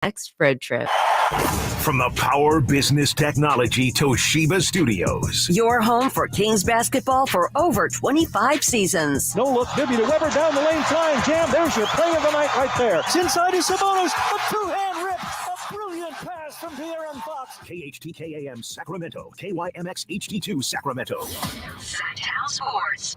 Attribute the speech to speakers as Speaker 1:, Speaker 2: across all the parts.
Speaker 1: next road trip.
Speaker 2: From the Power Business Technology Toshiba Studios.
Speaker 3: Your home for Kings basketball for over 25 seasons.
Speaker 4: No look, Bibby to Weber down the lane, flying jam. There's your play of the night right there. It's inside is Sabonis. A two-hand rip. A brilliant pass from De'Aaron Fox.
Speaker 2: KHTKAM Sacramento. KYMX HD2 Sacramento.
Speaker 3: Sactown Sports.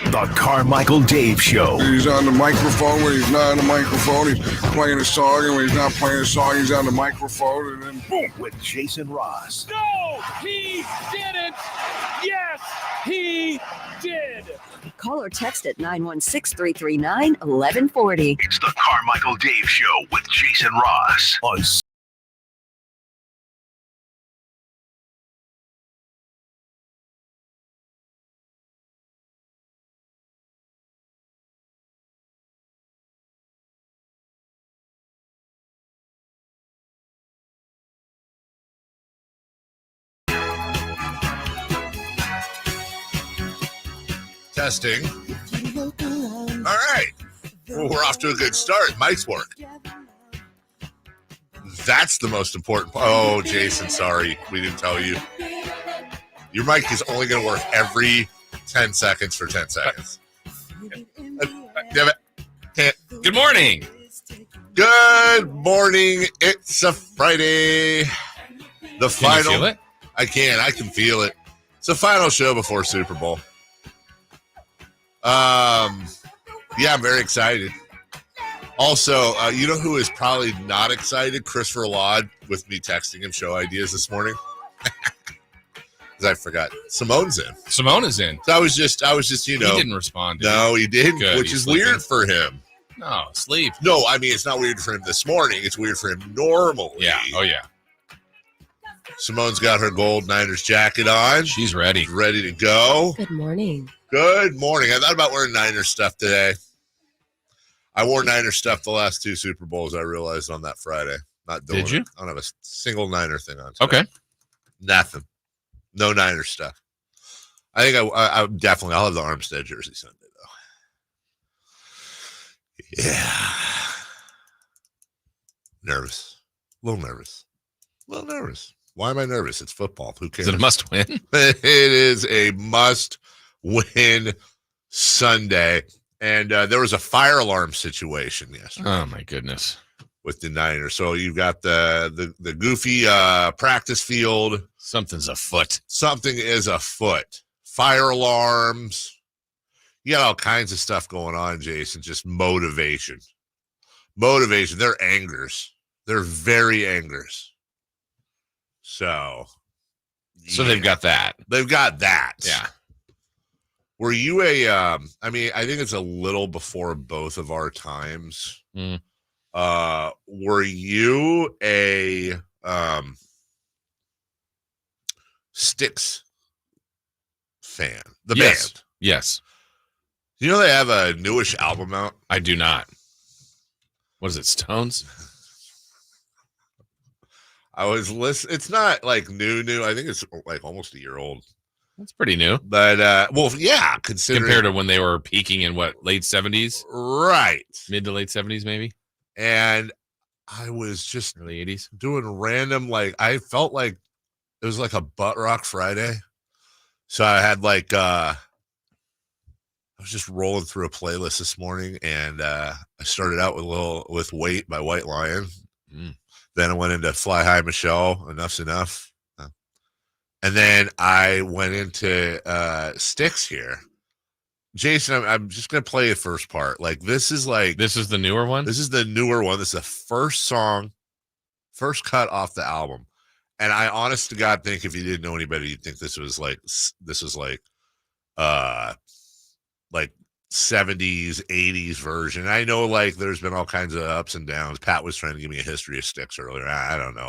Speaker 2: The Carmichael Dave Show.
Speaker 5: He's on the microphone when he's not on the microphone. He's playing a song, and when he's not playing a song, he's on the microphone, and then boom.
Speaker 2: With Jason Ross.
Speaker 6: No, he didn't. Yes, he did.
Speaker 3: Call or text at 916-339-1140.
Speaker 2: It's the Carmichael Dave Show with Jason Ross on
Speaker 7: Testing. All right. Well, we're off to a good start. Mic's work. That's the most important part. Oh, Jason, sorry. We didn't tell you. Your mic is only going to work every 10 seconds for 10 seconds.
Speaker 8: Good morning.
Speaker 7: Good morning. It's a Friday. The final.
Speaker 8: Can you feel it?
Speaker 7: I can. I can feel it. It's the final show before Super Bowl. Yeah, I'm very excited. Also, you know who is probably not excited? Christopher Laud with me texting him show ideas this morning. Because I forgot. Simone's in.
Speaker 8: Simone is in.
Speaker 7: So I was just, you know.
Speaker 8: He didn't respond.
Speaker 7: No, he didn't,
Speaker 8: Good,
Speaker 7: which
Speaker 8: he's
Speaker 7: is
Speaker 8: sleeping.
Speaker 7: weird for him.
Speaker 8: No, sleep.
Speaker 7: No, I mean, it's not weird for him this morning. It's weird for him normally.
Speaker 8: Yeah. Oh, yeah.
Speaker 7: Simone's got her gold Niners jacket on.
Speaker 8: She's ready.
Speaker 7: She's ready to go.
Speaker 1: Good morning.
Speaker 7: Good morning. I thought about wearing Niners stuff today. I wore Niners stuff the last two Super Bowls, I realized, on that Friday. Not doing
Speaker 8: Did you?
Speaker 7: it. I don't have a single Niner thing on today.
Speaker 8: Okay.
Speaker 7: Nothing. No Niner stuff. I think I definitely, I'll have the Armstead jersey Sunday, though. Yeah. Nervous. A little nervous. Why am I nervous? It's football. Who cares?
Speaker 8: Is it a must win?
Speaker 7: It is a must-win Sunday. And there was a fire alarm situation yesterday.
Speaker 8: Oh, my goodness.
Speaker 7: With the Niners. So you've got the goofy practice field.
Speaker 8: Something's afoot.
Speaker 7: Something is afoot. Fire alarms. You got all kinds of stuff going on, Jason. Just motivation. They're angers. They're very angers. So
Speaker 8: They've got that.
Speaker 7: Yeah. Were you I mean, I think it's a little before both of our times.
Speaker 8: Mm.
Speaker 7: Were you a Styx fan? The
Speaker 8: Yes.
Speaker 7: band?
Speaker 8: Yes.
Speaker 7: You know they have a newish album out?
Speaker 8: I do not. What is it, Stones?
Speaker 7: I was listening. It's not like new. I think it's like almost a year old.
Speaker 8: That's pretty new.
Speaker 7: But, well, yeah, considering.
Speaker 8: Compared to when they were peaking in what, late 70s?
Speaker 7: Right.
Speaker 8: Mid to late 70s, maybe?
Speaker 7: And I was just
Speaker 8: early 80s
Speaker 7: doing random, like, I felt like it was like a butt rock Friday. So I had like, I was just rolling through a playlist this morning, and I started out with Wait by White Lion.
Speaker 8: Mm.
Speaker 7: Then I went into Fly High Michelle, Enough's Enough. And then I went into Styx here. Jason, I'm just going to play the first part. Like, this is
Speaker 8: the newer one?
Speaker 7: This is the newer one. This is the first song, first cut off the album. And I honest to God think if you didn't know anybody, you'd think this was like 70s, 80s version. I know, like, there's been all kinds of ups and downs. Pat was trying to give me a history of Styx earlier. I don't know.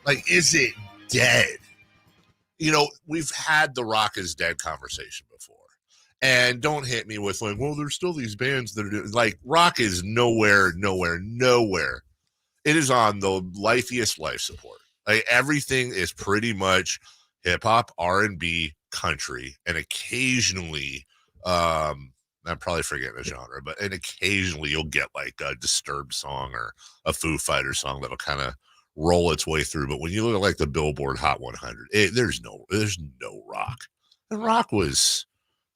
Speaker 7: Like, is it dead? You know, we've had the rock is dead conversation before. And don't hit me with like, well, there's still these bands that are doing, like, rock is nowhere. It is on the lifiest life support. Like, everything is pretty much hip hop, R&B, country, and occasionally, I'm probably forgetting a genre, but and occasionally you'll get like a Disturbed song or a Foo Fighters song that'll kind of roll its way through. But when you look at like the Billboard Hot 100, there's no rock. And rock was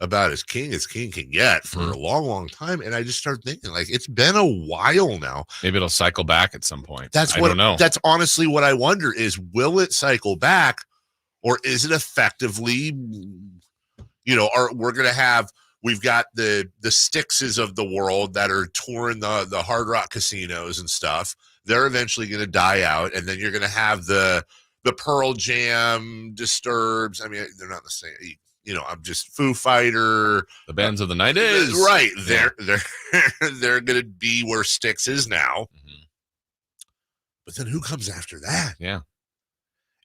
Speaker 7: about as king can get for a long time. And I just started thinking, like, it's been a while now.
Speaker 8: Maybe it'll cycle back at some point.
Speaker 7: I don't know. That's honestly what I wonder is, will it cycle back, or is it effectively, you know, we've got the Styxes of the world that are touring the Hard Rock casinos and stuff. They're eventually going to die out, and then you're going to have the Pearl Jam, Disturbs. I mean, they're not the same. You know, I'm just Foo Fighter.
Speaker 8: The bands of the 90s.
Speaker 7: Right. They're going to be where Styx is now. Mm-hmm. But then who comes after that?
Speaker 8: Yeah.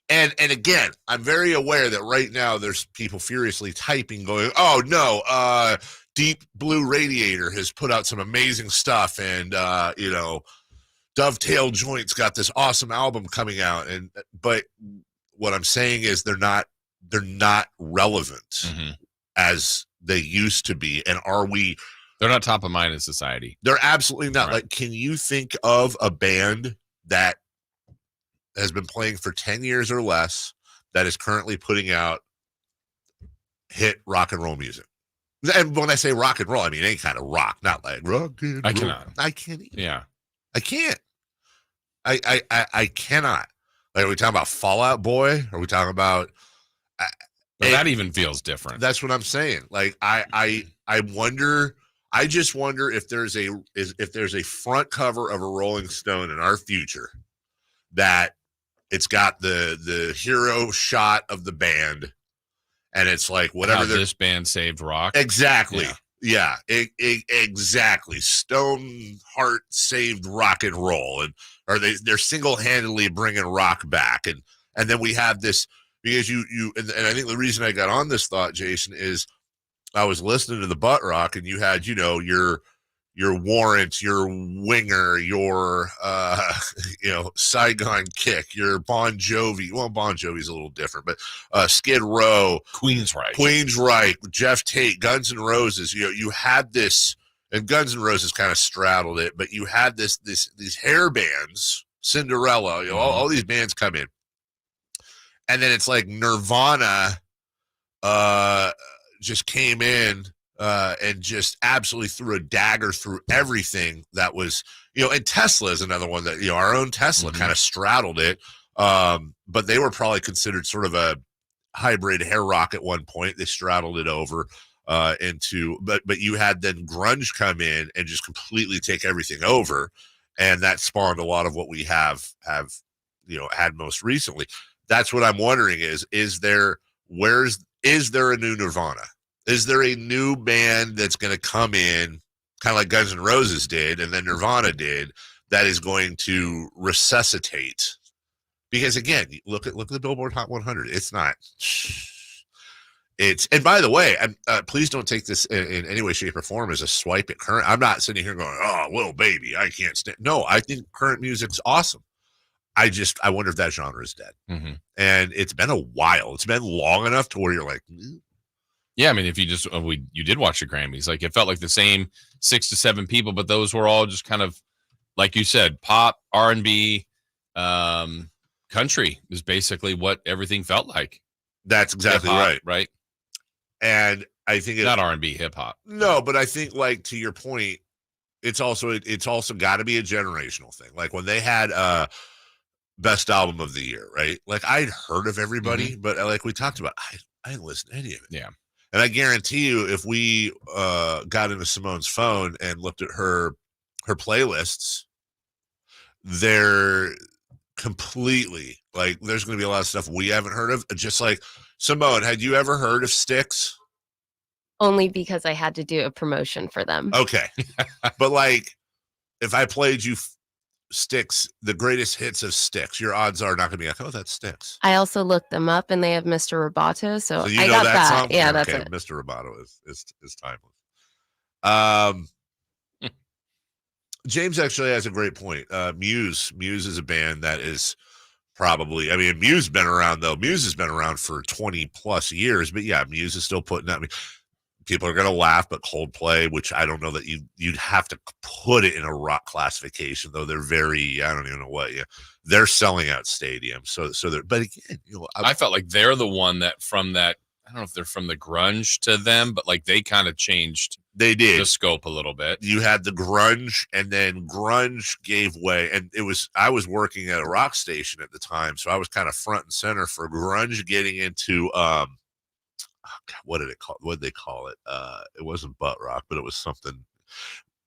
Speaker 7: And again, I'm very aware that right now there's people furiously typing going, oh, no, Deep Blue Radiator has put out some amazing stuff. And, you know, Dovetail Joint's got this awesome album coming out. But what I'm saying is they're not relevant as they used to be. And
Speaker 8: they're not top of mind in society.
Speaker 7: They're absolutely not. Right. Like, can you think of a band that has been playing for 10 years or less that is currently putting out hit rock and roll music? And when I say rock and roll, I mean any kind of rock, not like rock and roll. I can't even.
Speaker 8: Yeah.
Speaker 7: I can't. I cannot. Like, are we talking about Fall Out Boy? Are we talking about
Speaker 8: that even feels different.
Speaker 7: That's what I'm saying. Like, I wonder. I just wonder if there's a front cover of a Rolling Stone in our future that it's got the hero shot of the band, and it's like whatever
Speaker 8: this band saved rock.
Speaker 7: Exactly. Yeah. Exactly. Stone Heart saved rock and roll, they're single-handedly bringing rock back, and then we have this. Because and I think the reason I got on this thought, Jason, is I was listening to the butt rock, and you had, you know, your Warrant, your Winger, your Saigon Kick, your Bon Jovi. Well, Bon Jovi's a little different, but Skid Row, Queensryche, Jeff Tate, Guns N' Roses. You know, you had this, and Guns N' Roses kind of straddled it, but you had these hair bands, Cinderella. You know, all these bands come in. And then it's like Nirvana just came in and just absolutely threw a dagger through everything that was, you know, and Tesla is another one that, you know, our own Tesla kind of straddled it. But they were probably considered sort of a hybrid hair rock at one point. They straddled it over into, but you had then grunge come in and just completely take everything over. And that spawned a lot of what we have, you know, had most recently. That's what I'm wondering is there a new Nirvana? Is there a new band that's going to come in, kind of like Guns N' Roses did and then Nirvana did, that is going to resuscitate? Because again, look at the Billboard Hot 100. It's not. And by the way, please don't take this in any way, shape, or form as a swipe at current. I'm not sitting here going, oh, Lil Baby, I can't stand. No, I think current music's awesome. I wonder if that genre is dead. And it's been a while. It's been long enough to where you're like,
Speaker 8: yeah. I mean, if you just, you did watch the Grammys, like it felt like the same 6 to 7 people, but those were all just kind of, like you said, pop, R&B, country is basically what everything felt like.
Speaker 7: That's exactly
Speaker 8: hip-hop, right.
Speaker 7: And I think
Speaker 8: not R&B, hip hop.
Speaker 7: No, but I think, like, to your point, it's also got to be a generational thing. Like when they had best album of the year, right? Like I'd heard of everybody, but like we talked about, I didn't listen to any of it.
Speaker 8: Yeah.
Speaker 7: And I guarantee you, if we got into Simone's phone and looked at her playlists, they're completely like, there's going to be a lot of stuff we haven't heard of. Just like, Simone, had you ever heard of Styx?
Speaker 1: Only because I had to do a promotion for them.
Speaker 7: Okay. But like, if I played you Styx, the greatest hits of Styx, your odds are not going to be like, oh, that's Styx.
Speaker 1: I also looked them up, and they have Mr. Roboto, so
Speaker 7: you
Speaker 1: I
Speaker 7: know
Speaker 1: got
Speaker 7: that
Speaker 1: that.
Speaker 7: song?
Speaker 1: Yeah,
Speaker 7: Okay,
Speaker 1: that's it.
Speaker 7: Mr. Roboto is timeless. James actually has a great point. Muse is a band that is probably, I mean, Muse has been around for 20 plus years, but yeah, Muse is still putting out. I mean, people are going to laugh, but Coldplay, which I don't know that you'd have to put it in a rock classification, though they're very, I don't even know what, they're selling out stadiums. So they're, but again,
Speaker 8: I felt like they're the one that from that, I don't know if they're from the grunge to them, but like they kind of changed
Speaker 7: they did
Speaker 8: the scope a little bit.
Speaker 7: You had the grunge, and then grunge gave way, and I was working at a rock station at the time, so I was kind of front and center for grunge getting into what did they call it? It wasn't butt rock, but it was something.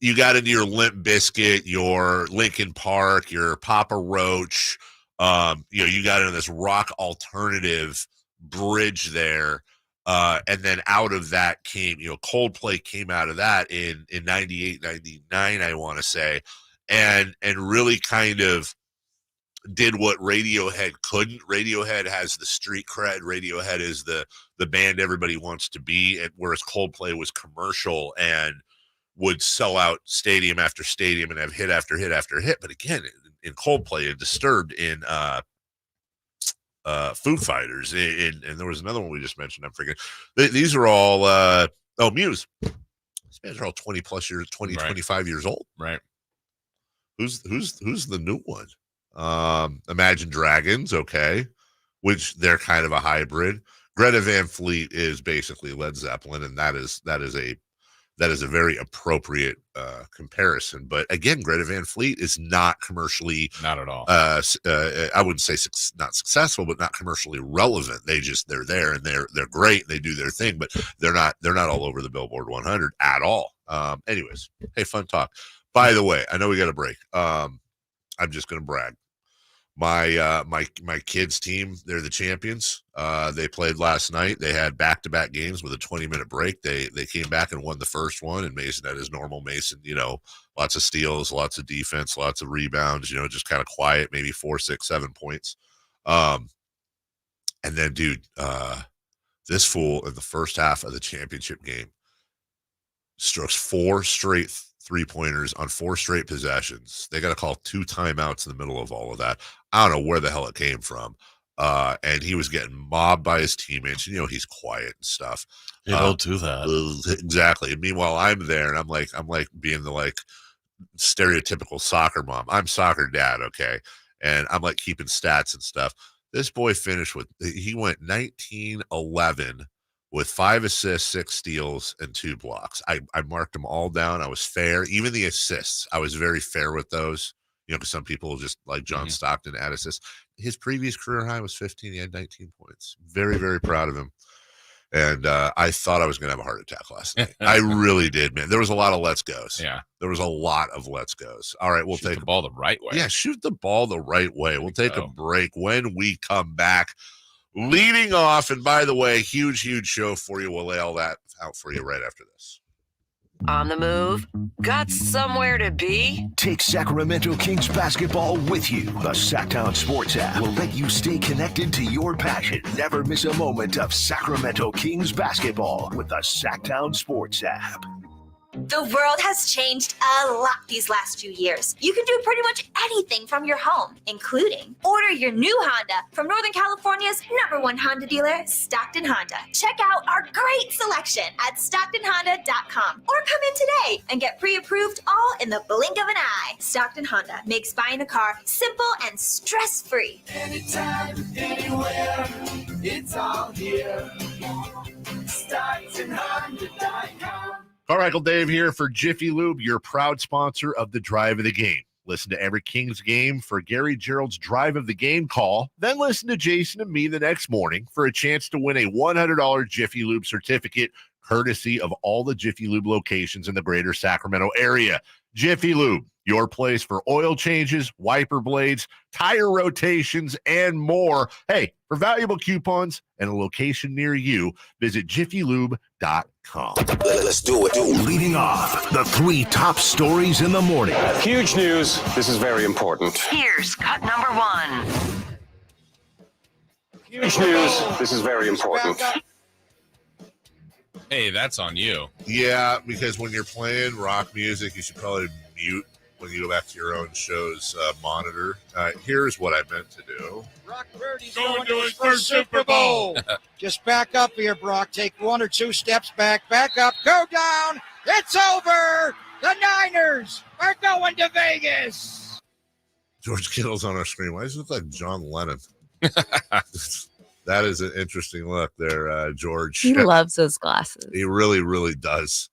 Speaker 7: You got into your Limp Bizkit, your Linkin Park, your Papa Roach. You got into this rock alternative bridge there. And then out of that came, Coldplay came out of that in 98, 99, I want to say, and really kind of did what Radiohead couldn't. Radiohead has the street cred. Radiohead is the band everybody wants to be, and whereas Coldplay was commercial and would sell out stadium after stadium and have hit after hit after hit. But again, in Coldplay and Disturbed, in Foo Fighters, and there was another one we just mentioned, I'm forgetting. These are all Muse. These bands are all 20 plus years, 20, right. 25 years old.
Speaker 8: Right.
Speaker 7: Who's the new one? Imagine Dragons, okay, which they're kind of a hybrid. Greta Van Fleet is basically Led Zeppelin, and that is a very appropriate comparison. But again, Greta Van Fleet is not commercially,
Speaker 8: not at all.
Speaker 7: I wouldn't say not successful, but not commercially relevant. They're there, and they're great, and they do their thing, but they're not all over the Billboard 100 at all. Anyways, hey, fun talk. By the way, I know we got a break. I'm just going to brag. My kids' team, they're the champions. They played last night. They had back-to-back games with a 20-minute break. They came back and won the first one, and Mason had his normal Mason, lots of steals, lots of defense, lots of rebounds, just kind of quiet, maybe 4, 6, 7 points. And then, dude, this fool in the first half of the championship game strokes 4 straight three-pointers on 4 straight possessions. They got to call 2 timeouts in the middle of all of that. I don't know where the hell it came from. And he was getting mobbed by his teammates. He's quiet and stuff.
Speaker 9: You don't do that.
Speaker 7: Exactly. And meanwhile, I'm there, and I'm like being the stereotypical soccer mom. I'm soccer dad, okay? And I'm like keeping stats and stuff. This boy finished he went 19-11 with 5 assists, 6 steals, and 2 blocks. I marked them all down. I was fair. Even the assists, I was very fair with those. Because some people just like John Stockton add assists. His previous career high was 15. He had 19 points. Very, very proud of him. And I thought I was going to have a heart attack last night. I really did, man. There was a lot of let's goes.
Speaker 8: Yeah.
Speaker 7: There was a lot of let's goes. All right, we'll take
Speaker 8: the ball the right way.
Speaker 7: Yeah, shoot the ball the right way. We'll take a break. When we come back, leading off, and by the way, huge show for you. We'll lay all that out for you right after this.
Speaker 3: On the move? Got somewhere to be?
Speaker 2: Take Sacramento Kings basketball with you. The Sactown Sports app will let you stay connected to your passion. Never miss a moment of Sacramento Kings basketball with the Sactown Sports app.
Speaker 10: The world has changed a lot these last few years. You can do pretty much anything from your home, including order your new Honda from Northern California's #1 Honda dealer, Stockton Honda. Check out our great selection at StocktonHonda.com or come in today and get pre-approved all in the blink of an eye. Stockton Honda makes buying a car simple and stress-free.
Speaker 6: Anytime, anywhere, it's all here. StocktonHonda.com.
Speaker 7: Carmichael Dave here for Jiffy Lube, your proud sponsor of the Drive of the Game. Listen to every Kings game for Gary Gerald's Drive of the Game call. Then listen to Jason and me the next morning for a chance to win a $100 Jiffy Lube certificate, courtesy of all the Jiffy Lube locations in the greater Sacramento area. Jiffy Lube, Your place for oil changes, wiper blades, tire rotations, and more. Hey, for valuable coupons and a location near you, visit jiffylube.com.
Speaker 2: Let's do it. Leading off, the 3 top stories in the morning.
Speaker 4: Huge news. This is very important.
Speaker 3: Here's cut number 1.
Speaker 4: Huge news. This is very important.
Speaker 8: Hey, that's on you.
Speaker 7: Yeah, because when you're playing rock music, you should probably mute when you go back to your own show's monitor. Here's what I meant to do.
Speaker 11: Brock Purdy's going to his first Super Bowl. Just back up here, Brock. Take 1 or 2 steps back. Back up. Go down. It's over. The Niners are going to Vegas.
Speaker 7: George Kittle's on our screen. Why does it look like John Lennon? That is an interesting look there, George.
Speaker 1: He loves those glasses.
Speaker 7: He really, really does.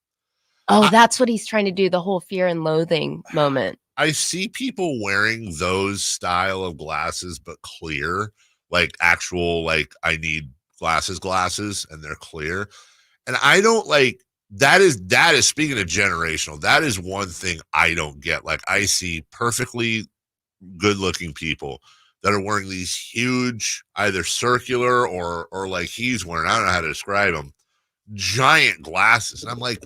Speaker 1: Oh, that's what he's trying to do, the whole fear and loathing moment.
Speaker 7: I see people wearing those style of glasses, but clear, like actual, like I need glasses, and they're clear. And I don't like that is speaking of generational. That is one thing I don't get. Like I see perfectly good looking people that are wearing these huge, either circular or like he's wearing, I don't know how to describe them, giant glasses. And I'm like,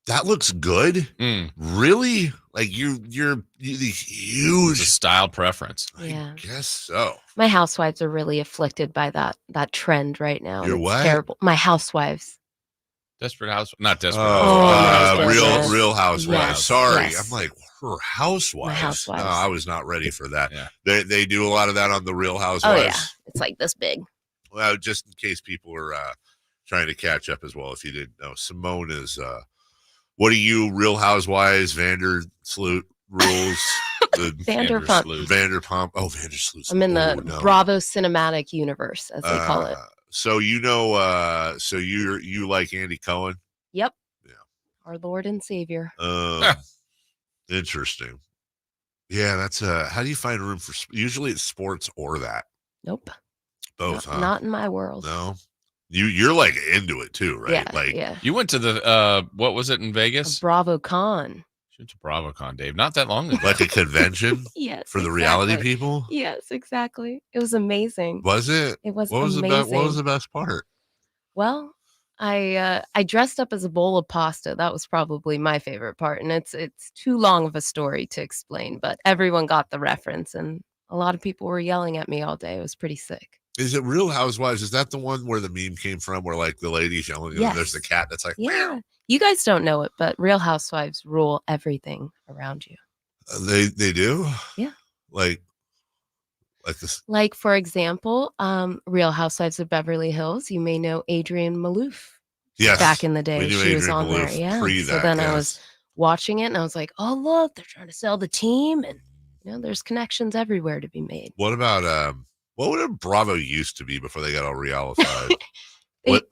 Speaker 7: that looks good. Really? Like you're these huge.
Speaker 8: It's a style preference.
Speaker 1: Yeah.
Speaker 7: I guess so.
Speaker 1: My housewives are really afflicted by that trend right now.
Speaker 7: Your
Speaker 1: It's
Speaker 7: what?
Speaker 1: terrible. My housewives.
Speaker 8: Desperate House, not Desperate.
Speaker 7: Real Housewives.
Speaker 1: Yes,
Speaker 7: Sorry,
Speaker 1: yes.
Speaker 7: I'm like her housewives.
Speaker 1: My housewives.
Speaker 7: No, I was not ready for that.
Speaker 8: Yeah.
Speaker 7: They do a lot of that on the Real
Speaker 1: Oh
Speaker 7: Housewives.
Speaker 1: yeah, it's like this big.
Speaker 7: Well, just in case people are trying to catch up as well. If you didn't know, Simone is. What are you, Real Housewives, Vandersloot rules?
Speaker 1: Vanderpump.
Speaker 7: Vanderpump. Oh, Vandersloot.
Speaker 1: I'm in the Bravo cinematic universe, as they call it.
Speaker 7: So you like Andy Cohen?
Speaker 1: Yep.
Speaker 7: Yeah.
Speaker 1: Our Lord and Savior.
Speaker 7: Interesting. Yeah, that's how do you find room for? Usually it's sports or that.
Speaker 1: Nope.
Speaker 7: Both, huh?
Speaker 1: Not in my world.
Speaker 7: No. You're like into it too, right?
Speaker 1: Yeah,
Speaker 7: like
Speaker 1: yeah.
Speaker 8: You went to the what was it in Vegas?
Speaker 1: BravoCon.
Speaker 8: You went to BravoCon, Dave. Not that long ago.
Speaker 7: like a convention.
Speaker 1: Yes.
Speaker 7: For the reality
Speaker 1: exactly.
Speaker 7: people.
Speaker 1: Yes, exactly. It was amazing.
Speaker 7: Was it?
Speaker 1: It was
Speaker 7: what was
Speaker 1: amazing.
Speaker 7: What was the best part?
Speaker 1: Well, I dressed up as a bowl of pasta. That was probably my favorite part, and it's too long of a story to explain, but everyone got the reference, and a lot of people were yelling at me all day. It was pretty sick.
Speaker 7: Is it Real Housewives? Is that the one where the meme came from, where like the lady's yelling,
Speaker 1: Yes.
Speaker 7: and there's the cat that's like,
Speaker 1: Yeah. You guys don't know it, but Real Housewives rule everything around you.
Speaker 7: They do?
Speaker 1: Yeah.
Speaker 7: Like this.
Speaker 1: Like, for example, Real Housewives of Beverly Hills. You may know Adrienne Maloof.
Speaker 7: Yes.
Speaker 1: Back in the day,
Speaker 7: we knew
Speaker 1: she was
Speaker 7: Adrienne
Speaker 1: on there.
Speaker 7: Maloof
Speaker 1: Yeah.
Speaker 7: pre
Speaker 1: So
Speaker 7: that,
Speaker 1: then I
Speaker 7: yes.
Speaker 1: was watching it, and I was like, "Oh, look, they're trying to sell the team, and there's connections everywhere to be made."
Speaker 7: What about what would Bravo used to be before they got all realified?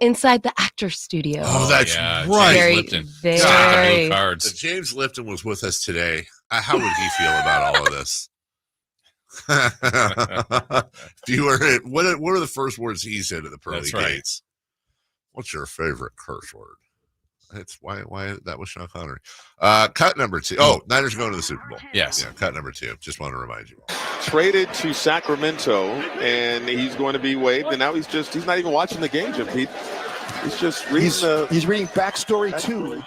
Speaker 1: Inside the actor's studio.
Speaker 7: Oh, that's
Speaker 8: yeah,
Speaker 7: right.
Speaker 1: Very,
Speaker 8: James Lipton.
Speaker 1: very.
Speaker 8: Blue cards.
Speaker 7: If James Lipton was with us today, how would he feel about all of this? If you were, what are the first words he said at the pearly
Speaker 8: That's right.
Speaker 7: gates? What's your favorite curse word? It's why that was Sean Connery. Cut number 2. Oh, Niners are going to the Super Bowl.
Speaker 8: Yes.
Speaker 7: Yeah, cut number 2. Just want to remind you.
Speaker 12: Traded to Sacramento, and he's going to be waived. And now he's not even watching the game, Jim Pete. He's just reading
Speaker 13: he's reading backstory too.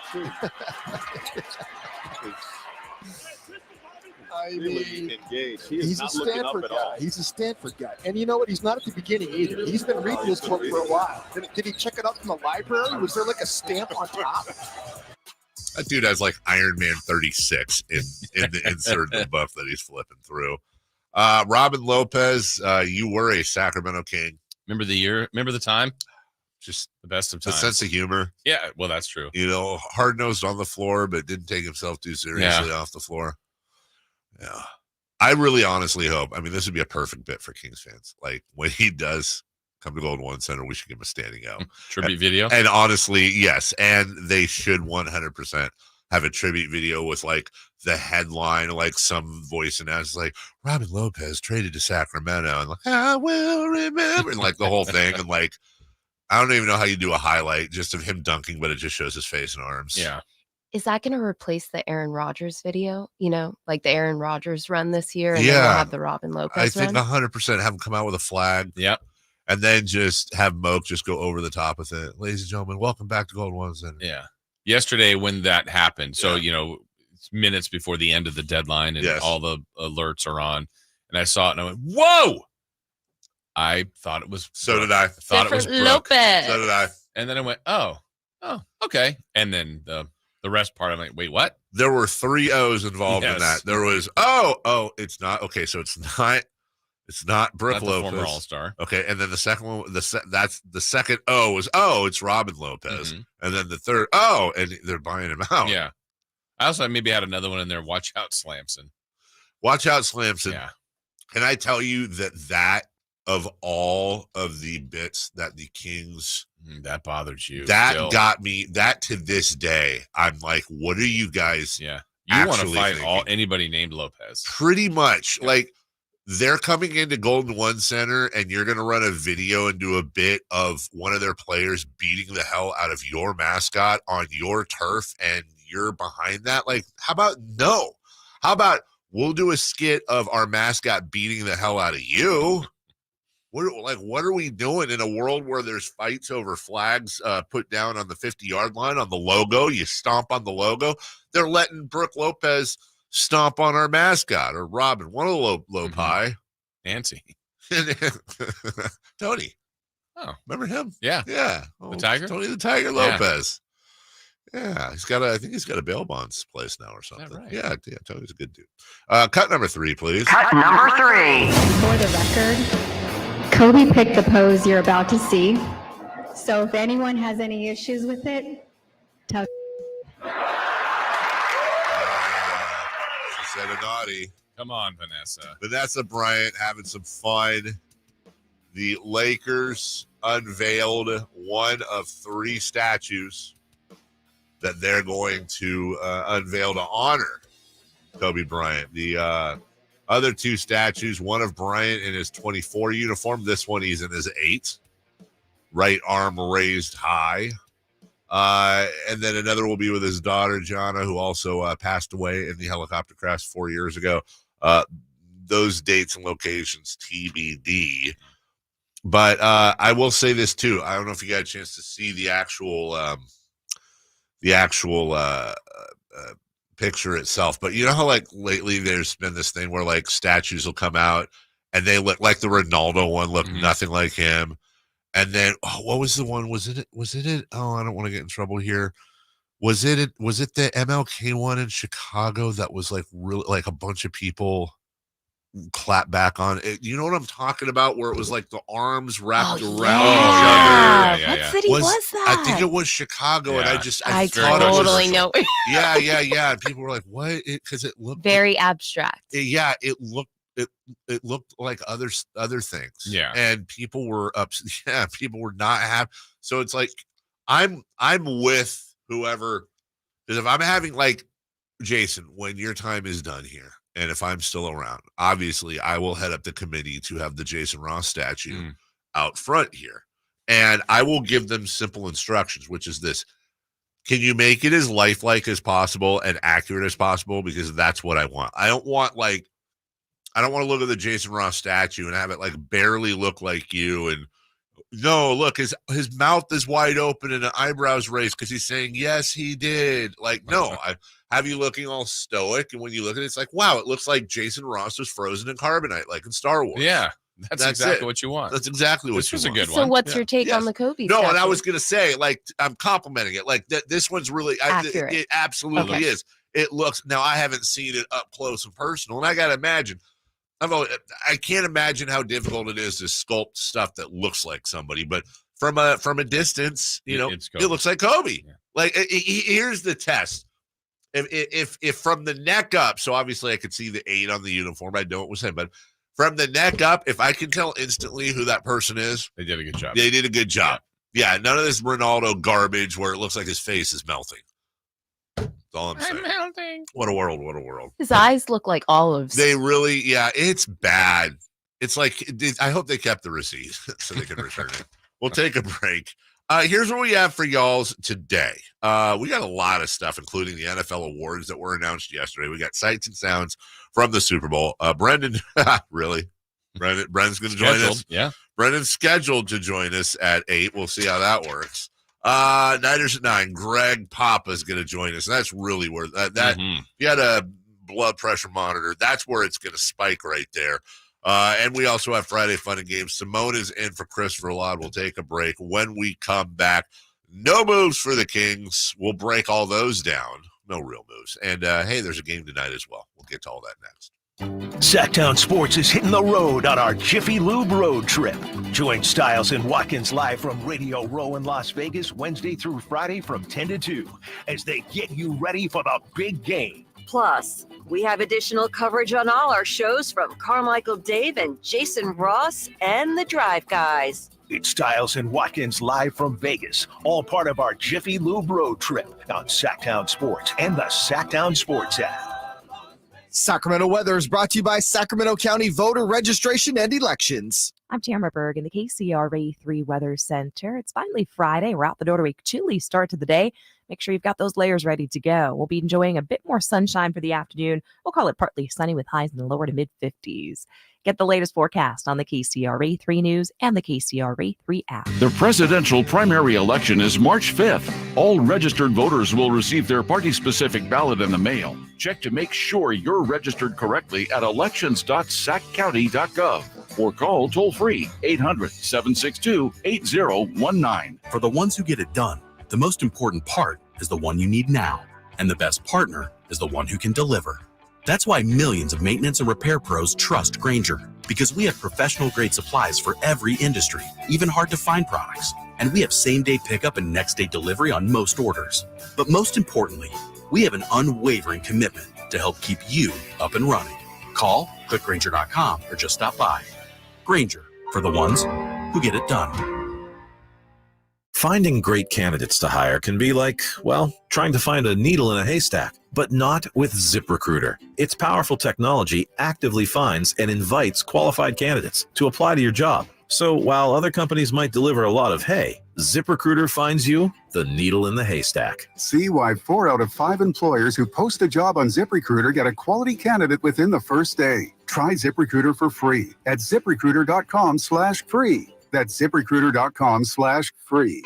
Speaker 13: I mean,
Speaker 12: engaged.
Speaker 13: He's a Stanford guy. He's a Stanford guy. And you know what? He's not at the beginning either. He's been reading this book for a while. Did he check it out from the library? Was there like a stamp on top?
Speaker 7: That dude has like Iron Man 36 in the insert of the buff that he's flipping through. Robin Lopez, you were a Sacramento King.
Speaker 8: Remember the year? Remember the time?
Speaker 7: Just
Speaker 8: the best of
Speaker 7: the
Speaker 8: times.
Speaker 7: sense of humor.
Speaker 8: Yeah, well, that's true.
Speaker 7: Hard-nosed on the floor, but didn't take himself too seriously off the floor. Yeah. I really honestly hope, this would be a perfect bit for Kings fans. Like when he does come to Golden One Center, we should give him a standing out.
Speaker 8: Tribute video.
Speaker 7: And honestly, yes. And they should 100% have a tribute video with like the headline, like some voice and it's like Robin Lopez traded to Sacramento and like, I will remember, and like the whole thing. And like, I don't even know how you do a highlight just of him dunking, but it just shows his face and arms.
Speaker 8: Yeah.
Speaker 1: is that going to replace the Aaron Rodgers video? You know, like the Aaron Rodgers run this year, and then we'll have the Robin Lopez
Speaker 7: I think
Speaker 1: run?
Speaker 7: 100% have him come out with a flag.
Speaker 8: Yep.
Speaker 7: And then just have Moke just go over the top with it. Ladies and gentlemen, welcome back to Golden Ones. And
Speaker 8: yeah. Yesterday when that happened, so, you know, it's minutes before the end of the deadline and all the alerts are on, and I saw it and I went, whoa! I thought it was
Speaker 7: So did I.
Speaker 8: Thought it was
Speaker 1: Lopez.
Speaker 7: So did I.
Speaker 8: And then I went, oh, okay. And then the rest part, I'm like, wait, what?
Speaker 7: There were 3 O's involved in that. There was, it's not. Okay, so it's not Brooke Lopez.
Speaker 8: Former All-Star.
Speaker 7: Okay, and then the second one, that's the second O was, it's Robin Lopez. And then the third, and they're buying him out.
Speaker 8: Yeah. I also maybe had another one in there, Watch Out Slamson.
Speaker 7: Watch out, Slamson.
Speaker 8: Yeah.
Speaker 7: Can I tell you that of all of the bits that the Kings
Speaker 8: that bothers you,
Speaker 7: that got me, that to this day, I'm like, what are you guys?
Speaker 8: Yeah, you want to fight
Speaker 7: thinking?
Speaker 8: Anybody named Lopez?
Speaker 7: Pretty much, like they're coming into Golden One Center, and you're going to run a video and do a bit of one of their players beating the hell out of your mascot on your turf, and you're behind that. Like, how about no? How about we'll do a skit of our mascot beating the hell out of you? What are we doing in a world where there's fights over flags put down on the 50-yard line on the logo? You stomp on the logo. They're letting Brooke Lopez stomp on our mascot, or Robin, one of the Lopi.
Speaker 8: Nancy.
Speaker 7: Tony.
Speaker 8: Oh,
Speaker 7: remember him?
Speaker 8: Yeah.
Speaker 7: Yeah.
Speaker 8: The Tiger?
Speaker 7: Tony the Tiger Lopez. Yeah. I think he's got a bail bonds place now or something.
Speaker 8: Right?
Speaker 7: Yeah, Tony's a good dude. Cut number 3, please.
Speaker 3: Cut number 3.
Speaker 14: For the record, Kobe picked the pose you're about to see. So if anyone has any issues with it, tell.
Speaker 7: She said a naughty.
Speaker 8: Come on, Vanessa.
Speaker 7: Vanessa Bryant having some fun. The Lakers unveiled one of 3 statues that they're going to unveil to honor Kobe Bryant. The other 2 statues, one of Bryant in his 24 uniform. This one, he's in his 8. Right arm raised high. And then another will be with his daughter, Jana, who also passed away in the helicopter crash 4 years ago. Those dates and locations, TBD. But I will say this, too. I don't know if you got a chance to see the actual picture itself, but you know how like lately there's been this thing where like statues will come out and they look like the Ronaldo one looked nothing like him, and then what was the one? Was it I don't want to get in trouble here. Was it the MLK one in Chicago that was like really like a bunch of people clap back on it? You know what I'm talking about, where it was like the arms wrapped around each other.
Speaker 1: What city was that?
Speaker 7: I think it was Chicago, and
Speaker 1: I totally know.
Speaker 7: Yeah. People were like, "What?" Because it looked
Speaker 1: very abstract.
Speaker 7: It looked like other things.
Speaker 8: Yeah,
Speaker 7: and people were people were not happy. So it's like I'm with whoever, because if I'm having like Jason, when your time is done here, and if I'm still around, obviously I will head up the committee to have the Jason Ross statue out front here. And I will give them simple instructions, which is this: can you make it as lifelike as possible and accurate as possible? Because that's what I want. I don't want to look at the Jason Ross statue and have it like barely look like you. And no, look, his mouth is wide open and the eyebrows raised because he's saying, yes, he did. Like, no, I have you looking all stoic. And when you look at it, it's like, wow, it looks like Jason Ross was frozen in carbonite, like in Star Wars.
Speaker 8: Yeah. That's exactly what you want.
Speaker 7: That's exactly what you want.
Speaker 8: This was a good one.
Speaker 1: So what's your take on the Kobe
Speaker 7: No,
Speaker 1: statue?
Speaker 7: and I was going to say, like, I'm complimenting it. Like, this one's really
Speaker 1: accurate.
Speaker 7: It absolutely is. It looks, now I haven't seen it up close and personal, and I got to imagine, I can't imagine how difficult it is to sculpt stuff that looks like somebody, but from a distance, you know, it looks like Kobe. Yeah. Like, here's the test. If from the neck up, so obviously I could see the 8 on the uniform, I know it was him, but from the neck up, if I can tell instantly who that person is,
Speaker 8: they did a good job.
Speaker 7: They did a good job. Yeah, none of this Ronaldo garbage where it looks like his face is melting. That's all I'm saying.
Speaker 8: Melting.
Speaker 7: What a world, what a world.
Speaker 1: His eyes look like olives.
Speaker 7: They really, it's bad. It's like, I hope they kept the receipt so they can return it. We'll take a break. Here's what we have for y'all's today. We got a lot of stuff, including the NFL awards that were announced yesterday. We got sights and sounds from the Super Bowl. Brendan, really? Brendan's going to join us.
Speaker 8: Yeah.
Speaker 7: Brendan's scheduled to join us at 8. We'll see how that works. Niners at 9. Greg Papa is going to join us. And that's really where that if you had a blood pressure monitor, that's where it's going to spike right there. And we also have Friday Fun and Games. Simone is in for Christopher Laud. We'll take a break. When we come back, no moves for the Kings. We'll break all those down. No real moves. And, hey, there's a game tonight as well. We'll get to all that next.
Speaker 2: Sactown Sports is hitting the road on our Jiffy Lube road trip. Join Styles and Watkins live from Radio Row in Las Vegas Wednesday through Friday from 10 to 2 as they get you ready for the big game.
Speaker 3: Plus, we have additional coverage on all our shows from Carmichael Dave and Jason Ross and the Drive Guys.
Speaker 2: It's Styles and Watkins live from Vegas, all part of our Jiffy Lube road trip on Sactown Sports and the Sactown Sports app.
Speaker 15: Sacramento weather is brought to you by Sacramento County Voter Registration and Elections.
Speaker 16: I'm Tamara Berg in the KCRA 3 Weather Center. It's finally Friday. We're out the door to a chilly start to the day. Make sure you've got those layers ready to go. We'll be enjoying a bit more sunshine for the afternoon. We'll call it partly sunny with highs in the lower to mid 50s. Get the latest forecast on the KCRA 3 News and the KCRA 3 app.
Speaker 17: The presidential primary election is March 5th. All registered voters will receive their party-specific ballot in the mail. Check to make sure you're registered correctly at elections.saccounty.gov or call toll-free 800-762-8019.
Speaker 18: For the ones who get it done, the most important part is the one you need now, and the best partner is the one who can deliver. That's why millions of maintenance and repair pros trust Grainger, because we have professional-grade supplies for every industry, even hard-to-find products. And we have same-day pickup and next-day delivery on most orders. But most importantly, we have an unwavering commitment to help keep you up and running. Call, click Grainger.com, or just stop by. Grainger, for the ones who get it done.
Speaker 19: Finding great candidates to hire can be like, well, trying to find a needle in a haystack, but not with ZipRecruiter. Its powerful technology actively finds and invites qualified candidates to apply to your job. So while other companies might deliver a lot of hay, ZipRecruiter finds you the needle in the haystack.
Speaker 20: See why 4 out of 5 employers who post a job on ZipRecruiter get a quality candidate within the first day. Try ZipRecruiter for free at ZipRecruiter.com/free. That's ZipRecruiter.com/free.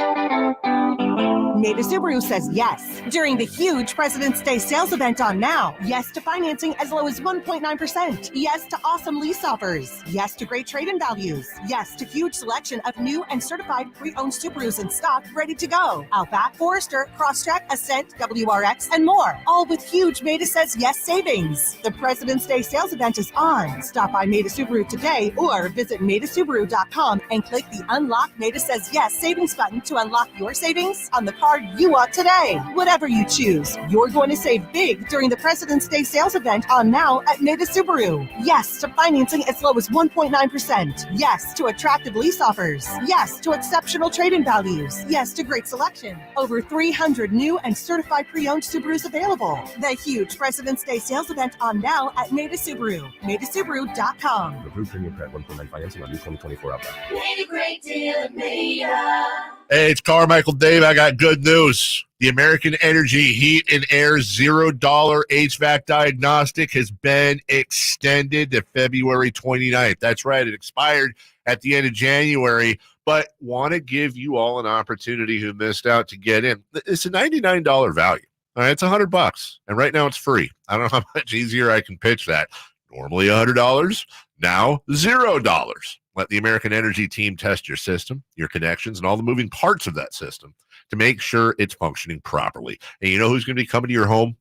Speaker 21: Nada Subaru says yes during the huge President's Day sales event on Now. Yes to financing as low as 1.9%. Yes to awesome lease offers. Yes to great trade-in values. Yes to huge selection of new and certified pre-owned Subarus in stock ready to go. Outback, Forester, Crosstrek, Ascent, WRX, and more. All with huge Nada Says Yes savings. The President's Day sales event is on. Stop by Nada Subaru today or visit NadaSubaru.com and click the Unlock Nada Says Yes savings button to unlock your savings on the card you want today. Whatever you choose, you're going to save big during the President's Day sales event on Now at Nada Subaru. Yes to financing as low as 1.9%. Yes to attractive lease offers. Yes to exceptional trade-in values. Yes to great selection. Over 300 new and certified pre-owned Subarus available. The huge President's Day sales event on Now at Nada Subaru. NadaSubaru.com.
Speaker 22: Approved premium credit 1.9 financing on new 2024 Outback.
Speaker 6: Made a great deal at Nada.
Speaker 7: Hey, it's Carmichael Dave. I got good news. The American Energy Heat and Air $0 HVAC diagnostic has been extended to February 29th. That's right. It expired at the end of January, but want to give you all an opportunity who missed out to get in. It's a $99 value. All right, it's $100, and right now it's free. I don't know how much easier I can pitch that. Normally $100, now $0. Let the American Energy team test your system, your connections, and all the moving parts of that system to make sure it's functioning properly. And you know who's going to be coming to your home?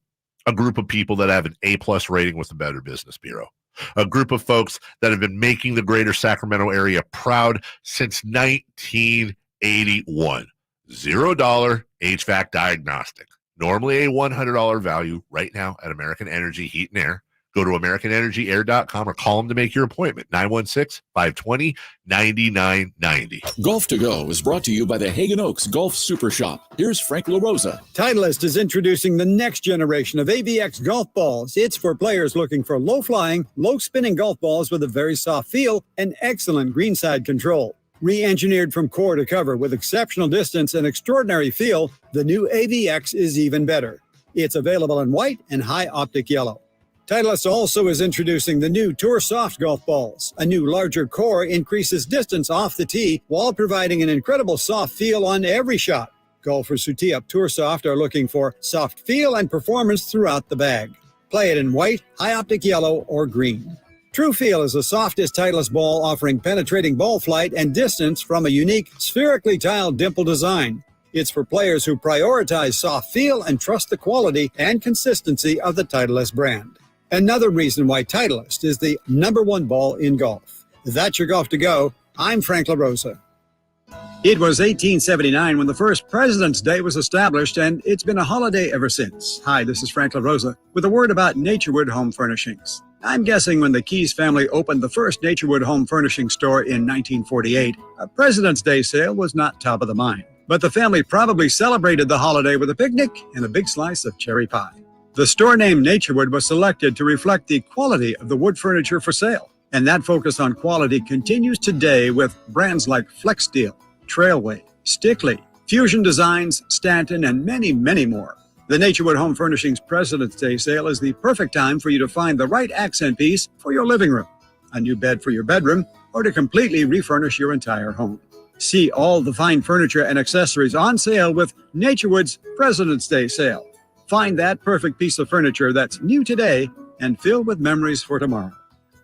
Speaker 7: A group of people that have an A+ rating with the Better Business Bureau. A group of folks that have been making the greater Sacramento area proud since 1981. $0 HVAC diagnostic. Normally a $100 value right now at American Energy Heat and Air. Go to AmericanEnergyAir.com or call them to make your appointment. 916-520-9990.
Speaker 23: Golf to Go is brought to you by the Hagen Oaks Golf Super Shop. Here's Frank LaRosa.
Speaker 24: Titleist is introducing the next generation of AVX golf balls. It's for players looking for low-flying, low-spinning golf balls with a very soft feel and excellent greenside control. Re-engineered from core to cover with exceptional distance and extraordinary feel, the new AVX is even better. It's available in white and high optic yellow. Titleist also is introducing the new Tour Soft golf balls. A new larger core increases distance off the tee while providing an incredible soft feel on every shot. Golfers who tee up Tour Soft are looking for soft feel and performance throughout the bag. Play it in white, high optic yellow, or green. True Feel is the softest Titleist ball offering penetrating ball flight and distance from a unique, spherically tiled dimple design. It's for players who prioritize soft feel and trust the quality and consistency of the Titleist brand. Another reason why Titleist is the #1 ball in golf. That's your Golf to Go. I'm Frank LaRosa. It was 1879 when the first President's Day was established, and it's been a holiday ever since. Hi, this is Frank LaRosa with a word about Naturewood Home Furnishings. I'm guessing when the Keys family opened the first Naturewood Home Furnishing store in 1948, a President's Day sale was not top of the mind. But the family probably celebrated the holiday with a picnic and a big slice of cherry pie. The store name Naturewood was selected to reflect the quality of the wood furniture for sale. And that focus on quality continues today with brands like FlexSteel, Trailway, Stickley, Fusion Designs, Stanton, and many, many more. The Naturewood Home Furnishings President's Day sale is the perfect time for you to find the right accent piece for your living room, a new bed for your bedroom, or to completely refurnish your entire home. See all the fine furniture and accessories on sale with Naturewood's President's Day sale. Find that perfect piece of furniture that's new today and filled with memories for tomorrow.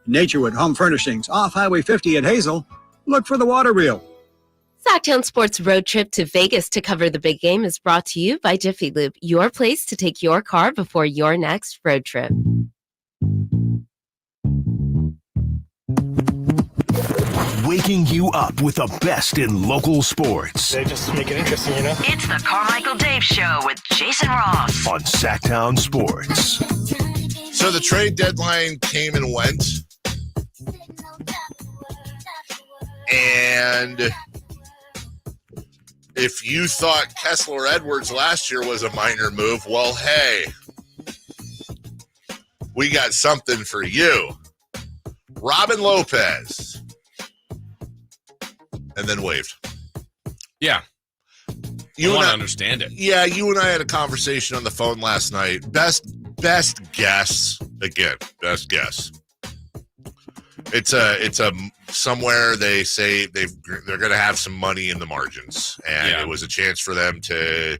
Speaker 24: Naturewood Home Furnishings, off Highway 50 at Hazel. Look for the water wheel.
Speaker 1: Sactown Sports Road Trip to Vegas to cover the big game is brought to you by Jiffy Lube, your place to take your car before your next road trip.
Speaker 2: Waking you up with the best in local sports.
Speaker 6: They just make it interesting, you know?
Speaker 3: It's the Carmichael Dave Show with Jason Ross
Speaker 2: on Sactown Sports.
Speaker 7: So the trade deadline came and went. And if you thought Kessler Edwards last year was a minor move, well, hey, we got something for you. Robin Lopez. And then waived.
Speaker 8: Yeah. You want to understand it.
Speaker 7: Yeah, you and I had a conversation on the phone last night. Best guess. Again, best guess. It's a somewhere they say they're going to have some money in the margins, and it was a chance for them to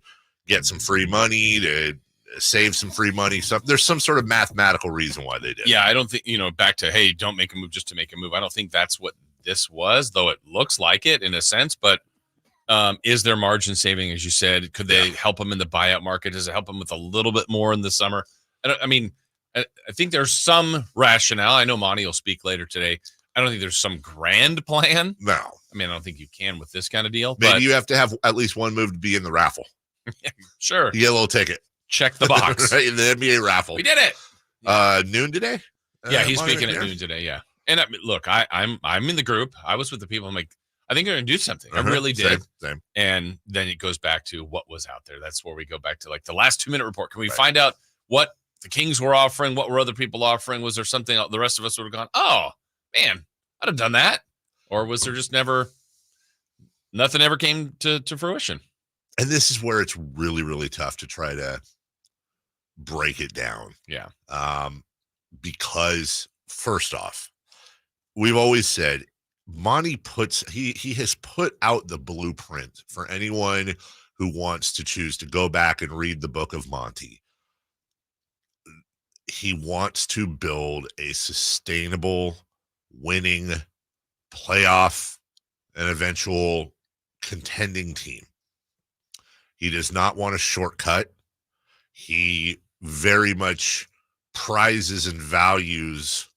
Speaker 7: get some free money, to save some free money. So there's some sort of mathematical reason why they did.
Speaker 8: Yeah, I don't think, back to, hey, don't make a move just to make a move. I don't think that's what this was, though it looks like it in a sense. But is there margin saving, as you said? Could they help them in the buyout market? Does it help them with a little bit more in the summer? I think there's some rationale. I know Monty will speak later today. I don't think there's some grand plan.
Speaker 7: No.
Speaker 8: I don't think you can with this kind of deal.
Speaker 7: Maybe
Speaker 8: but
Speaker 7: you have to have at least one move to be in the raffle.
Speaker 8: Sure.
Speaker 7: You get a little ticket.
Speaker 8: Check the box.
Speaker 7: Right, in the NBA raffle.
Speaker 8: We did it.
Speaker 7: Noon today?
Speaker 8: Yeah, he's speaking at noon today, yeah. And look, I'm in the group. I was with the people. I'm like, I think they're going to do something. I really did.
Speaker 7: Same.
Speaker 8: And then it goes back to what was out there. That's where we go back to like the last 2-minute report. Can we find out what the Kings were offering? What were other people offering? Was there something the rest of us would have gone, oh, man, I'd have done that? Or was there just nothing ever came to fruition?
Speaker 7: And this is where it's really, really tough to try to break it down.
Speaker 8: Yeah.
Speaker 7: Because first off, we've always said Monty he has put out the blueprint for anyone who wants to choose to go back and read the book of Monty. He wants to build a sustainable, winning, playoff, and eventual contending team. He does not want a shortcut. He very much prizes and values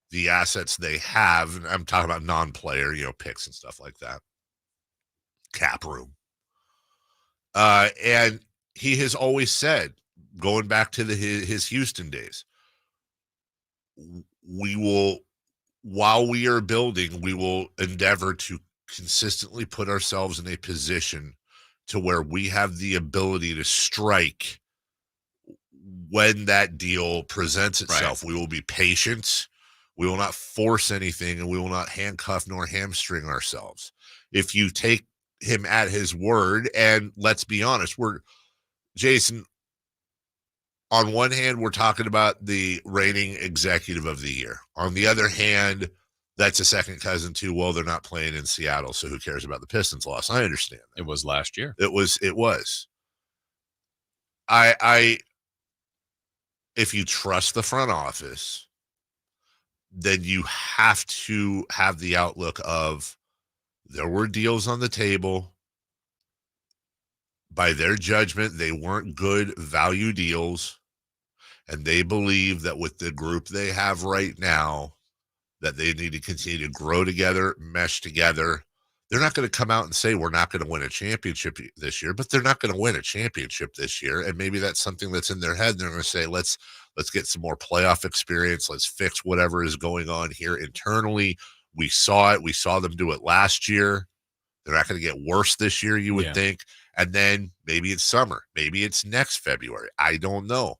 Speaker 7: the assets they have. And I'm talking about non-player, picks and stuff like that. Cap room. And he has always said, going back to his Houston days, while we are building, we will endeavor to consistently put ourselves in a position to where we have the ability to strike when that deal presents itself. Right. We will be patient. We will not force anything, and we will not handcuff nor hamstring ourselves. if you take him at his word. And let's be honest, Jason, on one hand, we're talking about the reigning executive of the year. On the other hand, that's a second cousin to, well, they're not playing in Seattle, so who cares about the Pistons loss? I understand that.
Speaker 8: It was last year.
Speaker 7: It was. If you trust the front office, then you have to have the outlook of there were deals on the table. By their judgment, they weren't good value deals. And they believe that with the group they have right now, that they need to continue to grow together, mesh together. They're not going to come out and say we're not going to win a championship this year, but they're not going to win a championship this year. And maybe that's something that's in their head. They're going to say, let's get some more playoff experience. Let's fix whatever is going on here internally. We saw it. We saw them do it last year. They're not going to get worse this year, you would think. And then maybe it's summer. Maybe it's next February. I don't know.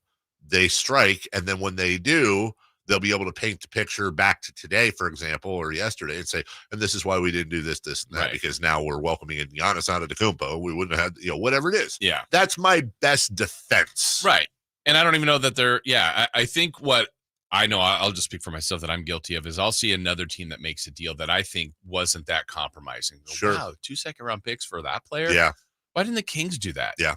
Speaker 7: They strike, and then when they do, they'll be able to paint the picture back to today, for example, or yesterday, and say, and this is why we didn't do this, and that, because now we're welcoming in Giannis Antetokounmpo. We wouldn't have had, whatever it is.
Speaker 8: Yeah.
Speaker 7: That's my best defense.
Speaker 8: Right. And I don't even know that I think what I know, I'll just speak for myself, that I'm guilty of is I'll see another team that makes a deal that I think wasn't that compromising.
Speaker 7: Sure.
Speaker 8: Wow, 2 second-round picks for that player?
Speaker 7: Yeah.
Speaker 8: Why didn't the Kings do that?
Speaker 7: Yeah.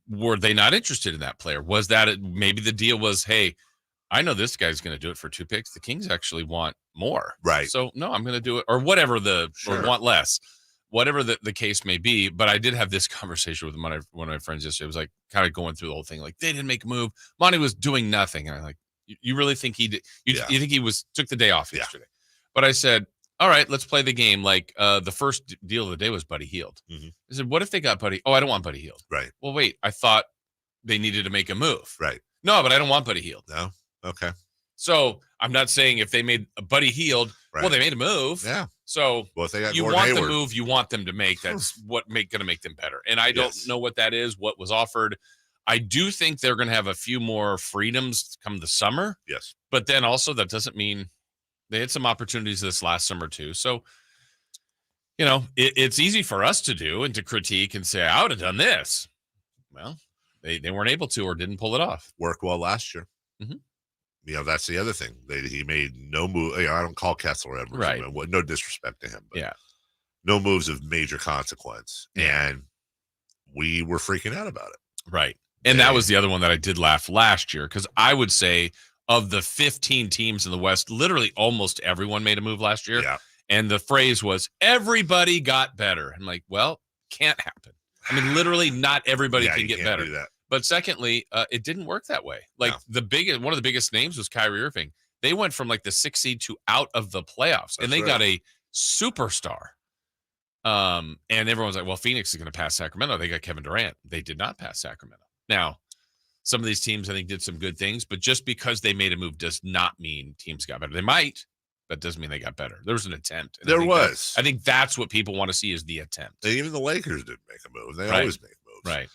Speaker 8: Were they not interested in that player? Was that maybe the deal was, hey, I know this guy's going to do it for 2 picks. The Kings actually want more.
Speaker 7: Right.
Speaker 8: So, no, I'm going to do it. Or whatever or want less. Whatever the case may be. But I did have this conversation with one of my friends yesterday. It was like kind of going through the whole thing. Like, they didn't make a move. Monty was doing nothing. And I'm like, you really think he did? You think he took the day off yesterday? But I said, all right, let's play the game. Like the first deal of the day was Buddy Hield.
Speaker 7: Mm-hmm.
Speaker 8: I said, what if they got Buddy? Oh, I don't want Buddy Hield.
Speaker 7: Right.
Speaker 8: Well, wait, I thought they needed to make a move.
Speaker 7: Right.
Speaker 8: No, but I don't want Buddy Hield.
Speaker 7: No. Okay.
Speaker 8: So I'm not saying if they made a Buddy Hield, well, they made a move.
Speaker 7: Yeah.
Speaker 8: So
Speaker 7: if they got
Speaker 8: you
Speaker 7: Gordon
Speaker 8: want
Speaker 7: Hayward,
Speaker 8: the move you want them to make. That's what going to make them better. And I don't know what that is, what was offered. I do think they're going to have a few more freedoms come the summer.
Speaker 7: Yes.
Speaker 8: But then also that doesn't mean they had some opportunities this last summer too. So, it's easy for us to do and to critique and say, I would have done this. Well, they weren't able to or didn't pull it off.
Speaker 7: Worked well last year.
Speaker 8: Mm-hmm.
Speaker 7: That's the other thing. He made no move. I don't call Kessler ever.
Speaker 8: Right.
Speaker 7: No disrespect to him. But
Speaker 8: yeah.
Speaker 7: No moves of major consequence. And we were freaking out about it.
Speaker 8: Right. And that was the other one that I did laugh last year, because I would say of the 15 teams in the West, literally almost everyone made a move last year.
Speaker 7: Yeah.
Speaker 8: And the phrase was, everybody got better. I'm like, well, can't happen. I mean, literally not everybody can get better.
Speaker 7: Do that.
Speaker 8: But secondly, it didn't work that way. Like one of the biggest names was Kyrie Irving. They went from like the 6th seed to out of the playoffs, and they got a superstar. And everyone's like, well, Phoenix is going to pass Sacramento. They got Kevin Durant. They did not pass Sacramento. Now, some of these teams, I think, did some good things, but just because they made a move does not mean teams got better. They might, but doesn't mean they got better. There was an attempt. I think that's what people want to see is the attempt.
Speaker 7: And even the Lakers didn't make a move. They always make moves.
Speaker 8: Right.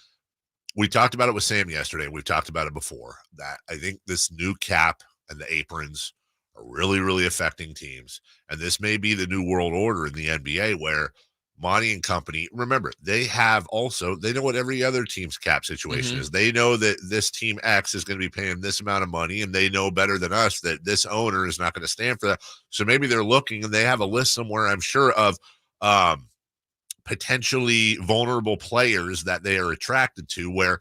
Speaker 7: We talked about it with Sam yesterday, and we've talked about it before, that I think this new cap and the aprons are really, really affecting teams. And this may be the new world order in the NBA where Monty and company, remember, they know what every other team's cap situation is. They know that this team X is going to be paying this amount of money, and they know better than us that this owner is not going to stand for that. So maybe they're looking, and they have a list somewhere, I'm sure, of potentially vulnerable players that they are attracted to, where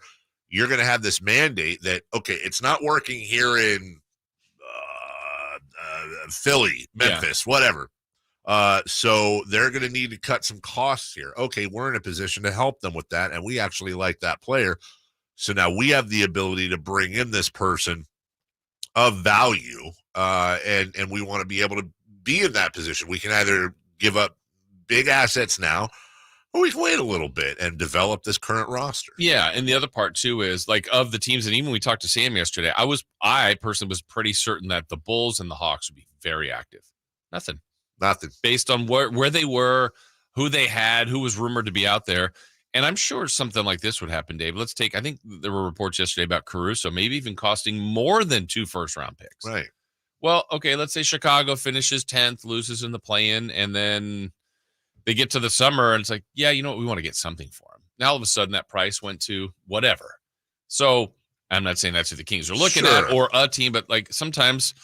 Speaker 7: you're going to have this mandate that, okay, it's not working here in Philly, Memphis, whatever. So they're going to need to cut some costs here. Okay, we're in a position to help them with that, and we actually like that player. So now we have the ability to bring in this person of value, and we want to be able to be in that position. We can either give up big assets now, or we can wait a little bit and develop this current roster.
Speaker 8: Yeah, and the other part too is like of the teams, and even we talked to Sam yesterday, I personally was pretty certain that the Bulls and the Hawks would be very active. Nothing. Based on where they were, who they had, who was rumored to be out there. And I'm sure something like this would happen, Dave. I think there were reports yesterday about Caruso, maybe even costing more than 2 first-round picks. They get to the summer and it's like, yeah, you know what? We want to get something for him. Now all of a sudden that price went to whatever. So I'm not saying that's who the Kings are looking at or a team, but like sometimes,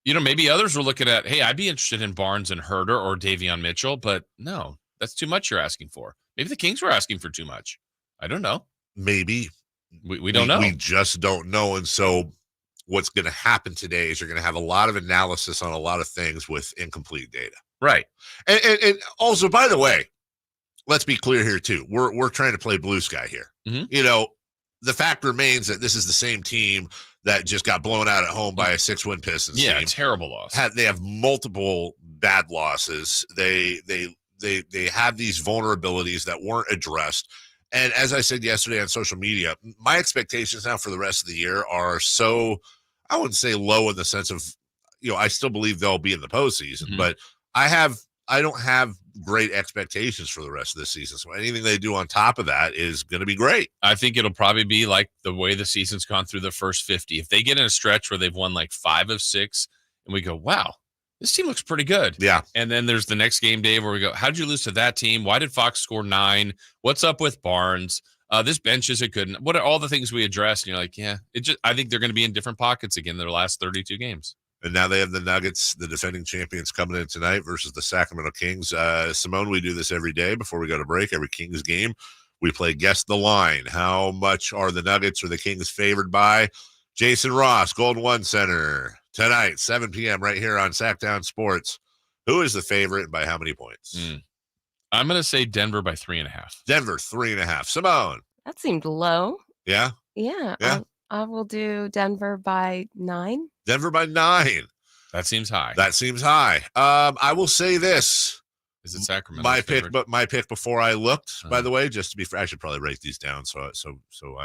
Speaker 8: maybe others were looking at, hey, I'd be interested in Barnes and Herter or Davion Mitchell, but no, that's too much you're asking for. Maybe the Kings were asking for too much. I don't know.
Speaker 7: Maybe.
Speaker 8: We don't know.
Speaker 7: We just don't know. And so what's going to happen today is you're going to have a lot of analysis on a lot of things with incomplete data.
Speaker 8: Right.
Speaker 7: And also, by the way, let's be clear here too. We're trying to play blue sky here.
Speaker 8: Mm-hmm.
Speaker 7: The fact remains that this is the same team that just got blown out at home by a 6-win Pistons team.
Speaker 8: Terrible loss.
Speaker 7: They have multiple bad losses. They have these vulnerabilities that weren't addressed. And as I said yesterday on social media, my expectations now for the rest of the year are so, I wouldn't say low in the sense of, I still believe they'll be in the postseason, but I don't have great expectations for the rest of this season. So anything they do on top of that is going to be great.
Speaker 8: I think it'll probably be like the way the season's gone through the first 50. If they get in a stretch where they've won like 5 of 6 and we go, wow, this team looks pretty good.
Speaker 7: Yeah.
Speaker 8: And then there's the next game day where we go, how'd you lose to that team? Why did Fox score 9? What's up with Barnes? This bench isn't good. What are all the things we addressed? And you're like, yeah, I think they're going to be in different pockets again their last 32 games.
Speaker 7: And now they have the Nuggets, the defending champions, coming in tonight versus the Sacramento Kings. Simone, we do this every day before we go to break. Every Kings game, we play Guess the Line. How much are the Nuggets or the Kings favored by? Jason Ross, Golden One Center, tonight, 7 p.m. right here on Sactown Sports. Who is the favorite and by how many points?
Speaker 8: I'm going to say Denver by 3.5.
Speaker 7: Denver, 3.5. Simone.
Speaker 1: That seemed low.
Speaker 7: Yeah?
Speaker 1: Yeah.
Speaker 7: Yeah.
Speaker 1: I will do Denver by 9.
Speaker 7: Denver by 9.
Speaker 8: That seems high.
Speaker 7: I will say this.
Speaker 8: Is it Sacramento?
Speaker 7: My pick before I looked, by the way, just to be fair, I should probably write these down so I'm so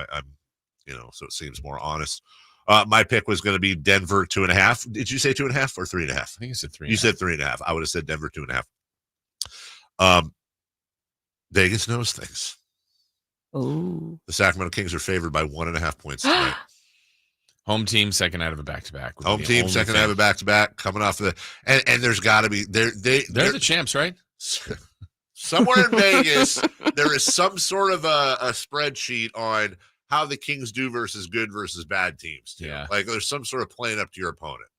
Speaker 7: it seems more honest. My pick was going to be Denver 2.5. Did you say 2.5 or 3.5? I
Speaker 8: think I said 3.5.
Speaker 7: You said 3.5. I would have said Denver 2.5. Vegas knows things.
Speaker 1: Oh,
Speaker 7: the Sacramento Kings are favored by 1.5 points tonight.
Speaker 8: Home team second out of a back-to-back.
Speaker 7: Home team second out of a back-to-back coming off the and there's got to be they're
Speaker 8: the champs, right?
Speaker 7: Somewhere in Vegas, there is some sort of a spreadsheet on how the Kings do versus good versus bad teams.
Speaker 8: Yeah,
Speaker 7: like there's some sort of playing up to your opponent.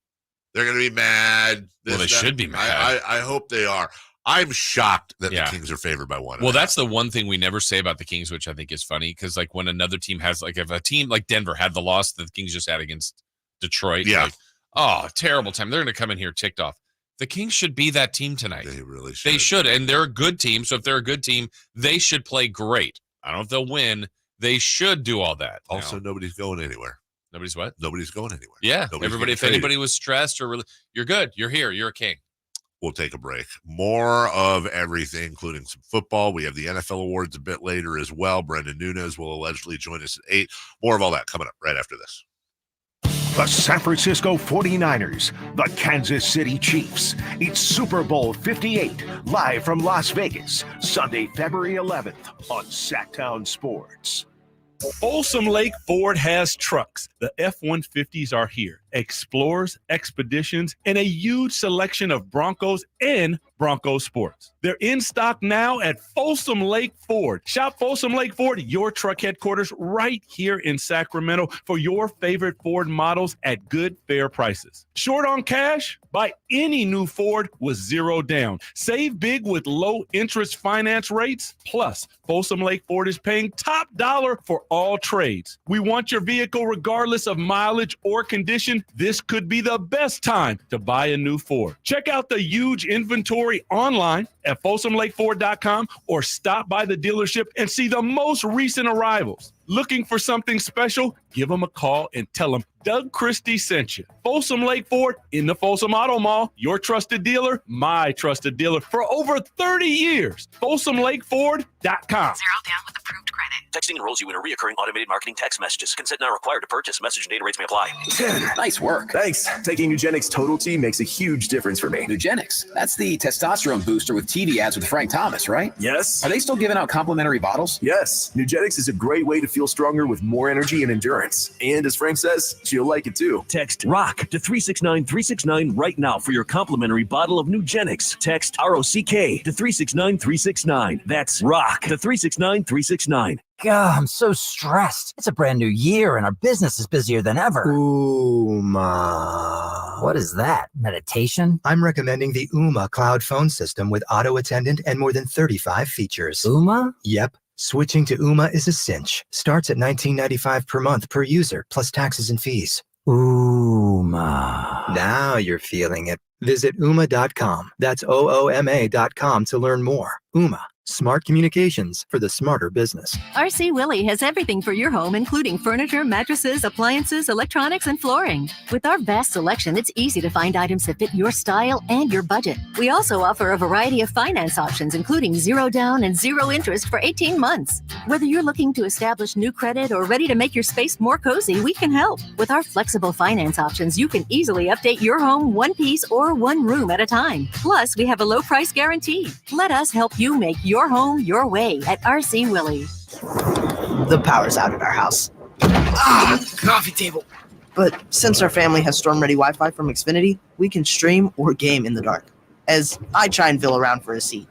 Speaker 7: They're going to be mad.
Speaker 8: Should be mad.
Speaker 7: I hope they are. I'm shocked that the Kings are favored by 1.5.
Speaker 8: Well, that's the one thing we never say about the Kings, which I think is funny, because like when another team has, like if a team like Denver had the loss that the Kings just had against Detroit, terrible time. They're going to come in here ticked off. The Kings should be that team tonight.
Speaker 7: They really should.
Speaker 8: They should, and they're a good team. So if they're a good team, they should play great. I don't know if they'll win. They should do all that.
Speaker 7: Also, nobody's going anywhere.
Speaker 8: Nobody's what?
Speaker 7: Nobody's going anywhere.
Speaker 8: Yeah.
Speaker 7: Nobody's
Speaker 8: if anybody was stressed or really, you're good. You're here. You're a King.
Speaker 7: We'll take a break. More of everything, including some football. We have the NFL awards a bit later as well. Brendan Nunes will allegedly join us at 8. More of all that coming up right after this.
Speaker 2: The San Francisco 49ers, the Kansas City Chiefs. It's Super Bowl LVIII, live from Las Vegas, Sunday, February 11th on Sactown Sports.
Speaker 4: Folsom Lake Ford has trucks. The F-150s are here. Explorers, Expeditions, and a huge selection of Broncos and Bronco Sports. They're in stock now at Folsom Lake Ford. Shop Folsom Lake Ford, your truck headquarters right here in Sacramento for your favorite Ford models at good, fair prices. Short on cash? Buy any new Ford with 0 down. Save big with low interest finance rates. Plus, Folsom Lake Ford is paying top dollar for all trades. We want your vehicle regardless of mileage or condition. This could be the best time to buy a new Ford. Check out the huge inventory online at FolsomLakeFord.com or stop by the dealership and see the most recent arrivals. Looking for something special? Give them a call and tell them Doug Christie sent you. Folsom Lake Ford in the Folsom Auto Mall, your trusted dealer, my trusted dealer for over 30 years. FolsomLakeFord.com.
Speaker 5: 0 down with approved credit. Texting enrolls you in a recurring automated marketing text messages. Consent not required to purchase. Message and data rates may apply.
Speaker 9: Nice work. Thanks. Taking Nugenix Total T makes a huge difference for me.
Speaker 10: Nugenix? That's the testosterone booster with TV ads with Frank Thomas, right?
Speaker 9: Yes.
Speaker 10: Are they still giving out complimentary bottles?
Speaker 9: Yes. Nugenix is a great way to feel stronger with more energy and endurance. And as Frank says, you'll like it too.
Speaker 11: Text ROCK to 369-369 right now for your complimentary bottle of Nugenix. Text ROCK to 369-369. That's ROCK to 369-369.
Speaker 12: God, I'm so stressed. It's a brand new year and our business is busier than ever.
Speaker 13: Uma.
Speaker 12: What is that? Meditation?
Speaker 13: I'm recommending the Uma cloud phone system with auto attendant and more than 35 features.
Speaker 12: Uma?
Speaker 13: Yep. Switching to Uma is a cinch. Starts at $19.95 per month per user, plus taxes and fees.
Speaker 12: Uma.
Speaker 13: Now you're feeling it. Visit Uma.com. That's OOMA.com to learn more. Uma. Smart communications for the smarter business.
Speaker 14: RC Willey has everything for your home, including furniture, mattresses, appliances, electronics, and flooring. With our vast selection, it's easy to find items that fit your style and your budget. We also offer a variety of finance options, including 0 down and 0 interest for 18 months. Whether you're looking to establish new credit or ready to make your space more cozy, we can help. With our flexible finance options, you can easily update your home one piece or one room at a time. Plus, we have a low price guarantee. Let us help you make your home your way at RC Willey.
Speaker 25: The power's out at our house. Coffee table. But since our family has storm-ready Wi-Fi from Xfinity, we can stream or game in the dark. As I try and feel around for a seat.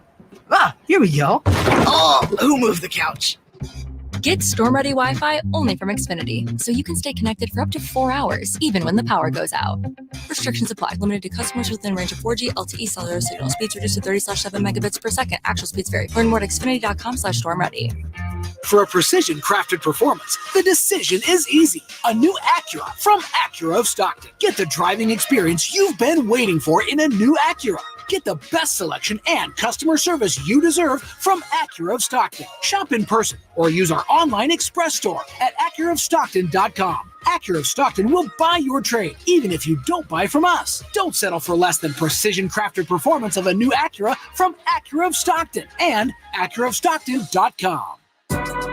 Speaker 25: Here we go. Oh, who moved the couch?
Speaker 26: Get storm-ready Wi-Fi only from Xfinity, so you can stay connected for up to 4 hours, even when the power goes out. Restrictions apply. Limited to customers within range of 4G LTE cellular signal. Speeds reduced to 30/7 megabits per second. Actual speeds vary. Learn more at xfinity.com/stormready.
Speaker 27: For a precision-crafted performance, the decision is easy. A new Acura from Acura of Stockton. Get the driving experience you've been waiting for in a new Acura. Get the best selection and customer service you deserve from Acura of Stockton. Shop in person or use our online express store at AcuraofStockton.com. Acura of Stockton will buy your trade, even if you don't buy from us. Don't settle for less than precision-crafted performance of a new Acura from Acura of Stockton and AcuraofStockton.com.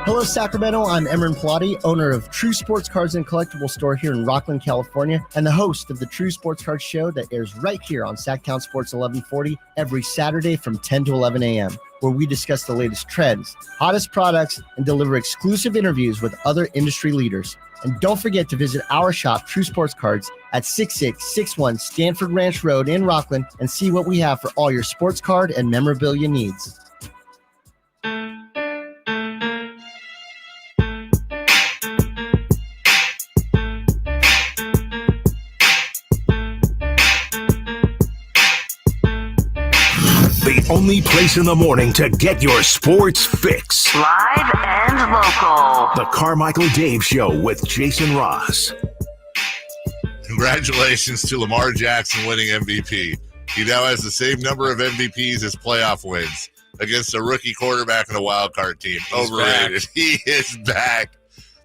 Speaker 28: Hello, Sacramento. I'm Emran Pilati, owner of True Sports Cards and Collectible Store here in Rockland, California, and the host of the True Sports Cards Show that airs right here on Sactown Sports 1140 every Saturday from 10 to 11 a.m., where we discuss the latest trends, hottest products, and deliver exclusive interviews with other industry leaders. And don't forget to visit our shop, True Sports Cards, at 6661 Stanford Ranch Road in Rockland and see what we have for all your sports card and memorabilia needs.
Speaker 2: The only place in the morning to get your sports fix.
Speaker 3: Live and local.
Speaker 2: The Carmichael Dave Show with Jason Ross.
Speaker 7: Congratulations to Lamar Jackson winning MVP. He now has the same number of MVPs as playoff wins against a rookie quarterback and a wild card team. Overrated. He is back.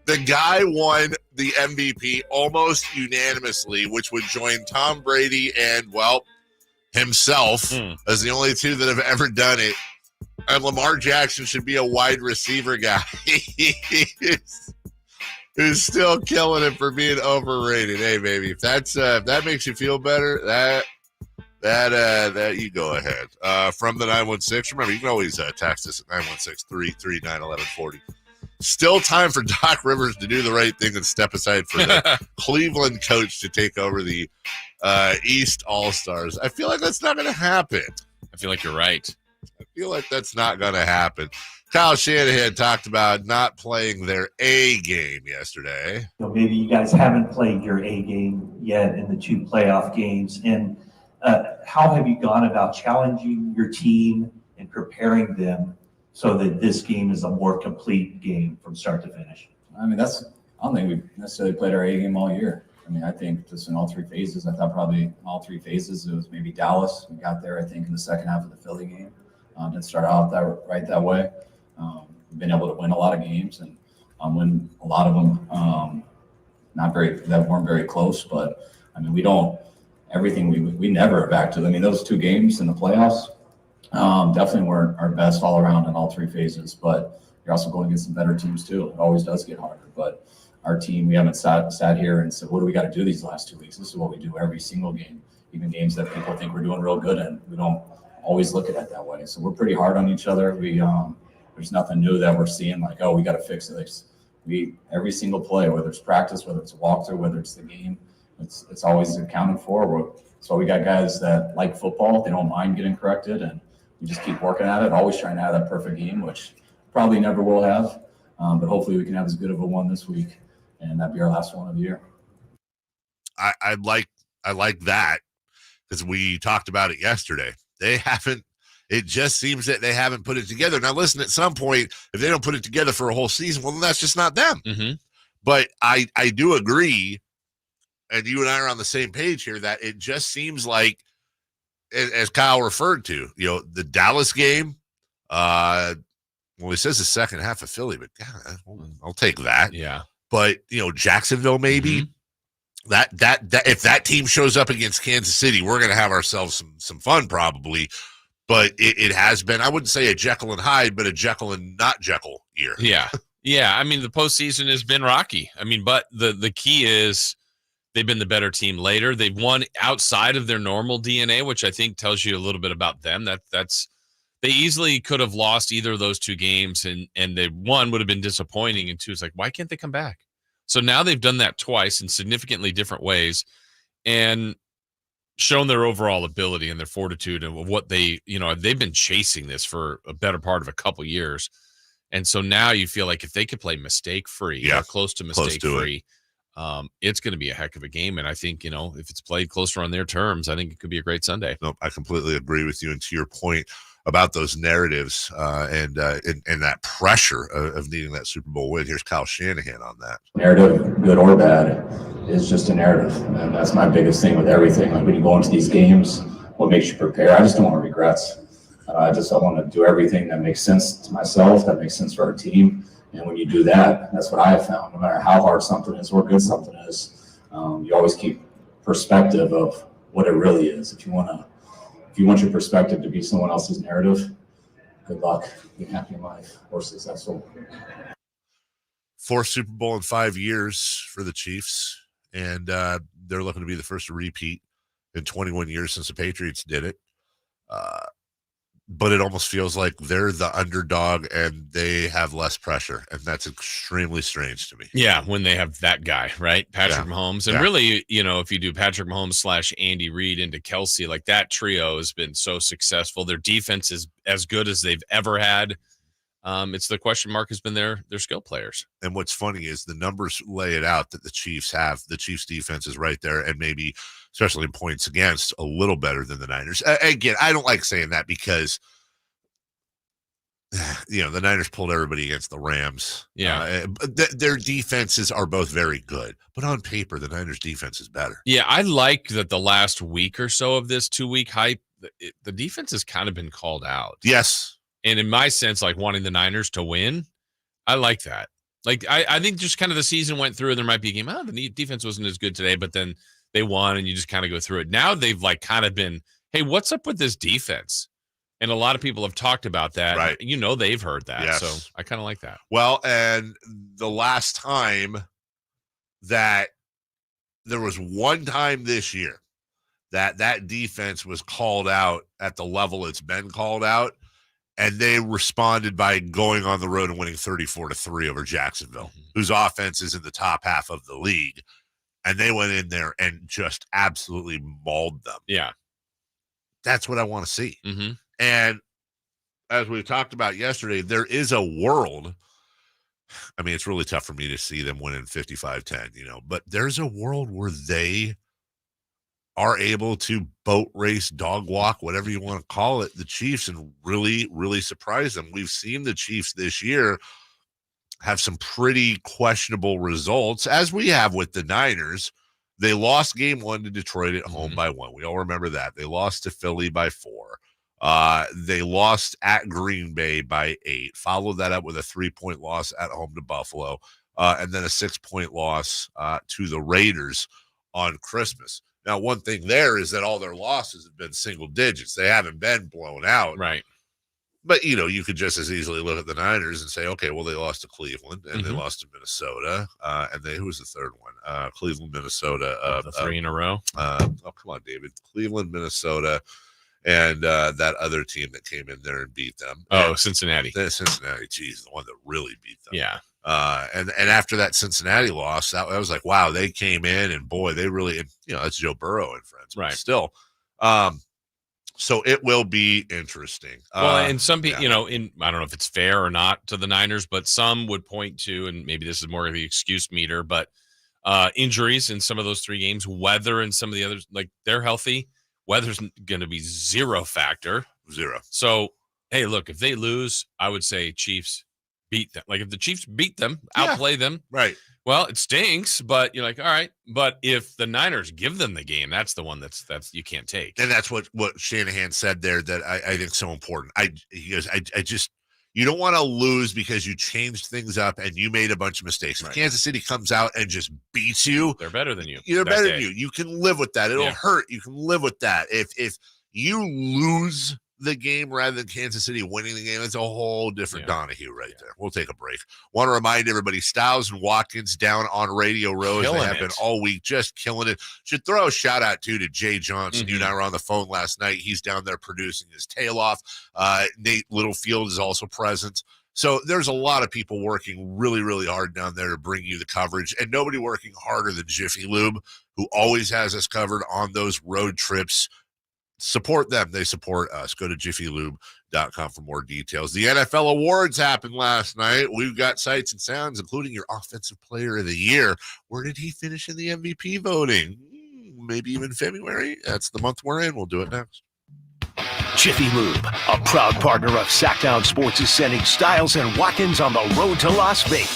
Speaker 7: The guy won the MVP almost unanimously, which would join Tom Brady and, well, himself as the only two that have ever done it. And Lamar Jackson should be a wide receiver guy. Who's still killing it for being overrated. Hey, baby, if that's if that makes you feel better, that you go ahead. From the 916, remember, you can always text us at 916-339-1140. Still time for Doc Rivers to do the right thing and step aside for the Cleveland coach to take over the East All-Stars. I feel like that's not going to happen.
Speaker 8: I feel like you're right.
Speaker 7: I feel like that's not going to happen. Kyle Shanahan talked about not playing their A game yesterday.
Speaker 29: Maybe you guys haven't played your A game yet in the 2 playoff games. And how have you gone about challenging your team and preparing them so that this game is a more complete game from start to finish?
Speaker 30: I mean, I don't think we've necessarily played our A game all year. I mean, I think just in all 3 phases, I thought probably in all 3 phases, it was maybe Dallas. We got there, I think, in the second half of the Philly game. Didn't start out that way. We've been able to win a lot of games and win a lot of them that weren't very close. But, I mean, we never are back to them. I mean, those 2 games in the playoffs definitely weren't our best all around in all 3 phases. But you're also going against some better teams, too. It always does get harder. But our team, we haven't sat here and said, what do we got to do these last 2 weeks? This is what we do every single game, even games that people think we're doing real good in. We don't always look at it that way. So we're pretty hard on each other. There's nothing new that we're seeing like, oh, we got to fix this. every single play, whether it's practice, whether it's a walkthrough, whether it's the game, it's always accounted for. So we got guys that like football, they don't mind getting corrected, and we just keep working at it, always trying to have that perfect game, which probably never will have. But hopefully we can have as good of a one this week, and that'd be our last one of the year.
Speaker 7: I like that, because we talked about it yesterday. It just seems that they haven't put it together. Now, listen, at some point, if they don't put it together for a whole season, well, then that's just not them.
Speaker 8: Mm-hmm.
Speaker 7: But I do agree, and you and I are on the same page here, that it just seems like, as Kyle referred to, the Dallas game, he says the second half of Philly, but God, I'll take that.
Speaker 8: Yeah.
Speaker 7: But, Jacksonville maybe.
Speaker 8: Mm-hmm.
Speaker 7: That if that team shows up against Kansas City, we're going to have ourselves some fun probably. But it has been, I wouldn't say a Jekyll and Hyde, but a Jekyll and not Jekyll year.
Speaker 8: Yeah. Yeah. I mean, the postseason has been rocky. I mean, but the key is they've been the better team later. They've won outside of their normal DNA, which I think tells you a little bit about them. That's they easily could have lost either of those two games, and they one would have been disappointing, and two is like, why can't they come back? So now they've done that twice in significantly different ways, and shown their overall ability and their fortitude and what they've been chasing this for a better part of a couple years. And so now you feel like if they could play mistake free, or close to mistake free, it's going to be a heck of a game. And I think, if it's played closer on their terms, I think it could be a great Sunday.
Speaker 7: No, I completely agree with you. And to your point about those narratives and that pressure of needing that Super Bowl win, here's Kyle Shanahan on that.
Speaker 30: Narrative, good or bad, is just a narrative. And that's my biggest thing with everything. Like when you go into these games, what makes you prepare? I just don't want regrets. I want to do everything that makes sense to myself, that makes sense for our team. And when you do that, that's what I have found. No matter how hard something is or good something is, you always keep perspective of what it really is. If you want your perspective to be someone else's narrative, good luck. Be happy in life or successful.
Speaker 7: 4th Super Bowl in 5 years for the Chiefs, and they're looking to be the first to repeat in 21 years since the Patriots did it. But it almost feels like they're the underdog and they have less pressure, and that's extremely strange to me.
Speaker 8: Yeah, when they have that guy, right? Patrick Mahomes. And really, if you do Patrick Mahomes / Andy Reid into Kelsey, like that trio has been so successful. Their defense is as good as they've ever had. It's the question mark has been their skill players.
Speaker 7: And what's funny is the numbers lay it out that the Chiefs defense is right there, and maybe, especially in points against, a little better than the Niners. Again, I don't like saying that because, the Niners pulled everybody against the Rams.
Speaker 8: Yeah.
Speaker 7: Their defenses are both very good, but on paper, the Niners defense is better.
Speaker 8: Yeah, I like that the last week or so of this 2-week hype, the defense has kind of been called out.
Speaker 7: Yes.
Speaker 8: And in my sense, like wanting the Niners to win, I like that. Like, I think just kind of the season went through and there might be a game, the defense wasn't as good today, but then they won and you just kind of go through it. Now they've like kind of been, hey, what's up with this defense? And a lot of people have talked about that.
Speaker 7: Right.
Speaker 8: They've heard that.
Speaker 7: Yes.
Speaker 8: So I kind of like that.
Speaker 7: Well, and the last time that there was one time this year that defense was called out at the level it's been called out, and they responded by going on the road and winning 34-3 over Jacksonville, whose offense is in the top half of the league. And they went in there and just absolutely mauled them.
Speaker 8: Yeah.
Speaker 7: That's what I want to see.
Speaker 8: Mm-hmm.
Speaker 7: And as we talked about yesterday, there is a world. I mean, it's really tough for me to see them winning 55-10, but there's a world where they are able to boat race, dog walk, whatever you want to call it, the Chiefs, and really, really surprise them. We've seen the Chiefs this year have some pretty questionable results, as we have with the Niners. They lost game 1 to Detroit at home by 1. We all remember that. They lost to Philly by 4. They lost at Green Bay by 8. Followed that up with a 3-point loss at home to Buffalo, and then a 6-point loss to the Raiders on Christmas. Now, one thing there is that all their losses have been single digits. They haven't been blown out.
Speaker 8: Right.
Speaker 7: But, you could just as easily look at the Niners and say, okay, well, they lost to Cleveland, and they lost to Minnesota. And who was the third one? Cleveland, Minnesota.
Speaker 8: The 3 in a row.
Speaker 7: Oh, come on, David. Cleveland, Minnesota, and that other team that came in there and beat them.
Speaker 8: Oh, Cincinnati.
Speaker 7: Cincinnati, geez, the one that really beat them.
Speaker 8: Yeah.
Speaker 7: And after that Cincinnati loss, that was like, wow, they came in and boy, they really, that's Joe Burrow and friends, but still. So it will be interesting.
Speaker 8: Well, and some people, I don't know if it's fair or not to the Niners, but some would point to, and maybe this is more of the excuse meter, but injuries in some of those 3 games, weather and some of the others, like they're healthy. Weather's going to be 0 factor.
Speaker 7: 0.
Speaker 8: So, hey, look, if they lose, I would say Chiefs beat them. Like if the Chiefs beat them, outplay them.
Speaker 7: Right.
Speaker 8: Well, it stinks, but you're like, all right. But if the Niners give them the game, that's the one that's you can't take.
Speaker 7: And that's what Shanahan said there that I think is so important. He goes, you don't want to lose because you changed things up and you made a bunch of mistakes. If Kansas City comes out and just beats you,
Speaker 8: they're better than you.
Speaker 7: They're better than you. You can live with that. It'll hurt. You can live with that. If you lose the game rather than Kansas City winning the game, it's a whole different Donahue right there. We'll take a break. Want to remind everybody, Styles and Watkins down on Radio Row. They have been all week, just killing it. Should throw a shout out to Jay Johnson. You and I were on the phone last night. He's down there producing his tail off. Nate Littlefield is also present. So there's a lot of people working really, really hard down there to bring you the coverage, and nobody working harder than Jiffy Lube, who always has us covered on those road trips. Support them. They support us. Go to jiffylube.com for more details. The NFL awards happened last night. We've got sights and sounds, including your offensive player of the year. Where did he finish in the MVP voting? Maybe even February. That's the month we're in. We'll do it next.
Speaker 2: Jiffy Lube, a proud partner of Sactown Sports, is sending Styles and Watkins on the road to Las Vegas.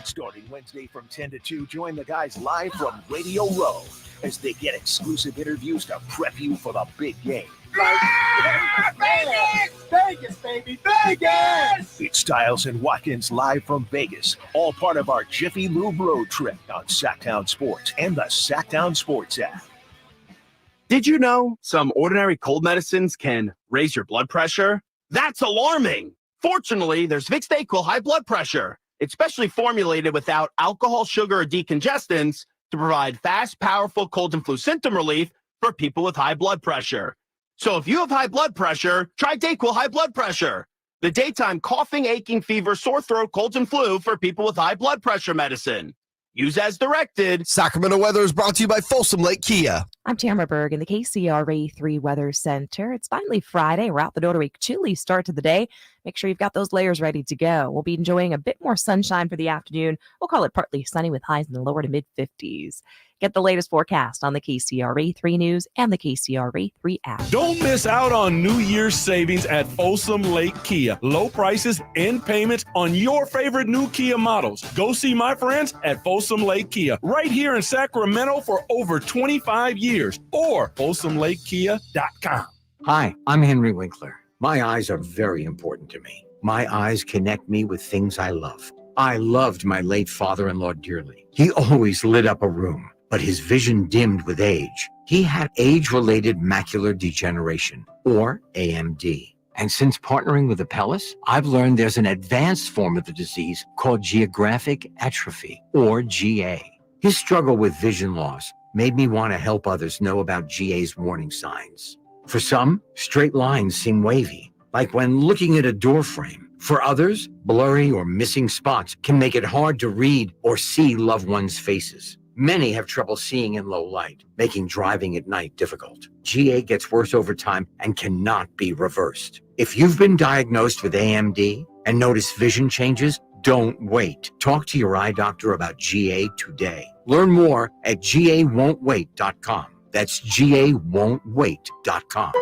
Speaker 2: Starting Wednesday from 10 to 2, join the guys live from Radio Row as they get exclusive interviews to prep you for the big game.
Speaker 6: Vegas, baby, Vegas!
Speaker 2: It's Styles and Watkins live from Vegas, all part of our Jiffy Lube road trip on Sactown Sports and the Sactown Sports app.
Speaker 15: Did you know some ordinary cold medicines can raise your blood pressure? That's alarming. Fortunately, there's Vicks DayQuil High Blood Pressure. It's specially formulated without alcohol, sugar, or decongestants to provide fast, powerful cold and flu symptom relief for people with high blood pressure. So if you have high blood pressure, try DayQuil High Blood Pressure, the daytime coughing, aching, fever, sore throat, colds, and flu for people with high blood pressure medicine. Use as directed.
Speaker 16: Sacramento weather is brought to you by Folsom Lake Kia.
Speaker 17: I'm Tamara Berg in the KCRA 3 Weather Center. It's finally Friday. We're out the door to a chilly start to the day. Make sure you've got those layers ready to go. We'll be enjoying a bit more sunshine for the afternoon. We'll call it partly sunny with highs in the lower to mid-50s. Get the latest forecast on the KCRA 3 News and the KCRA 3 app.
Speaker 4: Don't miss out on New Year's savings at Folsom Lake Kia. Low prices and payments on your favorite new Kia models. Go see my friends at Folsom Lake Kia right here in Sacramento for over 25 years or FolsomLakeKia.com.
Speaker 18: Hi, I'm Henry Winkler. My eyes are very important to me. My eyes connect me with things I love. I loved my late father-in-law dearly. He always lit up a room, but his vision dimmed with age. He had age-related macular degeneration, or AMD. And since partnering with Apellis, I've learned there's an advanced form of the disease called geographic atrophy, or GA. His struggle with vision loss made me want to help others know about GA's warning signs. For some, straight lines seem wavy, like when looking at a door frame. For others, blurry or missing spots can make it hard to read or see loved ones' faces. Many have trouble seeing in low light, making driving at night difficult. GA gets worse over time and cannot be reversed. If you've been diagnosed with AMD and notice vision changes, don't wait. Talk to your eye doctor about GA today. Learn more at GAWon'tWait.com. That's GAWon'tWait.com.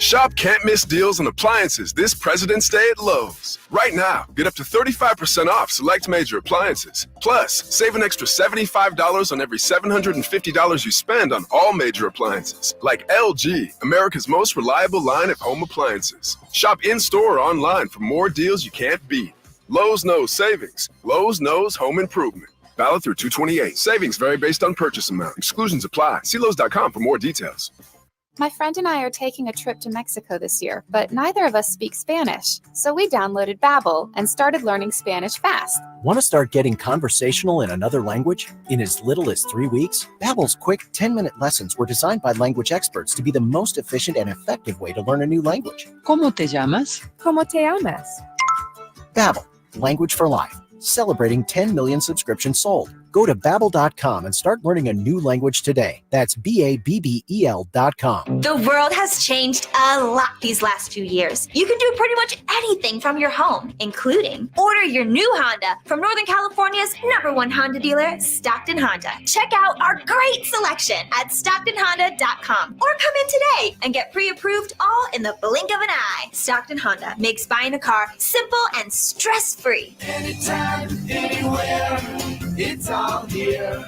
Speaker 19: Shop can't-miss deals on appliances this President's Day at Lowe's. Right now, get up to 35% off select major appliances. Plus, save an extra $75 on every $750 you spend on all major appliances, like LG, America's most reliable line of home appliances. Shop in-store or online for more deals you can't beat. Lowe's knows savings. Lowe's knows home improvement. Valid through 2/28. Savings vary based on purchase amount. Exclusions apply. See Lowe's.com for more details.
Speaker 20: My friend and I are taking a trip to Mexico this year, but neither of us speak Spanish. So we downloaded Babbel and started learning Spanish fast.
Speaker 21: Want to start getting conversational in another language? In as little as 3 weeks, Babbel's quick 10-minute lessons were designed by language experts to be the most efficient and effective way to learn a new language.
Speaker 22: ¿Cómo te llamas?
Speaker 20: ¿Cómo te llamas?
Speaker 21: Babbel, language for life. Celebrating 10 million subscriptions sold. Go to babbel.com and start learning a new language today. That's BABBEL.com.
Speaker 1: The world has changed a lot these last few years. You can do pretty much anything from your home, including order your new Honda from Northern California's #1 Honda dealer, Stockton Honda. Check out our great selection at StocktonHonda.com or come in today and get pre-approved all in the blink of an eye. Stockton Honda makes buying a car simple and stress-free.
Speaker 6: Anytime, anywhere, it's all here.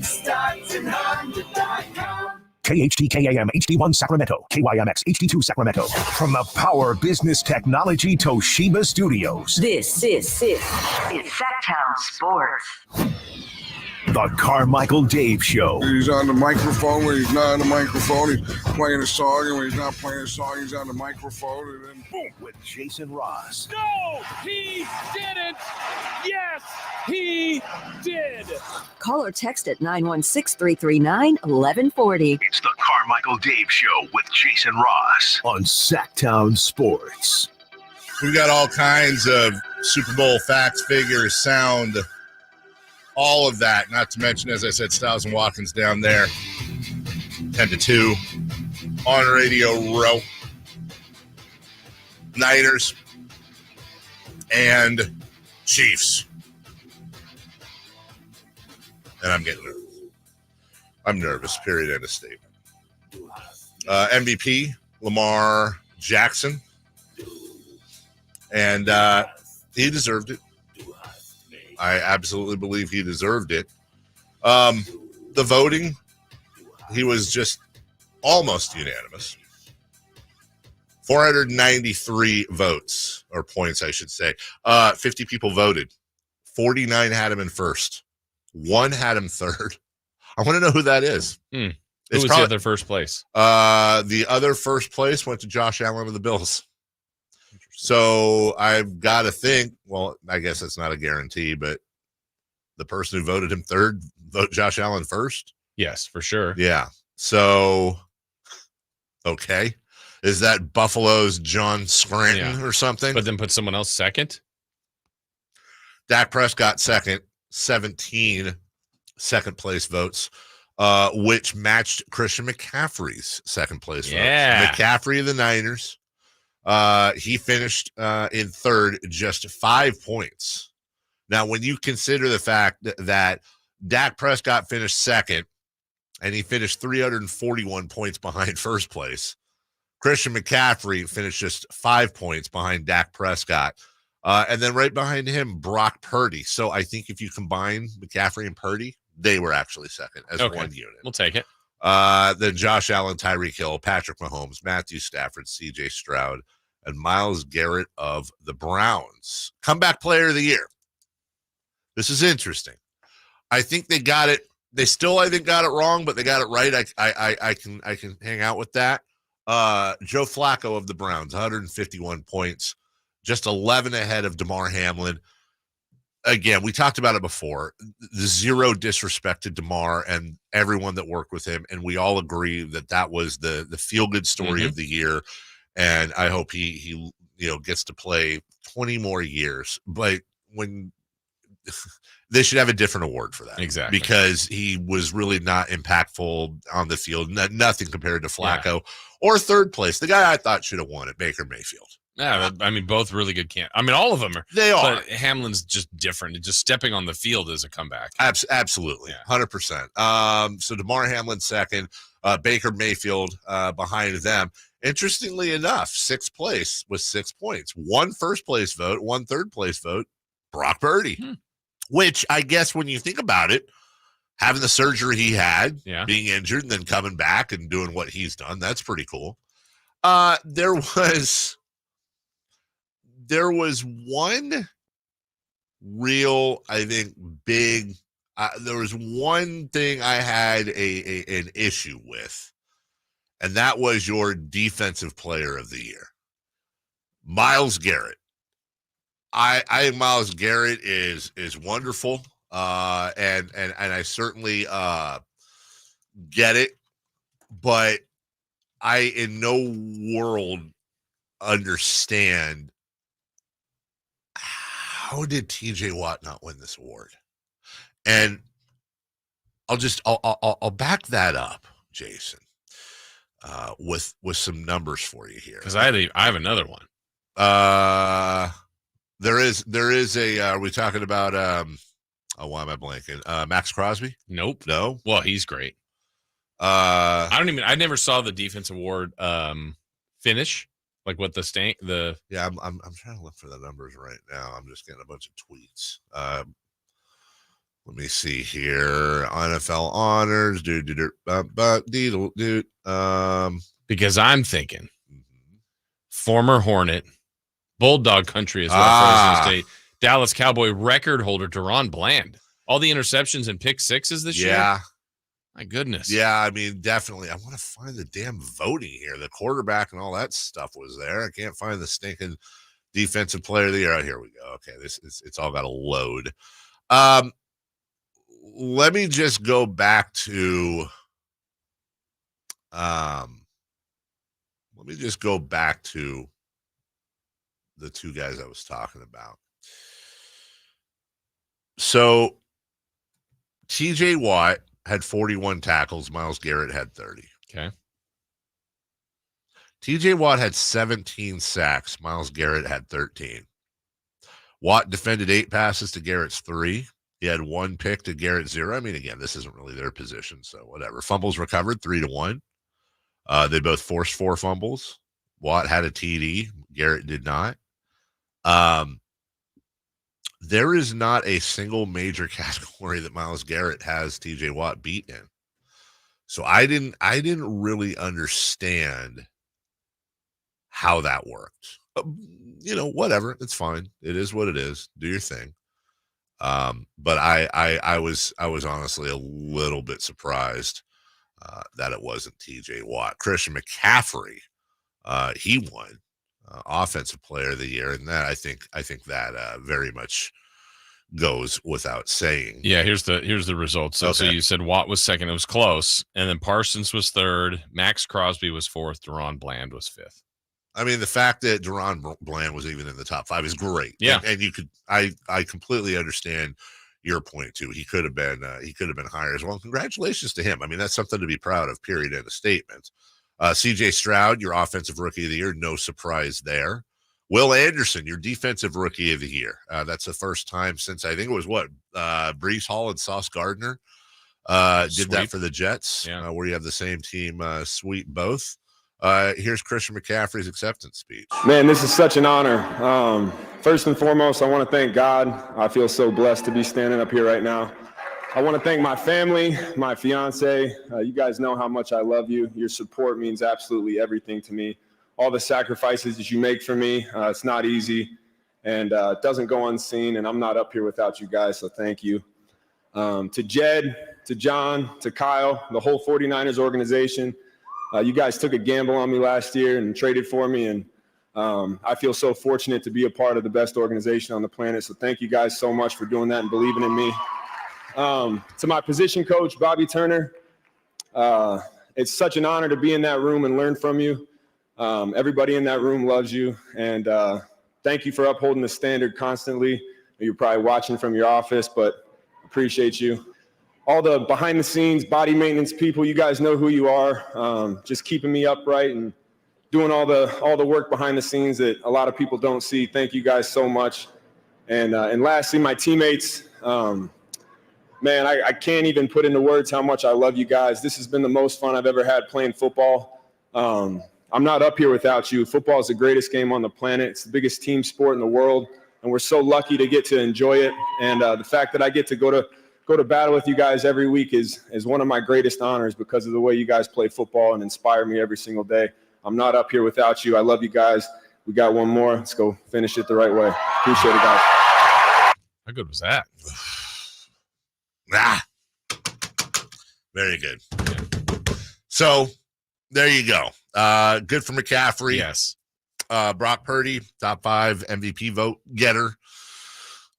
Speaker 6: StocktonHonda.com.
Speaker 2: KHTKAM HD1 Sacramento, KYMX HD2 Sacramento. From the Power Business Technology Toshiba Studios.
Speaker 3: This is Sactown Sports.
Speaker 2: The Carmichael Dave Show.
Speaker 5: He's on the microphone when he's not on the microphone. He's playing a song, and when he's not playing a song, he's on the microphone. And then
Speaker 2: boom, with Jason Ross.
Speaker 6: No, he didn't. Yes, he did.
Speaker 3: Call or text at 916-339-1140.
Speaker 2: It's the Carmichael Dave Show with Jason Ross on Sactown Sports.
Speaker 7: We got all kinds of Super Bowl facts, figures, sound, all of that. Not to mention, as I said, Styles and Watkins down there, 10-2 on Radio Row. Niners and Chiefs. And I'm getting nervous. I'm nervous, period, end of statement. MVP, Lamar Jackson. And he deserved it. I absolutely believe he deserved it. The voting, he was just almost unanimous. 493 votes, or points, I should say. 50 people voted. 49 had him in first. 1 had him third. I want to know who that is.
Speaker 8: Who was the other first place?
Speaker 7: The other first place went to Josh Allen of the Bills. So I've got to think, well, I guess that's not a guarantee, but the person who voted him third, vote Josh Allen first?
Speaker 8: Yes, for sure.
Speaker 7: Yeah. So, okay. Is that Buffalo's John Scranton or something?
Speaker 8: But then put someone else second?
Speaker 7: Dak Prescott second, 17 second place votes, which matched Christian McCaffrey's second place votes. McCaffrey of the Niners. He finished in third, just 5 points. Now, when you consider the fact that Dak Prescott finished second and he finished 341 points behind first place, Christian McCaffrey finished just 5 points behind Dak Prescott. And then right behind him, Brock Purdy. So I think if you combine McCaffrey and Purdy, they were actually second as one unit.
Speaker 8: We'll take it.
Speaker 7: Then Josh Allen, Tyreek Hill, Patrick Mahomes, Matthew Stafford, CJ Stroud, and Myles Garrett of the Browns. Comeback player of the year. This is interesting. I think they got it. They still, I think, got it wrong, but they got it right. I can hang out with that. Joe Flacco of the Browns, 151 points, just 11 ahead of DeMar Hamlin. Again, we talked about it before. The zero disrespect to DeMar and everyone that worked with him, and we all agree that that was the feel-good story of the year. And I hope he gets to play 20 more years. But when they should have a different award for that.
Speaker 8: Exactly.
Speaker 7: Because he was really not impactful on the field. Nothing compared to Flacco. Or third place. The guy I thought should have won it, Baker Mayfield.
Speaker 8: Yeah, I mean, both really good all of them are.
Speaker 7: They are.
Speaker 8: But Hamlin's just different. Just stepping on the field is a comeback.
Speaker 7: Absolutely. 100%. So DeMar Hamlin second, Baker Mayfield behind them. Interestingly enough, sixth place with 6 points. 1 first place vote, 1 third place vote, Brock Purdy. Which I guess when you think about it, having the surgery he had, being injured, and then coming back and doing what he's done, that's pretty cool. There was one real, I think, big. There was one thing I had an issue with, and that was your defensive player of the year, Myles Garrett. I think Myles Garrett is wonderful, and I certainly get it, but I in no world understand how did TJ Watt not win this award? And I'll back that up, Jason, with some numbers for you here.
Speaker 8: Because I have another one.
Speaker 7: There is a are we talking about why am I blanking? Max Crosby?
Speaker 8: Nope.
Speaker 7: No.
Speaker 8: Well, he's great. I never saw the defense award finish. Like what the
Speaker 7: yeah, I'm trying to look for the numbers right now. I'm just getting a bunch of tweets. Let me see here. NFL honors,
Speaker 8: because I'm thinking former Hornet, Bulldog country as well, Fresno State, Dallas Cowboy record holder Deron Bland. All the interceptions and pick sixes this year.
Speaker 7: Yeah.
Speaker 8: My goodness.
Speaker 7: Yeah, I mean, definitely. I want to find the damn voting here. The quarterback and all that stuff was there. I can't find the stinking defensive player of the year. Oh, here we go. Okay, it's all got to load. Let me just go back to the two guys I was talking about. So TJ Watt had 41 tackles. Myles Garrett had 30.
Speaker 8: Okay.
Speaker 7: TJ Watt had 17 sacks. Myles Garrett had 13. Watt defended 8 passes to Garrett's 3. He had 1 pick to Garrett's 0. I mean, again, this isn't really their position, so whatever. Fumbles recovered 3-1. They both forced 4 fumbles. Watt had a TD. Garrett did not. There is not a single major category that Myles Garrett has TJ Watt beat in. So I didn't really understand how that worked. Whatever. It's fine. It is what it is. Do your thing. But I was honestly a little bit surprised that it wasn't TJ Watt. Christian McCaffrey, he won offensive player of the year, and that I think that very much goes without saying.
Speaker 8: Yeah, here's the results. So you said Watt was second. It was close, and then Parsons was third. Max Crosby was fourth. Deron Bland was fifth.
Speaker 7: I mean, the fact that Deron Bland was even in the top 5 is great.
Speaker 8: Yeah,
Speaker 7: and you could I completely understand your point too. He could have been higher as well. Congratulations to him. I mean, that's something to be proud of. Period. End of statement. CJ Stroud, your offensive rookie of the year, no surprise there. Will Anderson, your defensive rookie of the year. That's the first time since I think it was Breece Hall and Sauce Gardner did that for the Jets, where you have the same team sweep both. Here's Christian McCaffrey's acceptance speech.
Speaker 9: Man, this is such an honor. First and foremost, I want to thank God. I feel so blessed to be standing up here right now. I want to thank my family, my fiance. You guys know how much I love you. Your support means absolutely everything to me. All the sacrifices that you make for me, it's not easy, and it doesn't go unseen, and I'm not up here without you guys, so thank you. To Jed, to John, to Kyle, the whole 49ers organization, you guys took a gamble on me last year and traded for me, and I feel so fortunate to be a part of the best organization on the planet, so thank you guys so much for doing that and believing in me. To my position coach, Bobby Turner, it's such an honor to be in that room and learn from you. Everybody in that room loves you, and thank you for upholding the standard constantly. You're probably watching from your office, but appreciate you. All the behind the scenes body maintenance people, you guys know who you are. Just keeping me upright and doing all the work behind the scenes that a lot of people don't see. Thank you guys so much. And lastly, my teammates. Man, I can't even put into words how much I love you guys. This has been the most fun I've ever had playing football. I'm not up here without you. Football is the greatest game on the planet. It's the biggest team sport in the world, and we're so lucky to get to enjoy it. And the fact that I get to go to battle with you guys every week is one of my greatest honors because of the way you guys play football and inspire me every single day. I'm not up here without you. I love you guys. We got one more. Let's go finish it the right way. Appreciate it, guys.
Speaker 8: How good was that?
Speaker 7: Very good. So there you go. Good for McCaffrey.
Speaker 8: Yes.
Speaker 7: Brock Purdy, top 5 MVP vote getter.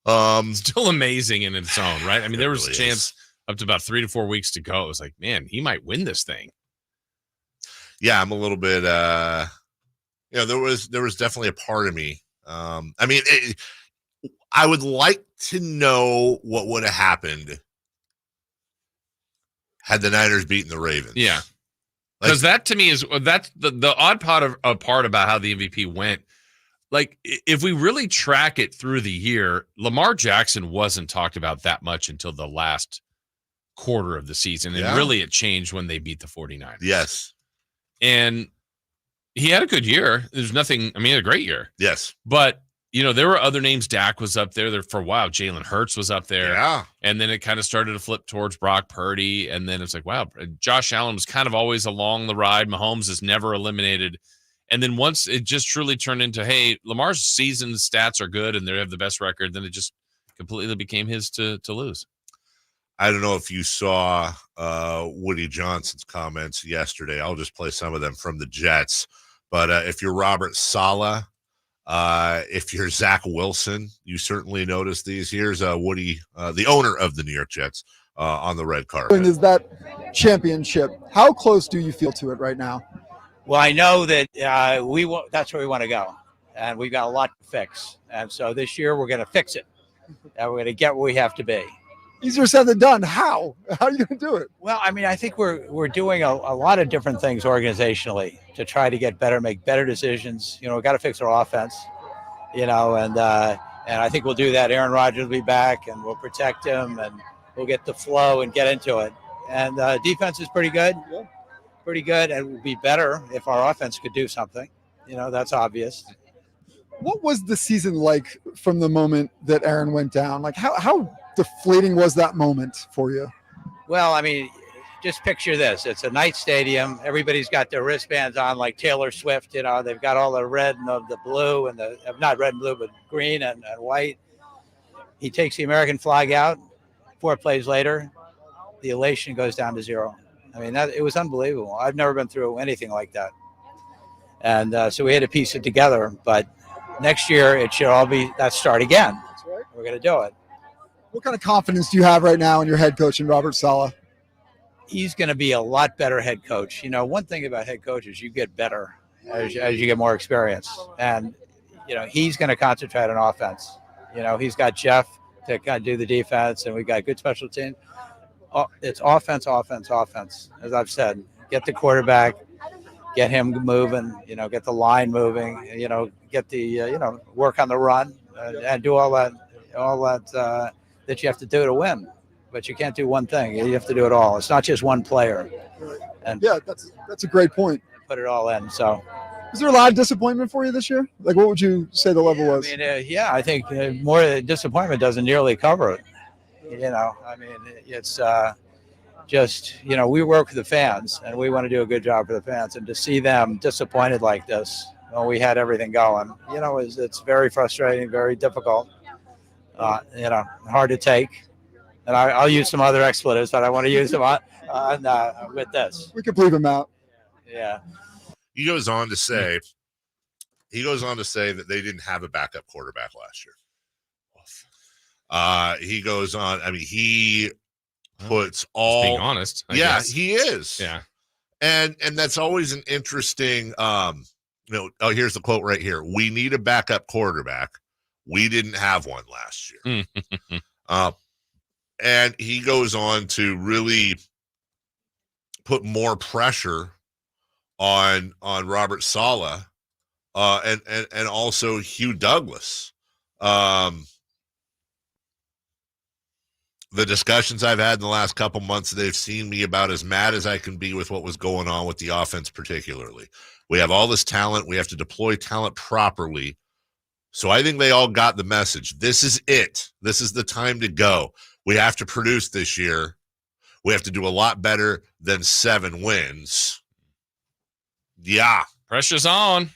Speaker 8: Still amazing in its own, right? I mean, there was a chance up to about 3 to 4 weeks to go. It was like, man, he might win this thing.
Speaker 7: Yeah, I'm a little bit. There was definitely a part of me. I mean, I would like to know what would have happened had the Niners beaten the Ravens.
Speaker 8: Yeah. Because that to me that's the odd part about how the MVP went. Like, if we really track it through the year, Lamar Jackson wasn't talked about that much until the last quarter of the season. And really it changed when they beat the 49ers.
Speaker 7: Yes.
Speaker 8: And he had a good year. There's nothing, he had a great year.
Speaker 7: Yes.
Speaker 8: But, there were other names. Dak was up there for a while. Jalen Hurts was up there.
Speaker 7: Yeah.
Speaker 8: And then it kind of started to flip towards Brock Purdy. And then it's like, wow, Josh Allen was kind of always along the ride. Mahomes is never eliminated. And then once it just truly turned into, hey, Lamar's season stats are good and they have the best record, then it just completely became his to lose.
Speaker 7: I don't know if you saw Woody Johnson's comments yesterday. I'll just play some of them from the Jets. But if you're Robert Saleh, if you're Zach Wilson, you certainly notice these. Here's Woody, the owner of the New York Jets, on the red carpet.
Speaker 10: Is that championship? How close do you feel to it right now?
Speaker 11: Well, I know that that's where we want to go, and we've got a lot to fix. And so this year we're going to fix it, and we're going to get where we have to be.
Speaker 10: Easier said than done. How? How are you going to do it?
Speaker 11: Well, I think we're doing a lot of different things organizationally to try to get better, make better decisions. We've got to fix our offense, and I think we'll do that. Aaron Rodgers will be back, and we'll protect him, and we'll get the flow and get into it. And defense is pretty good. Yeah. Pretty good, and it would be better if our offense could do something. That's obvious.
Speaker 10: What was the season like from the moment that Aaron went down? Like, how deflating was that moment for you?
Speaker 11: Well, just picture this. It's a night stadium. Everybody's got their wristbands on like Taylor Swift. They've got all the red and the blue and not red and blue, but green and white. He takes the American flag out. 4 plays later, the elation goes down to 0. It was unbelievable. I've never been through anything like that. And so we had to piece it together. But next year, it should all be that start again. That's right. We're going to do it.
Speaker 10: What kind of confidence do you have right now in your head coach, in Robert Saleh?
Speaker 11: He's going to be a lot better head coach. One thing about head coaches, you get better as you get more experience. And, he's going to concentrate on offense. He's got Jeff to kind of do the defense, and we've got good special teams. It's offense, as I've said. Get the quarterback, get him moving, get the line moving, get the, work on the run and do all that that you have to do to win. But you can't do one thing. You have to do it all. It's not just one player. And
Speaker 10: yeah, that's a great point.
Speaker 11: Put it all in. So,
Speaker 10: is there a lot of disappointment for you this year? Like, what would you say the level was?
Speaker 11: I think more disappointment doesn't nearly cover it. It's just, we work with the fans and we want to do a good job for the fans, and to see them disappointed like this when we had everything going, it's very frustrating, very difficult, hard to take. And I'll use some other expletives, but I want to use them with this.
Speaker 10: We can bleep them out.
Speaker 11: Yeah.
Speaker 7: He goes on to say that they didn't have a backup quarterback last year. He goes on. He puts all.
Speaker 8: Being honest, I guess.
Speaker 7: He is.
Speaker 8: Yeah,
Speaker 7: and that's always an interesting. Here's the quote right here. We need a backup quarterback. We didn't have one last year. And he goes on to really put more pressure on Robert Saleh, and also Hugh Douglas. The discussions I've had in the last couple months, they've seen me about as mad as I can be with what was going on with the offense, particularly. We have all this talent. We have to deploy talent properly. So I think they all got the message. This is it. This is the time to go. We have to produce this year. We have to do a lot better than 7 wins. Yeah.
Speaker 8: Pressure's on.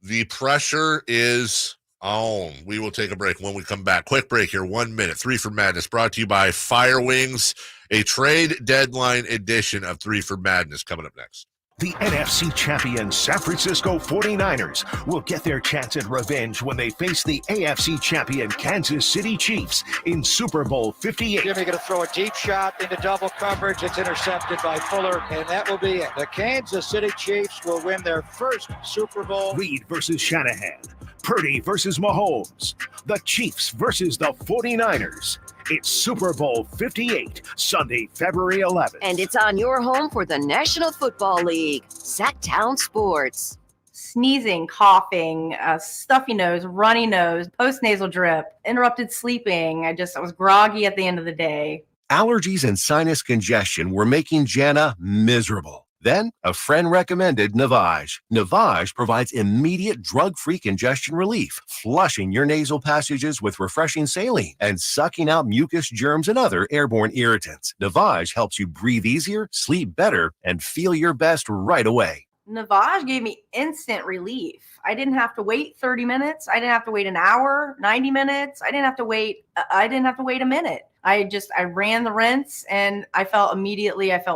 Speaker 7: The pressure is on. We will take a break. When we come back, quick break here, 1 minute. 3 for Madness, brought to you by Fire Wings, a trade deadline edition of 3 for Madness coming up next.
Speaker 2: The NFC champion San Francisco 49ers will get their chance at revenge when they face the AFC champion Kansas City Chiefs in Super Bowl LVIII.
Speaker 12: Jimmy going to throw a deep shot into double coverage. It's intercepted by Fuller, and that will be it. The Kansas City Chiefs will win their first Super Bowl.
Speaker 2: Reed versus Shanahan. Purdy versus Mahomes. The Chiefs versus the 49ers. It's Super Bowl 58, Sunday, February 11th.
Speaker 3: And it's on your home for the National Football League, Sactown Sports.
Speaker 13: Sneezing, coughing, stuffy nose, runny nose, postnasal drip, interrupted sleeping. I was groggy at the end of the day.
Speaker 16: Allergies and sinus congestion were making Jana miserable. Then, a friend recommended Navage. Navage provides immediate drug-free congestion relief, flushing your nasal passages with refreshing saline and sucking out mucus, germs, and other airborne irritants. Navage helps you breathe easier, sleep better, and feel your best right away.
Speaker 13: Navage gave me instant relief. I didn't have to wait 30 minutes. I didn't have to wait an hour, 90 minutes. I didn't have to wait a minute. I ran the rinse and I felt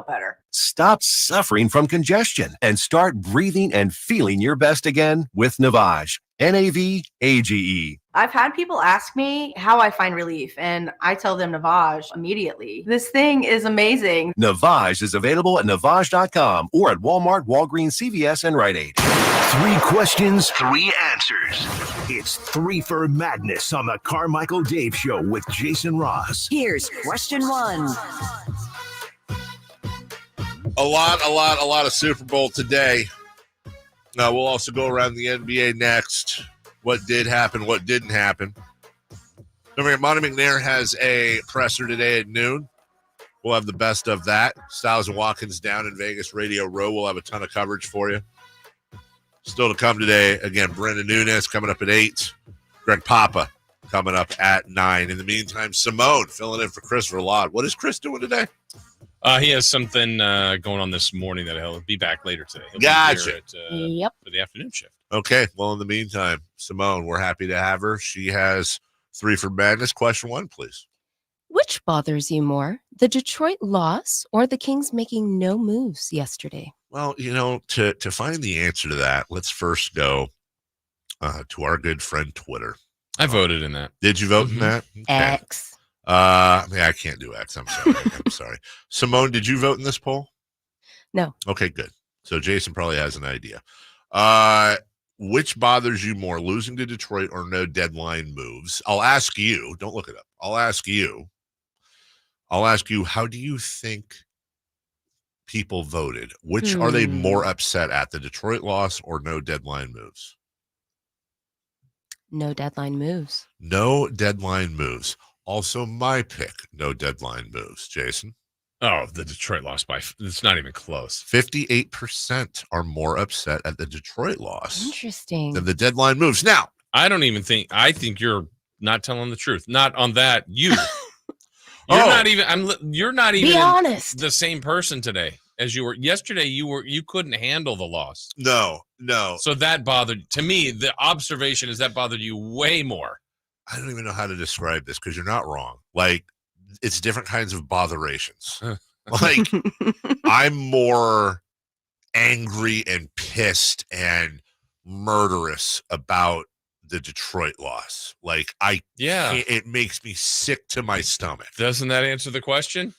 Speaker 13: better.
Speaker 16: Stop suffering from congestion and start breathing and feeling your best again with Navage. Navage.
Speaker 13: I've had people ask me how I find relief, and I tell them Navage immediately. This thing is amazing.
Speaker 16: Navage is available at Navage.com or at Walmart, Walgreens, CVS, and Rite Aid.
Speaker 2: 3 questions, 3 answers. It's 3 for Madness on the Carmichael Dave Show with Jason Ross.
Speaker 3: Here's question 1.
Speaker 7: A lot of Super Bowl today. We'll also go around the NBA next. What did happen, what didn't happen. Monty McNair has a presser today at noon. We'll have the best of that. Styles and Watkins down in Vegas Radio Row. We'll have a ton of coverage for you. Still to come today, again, Brendan Nunes coming up at 8. Greg Papa coming up at 9. In the meantime, Simone filling in for Christopher Laud. What is Chris doing today?
Speaker 8: He has something going on this morning that he'll be back later today. He'll
Speaker 7: Gotcha.
Speaker 8: Be here for the afternoon shift.
Speaker 7: Okay. Well, in the meantime, Simone, we're happy to have her. She has 3 for Madness. Question 1, please.
Speaker 14: Which bothers you more, the Detroit loss or the Kings making no moves yesterday?
Speaker 7: Well, to find the answer to that, let's first go to our good friend Twitter.
Speaker 8: I voted in that.
Speaker 7: Did you vote in that? Okay.
Speaker 14: X.
Speaker 7: I can't do X. I'm sorry. I'm sorry. Simone, did you vote in this poll?
Speaker 14: No.
Speaker 7: Okay, good. So Jason probably has an idea. Which bothers you more, losing to Detroit or no deadline moves? I'll ask you. Don't look it up. I'll ask you, how do you think people voted? Which are they more upset at, the Detroit loss or no deadline moves?
Speaker 14: No deadline moves.
Speaker 7: No deadline moves. Also, my pick, no deadline moves. Jason?
Speaker 8: Oh, the Detroit loss it's not even close.
Speaker 7: 58% are more upset at the Detroit loss
Speaker 14: Interesting.
Speaker 7: than the deadline moves. Now,
Speaker 8: I think you're not telling the truth. Not on that. You're not even
Speaker 14: Be honest.
Speaker 8: the same person today as you were yesterday. You couldn't handle the loss.
Speaker 7: No.
Speaker 8: So that bothered, to me, the observation is that bothered you way more.
Speaker 7: I don't even know how to describe this because you're not wrong. Like, it's different kinds of botherations. Like, I'm more angry and pissed and murderous about the Detroit loss. Like, it makes me sick to my stomach.
Speaker 8: Doesn't that answer the question?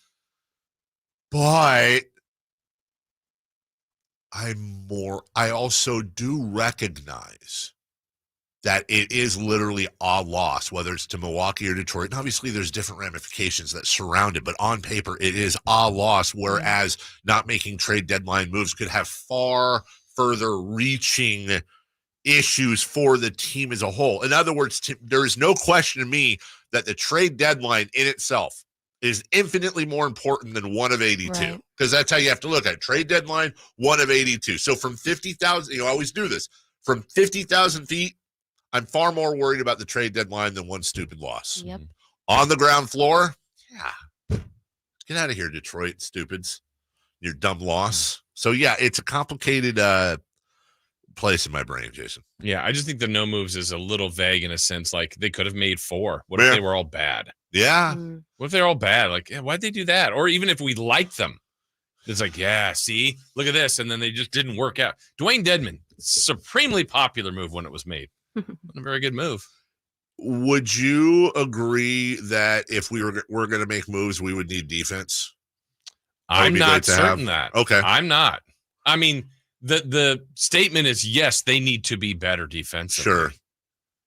Speaker 7: But I also do recognize that it is literally a loss, whether it's to Milwaukee or Detroit. And obviously there's different ramifications that surround it, but on paper it is a loss, whereas not making trade deadline moves could have far further reaching issues for the team as a whole. In other words, there is no question to me that the trade deadline in itself is infinitely more important than 1 of 82, because that's how you have to look at it. Trade deadline, 1 of 82. So from 50,000, I always do this, from 50,000 feet, I'm far more worried about the trade deadline than one stupid loss.
Speaker 14: Yep.
Speaker 7: On the ground floor, get out of here, Detroit stupids. Your dumb loss. So, it's a complicated place in my brain, Jason.
Speaker 8: Yeah, I just think the no moves is a little vague in a sense. Like, they could have made 4. What if they were all bad?
Speaker 7: Yeah.
Speaker 8: What if they're all bad? Like, why'd they do that? Or even if we like them, it's like, see, look at this. And then they just didn't work out. Dwayne Dedman, supremely popular move when it was made. A very good move.
Speaker 7: Would you agree that if we were going to make moves, we would need defense?
Speaker 8: I'm not certain that.
Speaker 7: Okay.
Speaker 8: I'm not. I mean, the statement is, yes, they need to be better defensively.
Speaker 7: Sure.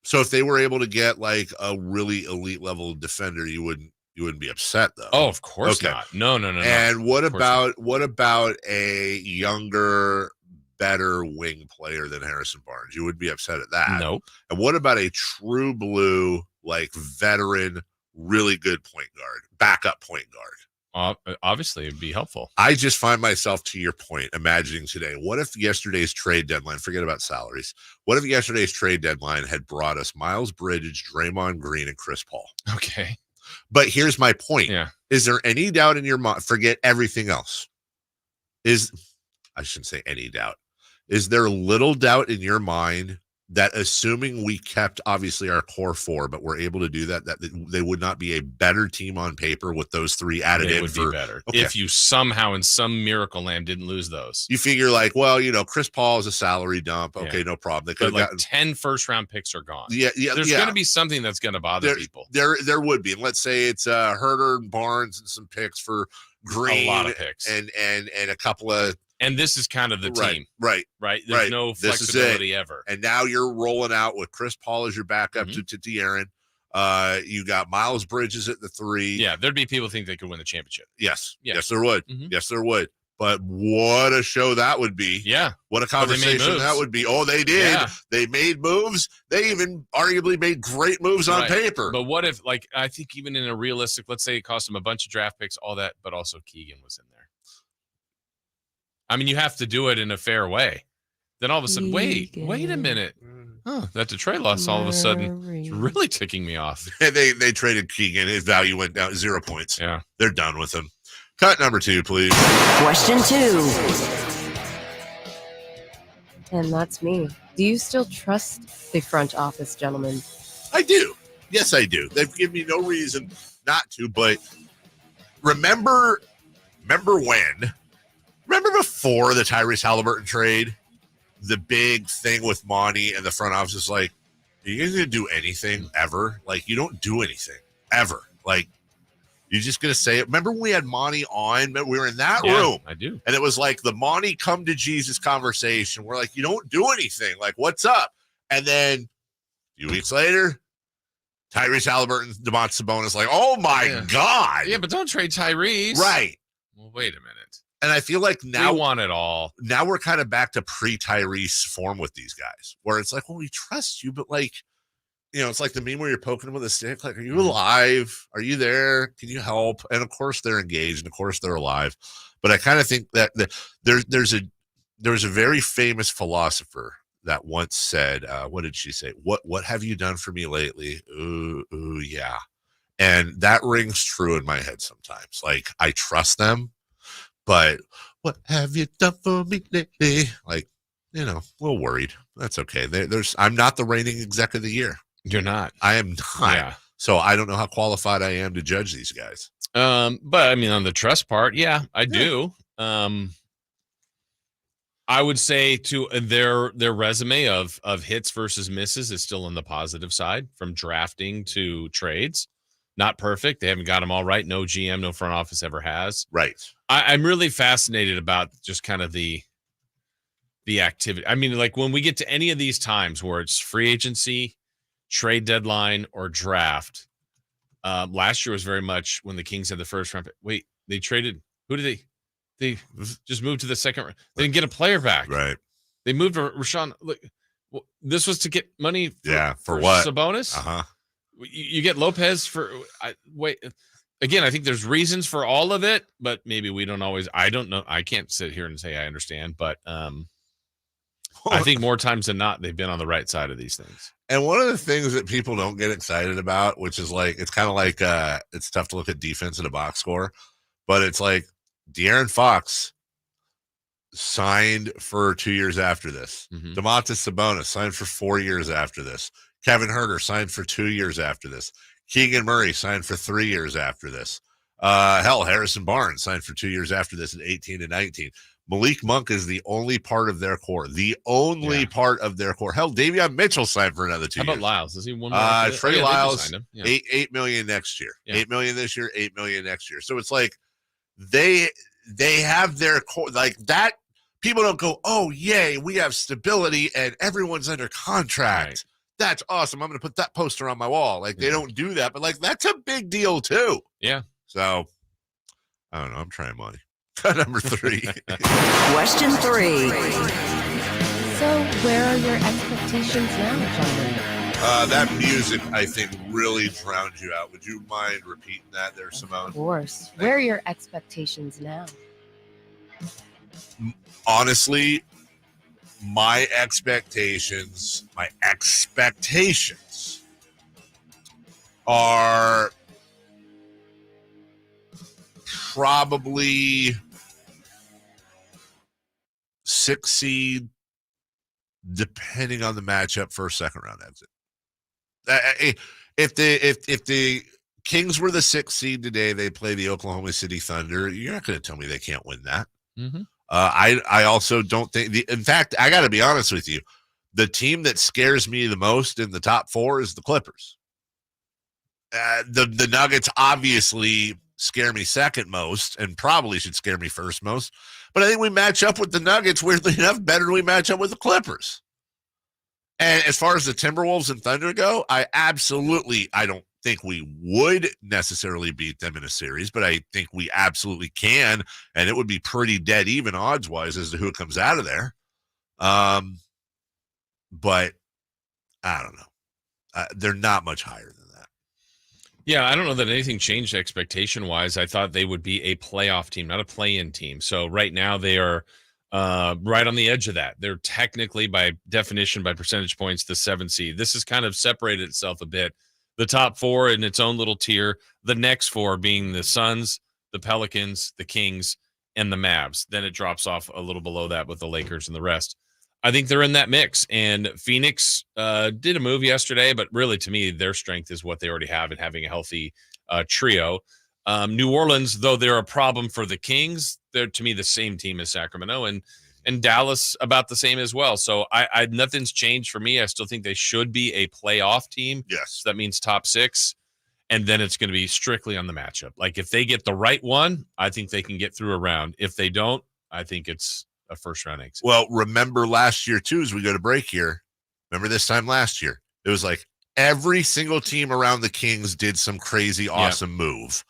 Speaker 7: So if they were able to get like a really elite level defender, you wouldn't be upset though.
Speaker 8: Oh, of course
Speaker 7: Okay.
Speaker 8: not. No.
Speaker 7: And what
Speaker 8: Of course
Speaker 7: about a younger, better wing player than Harrison Barnes? You wouldn't be upset at that.
Speaker 8: Nope.
Speaker 7: And what about a true blue, like veteran, really good point guard, backup point guard?
Speaker 8: Obviously, it'd be helpful.
Speaker 7: I just find myself, to your point, imagining today, what if yesterday's trade deadline, forget about salaries, what if yesterday's trade deadline had brought us Miles Bridges, Draymond Green, and Chris Paul?
Speaker 8: Okay.
Speaker 7: But here's my point.
Speaker 8: Yeah.
Speaker 7: Is there any doubt in your mind? Forget everything else. I shouldn't say any doubt. Is there little doubt in your mind that assuming we kept obviously our core four, but we're able to do that they would not be a better team on paper with those three added
Speaker 8: They
Speaker 7: in
Speaker 8: would
Speaker 7: for
Speaker 8: be better
Speaker 7: Okay.
Speaker 8: if you somehow in some miracle land didn't lose those.
Speaker 7: You figure like, well, Chris Paul is a salary dump. Okay,
Speaker 8: Yeah.
Speaker 7: no problem. They
Speaker 8: But
Speaker 7: could have
Speaker 8: like
Speaker 7: gotten
Speaker 8: 10 first-round picks are gone.
Speaker 7: Yeah.
Speaker 8: There's going to be something that's going to bother people.
Speaker 7: There would be. And let's say it's Herder and Barnes and some picks for Green.
Speaker 8: A lot of picks.
Speaker 7: And a couple of.
Speaker 8: And this is kind of the team.
Speaker 7: Right.
Speaker 8: There's no
Speaker 7: This is it.
Speaker 8: flexibility ever.
Speaker 7: And now you're rolling out with Chris Paul as your backup to De'Aaron. You got Miles Bridges at the 3.
Speaker 8: Yeah, there'd be people think they could win the championship.
Speaker 7: Yes.
Speaker 8: Yeah.
Speaker 7: Yes, there would.
Speaker 8: Mhm.
Speaker 7: Yes, there would. But what a show that would be.
Speaker 8: Yeah.
Speaker 7: What a
Speaker 8: But they made
Speaker 7: conversation
Speaker 8: moves.
Speaker 7: that would be. Oh, they did.
Speaker 8: Yeah.
Speaker 7: They made moves. They even arguably made great moves on
Speaker 8: Right.
Speaker 7: paper.
Speaker 8: But what if, like, I think even in a realistic, let's say it cost them a bunch of draft picks, all that, but also Keegan was in there. I mean, you have to do it in a fair way. Then all of a sudden, wait a minute. Oh, that Detroit loss all of a sudden is really ticking me off.
Speaker 7: They traded Keegan. His value went down 0 points.
Speaker 8: Yeah.
Speaker 7: They're done with him. Cut number 2, please.
Speaker 15: Question 2.
Speaker 14: And that's me. Do you still trust the front office, gentlemen?
Speaker 7: I do. Yes, I do. They've given me no reason not to, but remember when? Remember before the Tyrese Halliburton trade? The big thing with Monty and the front office is like, are you guys going to do anything ever? Like, you don't do anything ever. Like, you're just going to say it. Remember when we had Monty on? We were in that room.
Speaker 8: I do.
Speaker 7: And it was like the Monty come to Jesus conversation. We're like, you don't do anything. Like, what's up? And then a few weeks later, Tyrese Halliburton, Domantas Sabonis, like, oh my God.
Speaker 8: Yeah, but don't trade Tyrese.
Speaker 7: Right.
Speaker 8: Well, wait a minute.
Speaker 7: And I feel like now
Speaker 8: we want it all.
Speaker 7: Now we're kind of back to pre-Tyrese form with these guys, where it's like, well, we trust you, but like, it's like the meme where you're poking them with a stick. Like, are you alive? Are you there? Can you help? And of course they're engaged, and of course they're alive. But I kind of think that there's a very famous philosopher that once said, what did she say? What have you done for me lately? Ooh, yeah. And that rings true in my head sometimes. Like, I trust them. But what have you done for me lately? Like, a little worried. That's okay. I'm not the reigning exec of the year.
Speaker 8: You're not.
Speaker 7: I am not.
Speaker 8: Yeah.
Speaker 7: So I don't know how qualified I am to judge these guys.
Speaker 8: But I mean, on the trust part, yeah, I do. I would say to their resume of hits versus misses is still on the positive side, from drafting to trades. Not perfect. They haven't got them all right. No GM, no front office ever has.
Speaker 7: Right.
Speaker 8: I'm really fascinated about just kind of the activity. I mean, like when we get to any of these times where it's free agency, trade deadline, or draft. Last year was very much when the Kings had the first round. Wait, they traded. Who did they just moved to the second round. They didn't get a player back.
Speaker 7: Right.
Speaker 8: They moved to Rashawn. Look, this was to get money.
Speaker 7: For what?
Speaker 8: Sabonis.
Speaker 7: Uh-huh.
Speaker 8: You get Lopez for wait. Again, I think there's reasons for all of it, but maybe we don't always. I don't know. I can't sit here and say I understand, but I think more times than not, they've been on the right side of these things.
Speaker 7: And one of the things that people don't get excited about, which is like, it's kind of like it's tough to look at defense in a box score, but it's like De'Aaron Fox signed for 2 years after this. Domantas Sabonis signed for 4 years after this. Kevin Huerter signed for 2 years after this. Keegan Murray signed for 3 years after this. Harrison Barnes signed for 2 years after this in 18 and 19. Malik Monk is the only part of their core. The only part of their core. Hell, Davion Mitchell signed for another 2 years.
Speaker 8: How about Lyles? Is he one more?
Speaker 7: Trey Lyles,
Speaker 8: yeah.
Speaker 7: $8 million next year.
Speaker 8: Yeah.
Speaker 7: $8 million this year, $8 million next year. So it's like they have their core like that. People don't go, oh, yay, we have stability and everyone's under contract.
Speaker 8: Right.
Speaker 7: That's awesome. I'm going to put that poster on my wall. Like, they don't do that, but like, that's a big deal too.
Speaker 8: Yeah.
Speaker 7: So I don't know. I'm trying money. Number 3.
Speaker 3: Question 3.
Speaker 14: So, where are your expectations now, John?
Speaker 7: That music, I think, really drowned you out. Would you mind repeating that there, Simone?
Speaker 14: Of course. Where are your expectations now?
Speaker 7: Honestly, my expectations are probably 6 seed, depending on the matchup, first, second round exit. If the Kings were the 6th seed today, they play the Oklahoma City Thunder. You're not going to tell me they can't win that.
Speaker 8: Mm-hmm.
Speaker 7: I also don't think in fact, I got to be honest with you. The team that scares me the most in the top 4 is the Clippers. The Nuggets obviously scare me second most and probably should scare me first most. But I think we match up with the Nuggets, weirdly enough, better than we match up with the Clippers. And as far as the Timberwolves and Thunder go, I don't think we would necessarily beat them in a series, but I think we absolutely can, and it would be pretty dead even odds-wise as to who comes out of there. But I don't know. They're not much higher than that.
Speaker 8: Yeah, I don't know that anything changed expectation-wise. I thought they would be a playoff team, not a play-in team. So right now they are right on the edge of that. They're technically, by definition, by percentage points, the 7th seed. This has kind of separated itself a bit. The top 4 in its own little tier, the next 4 being the Suns, the Pelicans, the Kings, and the Mavs. Then it drops off a little below that with the Lakers and the rest. I think they're in that mix. And Phoenix did a move yesterday, but really to me, their strength is what they already have in having a healthy trio. New Orleans, though they're a problem for the Kings, they're to me the same team as Sacramento, and Dallas about the same as well. So I nothing's changed for me. I still think they should be a playoff team.
Speaker 7: Yes.
Speaker 8: So that means top 6. And then it's going to be strictly on the matchup. Like if they get the right one, I think they can get through a round. If they don't, I think it's a first round exit.
Speaker 7: Well, remember last year too, as we go to break here, remember this time last year, it was like every single team around the Kings did some crazy, awesome move.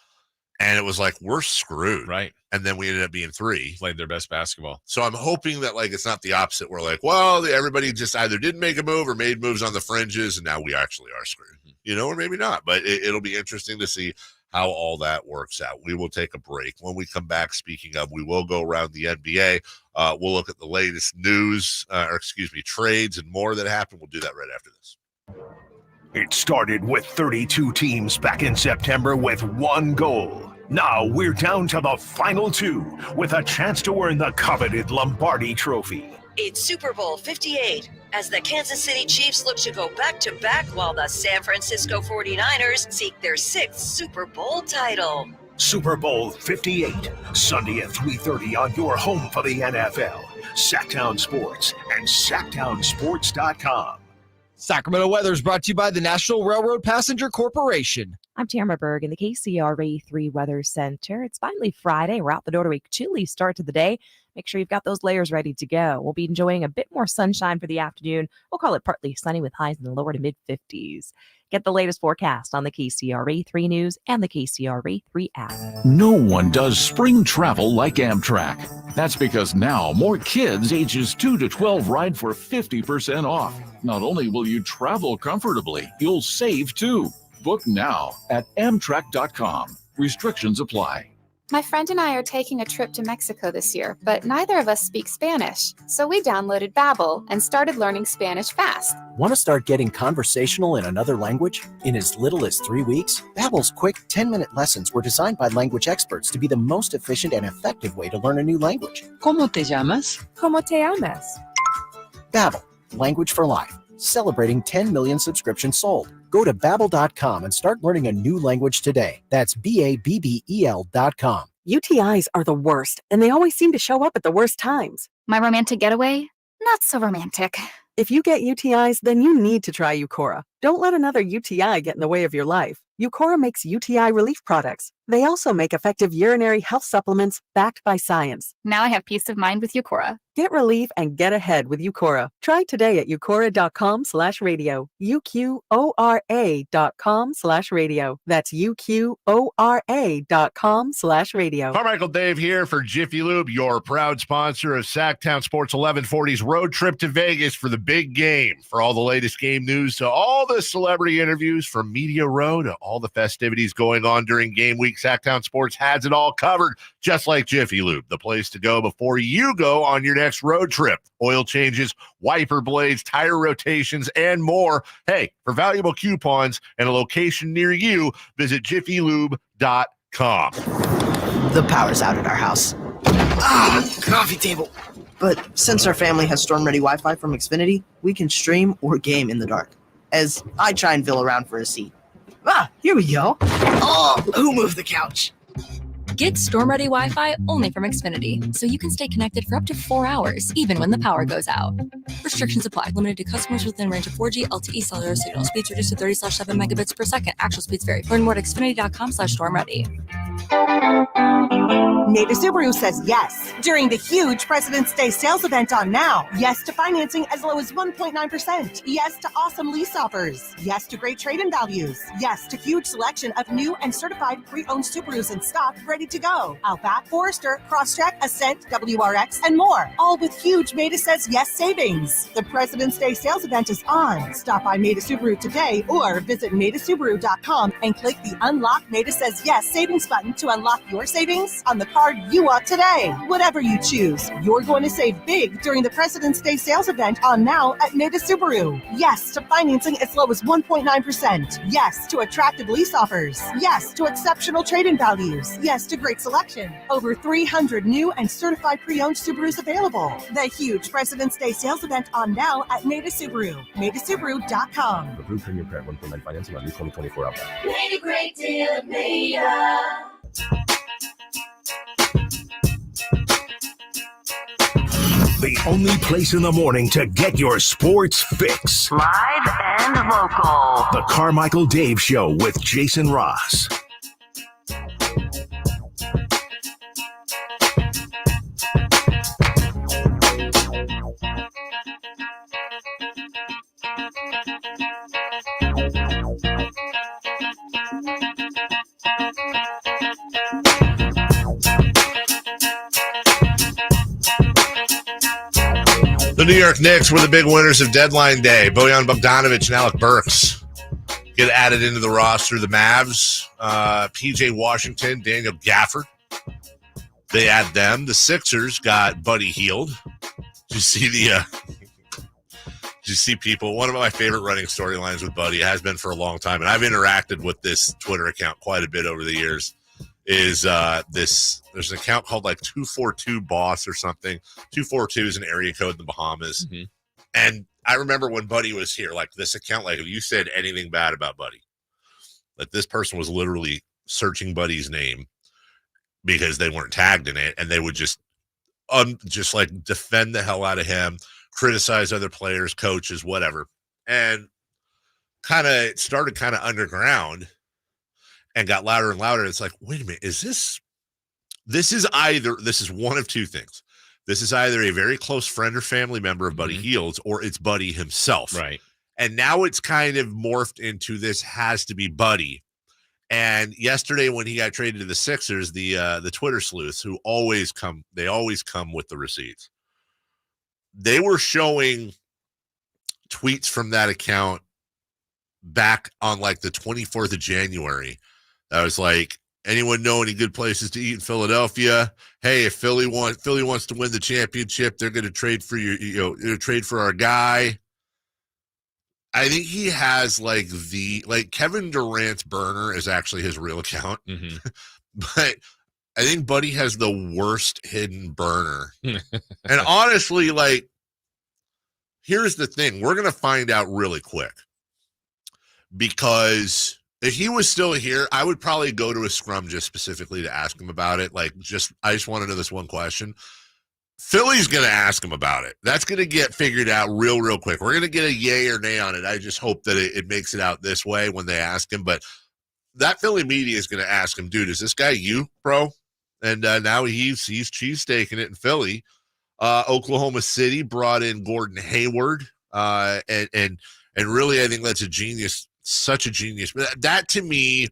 Speaker 7: And it was like, we're screwed.
Speaker 8: Right.
Speaker 7: And then we ended up being 3.
Speaker 8: Played their best basketball.
Speaker 7: So I'm hoping that like it's not the opposite. We're like, well, everybody just either didn't make a move or made moves on the fringes, and now we actually are screwed. Or maybe not. But it'll be interesting to see how all that works out. We will take a break. When we come back, speaking of, we will go around the NBA. We'll look at the latest news, trades and more that happened. We'll do that right after this.
Speaker 2: It started with 32 teams back in September with one goal. Now we're down to the final 2 with a chance to earn the coveted Lombardi Trophy.
Speaker 3: It's Super Bowl 58 as the Kansas City Chiefs look to go back-to-back while the San Francisco 49ers seek their 6th Super Bowl title.
Speaker 2: Super Bowl 58, Sunday at 3:30 on your home for the NFL. Sactown Sports and SactownSports.com.
Speaker 15: Sacramento weather is brought to you by the National Railroad Passenger Corporation.
Speaker 17: I'm Tamara Berg in the KCRA 3 Weather Center. It's finally Friday. We're out the door to a chilly start to the day. Make sure you've got those layers ready to go. We'll be enjoying a bit more sunshine for the afternoon. We'll call it partly sunny with highs in the lower to mid-50s. Get the latest forecast on the KCRA 3 News and the KCRA 3 app.
Speaker 22: No one does spring travel like Amtrak. That's because now more kids ages 2 to 12 ride for 50% off. Not only will you travel comfortably, you'll save too. Book now at Amtrak.com. Restrictions apply.
Speaker 20: My friend and I are taking a trip to Mexico this year, but neither of us speak Spanish. So we downloaded Babbel and started learning Spanish fast.
Speaker 21: Want to start getting conversational in another language? In as little as 3 weeks, Babbel's quick 10-minute lessons were designed by language experts to be the most efficient and effective way to learn a new language.
Speaker 23: ¿Cómo te llamas?
Speaker 17: ¿Cómo te llamas?
Speaker 21: Babbel, language for life. Celebrating 10 million subscriptions sold. Go to Babbel.com and start learning a new language today. That's Babbel.com.
Speaker 24: UTIs are the worst, and they always seem to show up at the worst times.
Speaker 25: My romantic getaway? Not so romantic.
Speaker 24: If you get UTIs, then you need to try Eucora. Don't let another UTI get in the way of your life. Eucora makes UTI relief products. They also make effective urinary health supplements backed by science.
Speaker 4: Now I have peace of mind with Eucora.
Speaker 24: Get relief and get ahead with Eucora. Try today at eucora.com/radio. UQORA.com/radio. That's UQORA.com/radio.
Speaker 2: Carmichael Dave here for Jiffy Lube, your proud sponsor of Sactown Sports 1140's road trip to Vegas for the big game. For all the latest game news to all the celebrity interviews from Media Row to all the festivities going on during game week, Sactown Sports has it all covered, just like Jiffy Lube, the place to go before you go on your next road trip. Oil changes, wiper blades, tire rotations, and more. Hey, for valuable coupons and a location near you, visit jiffylube.com.
Speaker 18: The power's out at our house. Coffee table. But since our family has storm-ready Wi-Fi from Xfinity, we can stream or game in the dark, as I try and fill around for a seat. Here we go. Oh, who moved the couch?
Speaker 19: Get storm-ready Wi-Fi only from Xfinity, so you can stay connected for up to 4 hours, even when the power goes out. Restrictions apply. Limited to customers within range of 4G LTE cellular signal. Speeds reduced to 30/7 megabits per second. Actual speeds vary. Learn more at xfinity.com/stormready.
Speaker 23: Nada Subaru says yes during the huge President's Day sales event on Now. Yes to financing as low as 1.9%. Yes to awesome lease offers. Yes to great trade-in values. Yes to huge selection of new and certified pre-owned Subarus in stock ready to go. Outback, Forester, Crosstrek, Ascent, WRX, and more. All with huge Nada Says Yes savings. The President's Day sales event is on. Stop by Nada Subaru today or visit nadasubaru.com and click the Unlock Nada Says Yes savings button to unlock your savings on the card you want today. Whatever you choose, you're going to save big during the President's Day sales event on Now at Nada Subaru. Yes to financing as low as 1.9%. Yes to attractive lease offers. Yes to exceptional trade-in values. Yes to great selection. Over 300 new and certified pre-owned Subarus available. The huge President's Day sales event on Now at Nada Subaru. NadaSubaru.com.
Speaker 25: Approved premium credit 1.9 financing on new 2024 Outback.
Speaker 6: Made a great deal at Maida.
Speaker 2: The only place in the morning to get your sports fix.
Speaker 6: Live and local.
Speaker 2: The Carmichael Dave Show with Jason Ross.
Speaker 7: The New York Knicks were the big winners of deadline day. Bojan Bogdanović and Alec Burks get added into the roster. The Mavs, P.J. Washington, Daniel Gafford, they add them. The Sixers got Buddy Hield. Did you see people? One of my favorite running storylines with Buddy, it has been for a long time, and I've interacted with this Twitter account quite a bit over the years, is there's an account called like 242 Boss or something. 242 is an area code in the Bahamas. Mm-hmm. And I remember when Buddy was here, like this account, like if you said anything bad about Buddy, like this person was literally searching Buddy's name because they weren't tagged in it, and they would just like defend the hell out of him, criticize other players, coaches, whatever. And it started kind of underground and got louder and louder. It's like, wait a minute, this is one of two things. This is either a very close friend or family member of Buddy Hield's, or it's Buddy himself.
Speaker 8: Right.
Speaker 7: And now it's kind of morphed into this has to be Buddy. And yesterday when he got traded to the Sixers, the Twitter sleuths who always come with the receipts. They were showing tweets from that account back on like the 24th of January. I was like, anyone know any good places to eat in Philadelphia? Hey, if Philly wants to win the championship, they're going to trade for trade for our guy. I think he has like Kevin Durant's burner is actually his real account, but I think Buddy has the worst hidden burner. And honestly, like, here's the thing: we're going to find out really quick, because if he was still here, I would probably go to a scrum just specifically to ask him about it. Like, I just want to know this one question. Philly's going to ask him about it. That's going to get figured out real quick. We're going to get a yay or nay on it. I just hope that it makes it out this way when they ask him. But that Philly media is going to ask him, dude, is this guy you, bro? And now he's cheesesteaking it in Philly. Oklahoma City brought in Gordon Hayward. And really, I think that's a genius, such a genius. That to me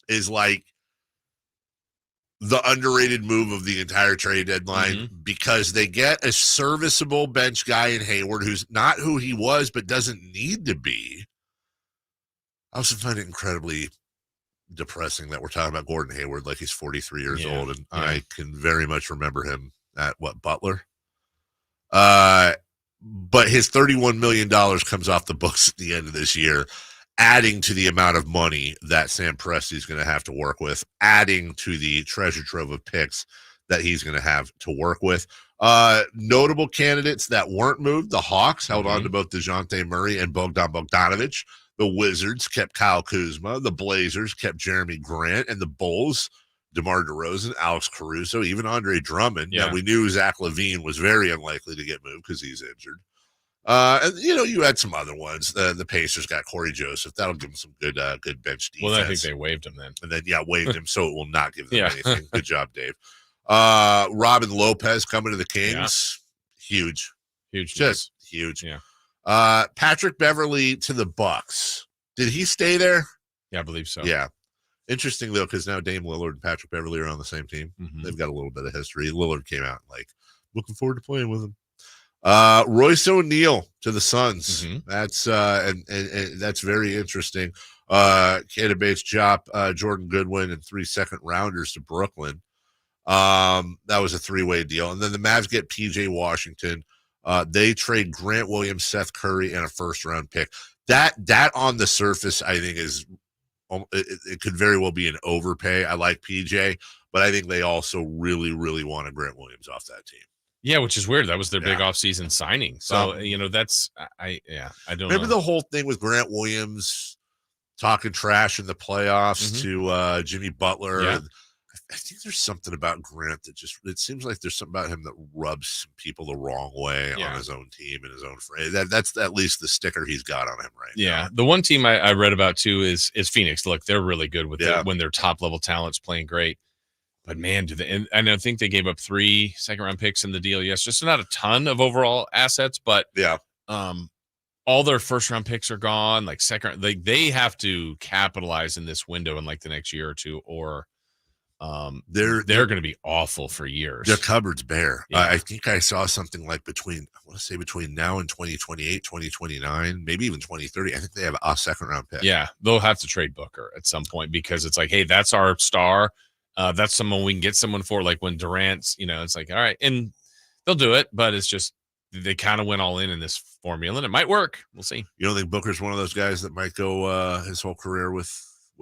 Speaker 7: is like the underrated move of the entire trade deadline because they get a serviceable bench guy in Hayward who's not who he was but doesn't need to be. I also find it incredibly depressing that we're talking about Gordon Hayward like he's 43 years old, and I can very much remember him at Butler. But his $31 million comes off the books at the end of this year, adding to the amount of money that Sam Presti is going to have to work with, adding to the treasure trove of picks that he's going to have to work with. Notable candidates that weren't moved, the Hawks held on to both DeJounte Murray and Bogdan Bogdanović. The Wizards kept Kyle Kuzma. The Blazers kept Jeremy Grant. And the Bulls, DeMar DeRozan, Alex Caruso, even Andre Drummond. Yeah. Now, we knew Zach LaVine was very unlikely to get moved because he's injured. And you had some other ones. The Pacers got Corey Joseph. That'll give them some good bench defense.
Speaker 8: Well, I think they waived him then.
Speaker 7: And then waived him, so it will not give them anything. Good job, Dave. Robin Lopez coming to the Kings. Yeah. Huge. Just huge.
Speaker 8: Yeah.
Speaker 7: Patrick Beverley to the Bucks. Did he stay there?
Speaker 8: Yeah, I believe so.
Speaker 7: Yeah. Interesting though, because now Dame Lillard and Patrick Beverley are on the same team. They've got a little bit of history. Lillard came out looking forward to playing with him. Royce O'Neal to the Suns. That's and that's very interesting. Keita Bates-Diop, Jordan Goodwin, and 3 second-rounders to Brooklyn. That was a 3-way deal. And then the Mavs get PJ Washington. They trade Grant Williams, Seth Curry, and a first-round pick. That on the surface, I think is it could very well be an overpay. I like PJ, but I think they also really, really want a Grant Williams off that team.
Speaker 8: Yeah, which is weird. That was their big offseason signing. So, that's I don't
Speaker 7: remember the whole thing with Grant Williams talking trash in the playoffs to Jimmy Butler.
Speaker 8: Yeah.
Speaker 7: I think there's something about Grant that it seems like there's something about him that rubs people the wrong way on his own team and his own friend. That's at least the sticker he's got on him right now.
Speaker 8: Yeah. The one team I read about too is Phoenix. Look, they're really good with it when their top level talent's playing great. But man, and I think they gave up 3 second-round picks in the deal. Yes, just not a ton of overall assets, but all their first-round picks are gone. They have to capitalize in this window in the next year or two, or they're going to be awful for years.
Speaker 7: Their cupboard's bare. Yeah. I think I saw something between now and 2028, 2029, maybe even 2030. I think they have a second-round pick.
Speaker 8: Yeah, they'll have to trade Booker at some point because it's hey, that's our star. That's someone we can get someone for, when Durant's, it's all right. And they'll do it, but it's just they kind of went all in this formula, and it might work. We'll see.
Speaker 7: You don't think Booker's one of those guys that might go his whole career with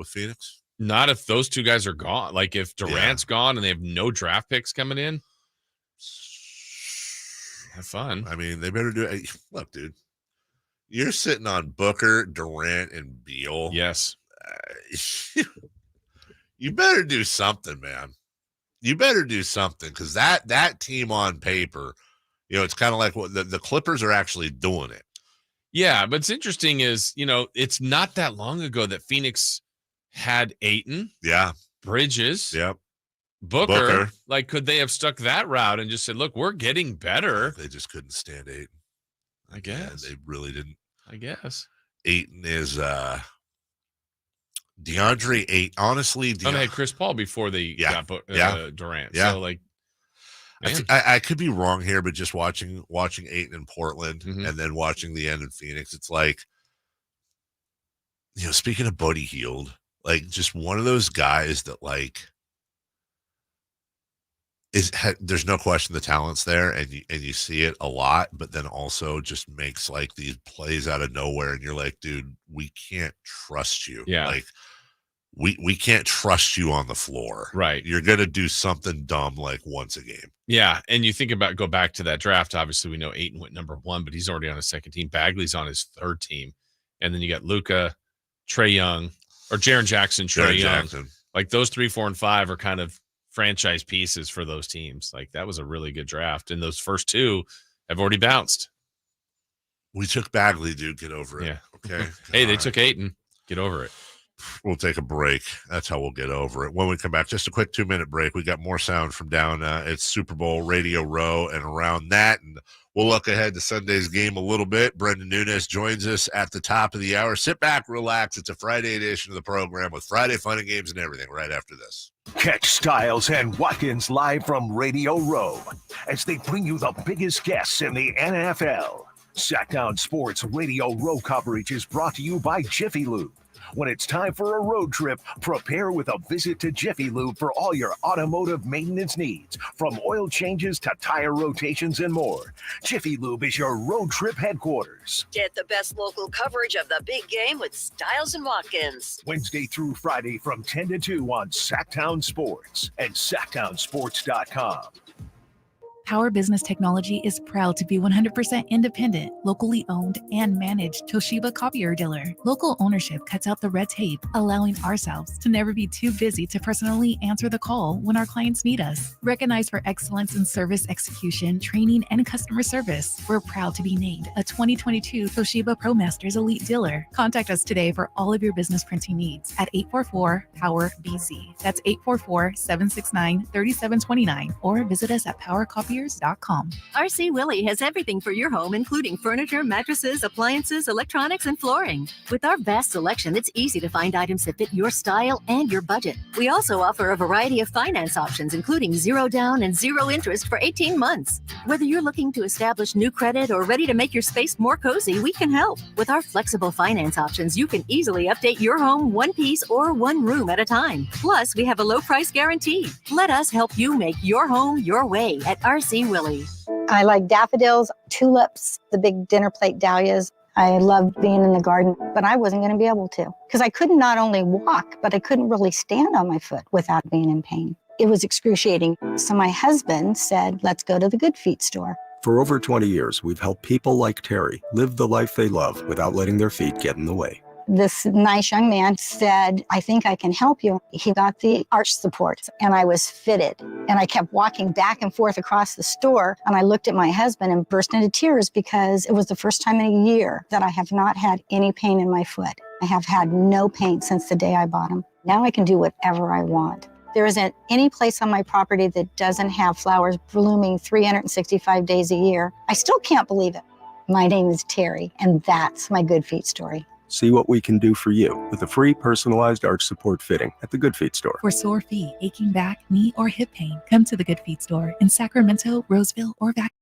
Speaker 7: Phoenix?
Speaker 8: Not if those two guys are gone. If Durant's gone and they have no draft picks coming in, have fun.
Speaker 7: I mean, they better do it. Look, dude, you're sitting on Booker, Durant, and Beal.
Speaker 8: Yes.
Speaker 7: You better do something, man. You better do something because that team on paper, it's kind of like what the Clippers are actually doing it.
Speaker 8: Yeah, but it's interesting is, it's not that long ago that Phoenix had Ayton.
Speaker 7: Yeah.
Speaker 8: Bridges.
Speaker 7: Yep.
Speaker 8: Booker. Could they have stuck that route and just said, look, we're getting better?
Speaker 7: They just couldn't stand Ayton.
Speaker 8: I guess.
Speaker 7: Yeah, they really didn't.
Speaker 8: I guess.
Speaker 7: Ayton is DeAndre Ayton. Honestly,
Speaker 8: they had Chris Paul before they got Durant.
Speaker 7: Yeah.
Speaker 8: So
Speaker 7: I could be wrong here, but just watching Ayton in Portland and then watching the end in Phoenix, it's speaking of Buddy Hield, just one of those guys that there's no question the talent's there and you see it a lot, but then also just makes these plays out of nowhere and you're dude, we can't trust you.
Speaker 8: Yeah.
Speaker 7: We can't trust you on the floor.
Speaker 8: Right.
Speaker 7: You're going to do something dumb once a game.
Speaker 8: Yeah. And you go back to that draft. Obviously, we know Ayton went number 1, but he's already on his second team. Bagley's on his third team. And then you got Luka, Trae Young, or Jaren Jackson, Trae Young. Those 3, 4, and 5 are kind of franchise pieces for those teams. Like, that was a really good draft. And those first two have already bounced.
Speaker 7: We took Bagley, dude. Get over it.
Speaker 8: Yeah.
Speaker 7: Okay.
Speaker 8: Hey, they took Ayton. Get over it.
Speaker 7: We'll take a break. That's how we'll get over it. When we come back, just a quick 2-minute break. We got more sound from down at Super Bowl Radio Row and around that. And we'll look ahead to Sunday's game a little bit. Brendan Nunes joins us at the top of the hour. Sit back, relax. It's a Friday edition of the program with Friday fun and games and everything right after this.
Speaker 2: Catch Styles and Watkins live from Radio Row as they bring you the biggest guests in the NFL. Sactown Sports Radio Row coverage is brought to you by Jiffy Lube. When it's time for a road trip, prepare with a visit to Jiffy Lube for all your automotive maintenance needs, from oil changes to tire rotations and more. Jiffy Lube is your road trip headquarters.
Speaker 3: Get the best local coverage of the big game with Styles and Watkins.
Speaker 2: Wednesday through Friday from 10 to 2 on Sactown Sports and SactownSports.com.
Speaker 4: Power Business Technology is proud to be 100% independent, locally owned, and managed Toshiba copier dealer. Local ownership cuts out the red tape, allowing ourselves to never be too busy to personally answer the call when our clients need us. Recognized for excellence in service execution, training, and customer service, we're proud to be named a 2022 Toshiba ProMasters Elite Dealer. Contact us today for all of your business printing needs at 844-POWER-BZ. That's 844-769-3729, or visit us at PowerCopier.com.
Speaker 1: RC Willey has everything for your home, including furniture, mattresses, appliances, electronics, and flooring. With our vast selection, it's easy to find items that fit your style and your budget. We also offer a variety of finance options, including 0 down and 0 interest for 18 months. Whether you're looking to establish new credit or ready to make your space more cozy, we can help. With our flexible finance options, you can easily update your home one piece or one room at a time. Plus, we have a low price guarantee. Let us help you make your home your way at RC Willey.
Speaker 5: I like daffodils, tulips, the big dinner plate dahlias. I love being in the garden, but I wasn't going to be able to because I couldn't not only walk, but I couldn't really stand on my foot without being in pain. It was excruciating. So my husband said, let's go to the Good Feet store.
Speaker 25: For over 20 years, we've helped people like Terry live the life they love without letting their feet get in the way.
Speaker 5: This nice young man said, I think I can help you. He got the arch support and I was fitted. And I kept walking back and forth across the store. And I looked at my husband and burst into tears because it was the first time in a year that I have not had any pain in my foot. I have had no pain since the day I bought them. Now I can do whatever I want. There isn't any place on my property that doesn't have flowers blooming 365 days a year. I still can't believe it. My name is Terry, and that's my Good Feet story.
Speaker 25: See what we can do for you with a free personalized arch support fitting at the Good Feet store.
Speaker 4: For sore feet, aching back, knee, or hip pain, come to the Good Feet store in Sacramento, Roseville, or Vac.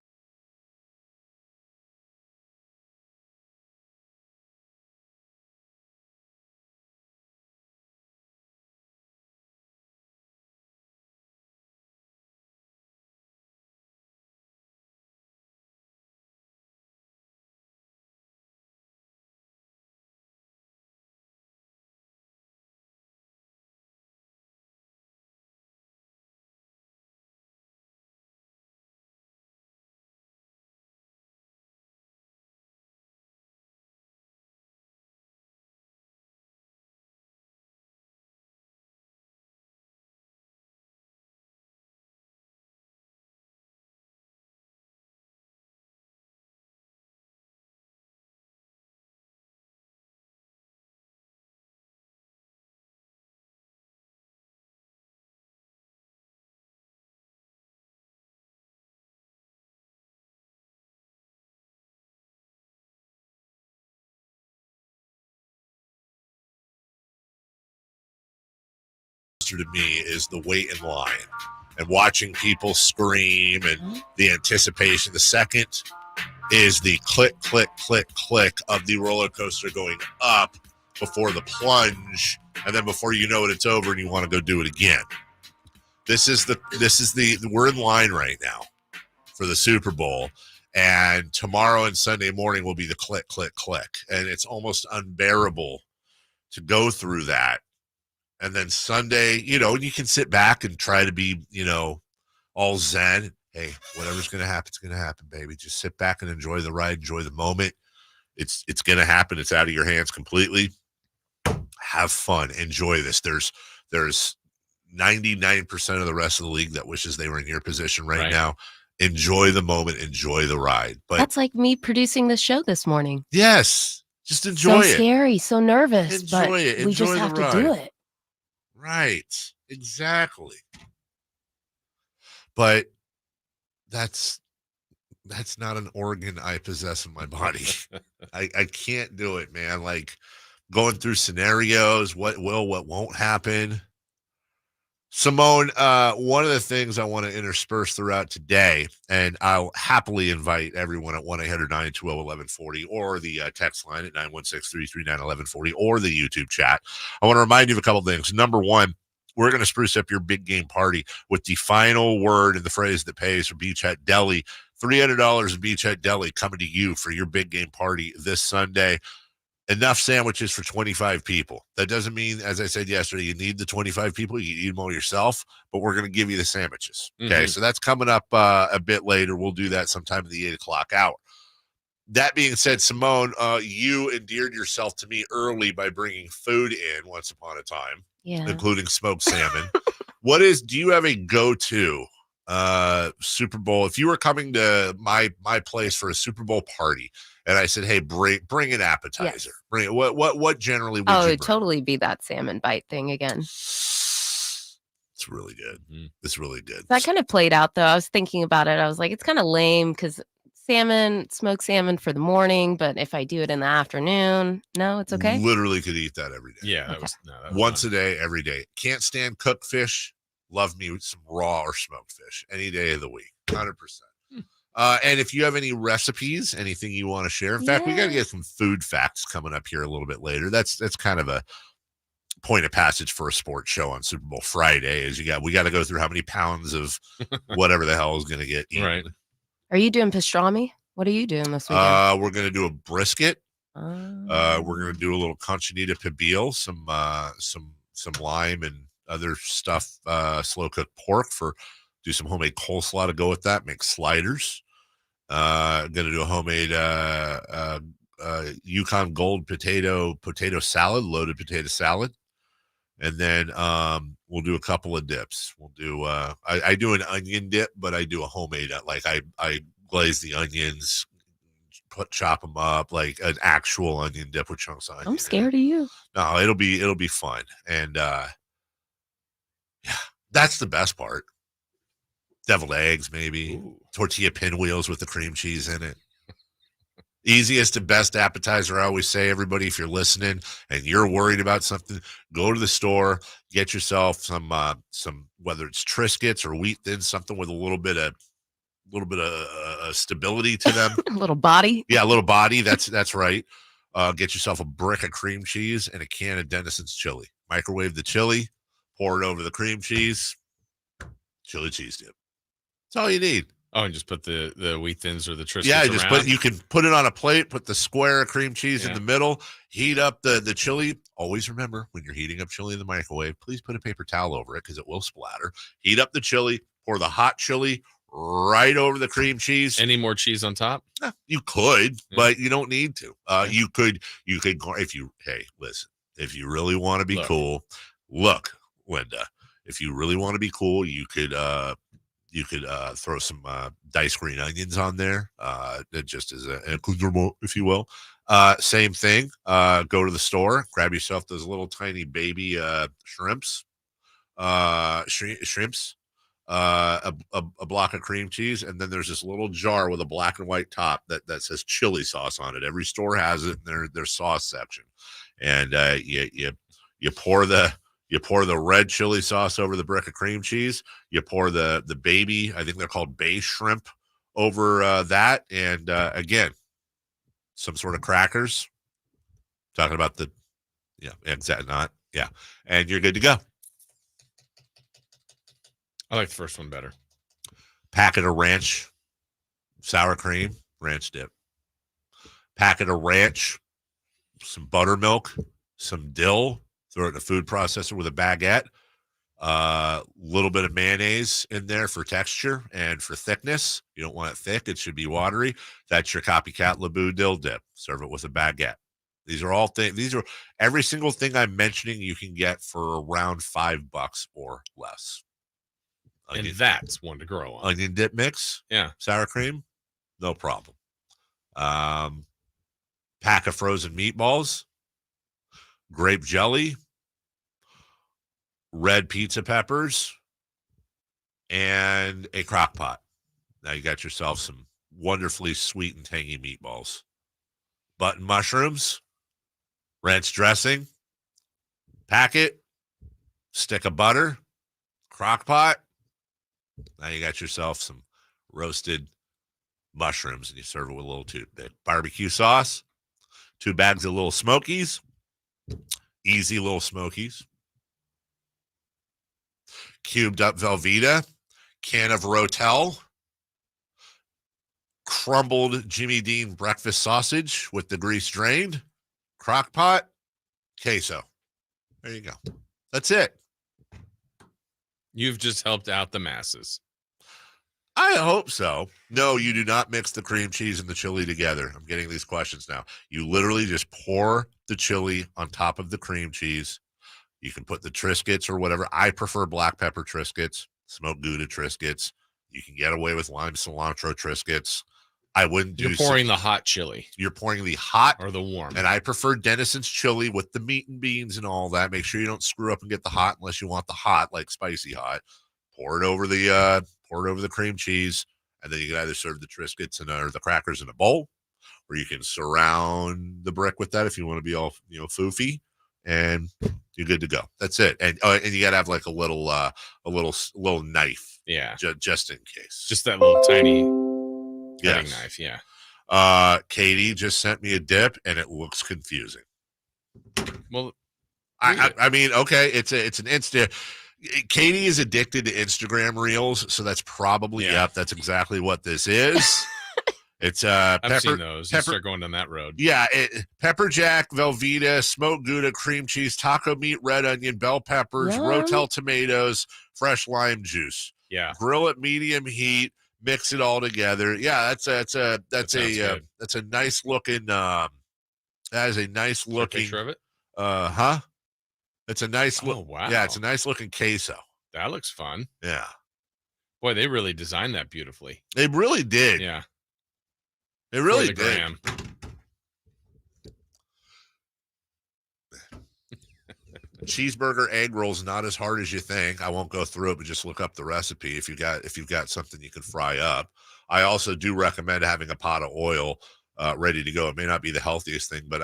Speaker 7: To me is the wait in line and watching people scream and the anticipation. The second is the click, click, click, click of the roller coaster going up before the plunge, and then before you know it, it's over and you want to go do it again. We're in line right now for the Super Bowl, and tomorrow and Sunday morning will be the click, click, click, and it's almost unbearable to go through that. And then Sunday, you can sit back and try to be, all zen. Hey, whatever's going to happen, it's going to happen, baby. Just sit back and enjoy the ride, enjoy the moment. It's going to happen. It's out of your hands completely. Have fun. Enjoy this. There's 99% of the rest of the league that wishes they were in your position right now. Enjoy the moment, enjoy the ride. But
Speaker 14: that's like me producing this show this morning.
Speaker 7: Yes, just enjoy it.
Speaker 14: So scary, so nervous,
Speaker 7: Enjoy
Speaker 14: but
Speaker 7: it.
Speaker 14: we
Speaker 7: Enjoy
Speaker 14: just
Speaker 7: the
Speaker 14: have
Speaker 7: ride.
Speaker 14: to do it.
Speaker 7: Right, exactly. But that's not an organ I possess in my body. I can't do it, man. Like going through scenarios, what will, what won't happen. Simone, one of the things I want to intersperse throughout today, and I'll happily invite everyone at 1-800-920-1140 or the text line at 916-339-1140 or the YouTube chat. I want to remind you of a couple things. Number one, we're going to spruce up your big game party with the final word in the phrase that pays for Beachhead Deli. $300 of Beachhead Deli coming to you for your big game party this Sunday. Enough sandwiches for 25 people. That doesn't mean, as I said yesterday, you need the 25 people. You eat them all yourself, but we're going to give you the sandwiches. Okay, so that's coming up a bit later. We'll do that sometime in the 8 o'clock hour. That being said, Simone, you endeared yourself to me early by bringing food in once upon a time, including smoked salmon. Do you have a go-to Super Bowl? If you were coming to my place for a Super Bowl party, and I said, "Hey, bring an appetizer."
Speaker 14: Yes.
Speaker 7: Bring it. What generally would you
Speaker 14: Oh,
Speaker 7: bring?
Speaker 14: it'd totally be that salmon bite thing again.
Speaker 7: It's really good. It's really good.
Speaker 14: That kind of played out, though. I was thinking about it. I was like, it's kind of lame because smoked salmon for the morning, but if I do it in the afternoon, no, it's okay.
Speaker 7: Literally could eat that every day.
Speaker 8: Yeah, that was
Speaker 7: once a day, every day. Can't stand cooked fish. Love me with some raw or smoked fish any day of the week. 100%. And if you have any recipes, anything you want to share. In fact, we got to get some food facts coming up here a little bit later. That's kind of a point of passage for a sports show on Super Bowl Friday. We got to go through how many pounds of whatever the hell is going to get eaten.
Speaker 8: Right.
Speaker 14: Are you doing pastrami? What are you doing this weekend?
Speaker 7: We're going to do a brisket. We're going to do a little conchinita pibil, some lime and other stuff, slow cooked pork do some homemade coleslaw to go with that, make sliders. Going to do a homemade Yukon Gold potato salad, loaded potato salad. And then we'll do a couple of dips. We'll do I do an onion dip, but I do a homemade, like I glaze the onions, chop them up like an actual onion dip with chunks of onion.
Speaker 14: I'm scared of you.
Speaker 7: No, it'll be fun. And that's the best part. Deviled eggs, maybe. Ooh. Tortilla pinwheels with the cream cheese in it. Easiest and best appetizer. I always say, everybody, if you're listening and you're worried about something, go to the store, get yourself some whether it's Triscuits or wheat thins, something with a little bit of stability to them.
Speaker 14: A little body.
Speaker 7: Yeah, a little body. That's right. Get yourself a brick of cream cheese and a can of Denison's chili. Microwave the chili, pour it over the cream cheese, chili cheese dip. That's all you need.
Speaker 8: Oh, and just put the wheat thins or the Triscuits
Speaker 7: around. You can put it on a plate, put the square of cream cheese in the middle, heat up the chili. Always remember, when you're heating up chili in the microwave, please put a paper towel over it because it will splatter. Heat up the chili, pour the hot chili right over the cream cheese.
Speaker 8: Any more cheese on top?
Speaker 7: You could, but you don't need to. You could if you really want to be cool. Look, Linda, if you really want to be cool, you could throw some diced green onions on there, just as an accoutrement, if you will. Same thing. Go to the store, grab yourself those little tiny baby shrimps, a block of cream cheese, and then there's this little jar with a black and white top that says chili sauce on it. Every store has it in their sauce section, and you pour the red chili sauce over the brick of cream cheese. You pour the baby, I think they're called bay shrimp, over that. And again, some sort of crackers. Talking about and you're good to go.
Speaker 8: I like the first one better.
Speaker 7: Packet of ranch, sour cream, ranch dip. Packet of ranch, some buttermilk, some dill. Throw it in a food processor with a baguette. Little bit of mayonnaise in there for texture and for thickness. You don't want it thick. It should be watery. That's your copycat Lebu dill dip. Serve it with a baguette. These are all things. These are every single thing I'm mentioning you can get for around $5 or less.
Speaker 8: And that's one to grow on.
Speaker 7: Onion dip mix.
Speaker 8: Yeah.
Speaker 7: Sour cream. No problem. Pack of frozen meatballs. Grape jelly. Red pizza peppers. And a crock pot. Now you got yourself some wonderfully sweet and tangy meatballs. Button mushrooms. Ranch dressing. Packet. Stick of butter. Crock pot. Now you got yourself some roasted mushrooms, and you serve it with a little toothpick. Barbecue sauce, 2 bags of little Smokies, easy little Smokies, cubed up Velveeta, can of Rotel, crumbled Jimmy Dean breakfast sausage with the grease drained, crock pot, queso. There you go. That's it.
Speaker 8: You've just helped out the masses.
Speaker 7: I hope so. No, you do not mix the cream cheese and the chili together. I'm getting these questions now. You literally just pour the chili on top of the cream cheese. You can put the Triscuits or whatever. I prefer black pepper Triscuits, smoked Gouda Triscuits. You can get away with lime cilantro Triscuits. I wouldn't do.
Speaker 8: You're pouring the hot chili.
Speaker 7: You're pouring the hot
Speaker 8: or the warm.
Speaker 7: And I prefer Denison's chili with the meat and beans and all that. Make sure you don't screw up and get the hot unless you want the hot, like spicy hot. Pour it over the cream cheese, and then you can either serve the Triscuits or the crackers in a bowl, or you can surround the brick with that if you want to be all foofy, and you're good to go. That's it. And you gotta have like a little knife,
Speaker 8: yeah,
Speaker 7: just in case.
Speaker 8: Just that little tiny cutting
Speaker 7: Yes.
Speaker 8: knife, yeah.
Speaker 7: Katie just sent me a dip, and it looks confusing.
Speaker 8: Well,
Speaker 7: I mean, okay, it's an Insta. Katie is addicted to Instagram reels, so that's probably that's exactly what this is. It's
Speaker 8: I've seen those. You start going down that road.
Speaker 7: Yeah, pepper jack, Velveeta, smoked Gouda, cream cheese, taco meat, red onion, bell peppers,
Speaker 14: Yum.
Speaker 7: Rotel tomatoes, fresh lime juice.
Speaker 8: Yeah.
Speaker 7: Grill at medium heat, mix it all together. Yeah, that's a nice looking that is a nice looking
Speaker 8: picture of it.
Speaker 7: It's a nice look.
Speaker 8: Oh, wow.
Speaker 7: Yeah, it's a nice looking queso.
Speaker 8: That looks fun.
Speaker 7: Yeah.
Speaker 8: Boy, they really designed that beautifully.
Speaker 7: They really did.
Speaker 8: Yeah.
Speaker 7: They really
Speaker 8: For the
Speaker 7: did.
Speaker 8: gram.
Speaker 7: Cheeseburger egg rolls not as hard as you think. I won't go through it, but just look up the recipe if you've got something you can fry up. I also do recommend having a pot of oil ready to go. It may not be the healthiest thing, but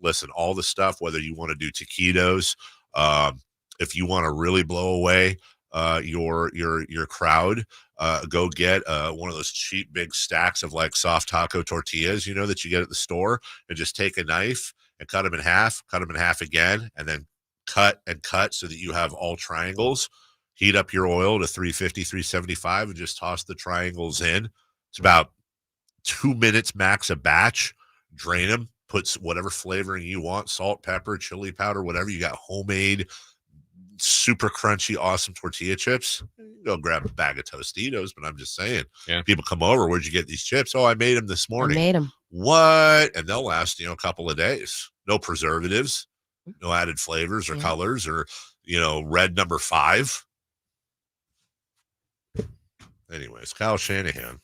Speaker 7: listen, all the stuff, whether you want to do taquitos, if you want to really blow away your crowd, go get one of those cheap big stacks of like soft taco tortillas, that you get at the store, and just take a knife and cut them in half again, and then cut so that you have all triangles. Heat up your oil to 350, 375 and just toss the triangles in. It's about 2 minutes max a batch. Drain them, put whatever flavoring you want, salt, pepper, chili powder, whatever. You got homemade, super crunchy, awesome tortilla chips. Go grab a bag of Tostitos, but I'm just saying, people come over, where'd you get these chips? Oh, I made them this morning.
Speaker 14: I made them.
Speaker 7: What? And they'll last, a couple of days. No preservatives, no added flavors or colors or, red number 5. Anyways, Kyle Shanahan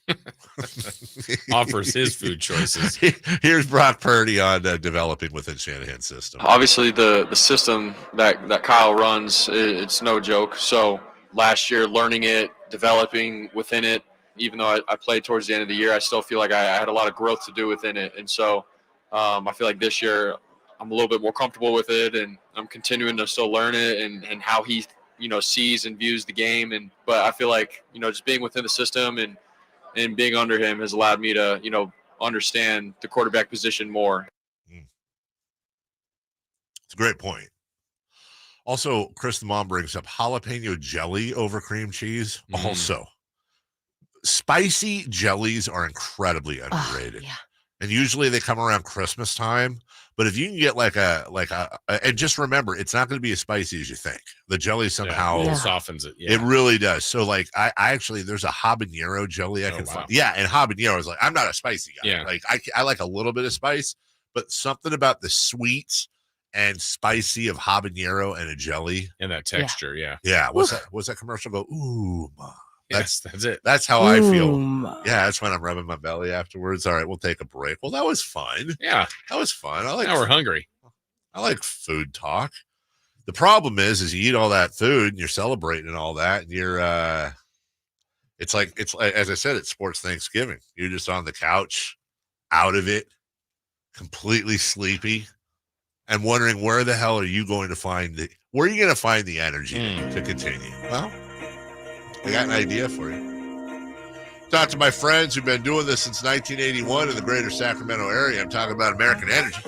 Speaker 8: offers his food choices.
Speaker 7: Here's Brock Purdy on developing within Shanahan's system.
Speaker 9: Obviously, the system that Kyle runs, it's no joke. So last year, learning it, developing within it, even though I played towards the end of the year, I still feel like I had a lot of growth to do within it. And so I feel like this year I'm a little bit more comfortable with it, and I'm continuing to still learn it and how he sees and views the game. But I feel like, just being within the system and being under him has allowed me to, understand the quarterback position more.
Speaker 7: It's a great point. Also, Chris the Mom brings up jalapeno jelly over cream cheese. Also, spicy jellies are incredibly underrated. And usually they come around Christmas time. But if you can get and just remember, it's not going to be as spicy as you think. The jelly somehow
Speaker 8: softens it.
Speaker 7: It really does. So I actually, there's a habanero jelly I can find. Yeah. And habanero is I'm not a spicy guy.
Speaker 8: Yeah.
Speaker 7: I like a little bit of spice, but something about the sweet and spicy of habanero and a jelly.
Speaker 8: And that texture, yeah.
Speaker 7: Yeah. What's that commercial go? Ooh, ma.
Speaker 8: That's it.
Speaker 7: That's how I feel. Yeah, that's when I'm rubbing my belly afterwards. All right, we'll take a break. Well, that was fun.
Speaker 8: Yeah.
Speaker 7: That was fun.
Speaker 8: Now we're hungry.
Speaker 7: I like food talk. The problem is you eat all that food and you're celebrating and all that, and you're it's like as I said, it's sports Thanksgiving. You're just on the couch, out of it, completely sleepy, and wondering where the hell are you going to find the energy to continue. Well, I got an idea for you. Talk to my friends who've been doing this since 1981 in the greater Sacramento area. I'm talking about American Energy.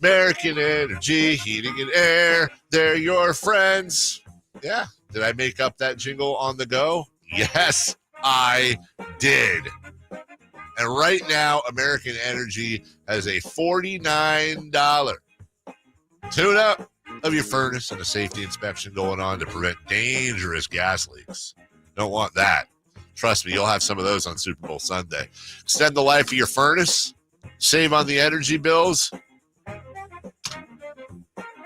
Speaker 7: American Energy, heating and air, they're your friends. Yeah. Did I make up that jingle on the go? Yes, I did. And right now, American Energy has a $49 tune-up of your furnace and a safety inspection going on to prevent dangerous gas leaks. Don't want that. Trust me, you'll have some of those on Super Bowl Sunday. Extend the life of your furnace. Save on the energy bills.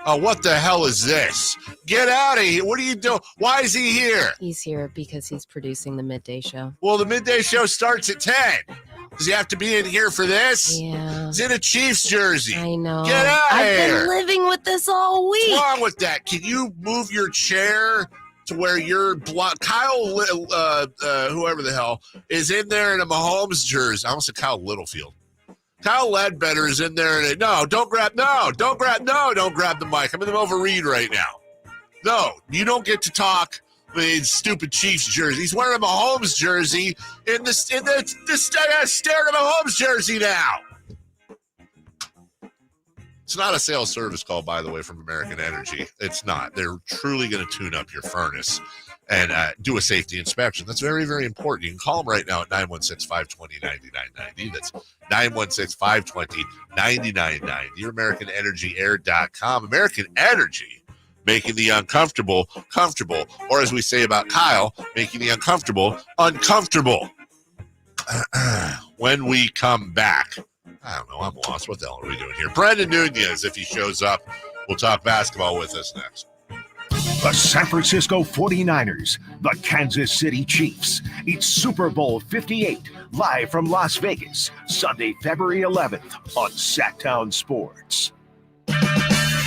Speaker 7: Oh, what the hell is this? Get out of here. What are you doing? Why is he here?
Speaker 14: He's here because he's producing the midday show.
Speaker 7: Well, the midday show starts at 10. Does he have to be in here for this?
Speaker 14: Yeah.
Speaker 7: He's in a Chiefs jersey.
Speaker 14: I know.
Speaker 7: Get out of here.
Speaker 14: I've been living with this all week.
Speaker 7: What's wrong with that? Can you move your chair to where you're Kyle, whoever the hell, is in there in a Mahomes jersey? I almost said Kyle Littlefield. Kyle Ledbetter is in there and don't grab the mic. I'm in the middle of a read right now. No, you don't get to talk with stupid Chiefs jersey. He's wearing a Mahomes jersey in the staring at a Mahomes jersey now. It's not a sales service call, by the way, from American Energy. It's not. They're truly going to tune up your furnace and do a safety inspection. That's very, very important. You can call them right now at 916-520-9990. That's 916-520-9990. Your AmericanEnergyAir.com. American Energy, making the uncomfortable comfortable, or as we say about Kyle, making the uncomfortable uncomfortable. When we come back, I don't know, I'm lost. What the hell are we doing here? Brendan Nunes, if he shows up, will talk basketball with us next.
Speaker 2: The San Francisco 49ers, the Kansas City Chiefs. It's Super Bowl LVIII, live from Las Vegas, Sunday, February 11th on Sactown Sports.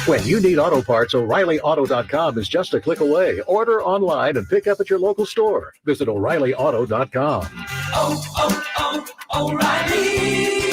Speaker 10: When you need auto parts, O'ReillyAuto.com is just a click away. Order online and pick up at your local store. Visit O'ReillyAuto.com.
Speaker 11: O'Reilly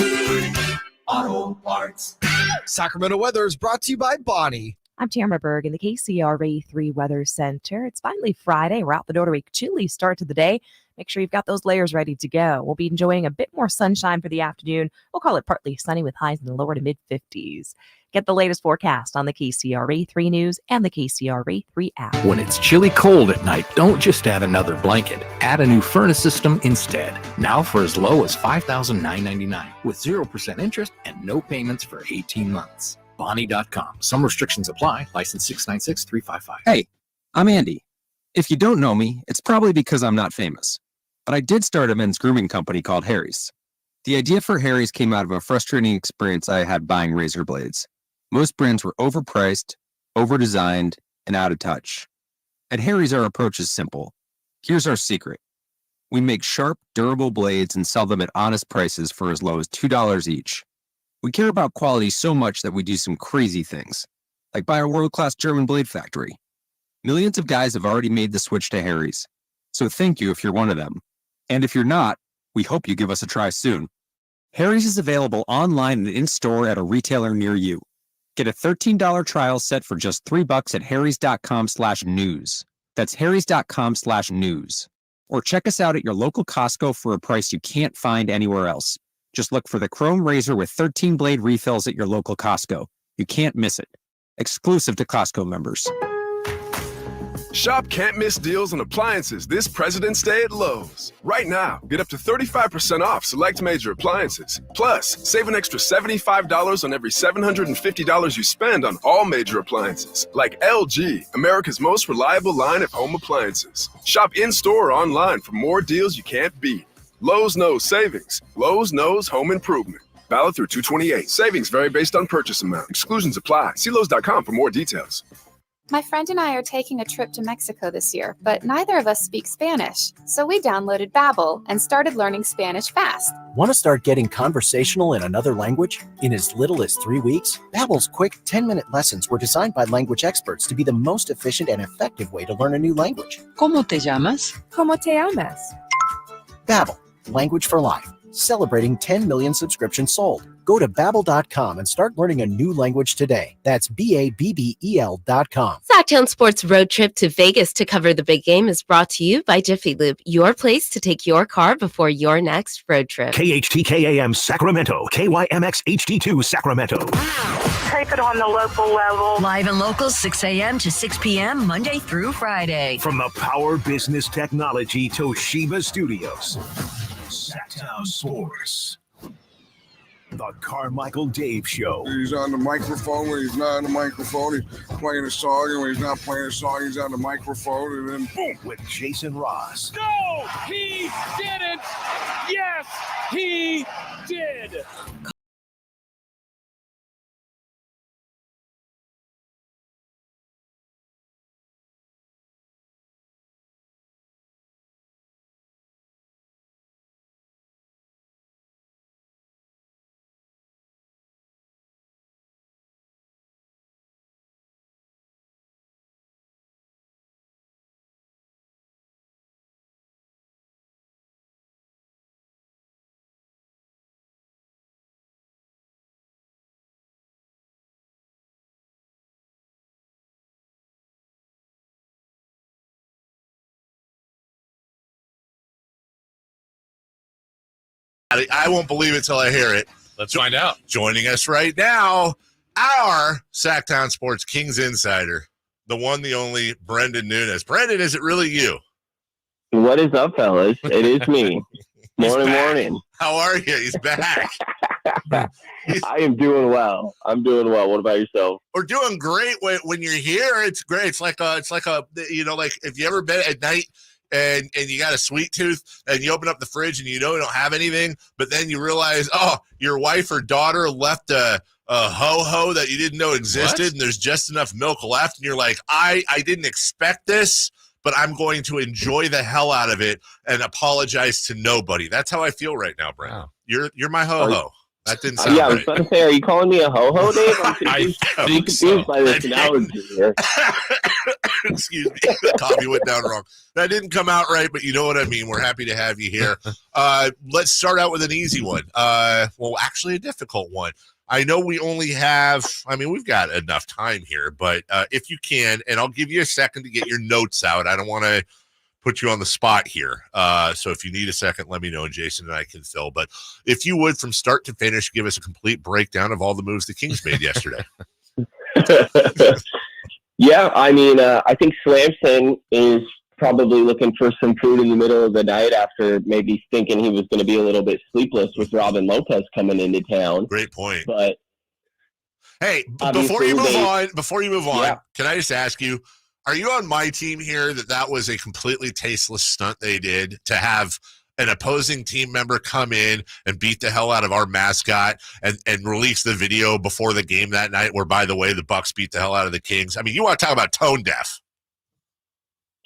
Speaker 11: Auto Parts.
Speaker 15: Sacramento weather is brought to you by Bonnie.
Speaker 17: I'm Tamara Berg in the KCRA 3 Weather Center. It's finally Friday. We're out the door to a chilly start to the day. Make sure you've got those layers ready to go. We'll be enjoying a bit more sunshine for the afternoon. We'll call it partly sunny with highs in the lower to mid-50s. Get the latest forecast on the KCRA 3 News and the KCRA 3 app.
Speaker 12: When it's chilly cold at night, don't just add another blanket. Add a new furnace system instead. Now for as low as $5,999 with 0% interest and no payments for 18 months. Bonnie.com. Some restrictions apply. License 696-355.
Speaker 13: Hey, I'm Andy. If you don't know me, it's probably because I'm not famous. But I did start a men's grooming company called Harry's. The idea for Harry's came out of a frustrating experience I had buying razor blades. Most brands were overpriced, overdesigned, and out of touch. At Harry's, our approach is simple. Here's our secret. We make sharp, durable blades and sell them at honest prices for as low as $2 each. We care about quality so much that we do some crazy things, like buy a world-class German blade factory. Millions of guys have already made the switch to Harry's, so thank you if you're one of them. And if you're not, we hope you give us a try soon. Harry's is available online and in-store at a retailer near you. Get a $13 trial set for just $3 at harrys.com/news. That's harrys.com/news. Or check us out at your local Costco for a price you can't find anywhere else. Just look for the Chrome Razor with 13 blade refills at your local Costco. You can't miss it. Exclusive to Costco members.
Speaker 16: Shop can't miss deals on appliances this President's Day at Lowe's. Right now, get up to 35% off select major appliances. Plus, save an extra $75 on every $750 you spend on all major appliances, like LG, America's most reliable line of home appliances. Shop in-store or online for more deals you can't beat. Lowe's knows savings. Lowe's knows home improvement. Valid through 2/28. Savings vary based on purchase amount. Exclusions apply. See Lowe's.com for more details.
Speaker 18: My friend and I are taking a trip to Mexico this year, but neither of us speak Spanish. So we downloaded Babbel and started learning Spanish fast.
Speaker 20: Want to start getting conversational in another language in as little as 3 weeks? Babbel's quick 10-minute lessons were designed by language experts to be the most efficient and effective way to learn a new language.
Speaker 21: ¿Cómo te llamas?
Speaker 18: ¿Cómo te llamas?
Speaker 20: Babbel, language for life. Celebrating 10 million subscriptions sold. Go to Babbel.com and start learning a new language today. That's Babbel.com.
Speaker 14: Sactown Sports Road Trip to Vegas to cover the big game is brought to you by Jiffy Lube, your place to take your car before your next road trip.
Speaker 2: KHTKAM Sacramento, KYMX HD2 Sacramento.
Speaker 6: Take it on the local level.
Speaker 3: Live and local, 6 a.m. to 6 p.m., Monday through Friday.
Speaker 2: From the Power Business Technology Toshiba Studios. Sactown Sports. The Carmichael Dave Show.
Speaker 22: He's on the microphone when he's not on the microphone. He's playing a song, and when he's not playing a song, he's on the microphone, and then boom.
Speaker 2: With Jason Ross.
Speaker 11: No, he didn't. Yes, he did.
Speaker 7: I won't believe it till I hear it.
Speaker 8: Let's find out.
Speaker 7: Joining us right now, our Sactown Sports Kings insider, the one, the only, Brendan Nunes. Brendan, is it really you?
Speaker 24: What is up, fellas? It is me. Morning.
Speaker 7: How are you? He's back.
Speaker 24: I am doing well. I'm doing well. What about yourself?
Speaker 7: We're doing great. When you're here, it's great. It's like a, like if you ever been at night and you got a sweet tooth and you open up the fridge and you know you don't have anything, but then you realize, oh, your wife or daughter left a ho-ho that you didn't know existed, and there's just enough milk left, and you're like, I didn't expect this, but I'm going to enjoy the hell out of it and apologize to nobody. That's how I feel right now, Brent. Wow. You're my ho-ho. That didn't sound
Speaker 24: I was
Speaker 7: right.
Speaker 24: about to say, are you calling me a ho-ho, Dave? I'm confused by this analogy here.
Speaker 7: Excuse me. The coffee went down wrong. That didn't come out right, but you know what I mean. We're happy to have you here. Let's start out with an easy one. Well, actually a difficult one. I know we only have, we've got enough time here, but if you can, and I'll give you a second to get your notes out. I don't want to put you on the spot here. So if you need a second, let me know, and Jason and I can fill. But if you would, from start to finish, give us a complete breakdown of all the moves the Kings made yesterday.
Speaker 24: Yeah, I think Slamson is probably looking for some food in the middle of the night after maybe thinking he was going to be a little bit sleepless with Robin Lopez coming into town.
Speaker 7: Great point.
Speaker 24: But
Speaker 7: hey, before you move on,
Speaker 24: yeah.
Speaker 7: Can I just ask you, are you on my team here that was a completely tasteless stunt they did to have an opposing team member come in and beat the hell out of our mascot and release the video before the game that night where, by the way, the Bucks beat the hell out of the Kings? You want to talk about tone deaf.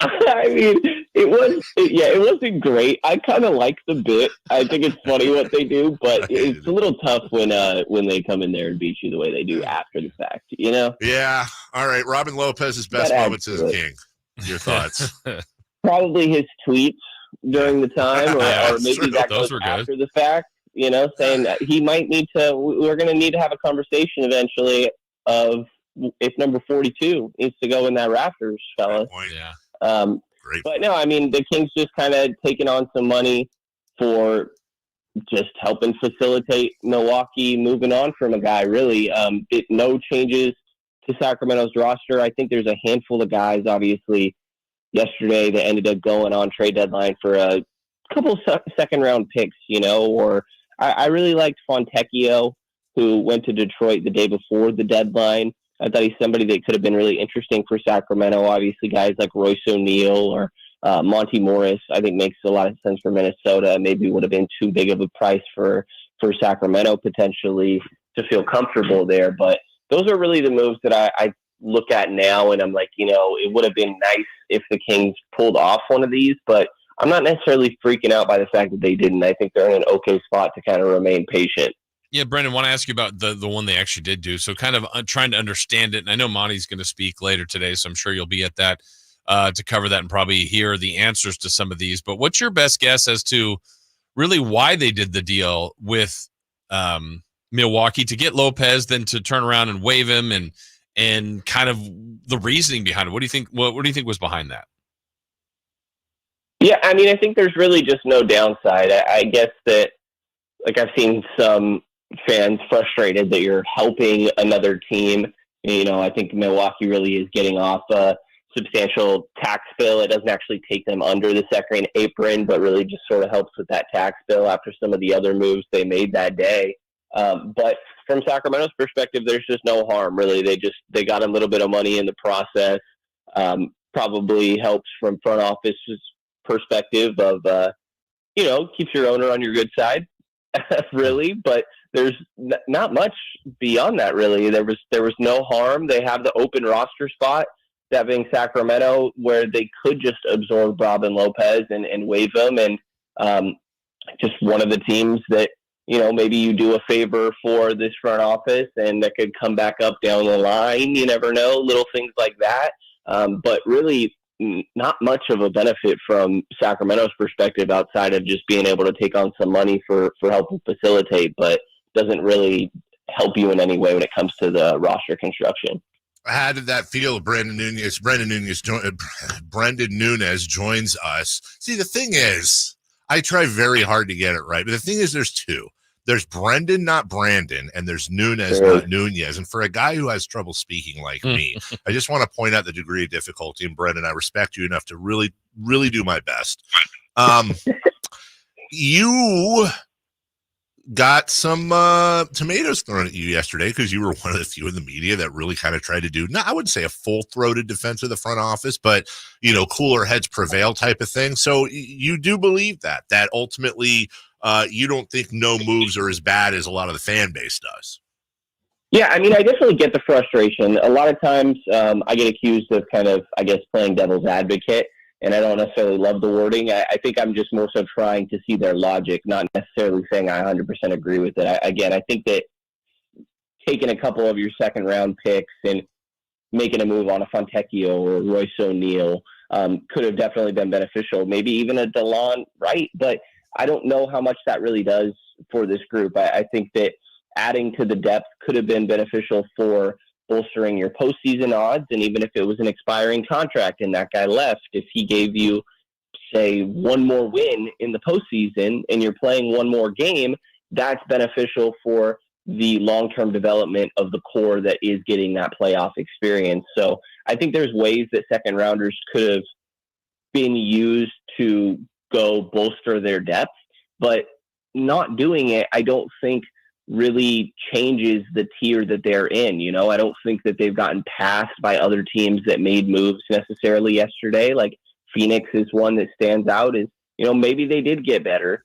Speaker 24: It wasn't great. I kind of like the bit. I think it's funny what they do, but it's a little tough when they come in there and beat you the way they do after the fact, you know?
Speaker 7: Yeah. All right. Robin Lopez's best moments as a King. Your thoughts?
Speaker 24: Probably his tweets during the time, or maybe that
Speaker 8: those
Speaker 24: goes
Speaker 8: were good.
Speaker 24: after the fact, saying that he might need to, we're going to need to have a conversation eventually of if number 42 needs to go in that Raptors, fellas.
Speaker 7: Yeah.
Speaker 24: But no, the Kings just kind of taking on some money for just helping facilitate Milwaukee moving on from a guy, really. No changes to Sacramento's roster. I think there's a handful of guys, obviously, yesterday that ended up going on trade deadline for a couple second-round picks, or I really liked Fontecchio, who went to Detroit the day before the deadline. I thought he's somebody that could have been really interesting for Sacramento. Obviously, guys like Royce O'Neal or Monty Morris, I think makes a lot of sense for Minnesota. Maybe would have been too big of a price for for Sacramento potentially to feel comfortable there. But those are really the moves that I look at now, and I'm like, it would have been nice if the Kings pulled off one of these, but I'm not necessarily freaking out by the fact that they didn't. I think they're in an okay spot to kind of remain patient.
Speaker 8: Yeah, Brendan, I want to ask you about the one they actually did do. So kind of trying to understand it. And I know Monty's going to speak later today, so I'm sure you'll be at that to cover that and probably hear the answers to some of these. But what's your best guess as to really why they did the deal with Milwaukee to get Lopez, then to turn around and waive him, and kind of the reasoning behind it? What do you think? What do you think was behind that?
Speaker 24: Yeah, I mean, I think there's really just no downside. I guess that, like, I've seen some fans frustrated that you're helping another team. I think Milwaukee really is getting off a substantial tax bill. It doesn't actually take them under the second apron, but really just sort of helps with that tax bill after some of the other moves they made that day. But from Sacramento's perspective, there's just no harm, really. They got a little bit of money in the process. Probably helps from front office's perspective of, keeps your owner on your good side, really. But there's not much beyond that, really. There was no harm. They have the open roster spot, that being Sacramento, where they could just absorb Robin Lopez and waive him. And just one of the teams that, maybe you do a favor for this front office and that could come back up down the line. You never know, little things like that. But really not much of a benefit from Sacramento's perspective outside of just being able to take on some money for helping facilitate, but doesn't really help you in any way when it comes to the roster construction.
Speaker 7: How did that feel, Brendan Nunes? Brendan Nunes joins us. See, the thing is, I try very hard to get it right, but the thing is, there's two. There's Brendan, not Brandon, and there's Nunes, not Nunes. And for a guy who has trouble speaking like me, I just want to point out the degree of difficulty. And Brendan, I respect you enough to really, really do my best. You got some tomatoes thrown at you yesterday because you were one of the few in the media that really kind of tried to do, I wouldn't say a full-throated defense of the front office, but, cooler heads prevail type of thing. So you do believe that ultimately you don't think no moves are as bad as a lot of the fan base does.
Speaker 24: Yeah, I mean, I definitely get the frustration. A lot of times I get accused of kind of, playing devil's advocate, and I don't necessarily love the wording. I think I'm just more so trying to see their logic, not necessarily saying I 100% agree with it. I think that taking a couple of your second-round picks and making a move on a Fontecchio or Royce O'Neal could have definitely been beneficial. Maybe even a DeLon Wright, but I don't know how much that really does for this group. I think that adding to the depth could have been beneficial for bolstering your postseason odds. And even if it was an expiring contract and that guy left, if he gave you, say, one more win in the postseason and you're playing one more game, that's beneficial for the long-term development of the core that is getting that playoff experience. So I think there's ways that second rounders could have been used to go bolster their depth, but not doing it, I don't think really changes the tier that they're in. I don't think that they've gotten passed by other teams that made moves necessarily yesterday. Like Phoenix is one that stands out as, maybe they did get better.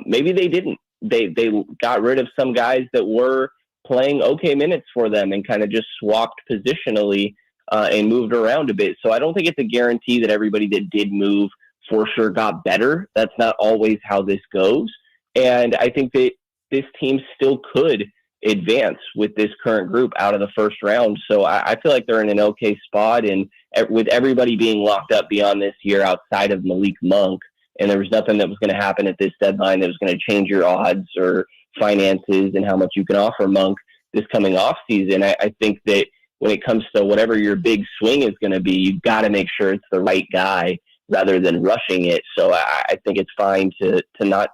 Speaker 24: Maybe they didn't. They got rid of some guys that were playing okay minutes for them and kind of just swapped positionally and moved around a bit. So I don't think it's a guarantee that everybody that did move for sure got better. That's not always how this goes. And I think that this team still could advance with this current group out of the first round. So I feel like they're in an okay spot. And with everybody being locked up beyond this year outside of Malik Monk, and there was nothing that was going to happen at this deadline that was going to change your odds or finances and how much you can offer Monk this coming off season. I think that when it comes to whatever your big swing is going to be, you've got to make sure it's the right guy rather than rushing it. So I think it's fine to not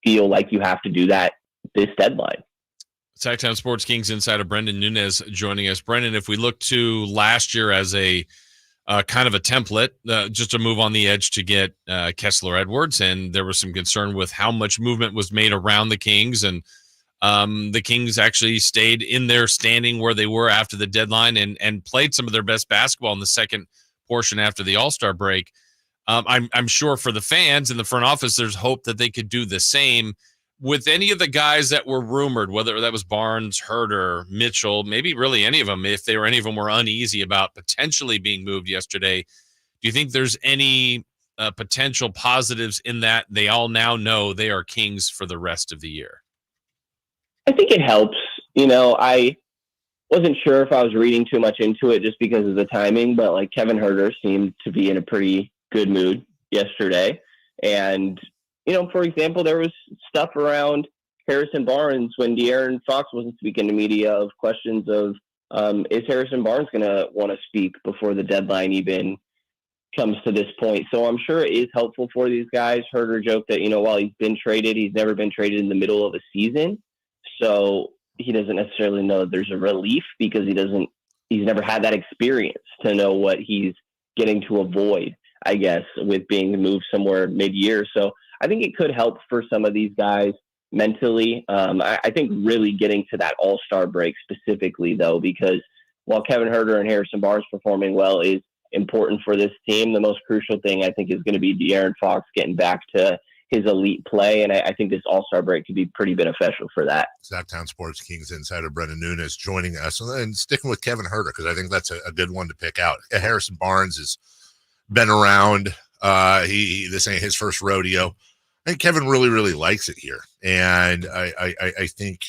Speaker 24: feel like you have to do that this deadline.
Speaker 8: Sactown Sports Kings insider Brendan Nunes joining us. Brendan, if we look to last year as a kind of a template, just a move on the edge to get Kessler Edwards, and there was some concern with how much movement was made around the Kings, and the Kings actually stayed in their standing where they were after the deadline and played some of their best basketball in the second portion after the All-Star break. I'm sure for the fans in the front office, there's hope that they could do the same. with any of the guys that were rumored, whether that was Barnes, Herter, Mitchell, maybe really any of them, if any of them were uneasy about potentially being moved yesterday, do you think there's any potential positives in that they all now know they are Kings for the rest of the year?
Speaker 24: I think it helps. I wasn't sure if I was reading too much into it just because of the timing, but like Kevin Herter seemed to be in a pretty good mood yesterday. And, for example, there was stuff around Harrison Barnes when De'Aaron Fox wasn't speaking to media of questions of, is Harrison Barnes going to want to speak before the deadline even comes to this point? So I'm sure it is helpful for these guys. Herter joked that, while he's been traded, he's never been traded in the middle of a season. So he doesn't necessarily know that there's a relief because he's never had that experience to know what he's getting to avoid, I guess, with being moved somewhere mid-year. So I think it could help for some of these guys mentally. I think really getting to that all-star break specifically, though, because while Kevin Herter and Harrison Barnes performing well is important for this team, the most crucial thing I think is going to be De'Aaron Fox getting back to his elite play, and I think this all-star break could be pretty beneficial for that.
Speaker 7: Sactown Sports Kings insider Brendan Nunes joining us, and sticking with Kevin Herter because I think that's a good one to pick out. Harrison Barnes has been around. This ain't his first rodeo. I think Kevin really, really likes it here, and I think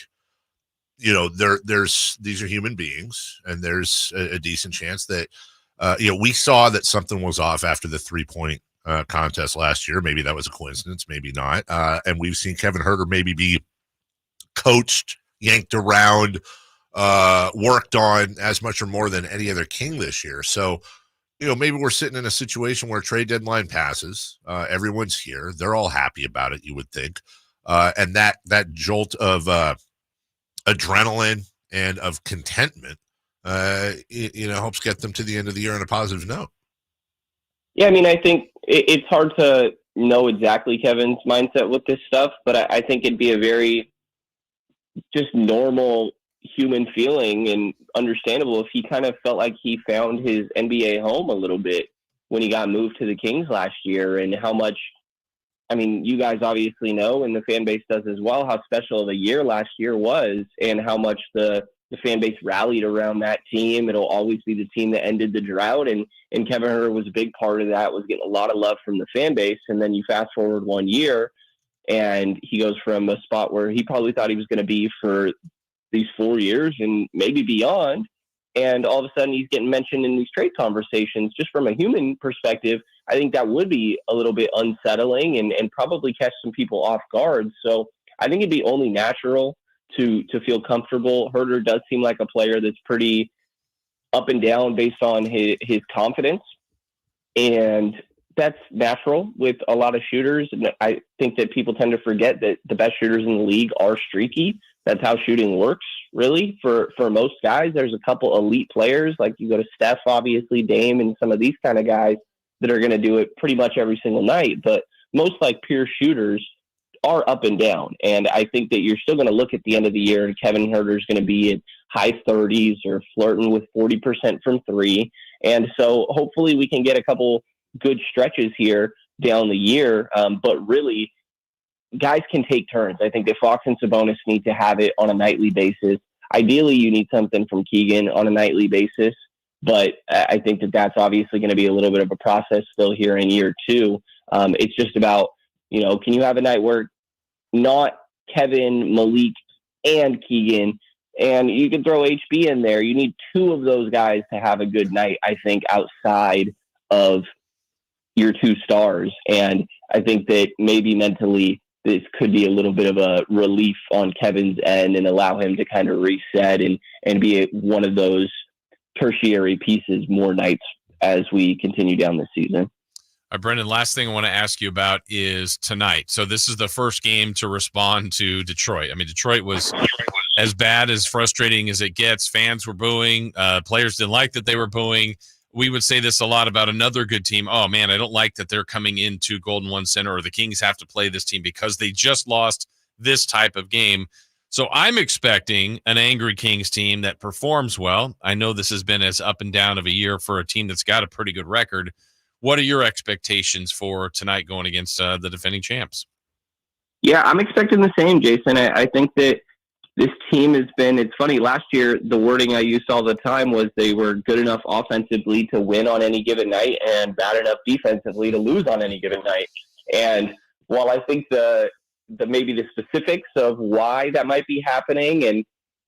Speaker 7: there's these are human beings, and there's a decent chance that we saw that something was off after the 3-point contest last year. Maybe that was a coincidence, maybe not. And we've seen Kevin Herter maybe be coached, yanked around, worked on as much or more than any other King this year. So, maybe we're sitting in a situation where trade deadline passes. Everyone's here. They're all happy about it, you would think. And that jolt of adrenaline and of contentment, helps get them to the end of the year on a positive note.
Speaker 24: Yeah, I think it's hard to know exactly Kevin's mindset with this stuff, but I think it'd be a very just normal human feeling and understandable if he kind of felt like he found his NBA home a little bit when he got moved to the Kings last year, and how much, you guys obviously know, and the fan base does as well, how special of a year last year was and how much the fan base rallied around that team. It'll always be the team that ended the drought, and Kevin Herter was a big part of that, was getting a lot of love from the fan base. And then you fast forward 1 year and he goes from a spot where he probably thought he was going to be for these 4 years and maybe beyond, and all of a sudden he's getting mentioned in these trade conversations. Just from a human perspective, I think that would be a little bit unsettling and probably catch some people off guard. So I think it'd be only natural to feel comfortable. Herter does seem like a player that's pretty up and down based on his confidence, and that's natural with a lot of shooters. And I think that people tend to forget that the best shooters in the league are streaky. That's how shooting works, really, for most guys. There's a couple elite players, like you go to Steph, obviously, Dame, and some of these kind of guys that are going to do it pretty much every single night. But most pure shooters are up and down. And I think that you're still going to look at the end of the year and Kevin Herter's going to be in high 30s or flirting with 40% from three. And so hopefully we can get a couple good stretches here down the year. But really, guys can take turns. I think that Fox and Sabonis need to have it on a nightly basis. Ideally, you need something from Keegan on a nightly basis. But I think that that's obviously going to be a little bit of a process still here in year two. It's just about, can you have a night where not Kevin, Malik, and Keegan, and you can throw HB in there. You need two of those guys to have a good night, I think, outside of your two stars. And I think that maybe mentally this could be a little bit of a relief on Kevin's end and allow him to kind of reset and be one of those tertiary pieces more nights as we continue down the season.
Speaker 8: All right, Brendan, last thing I want to ask you about is tonight. So this is the first game to respond to Detroit. I mean, Detroit was as bad, as frustrating as it gets. Fans were booing. Players didn't like that they were booing. We would say this a lot about another good team. Oh, man, I don't like that they're coming into Golden One Center, or the Kings have to play this team because they just lost this type of game. So I'm expecting an angry Kings team that performs well. I know this has been as up and down of a year for a team that's got a pretty good record. What are your expectations for tonight going against the defending champs?
Speaker 24: Yeah, I'm expecting the same, Jason. I think that this team has been, it's funny, last year, the wording I used all the time was they were good enough offensively to win on any given night and bad enough defensively to lose on any given night. And while I think maybe the specifics of why that might be happening and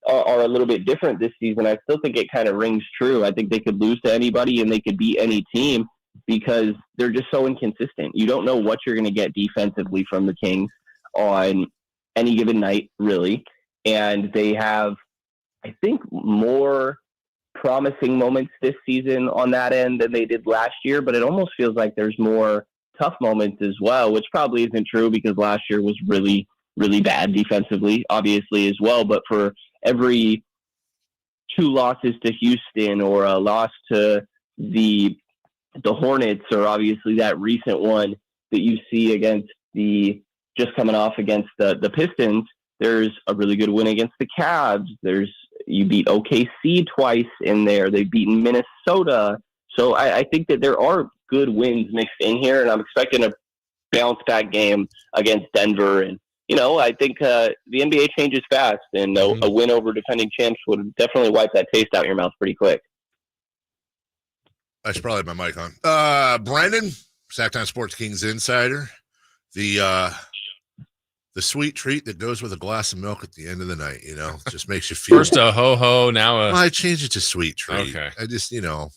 Speaker 24: are a little bit different this season, I still think it kind of rings true. I think they could lose to anybody and they could beat any team because they're just so inconsistent. You don't know what you're going to get defensively from the Kings on any given night, really. And they have, I think, more promising moments this season on that end than they did last year, but it almost feels like there's more tough moments as well, which probably isn't true because last year was really, really bad defensively, obviously, as well. But for every 2 losses to Houston or a loss to the Hornets, or obviously that recent one that you see against just coming off against the Pistons, there's a really good win against the Cavs. You beat OKC twice in there. They've beaten Minnesota. So I think that there are good wins mixed in here, and I'm expecting a bounce back game against Denver. And, I think the NBA changes fast, and a win over defending champs would definitely wipe that taste out your mouth pretty quick.
Speaker 7: I should probably have my mic on. Brandon, Sactown Sports Kings insider. The sweet treat that goes with a glass of milk at the end of the night, just makes you feel.
Speaker 8: First a ho-ho, now
Speaker 7: I changed it to sweet treat.
Speaker 8: Okay.
Speaker 7: I just, ho-ho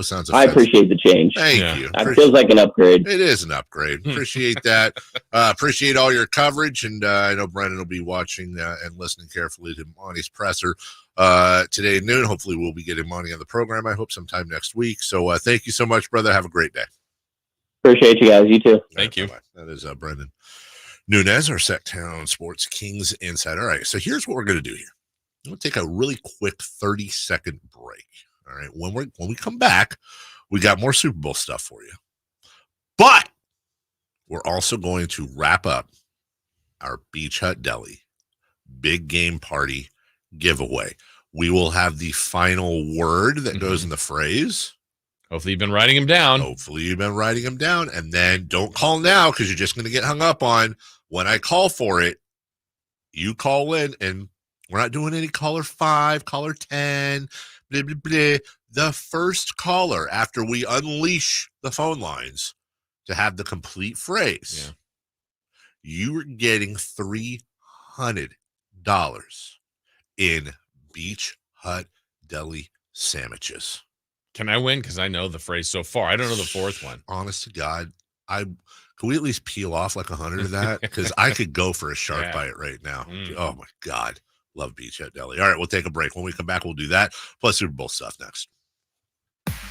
Speaker 7: sounds offensive.
Speaker 24: I appreciate the change.
Speaker 7: Thank you.
Speaker 24: That feels like an upgrade.
Speaker 7: It is an upgrade. Appreciate that. Appreciate all your coverage. And I know Brendan will be watching and listening carefully to Monty's presser today at noon. Hopefully we'll be getting Monty on the program, I hope, sometime next week. So thank you so much, brother. Have a great day.
Speaker 24: Appreciate you guys. You too.
Speaker 8: Thank you.
Speaker 7: Bye-bye. That is Brendan Nunes, our Sactown Sports Kings insider. All right, so here's what we're going to do here. I'm going to take a really quick 30-second break. All right, when we come back, we got more Super Bowl stuff for you. But we're also going to wrap up our Beach Hut Deli big game party giveaway. We will have the final word that goes in the phrase.
Speaker 8: Hopefully you've been writing them down.
Speaker 7: And then don't call now because you're just going to get hung up on. When I call for it, you call in, and we're not doing any caller 5, caller 10, blah, blah, blah. The first caller after we unleash the phone lines to have the complete phrase, you are getting $300 in Beach Hut Deli sandwiches.
Speaker 8: Can I win? Because I know the phrase so far. I don't know the fourth one.
Speaker 7: Honest to God, can we at least peel off like 100 of that? Because I could go for a shark bite right now. Oh, my God. Love Beach Hut Deli. All right, we'll take a break. When we come back, we'll do that. Plus Super Bowl stuff next.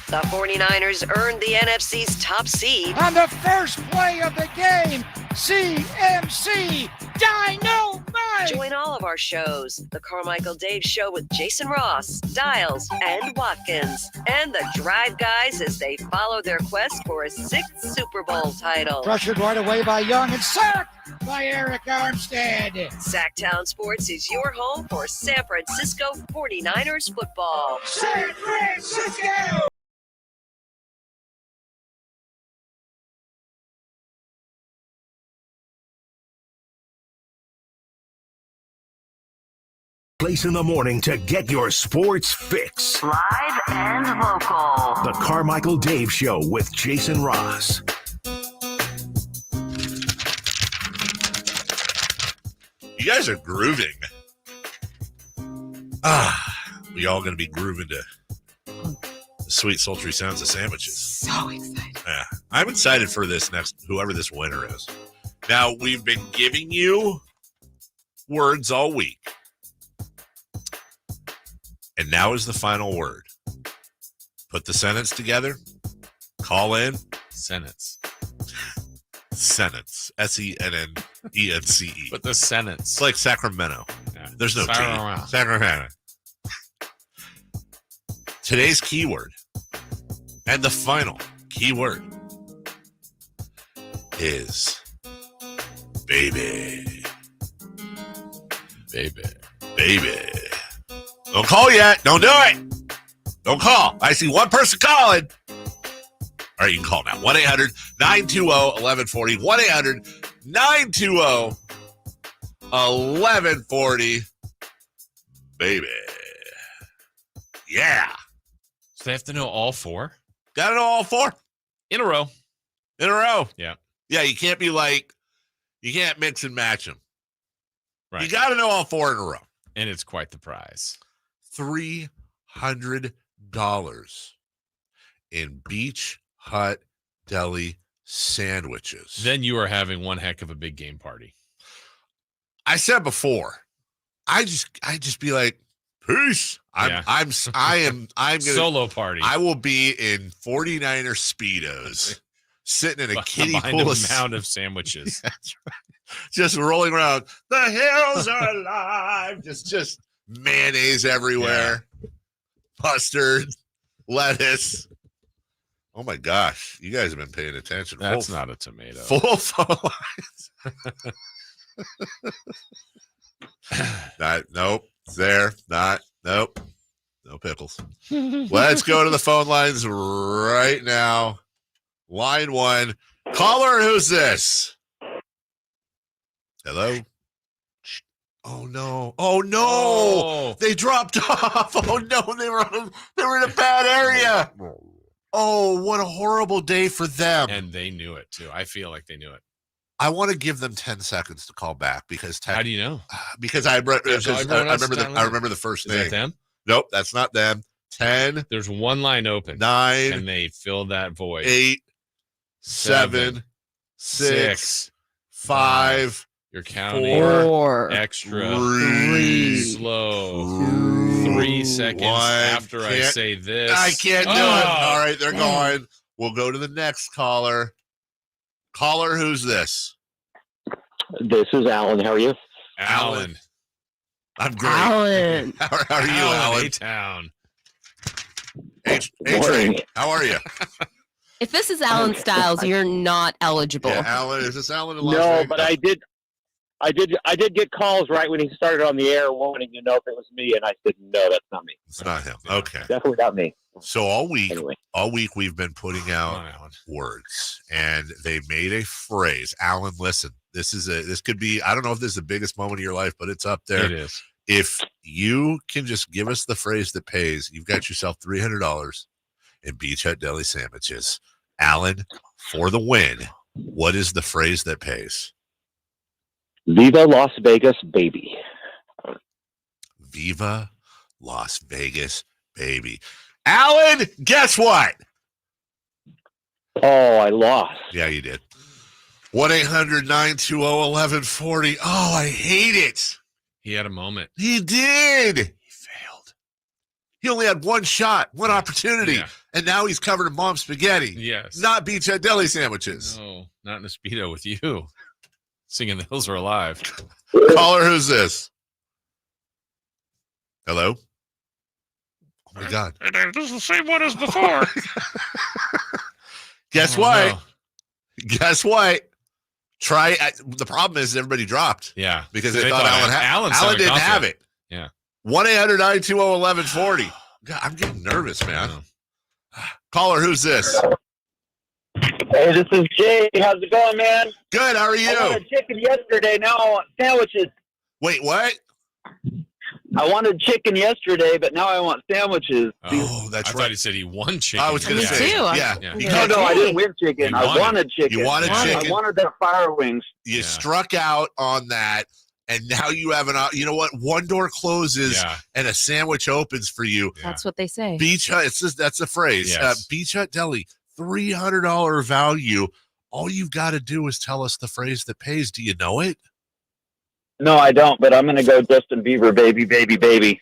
Speaker 3: The 49ers earned the NFC's top seed.
Speaker 11: On the first play of the game, CMC Dynamite!
Speaker 3: Join all of our shows. The Carmichael Dave Show with Jason Ross, Dials, and Watkins. And the Drive Guys as they follow their quest for a 6th Super Bowl title.
Speaker 11: Pressured right away by Young and sacked by Eric Armstead.
Speaker 3: Sactown Sports is your home for San Francisco 49ers football.
Speaker 11: San Francisco!
Speaker 2: Place in the morning to get your sports fix.
Speaker 3: Live and local.
Speaker 2: The Carmichael Dave Show with Jason Ross.
Speaker 7: You guys are grooving. We all going to be grooving to the sweet, sultry sounds of sandwiches.
Speaker 14: So excited.
Speaker 7: Yeah, I'm excited for this next, whoever this winner is. Now, we've been giving you words all week. And now is the final word. Put the sentence together. Call in.
Speaker 8: Sentence.
Speaker 7: Sentence. SENNENCE.
Speaker 8: But the sentence.
Speaker 7: It's like Sacramento.
Speaker 8: Yeah.
Speaker 7: There's no T. Sacramento. Today's keyword and the final keyword is baby.
Speaker 8: Baby.
Speaker 7: Baby. Don't call yet. Don't do it. Don't call. I see one person calling. All right, you can call now. 1-800-920-1140. 920-1140. Baby. Yeah.
Speaker 8: So they have to know all four?
Speaker 7: Got to know all four.
Speaker 8: In a row.
Speaker 7: Yeah. Yeah, you can't be like, you can't mix and match them.
Speaker 8: Right.
Speaker 7: You got to know all four in a row.
Speaker 8: And it's quite the prize.
Speaker 7: $300 in Beach Hut Deli sandwiches.
Speaker 8: Then you are having one heck of a big game party.
Speaker 7: I said before, I just be like, peace. I'm gonna
Speaker 8: solo party.
Speaker 7: I will be in 49er Speedos, sitting in a kiddie
Speaker 8: Behind
Speaker 7: pool
Speaker 8: a mound of sandwiches.
Speaker 7: That's right. Just rolling around. The hills are alive. Just mayonnaise everywhere. Yeah. Mustard, lettuce. Oh my gosh. You guys have been paying attention.
Speaker 8: That's not a tomato.
Speaker 7: Full phone lines. Nope. There. Nope. No pickles. Let's go to the phone lines right now. Line 1. Caller, who's this? Hello? Oh no. They dropped off. Oh no, they were in a bad area. Oh, what a horrible day for them.
Speaker 8: And they knew it too. I feel like they knew it.
Speaker 7: I want to give them 10 seconds to call back because
Speaker 8: how do you know?
Speaker 7: Because I remember the first name.
Speaker 8: Is that them?
Speaker 7: Nope, that's not them. 10.
Speaker 8: There's one line open.
Speaker 7: 9.
Speaker 8: And they filled that void.
Speaker 7: 8. 7. 6. 5.
Speaker 8: You're counting.
Speaker 14: 4.
Speaker 8: Extra.
Speaker 7: 3.
Speaker 8: Slow. 3 seconds
Speaker 7: 1.
Speaker 8: after I say this.
Speaker 7: I can't do it. All right, they're going. We'll go to the next caller. Caller, who's this?
Speaker 1: This is Alan. How are you?
Speaker 8: Alan.
Speaker 7: I'm great.
Speaker 14: Alan.
Speaker 7: How are you, Alan?
Speaker 8: A-Town.
Speaker 7: A-Train, how are you?
Speaker 14: If this is Alan Styles, you're not eligible.
Speaker 7: Yeah, Alan, is this Alan in Las
Speaker 1: No,
Speaker 7: Vegas?
Speaker 1: but I did get calls right when he started on the air wanting to know if it was me, and I said, no, that's not me.
Speaker 7: It's not him. Okay.
Speaker 1: Definitely not me.
Speaker 7: So all week we've been putting out words, and they made a phrase. Alan, listen, this could be, I don't know if this is the biggest moment of your life, but it's up there.
Speaker 8: It is.
Speaker 7: If you can just give us the phrase that pays, you've got yourself $300 in Beach Hut Deli sandwiches. Alan, for the win, what is the phrase that pays?
Speaker 1: Viva Las Vegas, baby.
Speaker 7: Viva Las Vegas, baby. Alan, guess what?
Speaker 1: Oh, I lost.
Speaker 7: Yeah, you did. 1-800-920-1140. Oh, I hate it.
Speaker 8: He had a moment.
Speaker 7: He did. He failed. He only had one shot, one opportunity, and now he's covered in mom spaghetti.
Speaker 8: Yes.
Speaker 7: Not Beach Hut Deli sandwiches.
Speaker 8: No, not in a Speedo with you. Singing The Hills Are Alive.
Speaker 7: Caller, who's this? Hello? Oh, my God.
Speaker 11: Hey, Dave, this is the same one as before.
Speaker 7: Guess what? No. Guess what? The problem is everybody dropped.
Speaker 8: Yeah.
Speaker 7: Because they thought Alan didn't have it.
Speaker 8: Yeah.
Speaker 7: 1-800-920-1140. God, I'm getting nervous, man. Caller, who's this?
Speaker 1: Hey, this is Jay. How's it going, man?
Speaker 7: Good. How are you?
Speaker 1: I wanted chicken yesterday. Now I want sandwiches.
Speaker 7: Wait, what?
Speaker 1: I wanted chicken yesterday, but now I want sandwiches.
Speaker 7: Oh, that's
Speaker 8: I
Speaker 7: right.
Speaker 8: thought he said he won chicken.
Speaker 7: I was going to say, yeah.
Speaker 1: No, I didn't win chicken. I wanted chicken.
Speaker 7: You wanted chicken.
Speaker 1: I wanted the fire wings.
Speaker 7: You struck out on that, and now you have you know what? One door closes, and a sandwich opens for you.
Speaker 14: That's what they say.
Speaker 7: Beach Hut, that's a phrase.
Speaker 8: Yes.
Speaker 7: Beach Hut Deli, $300 value. All you've got to do is tell us the phrase that pays. Do you know it?
Speaker 1: No, I don't, but I'm going to go Justin Bieber, baby, baby, baby.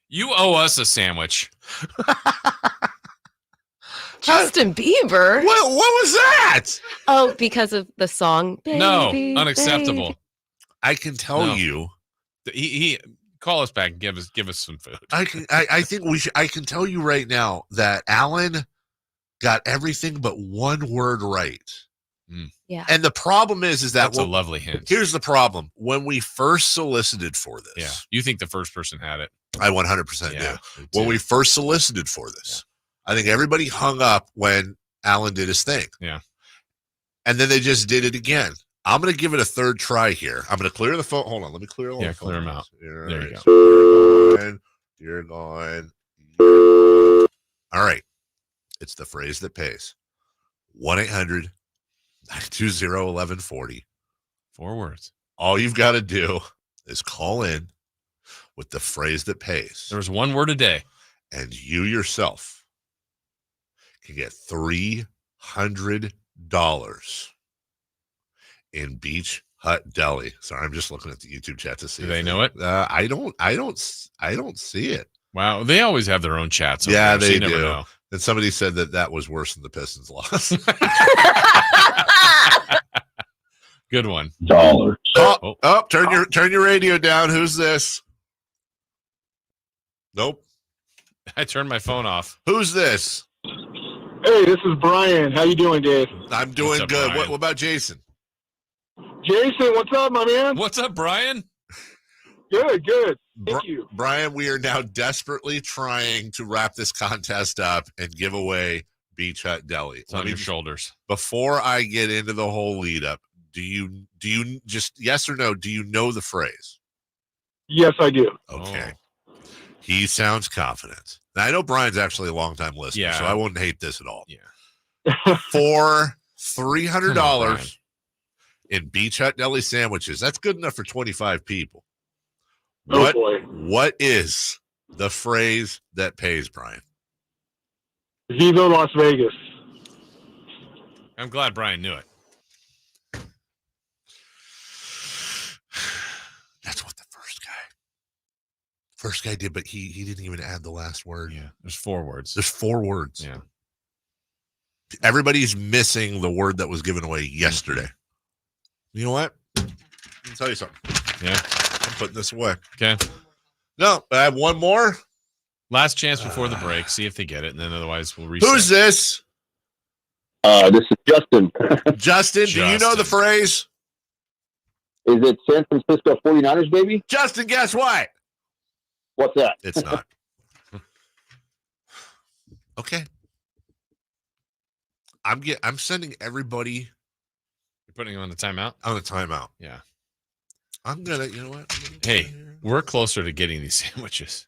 Speaker 8: You owe us a sandwich.
Speaker 14: Justin Bieber?
Speaker 7: What was that?
Speaker 14: Oh, because of the song? Baby,
Speaker 8: no, unacceptable.
Speaker 14: baby.
Speaker 7: I can tell you.
Speaker 8: He call us back and give us some food.
Speaker 7: I think we should. I can tell you right now that Alan got everything but one word right.
Speaker 14: Yeah.
Speaker 7: And the problem is that
Speaker 8: that's a lovely hint.
Speaker 7: Here's the problem. When we first solicited for this.
Speaker 8: You think the first person had it?
Speaker 7: I 100% do. When we first solicited for this, I think everybody hung up when Allen did his thing.
Speaker 8: Yeah.
Speaker 7: And then they just did it again. I'm going to give it a third try here. I'm going to clear the phone. Hold on. Let me clear all the
Speaker 8: clear them out.
Speaker 7: There
Speaker 8: you
Speaker 7: go. You're going. All right. It's the phrase that pays. 1-800-920-1140.
Speaker 8: 4 words.
Speaker 7: All you've got to do is call in with the phrase that pays.
Speaker 8: There's 1 word a day.
Speaker 7: And you yourself can get $300 in Beach Hut Deli. Sorry, I'm just looking at the YouTube chat to see.
Speaker 8: Do they know it?
Speaker 7: I don't see it.
Speaker 8: Wow, they always have their own chats.
Speaker 7: Yeah,
Speaker 8: there, so
Speaker 7: they
Speaker 8: you never
Speaker 7: do.
Speaker 8: know.
Speaker 7: And somebody said that was worse than the Pistons loss.
Speaker 8: Good one.
Speaker 1: $1.
Speaker 7: Turn your radio down. Who's this? Nope.
Speaker 8: I turned my phone off.
Speaker 7: Who's this?
Speaker 5: Hey, this is Brian. How you doing, Dave?
Speaker 7: I'm doing
Speaker 8: up,
Speaker 7: good.
Speaker 8: Brian?
Speaker 7: What about Jason?
Speaker 5: Jason, what's up, my man?
Speaker 8: What's up, Brian?
Speaker 5: Good. Thank you.
Speaker 7: Brian, we are now desperately trying to wrap this contest up and give away Beach Hut Deli.
Speaker 8: It's on your shoulders.
Speaker 7: Before I get into the whole lead up, do you just yes or no, do you know the phrase?
Speaker 5: Yes, I do.
Speaker 7: Okay. He sounds confident. Now, I know Brian's actually a longtime listener, so I wouldn't hate this at all.
Speaker 8: Yeah.
Speaker 7: For $300 in Beach Hut Deli sandwiches, that's good enough for 25 people.
Speaker 5: Oh, boy.
Speaker 7: What is the phrase that pays, Brian?
Speaker 5: Viva Las Vegas.
Speaker 8: I'm glad Brian knew it.
Speaker 7: That's what the first guy did, but he didn't even add the last word.
Speaker 8: Yeah, there's 4 words.
Speaker 7: There's 4 words.
Speaker 8: Yeah.
Speaker 7: Everybody's missing the word that was given away yesterday. You know what? Let me tell you something.
Speaker 8: Yeah.
Speaker 7: I'm putting this away.
Speaker 8: Okay.
Speaker 7: No, I have one more.
Speaker 8: Last chance before the break. See if they get it, and then otherwise we'll reset.
Speaker 7: Who's this?
Speaker 1: This is Justin.
Speaker 7: Justin, do you know the phrase?
Speaker 1: Is it San Francisco 49ers, baby?
Speaker 7: Justin, guess what?
Speaker 1: What's that?
Speaker 7: It's not. Okay. I'm sending everybody.
Speaker 8: You're putting on the timeout?
Speaker 7: On the timeout.
Speaker 8: Yeah.
Speaker 7: I'm gonna, you know what?
Speaker 8: Hey, we're closer to getting these sandwiches.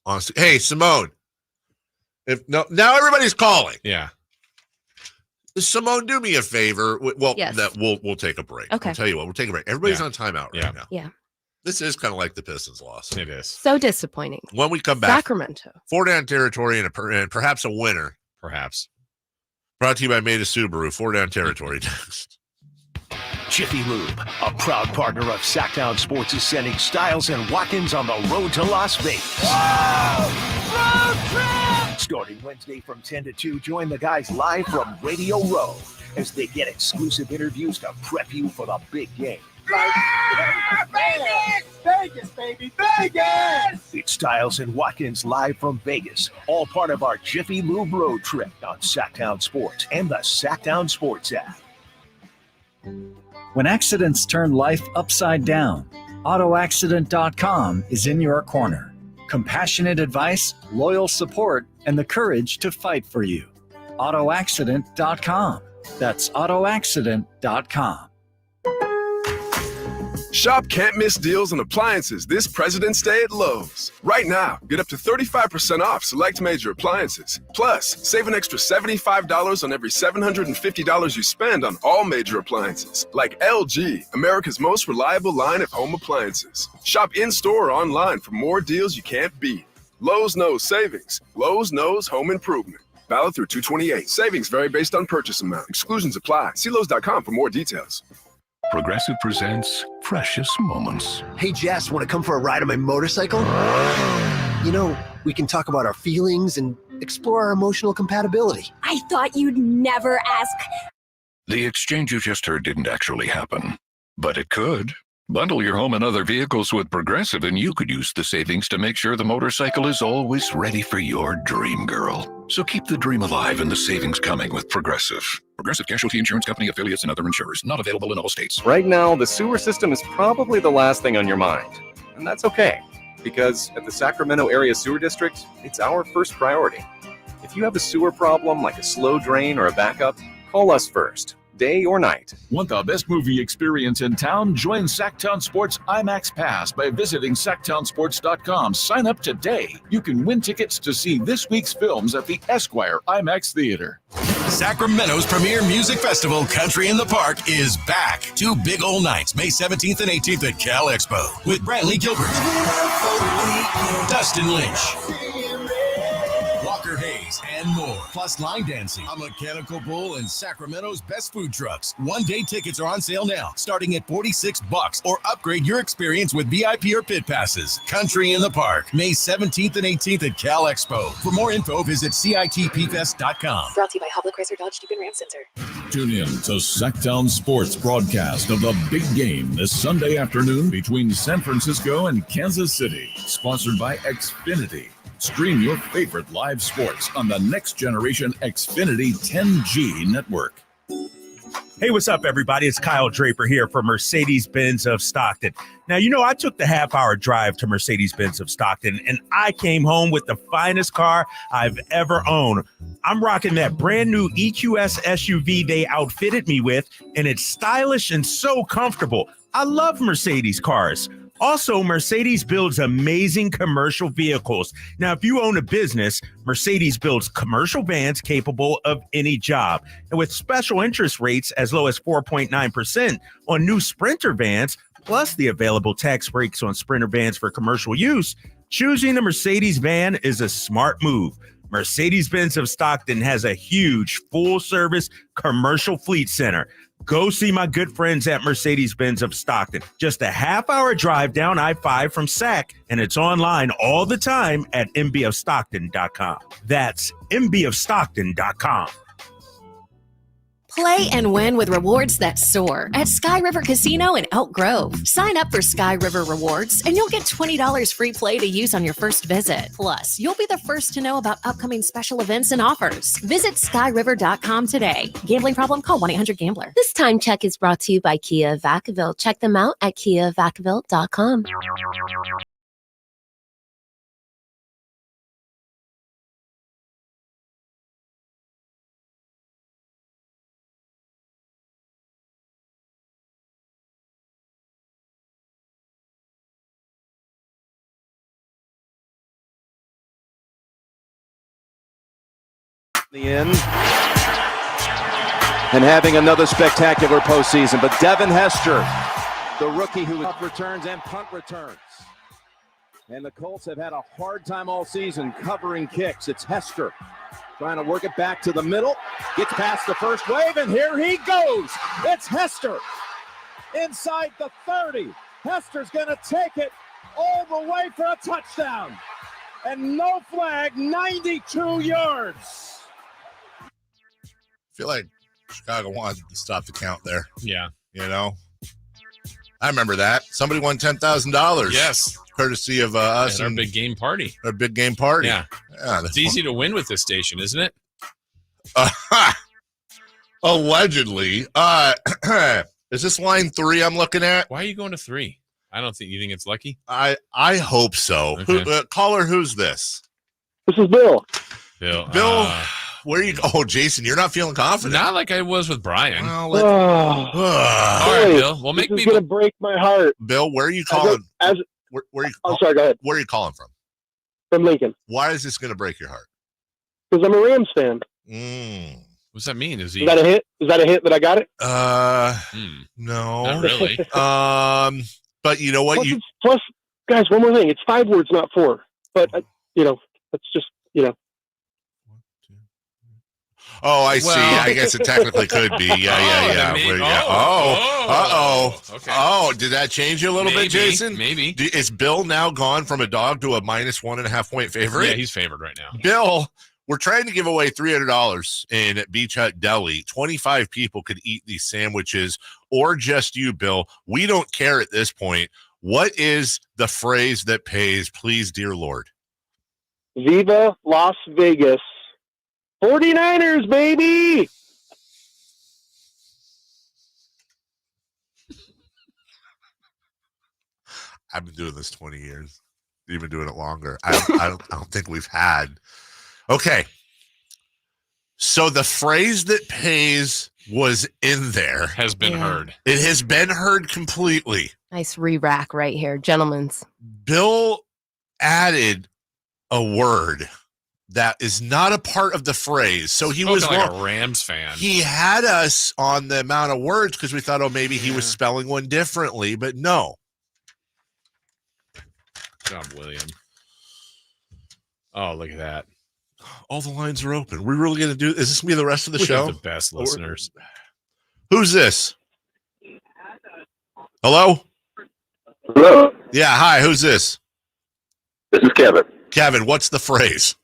Speaker 7: Honestly. Hey, Simone. Now everybody's calling.
Speaker 8: Yeah.
Speaker 7: Simone, do me a favor. Well,
Speaker 14: Yes.
Speaker 7: We'll take a break.
Speaker 14: Okay.
Speaker 7: I'll tell you what, we'll take a break. Everybody's
Speaker 8: Yeah.
Speaker 7: on timeout right now.
Speaker 14: Yeah.
Speaker 7: This is kind of like the Pistons loss.
Speaker 8: It is.
Speaker 14: So disappointing.
Speaker 7: When we come back,
Speaker 14: Sacramento.
Speaker 7: 4-down territory and perhaps a winner.
Speaker 8: Perhaps.
Speaker 7: Brought to you by Maida Subaru. 4-down territory next.
Speaker 2: Jiffy Lube, a proud partner of Sactown Sports, is sending Styles and Watkins on the road to Las Vegas. Starting Wednesday from 10 to 2, join the guys live from Radio Row as they get exclusive interviews to prep you for the big game.
Speaker 11: Vegas, baby, Vegas!
Speaker 2: It's Styles and Watkins live from Vegas, all part of our Jiffy Lube road trip on Sactown Sports and the Sactown Sports app.
Speaker 19: When accidents turn life upside down, AutoAccident.com is in your corner. Compassionate advice, loyal support, and the courage to fight for you. AutoAccident.com. That's AutoAccident.com.
Speaker 16: Shop can't miss deals on appliances this President's Day at Lowe's. Right now, get up to 35% off select major appliances. Plus, save an extra $75 on every $750 you spend on all major appliances, like LG, America's most reliable line of home appliances. Shop in-store or online for more deals you can't beat. Lowe's knows savings. Lowe's knows home improvement. Valid through 2/28. Savings vary based on purchase amount. Exclusions apply. See Lowe's.com for more details.
Speaker 2: Progressive presents Precious Moments.
Speaker 21: Hey, Jess, want to come for a ride on my motorcycle? You know, we can talk about our feelings and explore our emotional compatibility.
Speaker 23: I thought you'd never ask.
Speaker 25: The exchange you just heard didn't actually happen, but it could. Bundle your home and other vehicles with Progressive and you could use the savings to make sure the motorcycle is always ready for your dream girl. So keep the dream alive and the savings coming with Progressive. Progressive Casualty Insurance Company, affiliates, and other insurers. Not available in all states.
Speaker 26: Right now, the sewer system is probably the last thing on your mind. And that's okay, because at the Sacramento Area Sewer District, it's our first priority. If you have a sewer problem like a slow drain or a backup, call us first, day or night.
Speaker 4: Want the best movie experience in town? Join Sactown Sports IMAX Pass by visiting SactownSports.com. Sign up today. You can win tickets to see this week's films at the Esquire IMAX Theater.
Speaker 9: Sacramento's premier music festival, Country in the Park, is back. 2 big old nights, May 17th and 18th at Cal Expo, with Brantley Gilbert, Dustin Lynch, Walker Hayes, and more. Plus line dancing, a mechanical bull, and Sacramento's best food trucks. One-day tickets are on sale now, starting at $46, or upgrade your experience with VIP or pit passes. Country in the Park, May 17th and 18th at Cal Expo. For more info, visit CITPfest.com.
Speaker 10: Brought to you by Hobler Chrysler Dodge Jeep and Ram Center.
Speaker 4: Tune in to Sactown Sports broadcast of the big game this Sunday afternoon between San Francisco and Kansas City. Sponsored by Xfinity. Stream your favorite live sports on the next generation Xfinity 10G network.
Speaker 12: Hey, what's up, everybody? It's Kyle Draper here for Mercedes-Benz of Stockton. Now, you know, I took the half-hour drive to Mercedes-Benz of Stockton, and I came home with the finest car I've ever owned. I'm rocking that brand new EQS SUV they outfitted me with, and it's stylish and so comfortable. I love Mercedes cars. Also, Mercedes builds amazing commercial vehicles. Now, if you own a business, Mercedes builds commercial vans capable of any job. And with special interest rates as low as 4.9% on new Sprinter vans, plus the available tax breaks on Sprinter vans for commercial use, choosing a Mercedes van is a smart move. Mercedes-Benz of Stockton has a huge full-service commercial fleet center. Go see my good friends at Mercedes-Benz of Stockton. Just a half-hour drive down I-5 from Sac, and it's online all the time at mbofstockton.com. That's mbofstockton.com.
Speaker 23: Play and win with rewards that soar at Sky River Casino in Elk Grove. Sign up for Sky River Rewards and you'll get $20 free play to use on your first visit. Plus, you'll be the first to know about upcoming special events and offers. Visit skyriver.com today. Gambling problem? Call 1-800-GAMBLER.
Speaker 14: This time check is brought to you by Kia of Vacaville. Check them out at kiavacaville.com.
Speaker 15: The end and having another spectacular postseason. But Devin Hester, the rookie who returns and punt returns. And the Colts have had a hard time all season covering kicks. It's Hester trying to work it back to the middle. Gets past the first wave, and here he goes. It's Hester inside the 30. Hester's going to take it all the way for a touchdown. And no flag, 92 yards.
Speaker 7: I feel like Chicago wanted to stop the count there.
Speaker 8: Yeah.
Speaker 7: You know? I remember that. Somebody won $10,000.
Speaker 8: Yes.
Speaker 7: Courtesy of us.
Speaker 8: At our big game party.
Speaker 7: Our big game party.
Speaker 8: Yeah. It's easy to win with this station, isn't it?
Speaker 7: Allegedly. Is this line 3 I'm looking at?
Speaker 8: Why are you going to 3? I don't think you think it's lucky.
Speaker 7: I hope so.
Speaker 8: Okay.
Speaker 7: Caller, who's this?
Speaker 5: This is Bill.
Speaker 8: Bill.
Speaker 7: Where you? Oh, Jason, you're not feeling confident.
Speaker 8: Not like I was with Brian.
Speaker 7: Well,
Speaker 8: all right, Bill. Well, make me
Speaker 5: gonna break my heart.
Speaker 7: Bill, where are you calling?
Speaker 5: Where are you? I'm sorry. Go ahead.
Speaker 7: Where are you calling from?
Speaker 5: From Lincoln.
Speaker 7: Why is this going to break your heart?
Speaker 5: Because I'm a Rams fan.
Speaker 8: What's that mean? Is
Speaker 5: that a hit? Is that a hit that I got it?
Speaker 7: No,
Speaker 8: not really.
Speaker 7: But you know what?
Speaker 5: Plus, guys, one more thing. It's 5 words, not 4. But that's just
Speaker 7: Oh, I see. I guess it technically could be. Yeah.
Speaker 8: Okay.
Speaker 7: Oh, did that change you a little bit, Jason?
Speaker 8: Maybe.
Speaker 7: Is Bill now gone from a dog to a minus 1.5 point favorite?
Speaker 8: Yeah, he's favored right now.
Speaker 7: Bill, we're trying to give away $300 in Beach Hut Deli. 25 people could eat these sandwiches, or just you, Bill. We don't care at this point. What is the phrase that pays, please, dear Lord?
Speaker 5: Viva Las Vegas. 49ers, baby!
Speaker 7: I've been doing this 20 years. You've been doing it longer. I don't think we've had. Okay. So the phrase that pays was in there.
Speaker 8: Has been heard.
Speaker 7: It has been heard completely.
Speaker 14: Nice re-rack right here, gentlemen's.
Speaker 7: Bill added a word that is not a part of the phrase. So he was
Speaker 8: like a Rams fan.
Speaker 7: He had us on the amount of words because we thought, maybe he was spelling one differently, but no.
Speaker 8: Good job, William. Oh, look at that.
Speaker 7: All the lines are open. We're really going to do, is this going to be the rest of the show?
Speaker 8: The best listeners.
Speaker 7: Who's this? Hello?
Speaker 6: Hello.
Speaker 7: Yeah, hi, who's this?
Speaker 6: This is Kevin.
Speaker 7: Kevin, what's the phrase?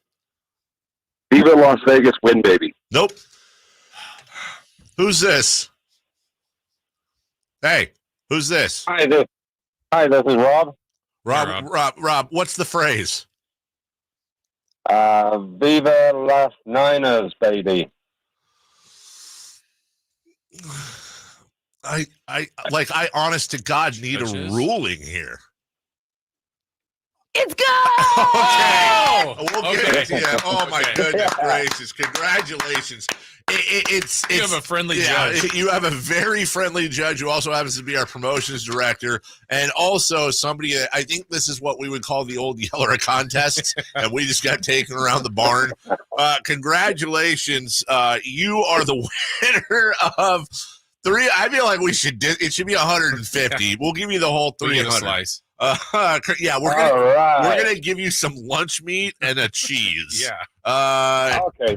Speaker 6: Viva Las Vegas, win, baby.
Speaker 7: Nope. Who's this? Hey, who's this?
Speaker 6: Hi, this is Rob.
Speaker 7: Rob, what's the phrase?
Speaker 6: Viva Las Niners, baby.
Speaker 7: I honest to God need a ruling here.
Speaker 14: It's go!
Speaker 7: We'll get it to you. Oh my goodness gracious! Congratulations! It's
Speaker 8: you have a friendly judge.
Speaker 7: You have a very friendly judge who also happens to be our promotions director, and also somebody. I think this is what we would call the old Yeller contest, and we just got taken around the barn. Congratulations! You are the winner of 3. I feel like we should. It should be 150. We'll give you the whole 300.
Speaker 8: Slice.
Speaker 7: Yeah, we're gonna give you some lunch meat and a cheese.
Speaker 6: Yeah. Okay.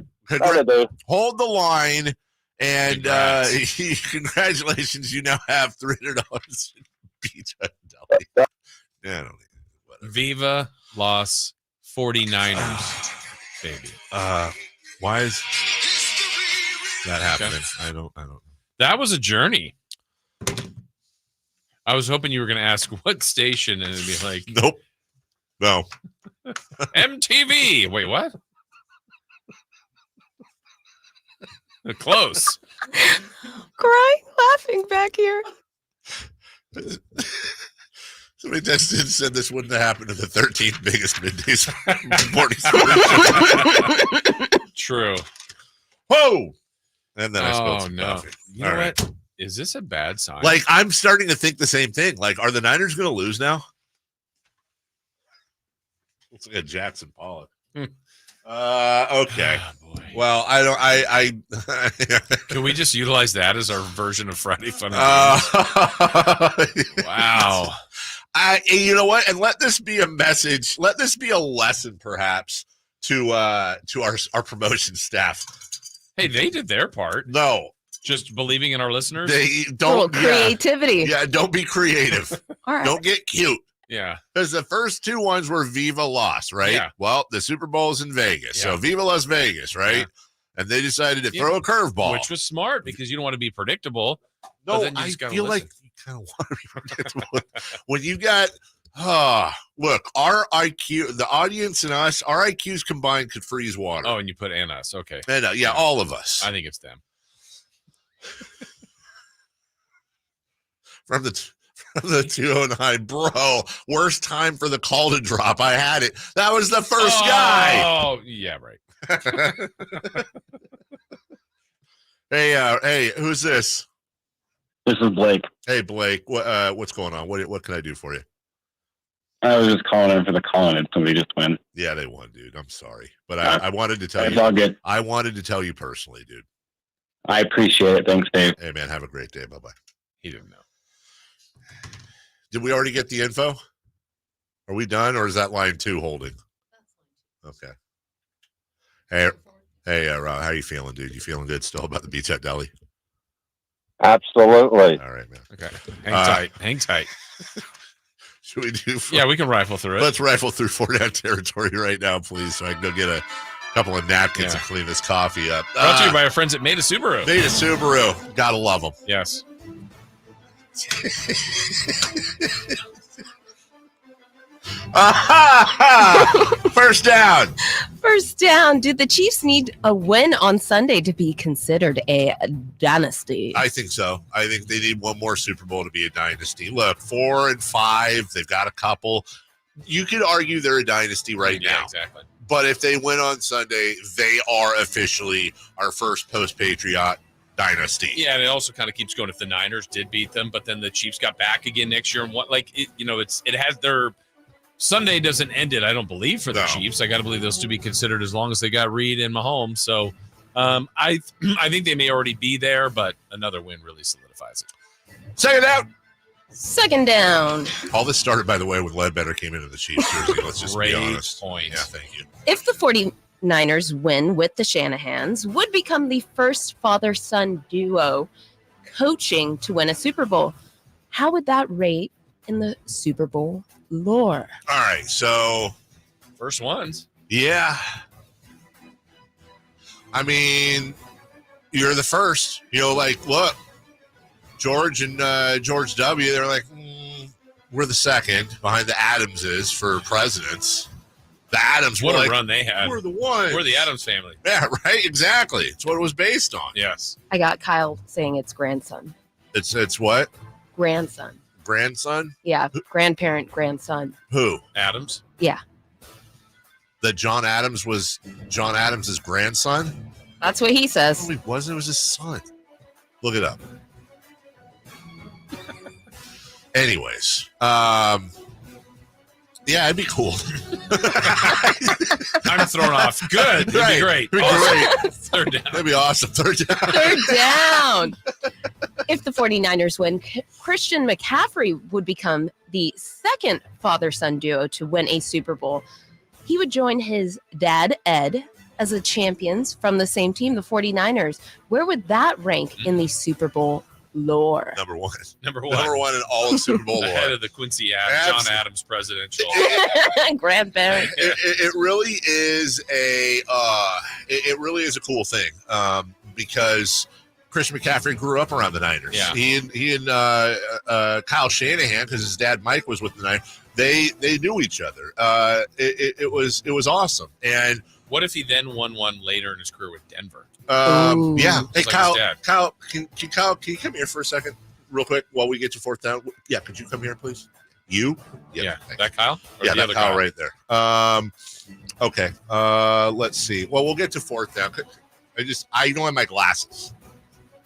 Speaker 7: Hold the line, and congratulations! You now have $300 in pizza deli. Yeah, I don't need
Speaker 8: Viva Las 49ers, baby.
Speaker 7: Why is that happening? I don't know.
Speaker 8: That was a journey. I was hoping you were going to ask what station, and it'd be like,
Speaker 7: nope, no,
Speaker 8: MTV. Wait, what? Close.
Speaker 14: Crying, laughing back here.
Speaker 7: Somebody texted and said this wouldn't have happened to the 13th biggest middays morning.
Speaker 8: True.
Speaker 7: Whoa! And then I spilled some
Speaker 8: no.
Speaker 7: coffee.
Speaker 8: You know what? Is this a bad sign?
Speaker 7: Like, I'm starting to think the same thing. Like, are the Niners going to lose now? Looks like a Jackson Pollock. Okay. Well, I
Speaker 8: Can we just utilize that as our version of Friday Fun? Wow.
Speaker 7: You know what? And let this be a message. Let this be a lesson, perhaps, to our promotion staff.
Speaker 8: Hey, they did their part.
Speaker 7: No.
Speaker 8: Just believing in our listeners.
Speaker 7: They don't
Speaker 14: creativity.
Speaker 7: Yeah, don't be creative.
Speaker 14: All right.
Speaker 7: Don't get cute.
Speaker 8: Yeah.
Speaker 7: Because the first 2 ones were Viva Las, right?
Speaker 8: Yeah.
Speaker 7: Well, the Super Bowl's in Vegas. So Viva Las Vegas, right? Yeah. And they decided to throw a curveball.
Speaker 8: Which was smart because you don't want to be predictable.
Speaker 7: No, I feel like you kind of want to be predictable. When you got, look, our IQ, the audience and us, our IQs combined could freeze water.
Speaker 8: Oh, and you put and us. Okay.
Speaker 7: And, yeah, all of us.
Speaker 8: I think it's them.
Speaker 7: From the 209, bro. Worst time for the call to drop. I had it. That was the first guy.
Speaker 8: Oh, yeah, right.
Speaker 7: Hey, who's this?
Speaker 6: This is Blake.
Speaker 7: Hey, Blake. What's going on? What can I do for you?
Speaker 6: I was just calling in for the call in. Somebody just win.
Speaker 7: Yeah, they won, dude. I'm sorry, but I wanted to tell you.
Speaker 6: It's all good.
Speaker 7: I wanted to tell you personally, dude.
Speaker 6: I appreciate it. Thanks, Dave.
Speaker 7: Hey, man. Have a great day. Bye bye.
Speaker 8: He didn't know.
Speaker 7: Did we already get the info? Are we done, or is that line 2 holding? Okay. Hey, Rob, how you feeling, dude? You feeling good still about the Beach at Deli?
Speaker 6: Absolutely.
Speaker 7: All right, man.
Speaker 8: Okay. Hang tight.
Speaker 7: Should we do?
Speaker 8: Yeah, we can rifle through it.
Speaker 7: Let's rifle through 4-down territory right now, please, so I can go get a couple of napkins and clean this coffee up.
Speaker 8: Brought to you by our friends at Made a Subaru.
Speaker 7: Made a Subaru. Gotta love them.
Speaker 8: Yes.
Speaker 7: First down.
Speaker 14: First down. Do the Chiefs need a win on Sunday to be considered a dynasty?
Speaker 7: I think so. I think they need one more Super Bowl to be a dynasty. Look, 4 and 5. They've got a couple. You could argue they're a dynasty right now.
Speaker 8: Exactly.
Speaker 7: But if they win on Sunday, they are officially our first post-Patriot dynasty.
Speaker 8: Yeah, and it also kind of keeps going if the Niners did beat them, but then the Chiefs got back again next year. And it has their Sunday doesn't end it, I don't believe, for the Chiefs. I got to believe they'll still be considered as long as they got Reed and Mahomes. So I think they may already be there, but another win really solidifies it.
Speaker 7: Second down.
Speaker 14: Second down.
Speaker 7: All this started, by the way, when Ledbetter came into the Chiefs jersey. Let's just be honest.
Speaker 8: Point.
Speaker 7: Yeah, thank you.
Speaker 14: If the 49ers win with the Shanahans, would become the first father-son duo coaching to win a Super Bowl. How would that rate in the Super Bowl lore?
Speaker 7: All right, so
Speaker 8: first ones.
Speaker 7: Yeah. I mean, you're the first. Look, George and George W., they're like, we're the second behind the Adamses for presidents. The Adams
Speaker 8: What
Speaker 7: were
Speaker 8: a run they had.
Speaker 7: We're the ones.
Speaker 8: We're the Adams family.
Speaker 7: Yeah, right? Exactly. It's what it was based on.
Speaker 8: Yes.
Speaker 14: I got Kyle saying it's grandson.
Speaker 7: It's what?
Speaker 14: Grandson.
Speaker 7: Grandson?
Speaker 14: Yeah, grandparent, grandson.
Speaker 7: Who?
Speaker 8: Adams?
Speaker 14: Yeah.
Speaker 7: That John Adams was John Adams' grandson?
Speaker 14: That's what he says.
Speaker 7: No, he wasn't. It was his son. Look it up. Anyways, yeah, it'd be cool.
Speaker 8: I'm thrown off. Good. It'd be great.
Speaker 7: It'd be
Speaker 8: Awesome.
Speaker 7: great.
Speaker 8: Third down.
Speaker 7: That'd be awesome. Third down.
Speaker 14: Third down. If the 49ers win, Christian McCaffrey would become the second father-son duo to win a Super Bowl. He would join his dad, Ed, as the champions from the same team, the 49ers. Where would that rank in the Super Bowl lore?
Speaker 7: Number one.
Speaker 8: Number one
Speaker 7: in all of Super Bowl lore.
Speaker 8: Ahead of the Quincy Adams, John Adams presidential.
Speaker 14: Grandparent.
Speaker 7: It really is it really is a cool thing because Christian McCaffrey grew up around the Niners.
Speaker 8: Yeah.
Speaker 7: He and Kyle Shanahan, because his dad Mike was with the Niners, they knew each other. It was awesome. And
Speaker 8: what if he then won one later in his career with Denver?
Speaker 7: Yeah. Hey,
Speaker 8: Just like
Speaker 7: Kyle, can you come here for a second real quick while we get to fourth down? Yeah, could you come here, please? You?
Speaker 8: Yeah. That Kyle? Or
Speaker 7: Yeah,
Speaker 8: the
Speaker 7: that
Speaker 8: other
Speaker 7: Kyle right there. Okay. Let's see. Well, we'll get to fourth down. I don't have my glasses,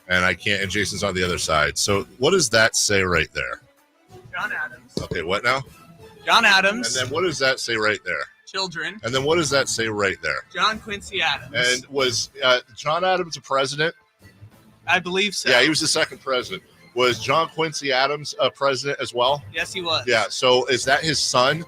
Speaker 7: and I can't. And Jason's on the other side. So, what does that say right there?
Speaker 13: John Adams.
Speaker 7: Okay, what now?
Speaker 13: John Adams.
Speaker 7: And then what does that say right there?
Speaker 13: Children.
Speaker 7: And then what does that say right there?
Speaker 13: John Quincy Adams.
Speaker 7: And was John Adams a president?
Speaker 13: I believe so.
Speaker 7: Yeah, he was the second president. Was John Quincy Adams a president as well?
Speaker 13: Yes, he was.
Speaker 7: Yeah. So is that his son?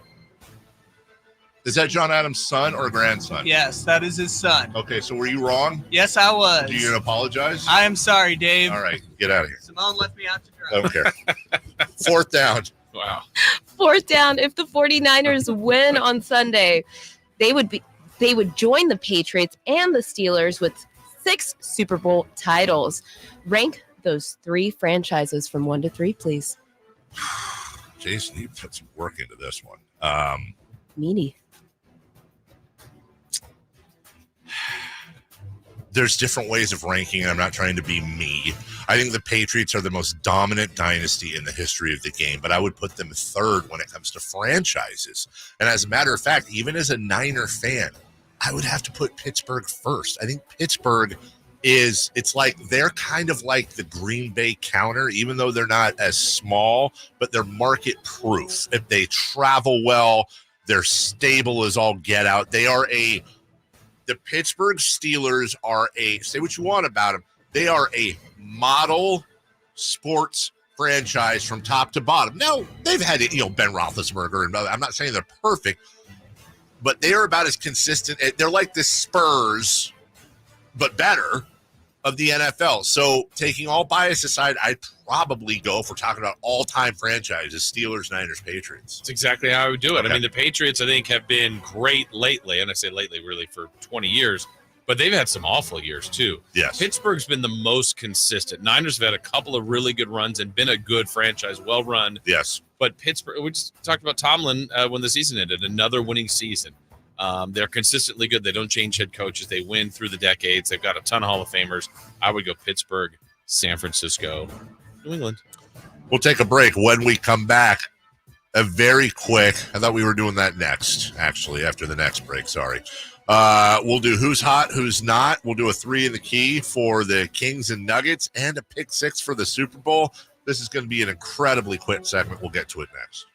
Speaker 7: Is that John Adams' son or grandson?
Speaker 13: Yes, that is his son.
Speaker 7: Okay, so were you wrong?
Speaker 13: Yes, I was.
Speaker 7: Do you apologize?
Speaker 13: I am sorry, Dave.
Speaker 7: All right, get out of here.
Speaker 13: Simone left me out to dry.
Speaker 7: I don't care. Fourth down.
Speaker 8: Wow.
Speaker 14: Fourth down. If the 49ers win on Sunday, they would join the Patriots and the Steelers with 6 Super Bowl titles. Rank those 3 franchises from 1 to 3, please.
Speaker 7: Jason, you put some work into this one.
Speaker 14: Meanie.
Speaker 7: There's different ways of ranking, and I'm not trying to be me. I think the Patriots are the most dominant dynasty in the history of the game, but I would put them third when it comes to franchises. And as a matter of fact, even as a Niner fan, I would have to put Pittsburgh first. I think Pittsburgh it's like they're kind of like the Green Bay counter, even though they're not as small, but they're market proof. If they travel well, they're stable as all get out. The Pittsburgh Steelers are say what you want about them, they are a model sports franchise from top to bottom. Now, they've had, Ben Roethlisberger, and I'm not saying they're perfect, but they are about as consistent. They're like the Spurs, but better, of the NFL. So taking all bias aside, I'd probably go, if we're talking about all-time franchises, Steelers, Niners, Patriots.
Speaker 8: That's exactly how I would do it.
Speaker 7: Okay.
Speaker 8: I mean, the Patriots, I think, have been great lately, and I say lately really for 20 years, but they've had some awful years too.
Speaker 7: Yes.
Speaker 8: Pittsburgh's been the most consistent. Niners have had a couple of really good runs and been a good franchise, well-run.
Speaker 7: Yes.
Speaker 8: But Pittsburgh, we just talked about Tomlin when the season ended, another winning season. They're consistently good. They don't change head coaches. They win through the decades. They've got a ton of Hall of Famers. I would go Pittsburgh, San Francisco, New England.
Speaker 7: We'll take a break. When we come back, a very quick, I thought we were doing that next, actually, after the next break. Sorry. We'll do who's hot, who's not. We'll do a 3 in the key for the Kings and Nuggets and a pick 6 for the Super Bowl. This is going to be an incredibly quick segment. We'll get to it next.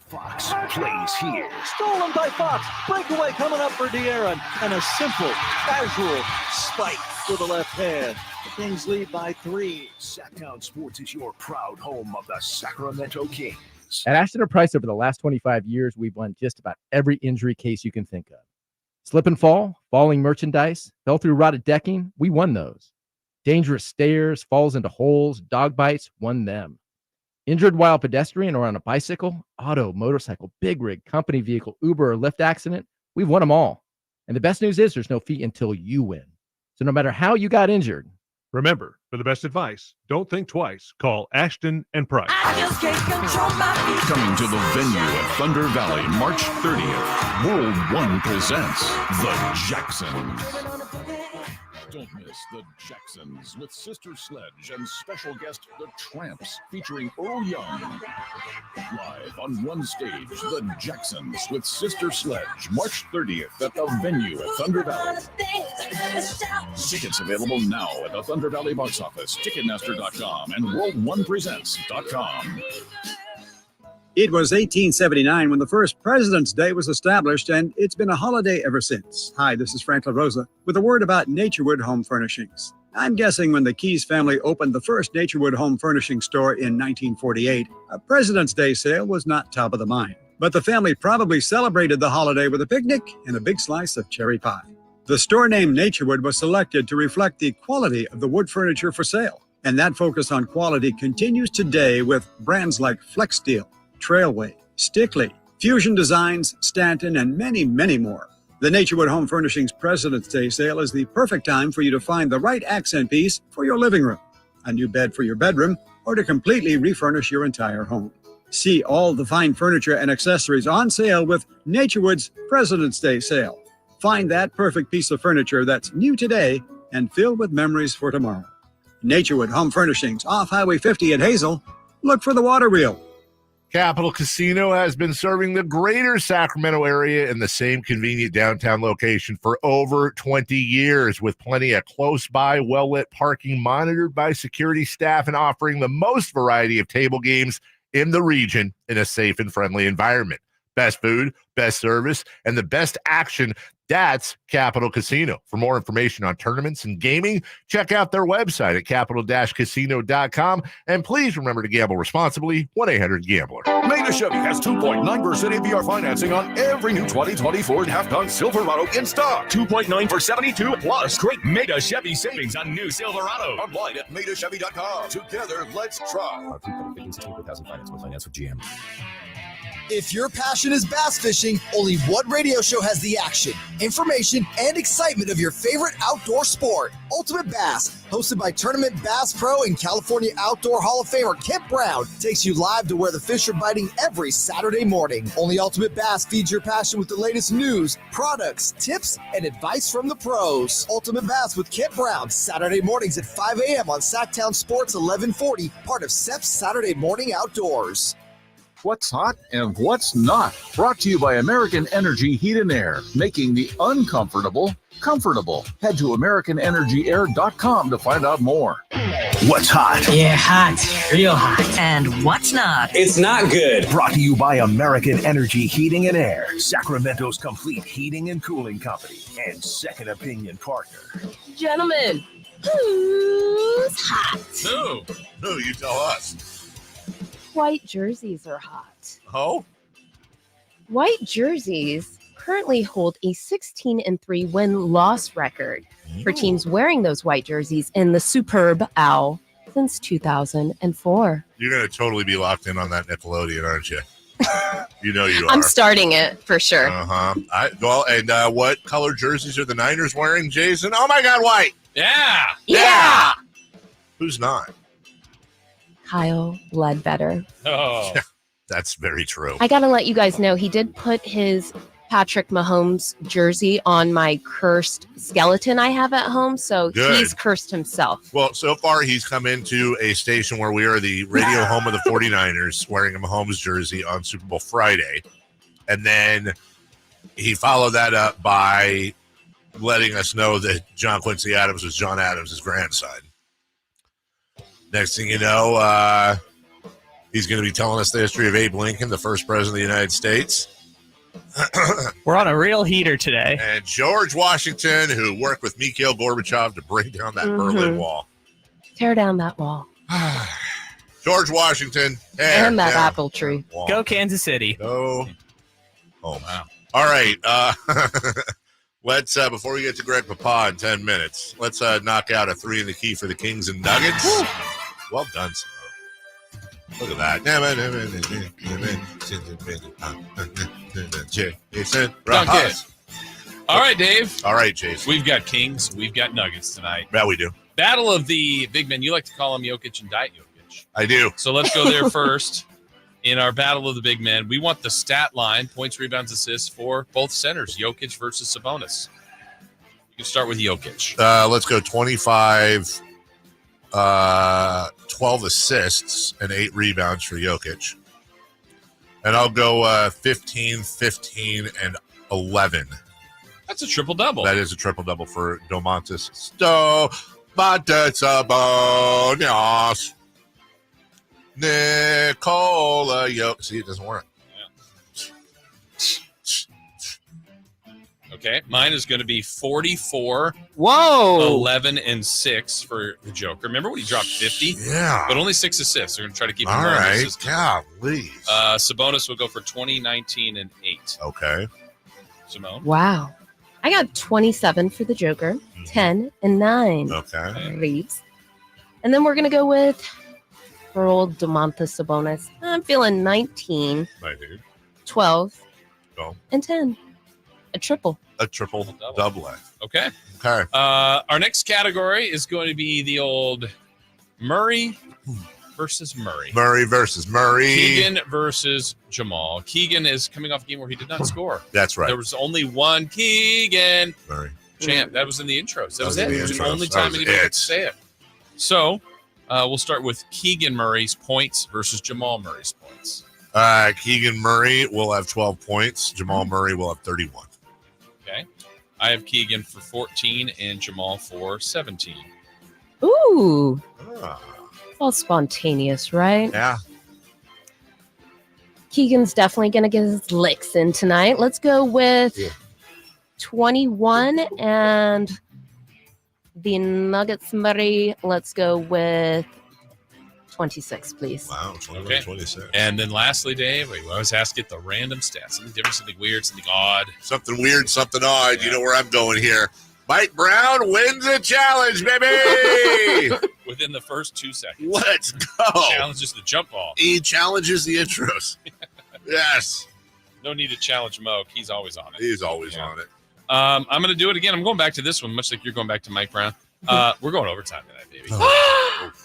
Speaker 2: Fox plays here.
Speaker 3: Stolen by Fox. Breakaway coming up for De'Aaron. And a simple, casual spike with the left hand. The Kings lead by 3.
Speaker 2: Sactown Sports is your proud home of the Sacramento Kings.
Speaker 17: At Ashton & Price, over the last 25 years, we've won just about every injury case you can think of. Slip and fall, falling merchandise, fell through rotted decking, we won those. Dangerous stairs, falls into holes, dog bites, won them. Injured while pedestrian or on a bicycle, auto, motorcycle, big rig, company vehicle, Uber, or Lyft accident, we've won them all. And the best news is there's no fee until you win. So no matter how you got injured,
Speaker 18: remember, for the best advice, don't think twice. Call Ashton and Price.
Speaker 4: Coming to the venue at Thunder Valley, March 30th, World One presents The Jacksons. Don't miss The Jacksons with Sister Sledge and special guest The Tramps featuring Earl Young. Live on one stage, The Jacksons with Sister Sledge, March 30th at the venue at Thunder Valley. Tickets available now at the Thunder Valley box office, Ticketmaster.com, and World1Presents.com.
Speaker 20: It was 1879 when the first President's Day was established, and it's been a holiday ever since. Hi, this is Frank LaRosa with a word about Naturewood Home Furnishings. I'm guessing when the Keys family opened the first Naturewood Home Furnishing store in 1948, a President's Day sale was not top of the mind. But the family probably celebrated the holiday with a picnic and a big slice of cherry pie. The store name Naturewood was selected to reflect the quality of the wood furniture for sale, and that focus on quality continues today with brands like Flexsteel, Trailway, Stickley, Fusion Designs, Stanton, and many, many more. The Naturewood Home Furnishings President's Day sale is the perfect time for you to find the right accent piece for your living room, a new bed for your bedroom, or to completely refurnish your entire home. See all the fine furniture and accessories on sale with Naturewood's President's Day sale. Find that perfect piece of furniture that's new today and filled with memories for tomorrow. Naturewood Home Furnishings, off Highway 50 at Hazel. Look for the water wheel.
Speaker 7: Capital Casino has been serving the greater Sacramento area in the same convenient downtown location for over 20 years, with plenty of close-by, well-lit parking monitored by security staff and offering the most variety of table games in the region in a safe and friendly environment. Best food, best service, and the best action. That's Capital Casino. For more information on tournaments and gaming, check out their website at capital-casino.com. And please remember to gamble responsibly. 1-800-GAMBLER.
Speaker 25: Maida Chevy has 2.9% APR financing on every new 2020 Ford half-ton Silverado in stock. 2.9 for 72 plus great Maida Chevy savings on new Silverado. Online at MaidaChevy.com. Together, let's try.
Speaker 22: 15,000 finance with finance with GM.
Speaker 24: If your passion is bass fishing, only one radio show has the action, information, and excitement of your favorite outdoor sport. Ultimate Bass, hosted by Tournament Bass Pro and California Outdoor Hall of Famer Kent Brown, takes you live to where the fish are biting every Saturday morning. Only Ultimate Bass feeds your passion with the latest news, products, tips, and advice from the pros. Ultimate Bass with Kent Brown, Saturday mornings at 5 a.m. on Sactown Sports 1140, part of SEP's Saturday Morning Outdoors.
Speaker 27: What's hot and what's not. Brought to you by American Energy Heat and Air, making the uncomfortable comfortable. Head to AmericanEnergyAir.com to find out more.
Speaker 2: What's hot?
Speaker 28: Yeah, hot. Real hot. And what's not?
Speaker 2: It's not good. Brought to you by American Energy Heating and Air, Sacramento's complete heating and cooling company, and second opinion partner.
Speaker 14: Gentlemen, who's hot?
Speaker 7: No, you tell us.
Speaker 14: White jerseys are hot.
Speaker 7: Oh?
Speaker 14: White jerseys currently hold a 16-3 win-loss record for teams wearing those white jerseys in the Superb Owl since 2004.
Speaker 7: You're going to totally be locked in on that Nickelodeon, aren't you? You know you are.
Speaker 14: I'm starting it for sure.
Speaker 7: And what color jerseys are the Niners wearing, Jason? Oh, my God, white.
Speaker 14: Yeah.
Speaker 7: Who's not?
Speaker 14: Kyle Ledbetter.
Speaker 8: Oh,
Speaker 7: that's very true.
Speaker 14: I got to let you guys know he did put his Patrick Mahomes jersey on my cursed skeleton I have at home, so
Speaker 7: Good.
Speaker 14: He's cursed himself.
Speaker 7: Well, so far he's come into a station where we are the radio home of the 49ers wearing a Mahomes jersey on Super Bowl Friday. And then he followed that up by letting us know that John Quincy Adams was John Adams' grandson. Next thing you know, he's going to be telling us the history of Abe Lincoln, the first president of the United States.
Speaker 1: We're on a real heater today.
Speaker 7: And George Washington, who worked with Mikhail Gorbachev to bring down that Berlin Wall.
Speaker 14: Tear down that wall.
Speaker 7: George Washington.
Speaker 14: And that apple tree.
Speaker 7: Wall.
Speaker 1: Go Kansas City.
Speaker 7: Go. Oh, wow. All right. Let's, before we get to Greg Papa in 10 minutes, let's knock out a 3 in the key for the Kings and Nuggets. Well done, Simone. Look at that. Jason Rojas.
Speaker 8: All right, Dave.
Speaker 7: All right, Jason.
Speaker 8: We've got Kings. We've got Nuggets tonight.
Speaker 7: Yeah, we do.
Speaker 8: Battle of the big men. You like to call them Jokic and Diet Jokic.
Speaker 7: I do.
Speaker 8: So let's go there first. In our battle of the big men, we want the stat line, points, rebounds, assists for both centers, Jokic versus Sabonis. You can start with Jokic.
Speaker 7: Let's go 25, 12 assists, and 8 rebounds for Jokic. And I'll go 15, 15, and 11.
Speaker 8: That's a triple-double.
Speaker 7: That is a triple-double for Domantas Sabonis. Nikola Jokic. See, it doesn't work.
Speaker 8: Okay, mine is going to be 44, 11, and 6 for the Joker. Remember when he dropped 50?
Speaker 7: Yeah.
Speaker 8: But only 6 assists. They're going to try to keep him
Speaker 7: All
Speaker 8: around.
Speaker 7: right. Golly.
Speaker 8: Sabonis will go for 20, 19, and 8.
Speaker 7: Okay.
Speaker 8: Simone?
Speaker 14: Wow. I got 27 for the Joker, 10 and 9.
Speaker 7: Okay.
Speaker 14: Reeves. And then we're going to go with for old Domantas Sabonis. I'm feeling 19,
Speaker 7: My dude.
Speaker 14: 12,
Speaker 7: Go.
Speaker 14: and 10. A triple.
Speaker 7: A triple double.
Speaker 8: Okay.
Speaker 7: Okay.
Speaker 8: Our next category is going to be the old Murray versus Murray.
Speaker 7: Murray versus Murray.
Speaker 8: Keegan versus Jamal. Keegan is coming off a game where he did not score.
Speaker 7: That's right.
Speaker 8: There was only one Keegan
Speaker 7: Murray
Speaker 8: champ. That was in the intros. That was
Speaker 7: in
Speaker 8: it.
Speaker 7: the
Speaker 8: It was the
Speaker 7: intros.
Speaker 8: only
Speaker 7: That
Speaker 8: time
Speaker 7: was
Speaker 8: anybody
Speaker 7: it.
Speaker 8: could say it. So we'll start with Keegan Murray's points versus Jamal Murray's points.
Speaker 7: Keegan Murray will have 12 points. Jamal Murray will have 31.
Speaker 8: Okay. I have Keegan for 14 and Jamal for 17.
Speaker 14: Ooh. All spontaneous, right?
Speaker 7: Yeah.
Speaker 14: Keegan's definitely going to get his licks in tonight. Let's go with 21 and the Nuggets Murray. Let's go with 26, please.
Speaker 7: Wow, 21,
Speaker 8: Okay.
Speaker 7: 26.
Speaker 8: And then lastly, Dave, we always ask get the random stats. Something different, something weird, something odd.
Speaker 7: Something weird, something odd. You know where I'm going here. Mike Brown wins a challenge, baby!
Speaker 8: Within the first 2 seconds.
Speaker 7: Let's go.
Speaker 8: Challenges the jump ball.
Speaker 7: He challenges the intros. Yes.
Speaker 8: No need to challenge Mo. He's always on it.
Speaker 7: He's always on it.
Speaker 8: I'm going to do it again. I'm going back to this one, much like you're going back to Mike Brown. We're going overtime tonight, baby.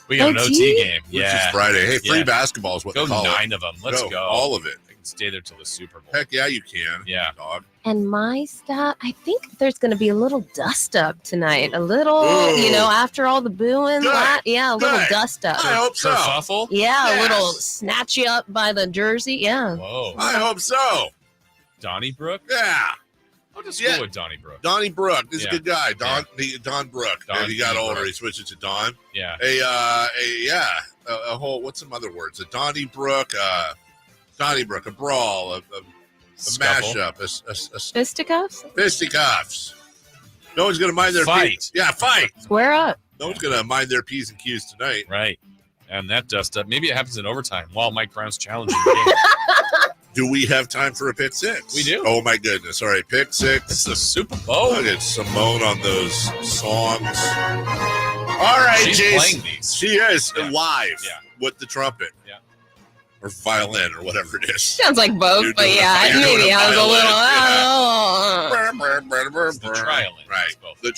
Speaker 8: We got an OT game.
Speaker 7: Which is Friday. Hey, free
Speaker 8: Yeah.
Speaker 7: basketball is what
Speaker 8: Go
Speaker 7: they call
Speaker 8: 9
Speaker 7: it.
Speaker 8: of them. Let's go.
Speaker 7: All of it.
Speaker 8: I can stay there till the Super Bowl.
Speaker 7: Heck yeah, you can.
Speaker 8: Yeah.
Speaker 7: Dog.
Speaker 14: And my stat, I think there's going to be a little dust up tonight. A little,
Speaker 7: Ooh.
Speaker 14: after all the booing.
Speaker 7: Good.
Speaker 14: A little
Speaker 7: Good.
Speaker 14: dust up.
Speaker 7: I hope so.
Speaker 8: Kerfuffle?
Speaker 14: Yeah,
Speaker 7: Yes.
Speaker 14: a little snatch you up by the jersey. Yeah.
Speaker 8: Whoa.
Speaker 7: I hope so.
Speaker 8: Donnybrook?
Speaker 7: Yeah.
Speaker 8: I'll just go with Donnybrook.
Speaker 7: Donnie Brook. This is
Speaker 8: Yeah.
Speaker 7: a good guy. Don Brook.
Speaker 8: Don
Speaker 7: And he got
Speaker 8: Brook.
Speaker 7: older. He switched it to Don.
Speaker 8: Yeah.
Speaker 7: A whole, what's some other words? A Donnybrook, a brawl, a
Speaker 8: Scuffle.
Speaker 7: mashup, a
Speaker 14: Fisticuffs?
Speaker 7: fisticuffs. No one's going to mind their
Speaker 8: Fight.
Speaker 7: fight.
Speaker 14: Square up.
Speaker 7: No one's going to mind their P's and Q's tonight.
Speaker 8: Right. And that dust up. Maybe it happens in overtime while Mike Brown's challenging the game.
Speaker 7: Do we have time for a pick six?
Speaker 8: We do.
Speaker 7: Oh, my goodness. All right, pick six.
Speaker 8: It's the Super Bowl.
Speaker 7: Look at Simone on those songs. All right,
Speaker 8: She's
Speaker 7: Jason.
Speaker 8: playing these.
Speaker 7: She is
Speaker 8: Yeah.
Speaker 7: live
Speaker 8: Yeah.
Speaker 7: with the trumpet.
Speaker 8: Yeah.
Speaker 7: Or violin or whatever it is.
Speaker 14: Sounds like both,
Speaker 7: You're
Speaker 14: but
Speaker 7: doing
Speaker 14: yeah,
Speaker 7: you're doing
Speaker 14: maybe I was a
Speaker 7: violin.
Speaker 14: little.
Speaker 8: It's the triolin.
Speaker 7: Right.
Speaker 8: It's both.
Speaker 7: The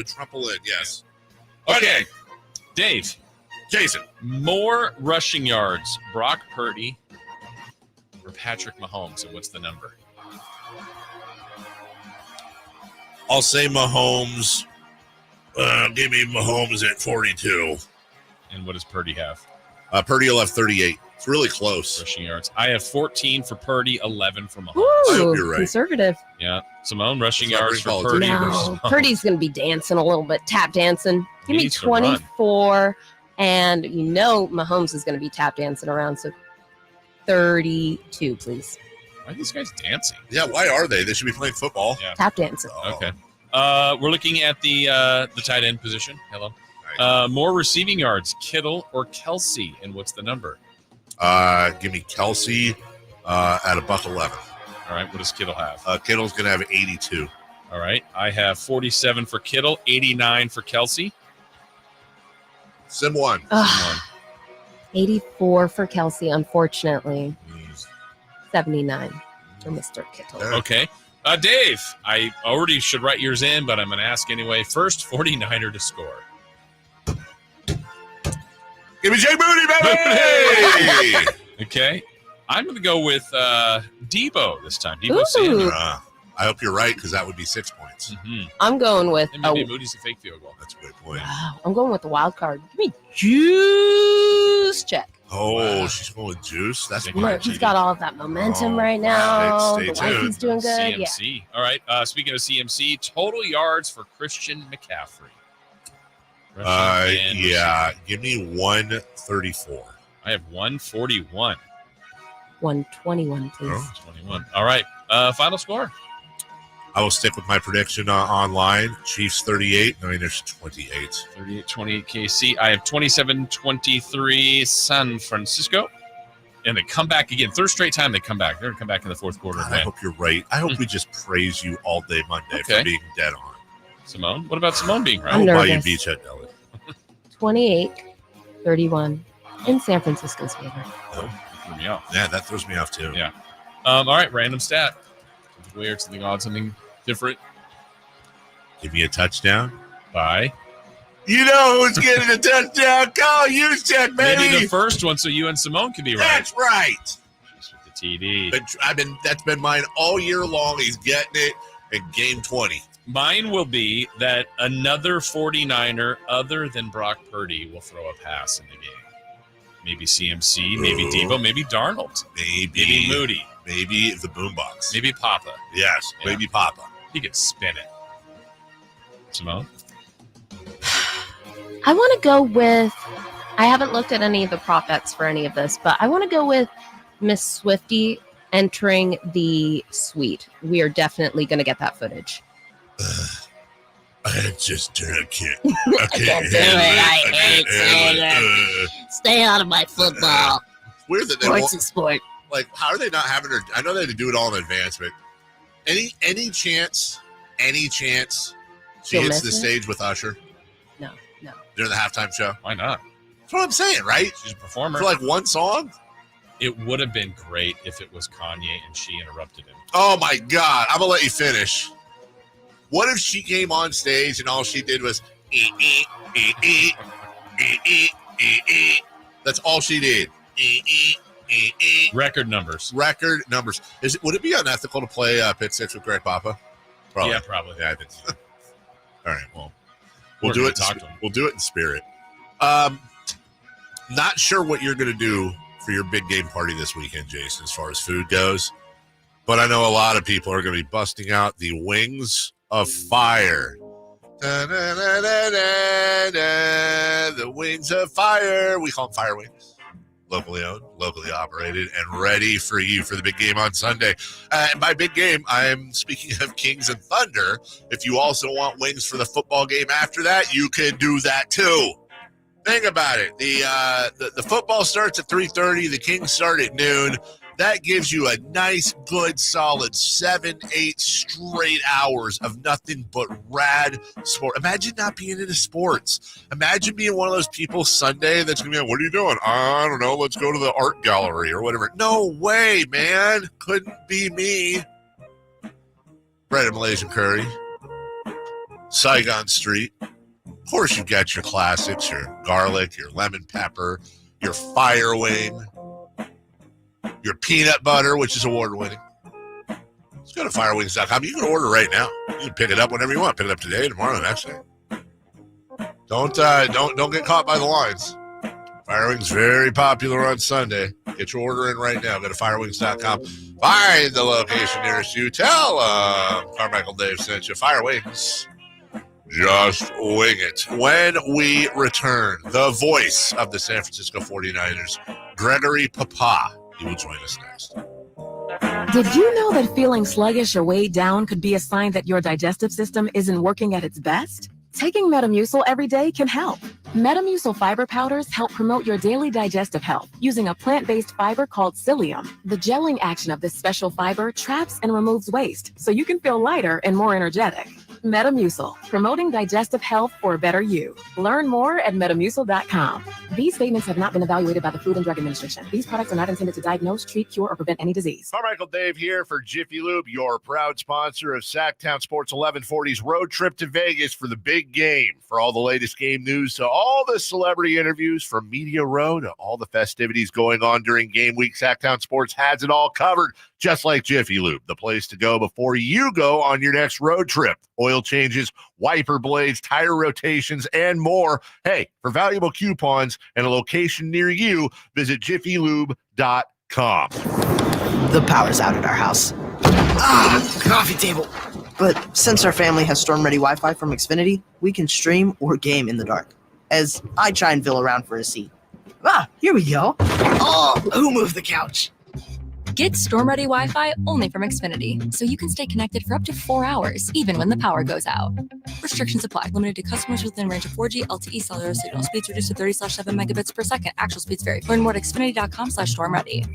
Speaker 7: trumpelin, yes.
Speaker 8: Okay. Dave.
Speaker 7: Jason.
Speaker 8: More rushing yards. Brock Purdy or Patrick Mahomes. And what's the number?
Speaker 7: I'll say Mahomes. Give me Mahomes at 42.
Speaker 8: And what does Purdy have?
Speaker 7: Purdy will have 38. It's really close.
Speaker 8: Rushing yards. I have 14 for Purdy, 11 for Mahomes.
Speaker 14: Ooh,
Speaker 7: I hope you're right.
Speaker 14: conservative.
Speaker 8: Yeah. Simone, rushing
Speaker 7: It's not
Speaker 8: yards
Speaker 7: very
Speaker 8: for Purdy versus
Speaker 14: No,
Speaker 8: Mahomes.
Speaker 14: Purdy's going to be dancing a little bit, tap dancing.
Speaker 8: He
Speaker 14: Give me
Speaker 8: needs to run.
Speaker 14: 24, and Mahomes is going to be tap dancing around, so 32, please.
Speaker 8: Why are these guys dancing?
Speaker 7: Yeah, why are they? They should be playing football.
Speaker 8: Yeah.
Speaker 14: Tap dancing.
Speaker 8: Okay. We're looking at the tight end position. Hello. More receiving yards, Kittle or Kelsey, and what's the number?
Speaker 7: Give me Kelsey at $111.
Speaker 8: All right. What does Kittle have?
Speaker 7: Kittle's going to have 82.
Speaker 8: All right. I have 47 for Kittle, 89 for Kelsey.
Speaker 7: Sim one.
Speaker 14: 84 for Kelsey, unfortunately. 79 for Mr. Kittle.
Speaker 8: Okay. Dave, I already should write yours in, but I'm going to ask anyway. First 49er to score.
Speaker 7: Give me Jay Moody, baby!
Speaker 8: Okay. I'm going to go with Debo this time. Debo Samuel.
Speaker 7: I hope you're right, because that would be 6 points.
Speaker 8: Mm-hmm.
Speaker 14: I'm going with
Speaker 8: And maybe Moody's a fake field goal.
Speaker 7: That's a good point.
Speaker 14: I'm going with the wild card. Give me Juice check.
Speaker 7: Oh, she's going with Juice? That's
Speaker 14: Look, he's got all of that momentum right now.
Speaker 7: Stay
Speaker 14: The wife
Speaker 7: tuned.
Speaker 14: is doing good. Yeah.
Speaker 8: CMC. All right. Speaking of CMC, total yards for Christian McCaffrey.
Speaker 7: Yeah. Give me 134.
Speaker 8: I have 141.
Speaker 14: 121, please.
Speaker 8: 21. All right. Final score.
Speaker 7: I will stick with my prediction online. Chiefs 38, Niners 28.
Speaker 8: 38-28 KC. I have 27-23 San Francisco. And they come back again. Third straight time they come back. They're going to come back in the fourth quarter.
Speaker 7: God, I hope you're right. I hope we just praise you all day Monday
Speaker 8: Okay.
Speaker 7: for being dead on.
Speaker 8: Simone? What about Simone being right?
Speaker 14: I'm
Speaker 7: I'll buy you
Speaker 14: nervous.
Speaker 7: beachhead Deli.
Speaker 14: 28-31 in San Francisco's favor.
Speaker 8: Threw me off.
Speaker 7: Yeah, that throws me off too.
Speaker 8: Yeah. All right. Random stat. Something weird, something odd, something different.
Speaker 7: Give me a touchdown.
Speaker 8: Bye.
Speaker 7: You know who's getting a touchdown? Call Juszczyk,
Speaker 8: Maybe
Speaker 7: baby.
Speaker 8: the first one so you and Simone can be right.
Speaker 7: That's right.
Speaker 8: Just with the TD.
Speaker 7: But that's been mine all year long. He's getting it in game 20.
Speaker 8: Mine will be that another 49er other than Brock Purdy will throw a pass in the game. Maybe CMC, maybe Debo, maybe Darnold, maybe Moody,
Speaker 7: maybe the boombox,
Speaker 8: maybe Papa.
Speaker 7: Yes,
Speaker 8: Yeah.
Speaker 7: maybe Papa.
Speaker 8: He could spin it. Simone?
Speaker 14: I want to go with, I haven't looked at any of the prop bets for any of this, but I want to go with Miss Swifty entering the suite. We are definitely going to get that footage.
Speaker 7: I just can't.
Speaker 14: I can't do it. I hate saying it. Stay out of my football.
Speaker 7: It's weird that they
Speaker 14: Sports
Speaker 7: won't,
Speaker 14: is sport.
Speaker 7: like, how are they not having her? I know they had to do it all in advance, but any chance she
Speaker 14: She'll
Speaker 7: hits
Speaker 14: miss
Speaker 7: the
Speaker 14: it?
Speaker 7: stage with Usher
Speaker 14: No.
Speaker 7: during the halftime show?
Speaker 8: Why not?
Speaker 7: That's what I'm saying, right?
Speaker 8: She's a performer.
Speaker 7: For like one song?
Speaker 8: It would have been great if it was Kanye and she interrupted him.
Speaker 7: Oh my God. I'm going to let you finish. What if she came on stage and all she did was That's all she did.
Speaker 8: Record numbers.
Speaker 7: Record numbers. Would it be unethical to play Pit 6 with Greg Papa? Probably.
Speaker 8: Yeah, probably.
Speaker 7: Yeah, I think so. All right, well, we'll
Speaker 8: We're
Speaker 7: do
Speaker 8: gonna
Speaker 7: it.
Speaker 8: talk to him.
Speaker 7: We'll do it in spirit. Not sure what you're going to do for your big game party this weekend, Jason, as far as food goes. But I know a lot of people are going to be busting out the Wings of Fire. Da-da-da-da-da-da, the Wings of Fire. We call them Fire Wings. Locally owned, locally operated, and ready for you for the big game on Sunday. And by big game, I'm speaking of Kings and Thunder. If you also want wings for the football game after that, you can do that too. Think about it. The football starts at 3:30. The Kings start at noon. That gives you a nice, good, solid 7-8 straight hours of nothing but rad sport. Imagine not being into sports. Imagine being one of those people Sunday that's going to be like, what are you doing? I don't know. Let's go to the art gallery or whatever. No way, man. Couldn't be me. Bread and Malaysian curry. Saigon Street. Of course, you've got your classics, your garlic, your lemon pepper, your fire wing, your peanut butter, which is award-winning. Let's go to firewings.com. You can order right now. You can pick it up whenever you want. Pick it up today, tomorrow, the next day. Don't get caught by the lines. Fire Wings very popular on Sunday. Get your order in right now. Go to firewings.com. Find the location nearest you. Tell Carmichael Dave sent you. Fire Wings. Just wing it. When we return, the voice of the San Francisco 49ers, Gregory Papa. He will join us next.
Speaker 9: Did you know that feeling sluggish or weighed down could be a sign that your digestive system isn't working at its best? Taking Metamucil every day can help. Metamucil fiber powders help promote your daily digestive health using a plant-based fiber called psyllium. The gelling action of this special fiber traps and removes waste, so you can feel lighter and more energetic. Metamucil, promoting digestive health for a better you. Learn more at metamucil.com. These statements have not been evaluated by the Food and Drug Administration. These products are not intended to diagnose, treat, cure, or prevent any disease.
Speaker 7: Carmichael Dave here for Jiffy Lube, your proud sponsor of Sactown Sports 1140's road trip to Vegas for the big game. For all the latest game news to all the celebrity interviews from Media Row to all the festivities going on during game week, Sactown Sports has it all covered, just like Jiffy Lube, the place to go before you go on your next road trip. Oil changes, wiper blades, tire rotations, and more. Hey, for valuable coupons and a location near you, visit jiffylube.com.
Speaker 10: The power's out at our house. Coffee table. But since our family has storm-ready Wi-Fi from Xfinity, we can stream or game in the dark. As I try and feel around for a seat. Here we go. Oh, who moved the couch?
Speaker 11: Get storm-ready Wi-Fi only from Xfinity, so you can stay connected for up to 4 hours, even when the power goes out. Restrictions apply. Limited to customers within range of 4G LTE cellular signal. Speeds reduced to 30/7 megabits per second. Actual speeds vary. Learn more at xfinity.com/stormready.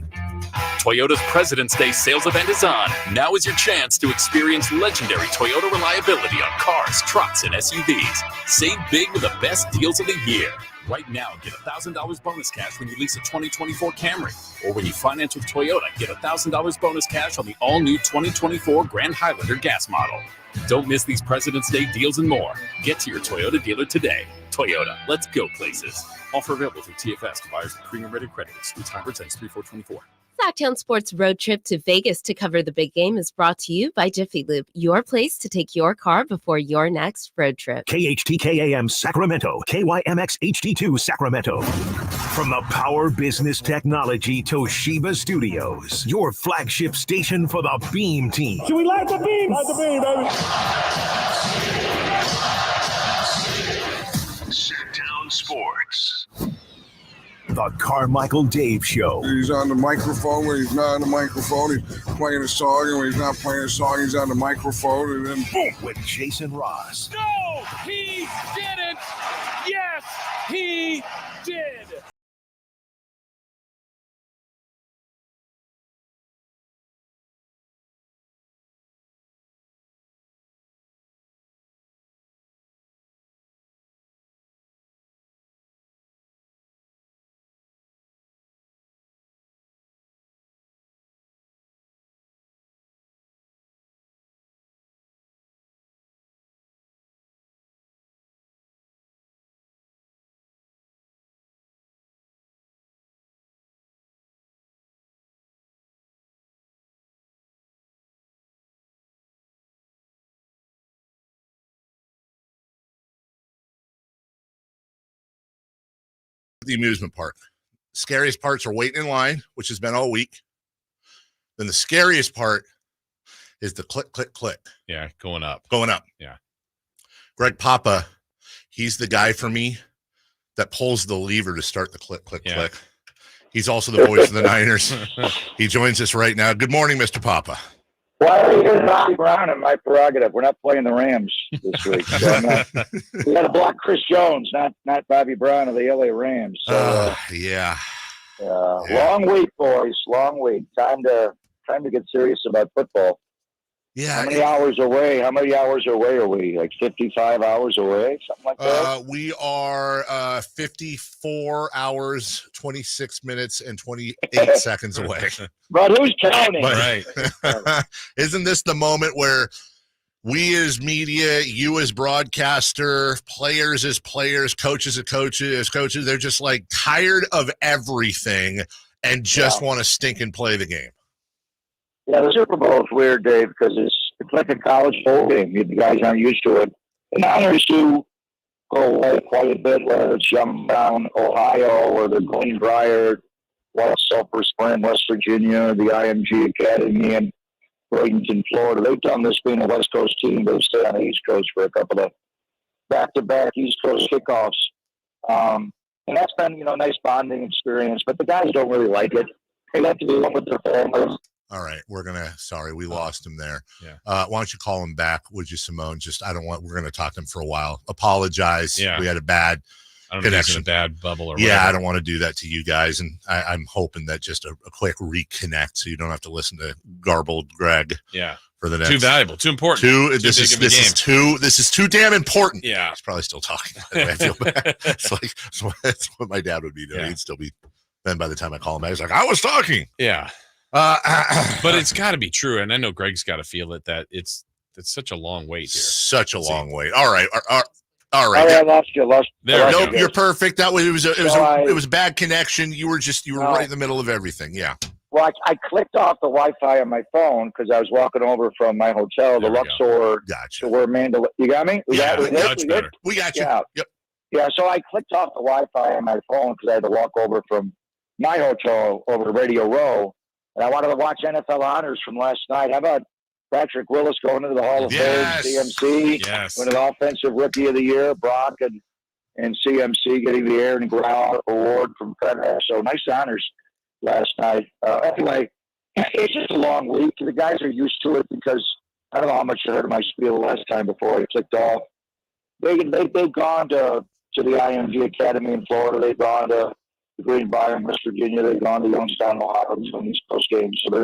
Speaker 12: Toyota's President's Day sales event is on. Now is your chance to experience legendary Toyota reliability on cars, trucks, and SUVs. Save big with the best deals of the year. Right now, get $1,000 bonus cash when you lease a 2024 Camry. Or when you finance with Toyota, get $1,000 bonus cash on the all-new 2024 Grand Highlander gas model. Don't miss these President's Day deals and more. Get to your Toyota dealer today. Toyota, let's go places. Offer available through TFS to buyers with premium-rated credit. Excludes hybrids and 3424.
Speaker 14: Sactown Sports road trip to Vegas to cover the big game is brought to you by Jiffy Lube, your place to take your car before your next road trip.
Speaker 2: KHTKAM Sacramento, KYMX HD2 Sacramento. From the Power Business Technology Toshiba Studios, your flagship station for the Beam Team.
Speaker 16: Should we light the beam? Light the beam, baby.
Speaker 2: Sactown Sports. The Carmichael Dave Show.
Speaker 19: He's on the microphone when he's not on the microphone. He's playing a song, and when he's not playing a song, he's on the microphone, and then boom.
Speaker 2: With Jason Ross.
Speaker 16: No, he didn't. Yes, he did.
Speaker 7: The amusement park. Scariest parts are waiting in line, which has been all week. Then the scariest part is the click, click, click.
Speaker 8: Yeah, going up.
Speaker 7: Going up.
Speaker 8: Yeah.
Speaker 7: Greg Papa, he's the guy for me that pulls the lever to start the click, click, click. He's also the voice of the Niners. He joins us right now. Good morning, Mr. Papa.
Speaker 21: Why are you hitting Bobby Brown in my prerogative? We're not playing the Rams this week. So we got to block Chris Jones, not Bobby Brown of the LA Rams. So,
Speaker 7: yeah.
Speaker 21: Long week, boys. Long week. Time to get serious about football.
Speaker 7: Yeah.
Speaker 21: How many hours away? How many hours away are we? Like 55 hours away? Something like that?
Speaker 7: We are 54 hours, 26 minutes, and 28 seconds away.
Speaker 21: But who's counting?
Speaker 7: Right. Isn't this the moment where we as media, you as broadcaster, players as players, coaches as coaches, they're just like tired of everything and just want to stink and play the game?
Speaker 21: Yeah, the Super Bowl is weird, Dave, because it's like a college bowl game. The guys aren't used to it. The Niners, who go away quite a bit, whether it's Youngstown, Ohio, or the Greenbrier, West Sulphur Spring, West Virginia, the IMG Academy in Bradenton, Florida. They've done this being a West Coast team. They've stayed on the East Coast for a couple of back-to-back East Coast kickoffs. And that's been, a nice bonding experience. But the guys don't really like it. They like to be one with their families.
Speaker 7: All right, sorry, we lost him there.
Speaker 8: Yeah.
Speaker 7: Why don't you call him back, would you, Simone? We're going to talk to him for a while. Apologize.
Speaker 8: Yeah.
Speaker 7: We had a bad connection.
Speaker 8: A bad bubble or
Speaker 7: yeah,
Speaker 8: whatever.
Speaker 7: I don't want to do that to you guys. And I'm hoping that just a quick reconnect so you don't have to listen to garbled Greg.
Speaker 8: Yeah.
Speaker 7: For the next.
Speaker 8: Too valuable, too important.
Speaker 7: This is too damn important.
Speaker 8: Yeah.
Speaker 7: He's probably still talking. By the way, I feel bad. That's what my dad would be doing.
Speaker 8: Yeah.
Speaker 7: He'd still be, then by the time I call him back, he's like, I was talking.
Speaker 8: Yeah. But it's got to be true, and I know Greg's got to feel it, that it's such a long wait here.
Speaker 7: Such a long wait. All right. All
Speaker 21: Oh,
Speaker 7: right.
Speaker 21: yeah, I lost you.
Speaker 7: Nope, you're perfect. That way, it was a bad connection. You were right in the middle of everything. Yeah.
Speaker 21: Well, I clicked off the Wi-Fi on my phone because I was walking over from my hotel, the Luxor, to where Mandalay. You got me? We got you.
Speaker 7: Yeah. Yep.
Speaker 21: Yeah. So I clicked off the Wi-Fi on my phone because I had to walk over from my hotel over to Radio Row. And I wanted to watch NFL honors from last night. How about Patrick Willis going into the Hall of Fame, CMC, winning Offensive Rookie of the Year, Brock and CMC getting the Aaron Grau Award from FedEx. So nice honors last night. Anyway, it's just a long week. The guys are used to it because I don't know how much you heard of my spiel last time before I clicked off. They've gone to the IMG Academy in Florida. They've gone to the Greenbrier in West Virginia. They've gone to Youngstown, Ohio, and East Coast games. So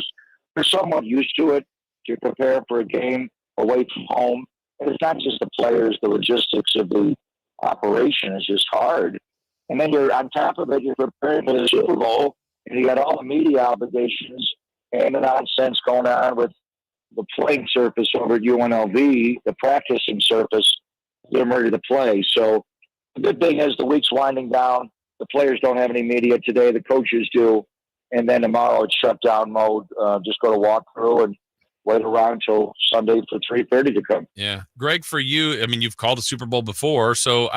Speaker 21: there's somewhat used to it to prepare for a game away from home. And it's not just the players, the logistics of the operation is just hard. And then you're on top of it, you're preparing for the Super Bowl, and you got all the media obligations and the nonsense going on with the playing surface over at UNLV, the practicing surface, they're ready to play. So the good thing is the week's winding down. The players don't have any media today. The coaches do. And then tomorrow it's shutdown mode. Just go to walk through and wait around till Sunday for 3:30 to come.
Speaker 8: Yeah. Greg, for you, I mean, you've called a Super Bowl before. So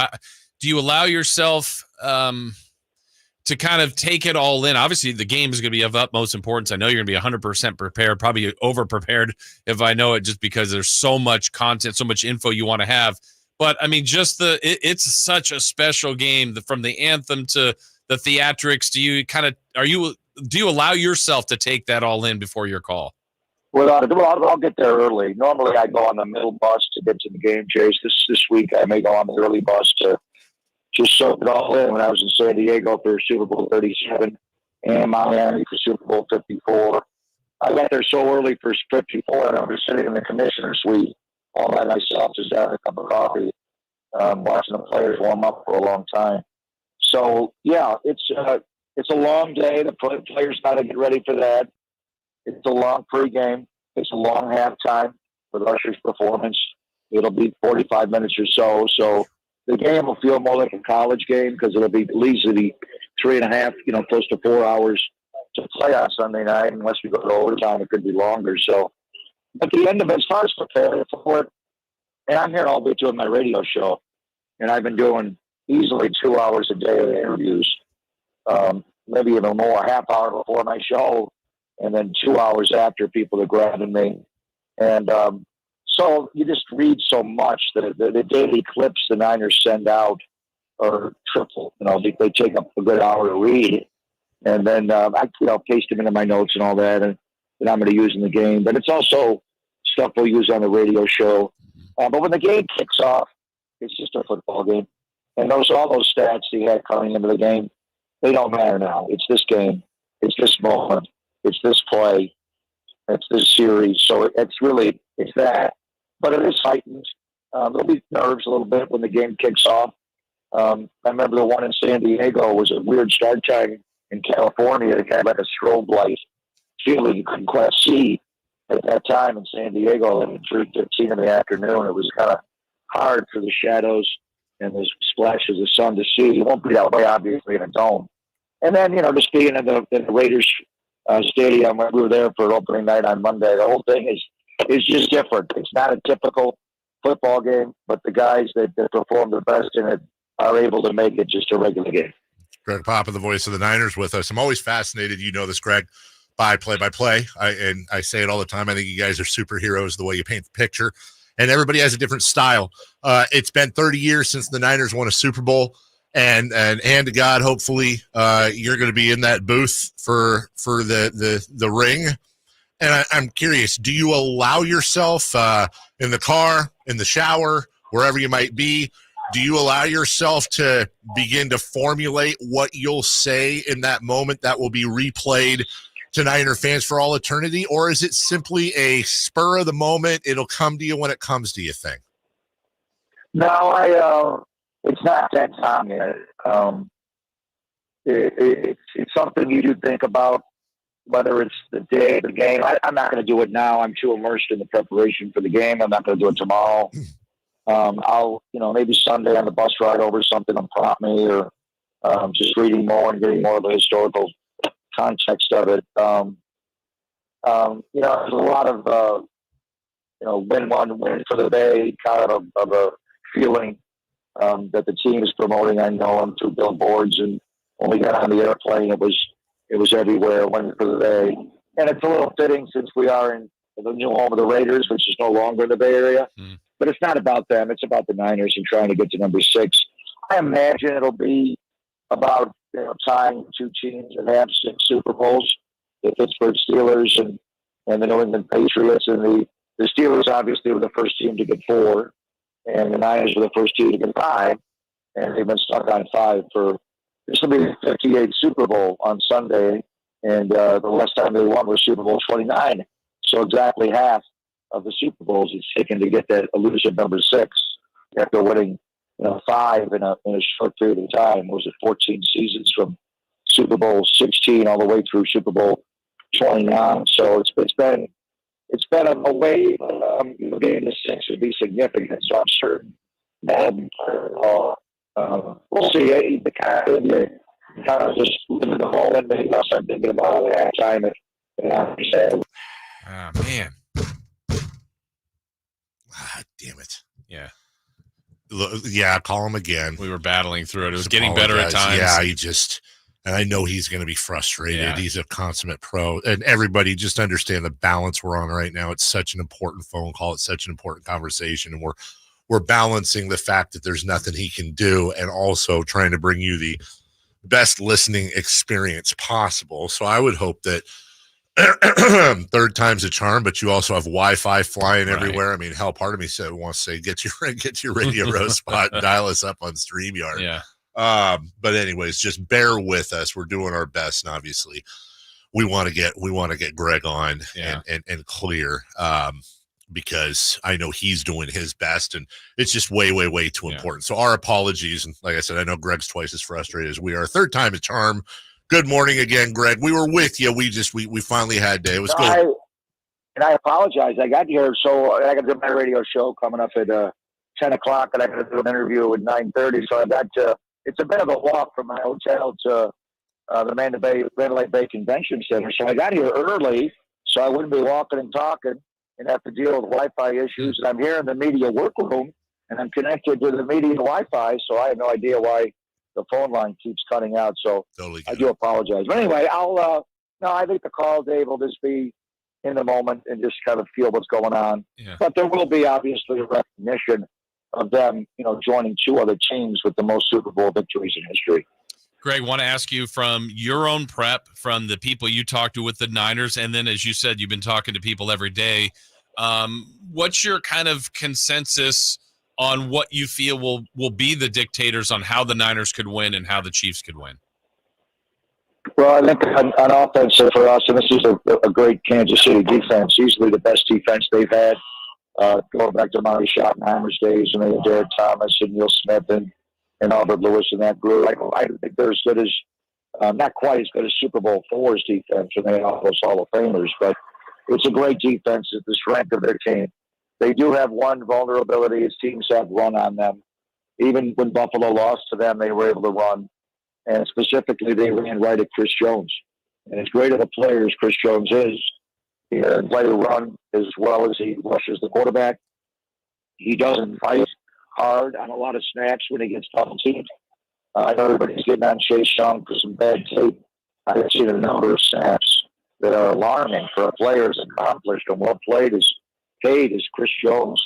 Speaker 8: do you allow yourself to kind of take it all in? Obviously, the game is going to be of utmost importance. I know you're going to be 100% prepared, probably over-prepared if I know it, just because there's so much content, so much info you want to have. But, I mean, just it's such a special game, from the anthem to the theatrics. Do you allow yourself to take that all in before your call?
Speaker 21: Well, I'll get there early. Normally, I go on the middle bus to get to the game, Chase. This week, I may go on the early bus to just soak it all in. When I was in San Diego for Super Bowl 37 and Miami for Super Bowl 54, I got there so early for 54, and I was sitting in the commissioner's suite all by myself, just having a cup of coffee, watching the players warm up for a long time. So, yeah, it's a long day. The players got to get ready for that. It's a long pregame. It's a long halftime with Usher's performance. It'll be 45 minutes or so. So the game will feel more like a college game because it'll be at least 3.5, close to 4 hours to play on Sunday night. Unless we go to overtime, it could be longer. So at the end of it, as far as preparing for it, and I'm here all day doing my radio show, and I've been doing easily 2 hours a day of interviews, maybe even more, a half hour before my show, and then 2 hours after people are grabbing me. And so you just read so much that the daily clips the Niners send out are triple. They take up a good hour to read. And then I paste them into my notes and all that, and I'm going to use in the game. But it's also stuff we'll use on the radio show. But when the game kicks off, it's just a football game. And all those stats you had coming into the game, they don't matter now. It's this game. It's this moment. It's this play. It's this series. So it's that. But it is heightened. There'll be nerves a little bit when the game kicks off. I remember the one in San Diego was a weird start time in California. It had like a strobe light feeling you couldn't quite see at that time in San Diego. And at 3:15 in the afternoon, it was kind of hard for the shadows and the splashes of sun to see. It won't be that way, obviously, in a dome. And then, just being in the Raiders stadium, when we were there for opening night on Monday, the whole thing is just different. It's not a typical football game, but the guys that perform the best in it are able to make it just a regular game.
Speaker 7: Greg Papa, the voice of the Niners, with us. I'm always fascinated, you know this, Greg, by play-by-play. I say it all the time. I think you guys are superheroes, the way you paint the picture, and everybody has a different style. It's been 30 years since the Niners won a Super Bowl, and hand to God, hopefully you're going to be in that booth for the ring. And I'm curious, do you allow yourself in the car, in the shower, wherever you might be, do you allow yourself to begin to formulate what you'll say in that moment that will be replayed to Niner fans for all eternity? Or is it simply a spur of the moment, it'll come to you when it comes to you thing?
Speaker 21: No, it's not that time yet. It's something you do think about, whether it's the day of the game. I'm not going to do it now. I'm too immersed in the preparation for the game. I'm not going to do it tomorrow. I'll, maybe Sunday on the bus ride over, something will prompt me, or just reading more and getting more of the historical context of it. There's a lot of, win one, win for the Bay kind of a feeling that the team is promoting. I know them through billboards, and when we got on the airplane, it was everywhere, win for the Bay. And it's a little fitting since we are in the new home of the Raiders, which is no longer in the Bay Area. But it's not about them. It's about the Niners and trying to get to number 6. I imagine it'll be about tying two teams that have 6 Super Bowls, the Pittsburgh Steelers and the New England Patriots. And the Steelers obviously were the first team to get 4, and the Niners were the first team to get 5. And they've been stuck on 5 for this will be the 58th Super Bowl on Sunday, and the last time they won was Super Bowl 29. So exactly half of the Super Bowls it's taken to get that elusive number 6 after winning 5 in a short period of time. Was it 14 seasons from Super Bowl 16 all the way through Super Bowl 29? So it's been a way. Getting to 6 would be significant. So I'm certain that we'll see. The kind of just live in the moment. Maybe I'll start thinking about it at time.
Speaker 8: Oh man.
Speaker 7: Damn it.
Speaker 8: Yeah.
Speaker 7: Yeah, call him again.
Speaker 8: We were battling through it. It was getting better at times.
Speaker 7: Yeah, and I know he's going to be frustrated. Yeah. He's a consummate pro. And everybody just understand the balance we're on right now. It's such an important phone call. It's such an important conversation. And we're balancing the fact that there's nothing he can do and also trying to bring you the best listening experience possible. So I would hope that third time's a charm, but you also have Wi-Fi flying everywhere. I mean, hell, part of me wants to say, get your Radio Row spot and dial us up on StreamYard.
Speaker 8: Yeah.
Speaker 7: But anyways, just bear with us. We're doing our best, and obviously we want to get Greg on and clear, because I know he's doing his best, and it's just way too important. So our apologies. And like I said, I know Greg's twice as frustrated as we are. Third time a charm. Good morning again, Greg. We were with you. We finally had day. It was good.
Speaker 21: I apologize. I got here, so I got to do my radio show coming up at 10 o'clock, and I got to do an interview at 9:30. So I got to. It's a bit of a walk from my hotel to the Mandalay Bay Convention Center. So I got here early, so I wouldn't be walking and talking and have to deal with Wi-Fi issues. And I'm here in the media workroom, and I'm connected to the media Wi-Fi, so I have no idea why the phone line keeps cutting out. So totally I do apologize. But anyway, I think the call, Dave, will just be in the moment and just kind of feel what's going on.
Speaker 8: Yeah.
Speaker 21: But there will be obviously a recognition of them, joining 2 other teams with the most Super Bowl victories in history.
Speaker 8: Greg, want to ask you from your own prep, from the people you talk to with the Niners, and then as you said, you've been talking to people every day. What's your kind of consensus on what you feel will be the dictators on how the Niners could win and how the Chiefs could win?
Speaker 21: Well, I think on offense for us, and this is a great Kansas City defense, easily the best defense they've had. Going back to Marty Schottenheimer's days, and they had Derek Thomas and Neil Smith and Albert Lewis and that group. I think they're as good as, not quite as good as Super Bowl IV's defense, and they are those Hall of Famers, but it's a great defense. It's the strength of their team. They do have one vulnerability. His teams have run on them. Even when Buffalo lost to them, they were able to run. And specifically, they ran right at Chris Jones. And as great of a player as Chris Jones is, he can play the run as well as he rushes the quarterback. he doesn't fight hard on a lot of snaps when he gets double teamed. I know everybody's getting on Chase Young for some bad tape. I've seen a number of snaps that are alarming for a player as accomplished and well played as paid as Chris Jones.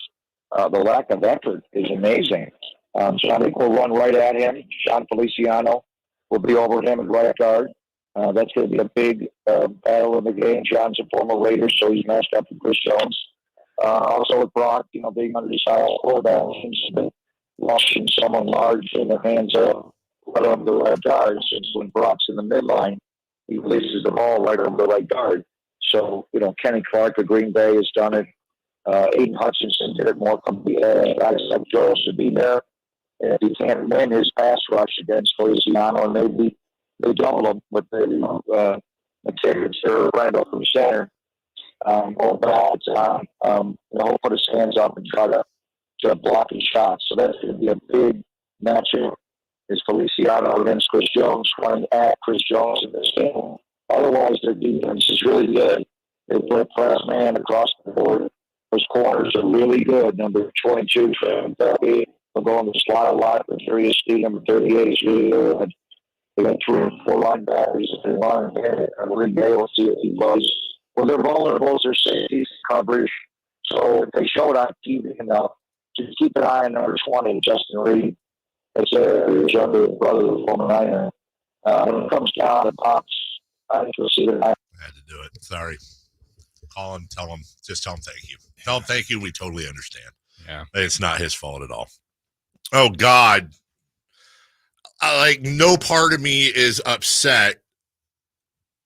Speaker 21: The lack of effort is amazing. So I think we'll run right at him. Sean Feliciano will be over him at right guard. That's going to be a big battle in the game. John's a former Raider, so he's matched up with Chris Jones. Also with Brock, being undersized quarterback, watching someone large in the hands of right on the right guard, since when Brock's in the midline, he releases the ball right on the right guard. So, Kenny Clark of Green Bay has done it. Aiden Hutchinson did it more completely. Guys like Joel should be there. And if he can't win his pass rush against Feliciano, and maybe they double him with the McCaffrey or Randall from center, or balance on, he'll put his hands up and try to block his shots. So that's going to be a big matchup. Is Feliciano against Chris Jones, running at Chris Jones in this game. Otherwise, their defense is really good. They play press man across the board. Those corners are really good. Number 22, Trevor Purdy, will go on the slot a lot. But Furious Steve, number 38, is really good. They got 3 or 4 linebackers. If they run and hit it, I believe they will see if he loves. Well, they're vulnerable. Their safeties coverage. So if they show it on TV enough, just keep an eye on number 20, Justin Reed. That's a younger brother of the former Niner. When it comes down to pops, I think you'll see that.
Speaker 7: I had to do it. Sorry. Call him, just tell him thank you. Tell him thank you. We totally understand.
Speaker 8: Yeah.
Speaker 7: It's not his fault at all. Oh, God. No part of me is upset.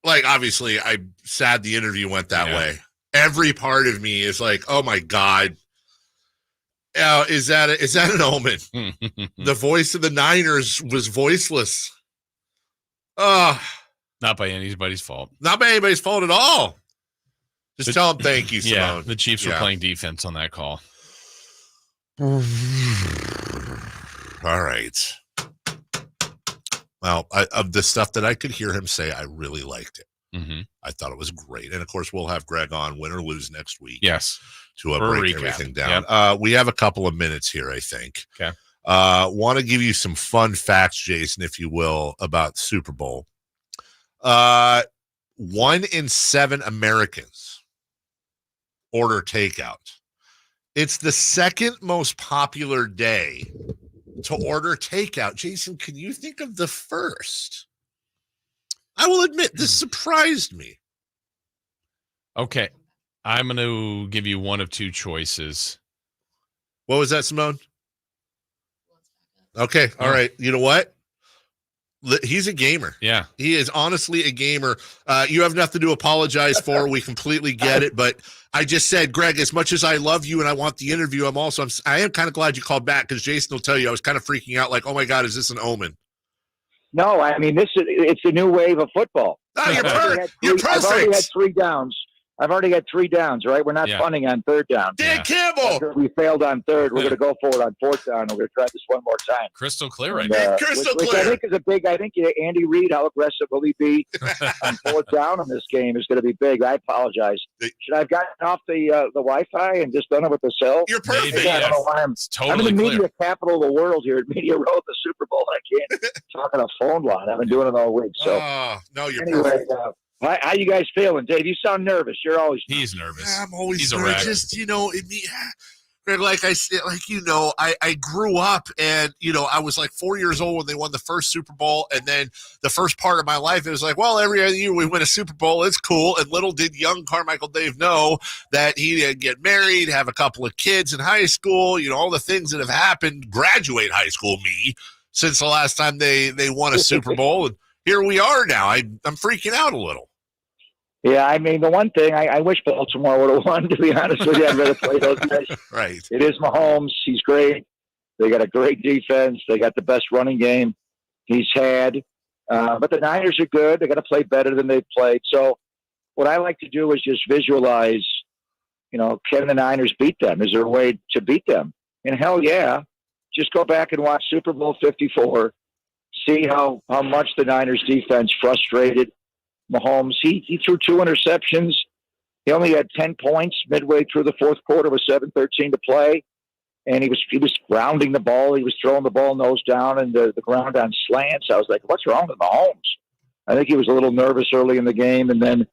Speaker 7: Obviously, I'm sad the interview went that way. Every part of me is like, oh, my God. Is that an omen? The voice of the Niners was voiceless.
Speaker 8: Not by anybody's fault.
Speaker 7: Not by anybody's fault at all. Just tell them thank you, Simone.
Speaker 8: Yeah, the Chiefs were playing defense on that call.
Speaker 7: All right. Well, of the stuff that I could hear him say, I really liked it.
Speaker 8: Mm-hmm.
Speaker 7: I thought it was great. And, of course, we'll have Greg on, win or lose, next week.
Speaker 8: Yes.
Speaker 7: To break everything down.
Speaker 8: Yep.
Speaker 7: We have a couple of minutes here, I think.
Speaker 8: Okay.
Speaker 7: Want to give you some fun facts, Jason, if you will, about the Super Bowl. 1 in 7 Americans order takeout. It's the second most popular day to order takeout. Jason, can you think of the first? I will admit, this surprised me.
Speaker 8: Okay. I'm going to give you one of 2 choices.
Speaker 7: What was that, Simone? Okay. All right. You know what? He's a gamer.
Speaker 8: Yeah.
Speaker 7: He is honestly a gamer. You have nothing to apologize for. We completely get it. But I just said, Greg, as much as I love you and I want the interview, I am kind of glad you called back, because Jason will tell you I was kind of freaking out like, oh, my God, is this an omen?
Speaker 21: No, I mean, it's a new wave of football.
Speaker 7: Oh, you're perfect.
Speaker 21: I've already had 3 downs. Right? We're not punting on 3rd down.
Speaker 7: Dan Campbell.
Speaker 21: After we failed on 3rd. We're going to go for it on 4th down. We're going to try this one more time.
Speaker 8: Crystal clear right now.
Speaker 21: Crystal clear. I think is a big. I think Andy Reid, how aggressive will he be on 4th down in this game is going to be big. I apologize. Should I have gotten off the Wi-Fi and just done it with the cell?
Speaker 7: You're perfect.
Speaker 21: I don't know why I'm
Speaker 8: totally
Speaker 21: in the media
Speaker 8: clear.
Speaker 21: capital of the world here at Media Row at the Super Bowl. I can't talk on a phone line. I've been doing it all week. So
Speaker 7: no, you're
Speaker 21: anyway.
Speaker 7: perfect.
Speaker 21: How you guys feeling, Dave? You sound nervous. You're always
Speaker 8: He's nervous.
Speaker 7: I'm always
Speaker 8: He's
Speaker 7: nervous. Just Greg, like I said, I grew up and I was like 4 years old when they won the first Super Bowl, and then the first part of my life it was like, well, every other year we win a Super Bowl, it's cool. And little did young Carmichael Dave know that he'd get married, have a couple of kids in high school, all the things that have happened, graduate high school me since the last time they won a Super Bowl, and here we are now. I'm freaking out a little.
Speaker 21: Yeah, I mean, the one thing, I wish Baltimore would have won, to be honest with you. I'd rather play those guys.
Speaker 7: Right.
Speaker 21: It is Mahomes. He's great. They got a great defense. They got the best running game he's had. But the Niners are good. They got to play better than they've played. So what I like to do is just visualize, can the Niners beat them? Is there a way to beat them? And hell yeah. Just go back and watch Super Bowl 54. See how much the Niners defense frustrated Mahomes. He threw 2 interceptions. He only had 10 points midway through the 4th quarter with 7:13 to play. and he was grounding the ball. He was throwing the ball nose down and the ground on slants. I was like, what's wrong with Mahomes? I think he was a little nervous early in the game, and then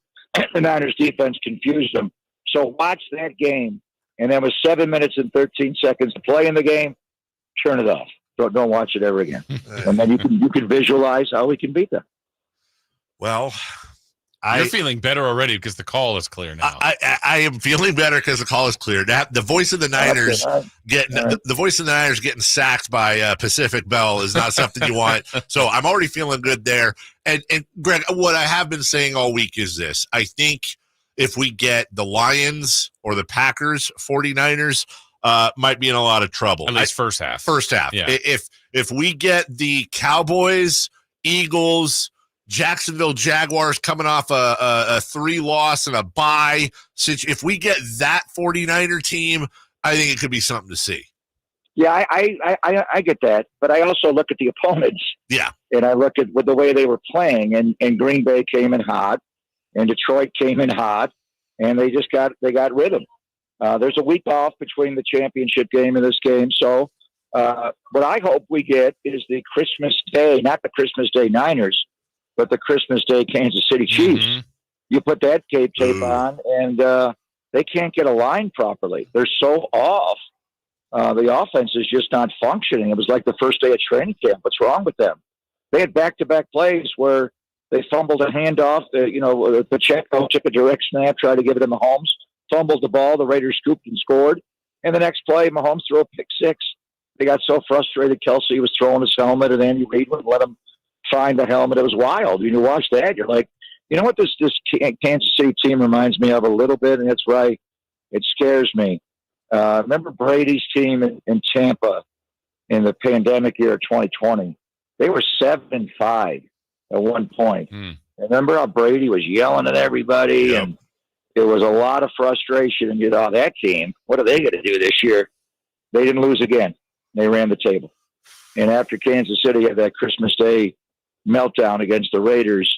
Speaker 21: the Niners defense confused him. So watch that game, and then with 7 minutes and 13 seconds to play in the game, turn it off. Don't watch it ever again. And then you can visualize how we can beat them.
Speaker 7: Well,
Speaker 8: you're feeling better already because the call is clear now.
Speaker 7: I am feeling better because the call is clear. Now, the voice of the Niners the voice of the Niners getting sacked by Pacific Bell is not something you want. So I'm already feeling good there. And Greg, what I have been saying all week is this: I think if we get the Lions or the Packers 49ers, might be in a lot of trouble.
Speaker 8: At least first half.
Speaker 7: First half.
Speaker 8: Yeah.
Speaker 7: If we get the Cowboys, Eagles, Jacksonville Jaguars coming off a 3-loss and a bye, if we get that 49er team, I think it could be something to see.
Speaker 21: Yeah, I get that, but I also look at the opponents.
Speaker 7: Yeah,
Speaker 21: and I look at the way they were playing, and Green Bay came in hot, and Detroit came in hot, and they got rid of them. There's a week off between the championship game and this game, so what I hope we get is the Christmas Day, not the Christmas Day Niners, but the Christmas Day Kansas City Chiefs.
Speaker 8: Mm-hmm.
Speaker 21: You put that tape on, and they can't get a line properly. They're so off. The offense is just not functioning. It was like the first day of training camp. What's wrong with them? They had back-to-back plays where they fumbled a handoff. Pacheco took a direct snap, tried to give it to Mahomes, fumbled the ball. The Raiders scooped and scored. And the next play, Mahomes threw a pick six. They got so frustrated. Kelsey was throwing his helmet, and Andy Reid wouldn't let him find the helmet. It was wild. When you watch that, you're like, you know what this Kansas City team reminds me of a little bit, and it's right. It scares me. Remember Brady's team in Tampa in the pandemic year of 2020? They were 7-5 at one point. Remember how Brady was yelling at everybody, and there was a lot of frustration. And you thought, that team, what are they going to do this year? They didn't lose again. They ran the table. And after Kansas City had that Christmas Day meltdown against the Raiders,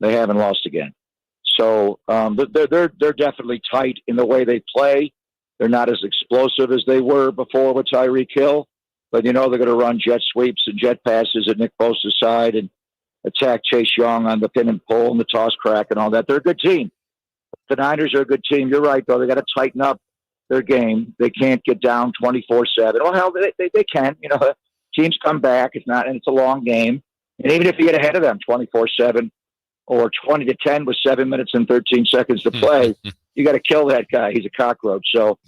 Speaker 21: they haven't lost again. So they're definitely tight in the way they play. They're not as explosive as they were before with Tyreek Hill, but they're going to run jet sweeps and jet passes at Nick Bosa's side and attack Chase Young on the pin and pull and the toss crack and all that. They're a good team. The Niners are a good team. You're right, though. They got to tighten up their game. They can't get down 24/7. Well, hell, they can. Teams come back. And it's a long game. And even if you get ahead of them 24/7 or 20-10 with 7 minutes and 13 seconds to play, you got to kill that guy. He's a cockroach. So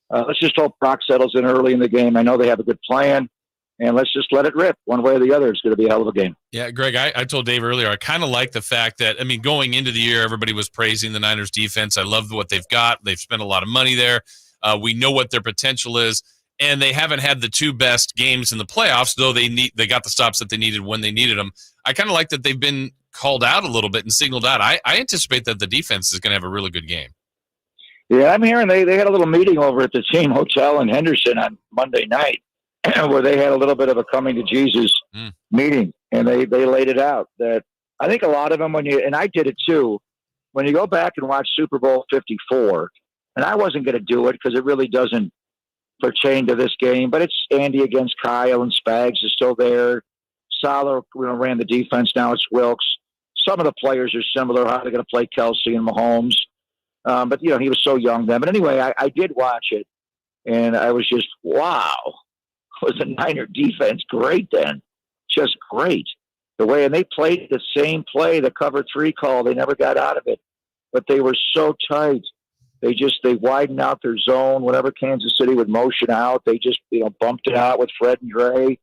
Speaker 21: let's just hope Brock settles in early in the game. I know they have a good plan, and let's just let it rip. One way or the other, it's going to be a hell of a game.
Speaker 8: Yeah, Greg, I told Dave earlier, I kind of like the fact that, going into the year, everybody was praising the Niners defense. I love what they've got. They've spent a lot of money there. We know what their potential is. And they haven't had the two best games in the playoffs, though they got the stops that they needed when they needed them. I kind of like that they've been called out a little bit and signaled out. I anticipate that the defense is going to have a really good game.
Speaker 21: Yeah, I'm hearing they had a little meeting over at the team hotel in Henderson on Monday night where they had a little bit of a coming to Jesus meeting, and they laid it out. That I think a lot of them, and I did it too, when you go back and watch Super Bowl 54, and I wasn't going to do it because it really doesn't pertain to this game, but it's Andy against Kyle, and Spags is still there. Salah ran the defense. Now it's Wilkes. Some of the players are similar. How they're going to play Kelsey and Mahomes. But, he was so young then. But anyway, I did watch it, and I was just, wow. Was the Niner defense great then? Just great. The way, and they played the same play, the cover 3 call. They never got out of it. But they were so tight. They widened out their zone. Whenever Kansas City would motion out, they just, bumped it out with Fred and Dre,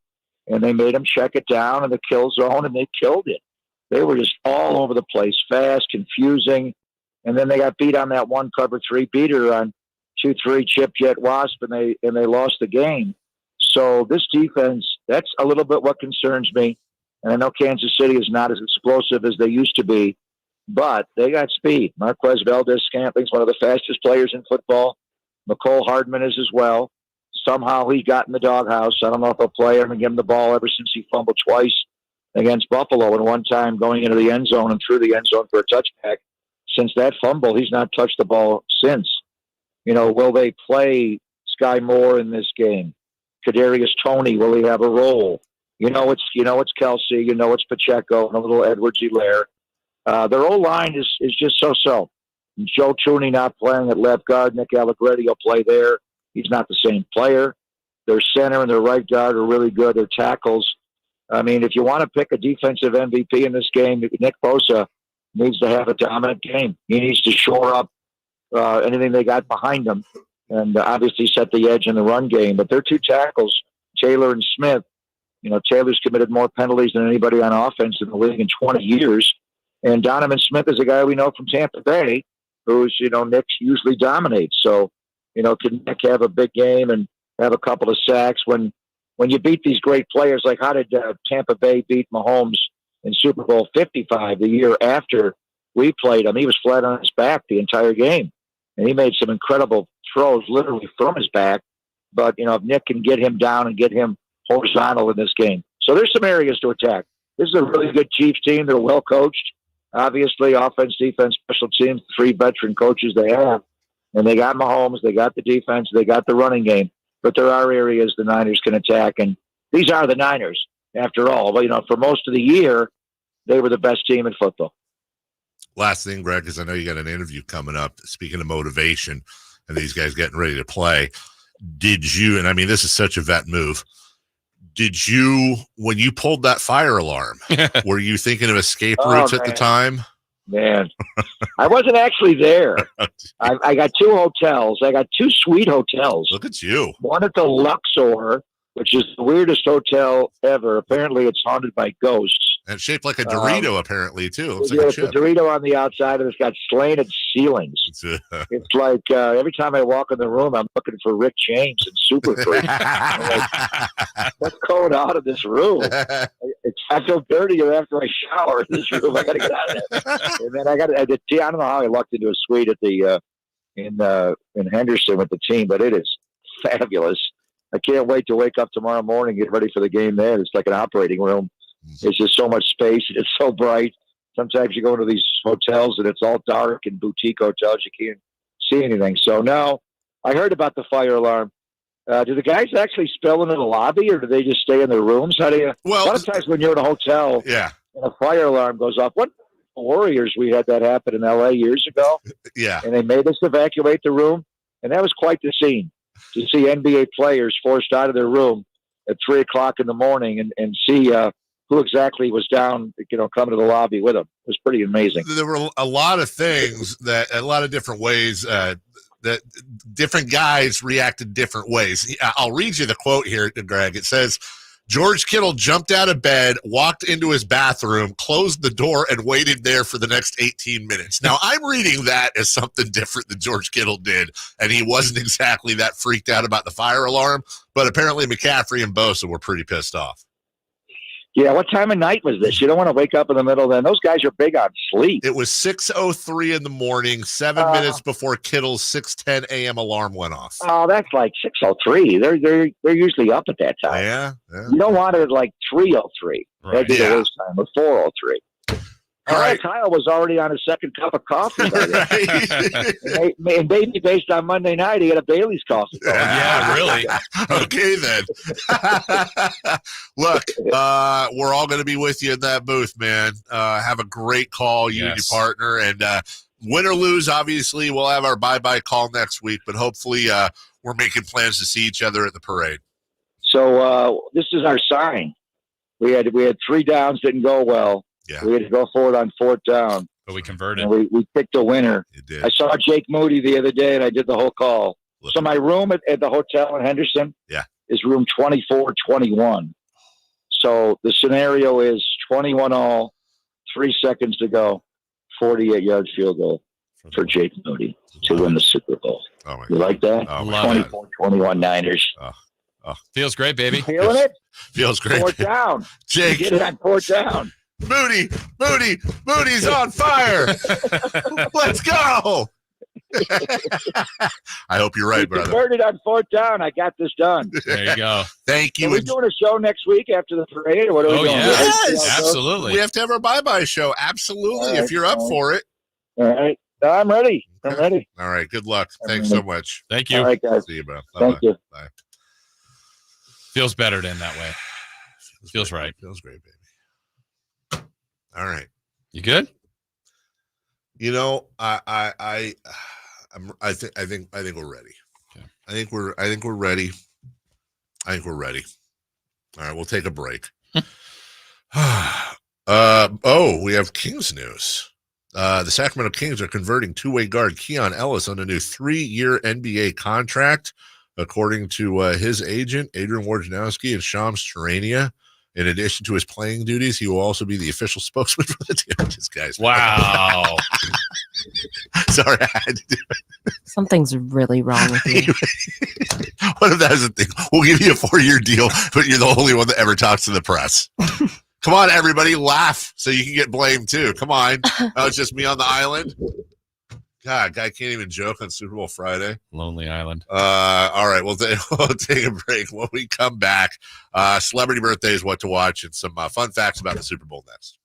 Speaker 21: and they made them check it down in the kill zone, and they killed it. They were just all over the place, fast, confusing. And then they got beat on that one cover 3 beater on 2-3 chip jet wasp, and they lost the game. So this defense, that's a little bit what concerns me. And I know Kansas City is not as explosive as they used to be, but they got speed. Marquez Valdez-Scantling's one of the fastest players in football. McCole Hardman is as well. Somehow he got in the doghouse. I don't know if they'll play him and give him the ball ever since he fumbled twice against Buffalo, and one time going into the end zone and through the end zone for a touchback. Since that fumble, he's not touched the ball since. Will they play Sky Moore in this game? Kadarius Toney, will he have a role? You know it's Kelsey, you know it's Pacheco, and a little Edwards-Helaire. Their O-line is just so-so. Joe Tooney not playing at left guard. Nick Allegretti will play there. He's not the same player. Their center and their right guard are really good. Their tackles. I mean, if you want to pick a defensive MVP in this game, Nick Bosa needs to have a dominant game. He needs to shore up anything they got behind him and obviously set the edge in the run game. But their two tackles, Taylor and Smith, Taylor's committed more penalties than anybody on offense in the league in 20 years. And Donovan Smith is a guy we know from Tampa Bay who's, Nick usually dominates. So, can Nick have a big game and have a couple of sacks when you beat these great players? Like, how did Tampa Bay beat Mahomes in Super Bowl 55 the year after we played him? He was flat on his back the entire game. And he made some incredible throws literally from his back. But, if Nick can get him down and get him horizontal in this game. So there's some areas to attack. This is a really good Chiefs team. They're well coached. Obviously, offense, defense, special teams, 3 veteran coaches they have. And they got Mahomes, they got the defense, they got the running game. But there are areas the Niners can attack. And these are the Niners, after all. But, for most of the year, they were the best team in football.
Speaker 7: Last thing, Greg, because I know you got an interview coming up. Speaking of motivation and these guys getting ready to play, did you, and I mean, this is such a vet move, did you, when you pulled that fire alarm, were you thinking of escape routes at the time?
Speaker 21: Man, I wasn't actually there. I got 2 hotels. I got 2 sweet hotels.
Speaker 7: Look at you.
Speaker 21: One at the Luxor, which is the weirdest hotel ever. Apparently, it's haunted by ghosts.
Speaker 7: And shaped like a Dorito, apparently, too. It's
Speaker 21: yeah,
Speaker 7: like
Speaker 21: it's a Dorito on the outside, and it's got slanted ceilings. It's like every time I walk in the room, I'm looking for Rick James and Super Free. What's going on in this room? I feel dirtier after I shower in this room. I got to get out of there. And then I don't know how I lucked into a suite at the in Henderson with the team, but it is fabulous. I can't wait to wake up tomorrow morning, get ready for the game there. It's like an operating room. It's just so much space, and it's so bright. Sometimes you go into these hotels, and it's all dark and boutique hotels. You can't see anything. So, no, I heard about the fire alarm. Do the guys actually spill into the lobby, or do they just stay in their rooms? How do you? Well, a lot of times when you're in a hotel, and a fire alarm goes off. What Warriors, we had that happen in L.A. years ago.
Speaker 7: Yeah.
Speaker 21: And they made us evacuate the room, and that was quite the scene to see NBA players forced out of their room at 3 o'clock in the morning and see who exactly was down, coming to the lobby with them. It was pretty amazing.
Speaker 7: There were a lot of things a lot of different ways that different guys reacted different ways. I'll read you the quote here, Greg. It says, George Kittle jumped out of bed, walked into his bathroom, closed the door, and waited there for the next 18 minutes. Now, I'm reading that as something different than George Kittle did, and he wasn't exactly that freaked out about the fire alarm, but apparently McCaffrey and Bosa were pretty pissed off.
Speaker 21: Yeah, what time of night was this? You don't want to wake up in the middle of that. Those guys are big on sleep.
Speaker 7: It was 6:03 in the morning, 7 minutes before Kittle's 6:10 a.m. alarm went off.
Speaker 21: Oh, that's like 6:03. They're usually up at that time.
Speaker 7: Yeah.
Speaker 21: You don't want it at like 3:03. That'd be the worst time, or 4:03. Kyle was already on his second cup of coffee by then. And maybe based on Monday night, he had a Bailey's coffee.
Speaker 7: Yeah, really? Okay, then. Look, we're all going to be with you in that booth, man. Have a great call, you and your partner. And win or lose, obviously, we'll have our bye-bye call next week. But hopefully we're making plans to see each other at the parade.
Speaker 21: So this is our sign. We had 3 downs, didn't go well.
Speaker 7: Yeah.
Speaker 21: We had to go forward on 4th down.
Speaker 8: But we converted.
Speaker 21: And we picked a winner.
Speaker 7: You did.
Speaker 21: I saw Jake Moody the other day, and I did the whole call. So my room at the hotel in Henderson is room 2421. So the scenario is 21 all, 3 seconds to go, 48-yard field goal for Jake Moody to win the Super Bowl.
Speaker 7: Oh,
Speaker 21: you like that?
Speaker 8: Oh,
Speaker 21: 24-21 Niners.
Speaker 7: Oh,
Speaker 8: feels great, baby.
Speaker 21: Feeling it?
Speaker 7: Feels great.
Speaker 21: 4th down.
Speaker 7: Jake.
Speaker 21: Get it on 4th down.
Speaker 7: Moody's on fire. Let's go. I hope you're right, brother.
Speaker 21: Converted on 4th down. I got this done.
Speaker 8: There you go.
Speaker 7: Thank you.
Speaker 21: Are we doing a show next week after the parade, or what are we doing?
Speaker 7: Yes,
Speaker 8: absolutely.
Speaker 7: We have to have our bye-bye show. Absolutely, if you're up for it.
Speaker 21: All right. I'm ready. I'm ready.
Speaker 7: All right. Good luck. Thanks so much.
Speaker 8: Thank you.
Speaker 21: All right, guys.
Speaker 7: See you, bro.
Speaker 21: Thank you.
Speaker 7: Bye.
Speaker 8: Feels better to end that way. Feels right.
Speaker 7: Feels great, baby. All right.
Speaker 8: You good?
Speaker 7: You know, I think we're ready.
Speaker 8: Okay.
Speaker 7: I think we're ready. I think we're ready. All right, we'll take a break. We have Kings news. The Sacramento Kings are converting two-way guard Keon Ellis on a new 3-year NBA contract, according to his agent, Adrian Wojnarowski and Shams Charania. In addition to his playing duties, he will also be the official spokesman for the team. This guy's
Speaker 8: wow.
Speaker 7: Sorry, I had to do it.
Speaker 14: Something's really wrong with you.
Speaker 7: What if that's the thing? We'll give you a 4-year deal, but you're the only one that ever talks to the press. Come on, everybody, laugh so you can get blamed too. Come on. Oh, it's just me on the island. God, guy can't even joke on Super Bowl Friday.
Speaker 8: Lonely Island.
Speaker 7: All right, we'll take a break. When we come back, celebrity birthdays, what to watch, and some fun facts about the Super Bowl next.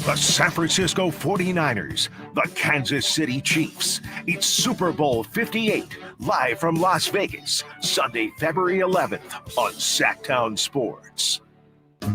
Speaker 2: The San Francisco 49ers, the Kansas City Chiefs. It's Super Bowl 58, live from Las Vegas, Sunday, February 11th on Sactown Sports.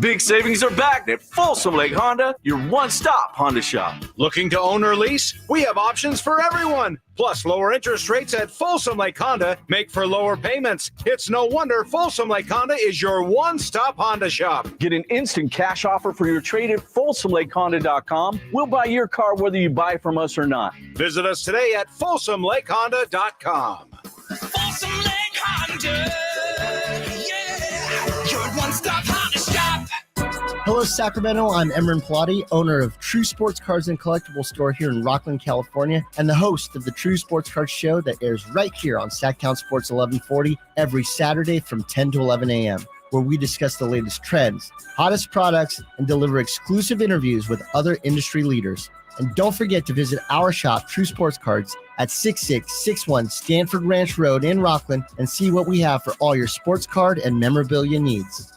Speaker 3: Big savings are back at Folsom Lake Honda, your one-stop Honda shop.
Speaker 5: Looking to own or lease? We have options for everyone. Plus, lower interest rates at Folsom Lake Honda make for lower payments. It's no wonder Folsom Lake Honda is your one-stop Honda shop.
Speaker 3: Get an instant cash offer for your trade at FolsomLakeHonda.com. We'll buy your car whether you buy from us or not.
Speaker 5: Visit us today at FolsomLakeHonda.com.
Speaker 16: Folsom Lake Honda, yeah, your one-stop Honda shop.
Speaker 6: Hello, Sacramento. I'm Emran Pilati, owner of True Sports Cards and Collectible Store here in Rockland, California, and the host of the True Sports Cards Show that airs right here on Sactown Sports 1140 every Saturday from 10 to 11 a.m., where we discuss the latest trends, hottest products, and deliver exclusive interviews with other industry leaders. And don't forget to visit our shop, True Sports Cards, at 6661 Stanford Ranch Road in Rockland and see what we have for all your sports card and memorabilia needs.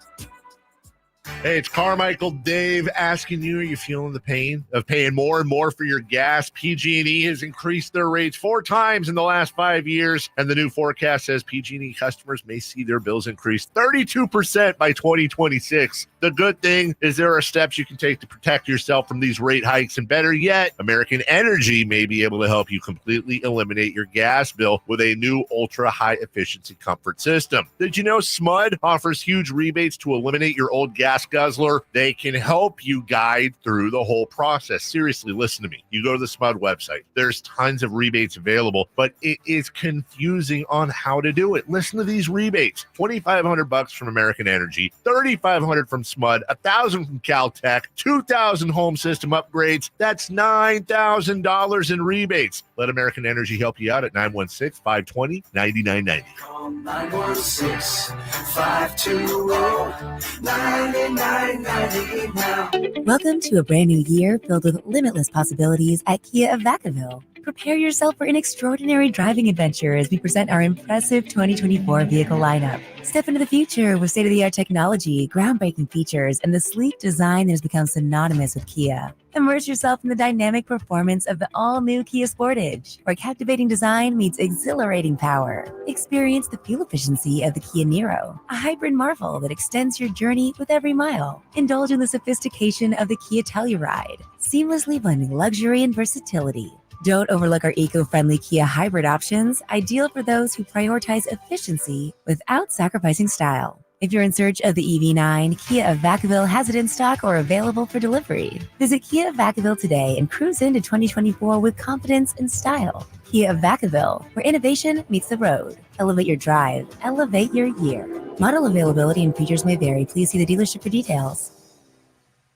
Speaker 7: Hey, it's Carmichael Dave asking you, are you feeling the pain of paying more and more for your gas? PG&E has increased their rates 4 times in the last 5 years, and the new forecast says PG&E customers may see their bills increase 32% by 2026. The good thing is there are steps you can take to protect yourself from these rate hikes, and better yet, American Energy may be able to help you completely eliminate your gas bill with a new ultra-high efficiency comfort system. Did you know SMUD offers huge rebates to eliminate your old gas guzzler? They can help you guide through the whole process. Seriously, listen to me. You go to the SMUD website. There's tons of rebates available, but it is confusing on how to do it. Listen to these rebates. $2,500 from American Energy, $3,500 from SMUD, $1,000 from Caltech, $2,000 home system upgrades. That's $9,000 in rebates. Let American Energy help you out at 916-520-9990.
Speaker 16: Call 916-520-9990 now.
Speaker 13: Welcome to a brand new year filled with limitless possibilities at Kia of Vacaville. Prepare yourself for an extraordinary driving adventure as we present our impressive 2024 vehicle lineup. Step into the future with state-of-the-art technology, groundbreaking features, and the sleek design that has become synonymous with Kia. Immerse yourself in the dynamic performance of the all-new Kia Sportage, where captivating design meets exhilarating power. Experience the fuel efficiency of the Kia Niro, a hybrid marvel that extends your journey with every mile. Indulge in the sophistication of the Kia Telluride, seamlessly blending luxury and versatility. Don't overlook our eco-friendly Kia hybrid options, ideal for those who prioritize efficiency without sacrificing style. If you're in search of the EV9, Kia of Vacaville has it in stock or available for delivery. Visit Kia of Vacaville today and cruise into 2024 with confidence and style. Kia of Vacaville, where innovation meets the road. Elevate your drive, elevate your year. Model availability and features may vary. Please see the dealership for details.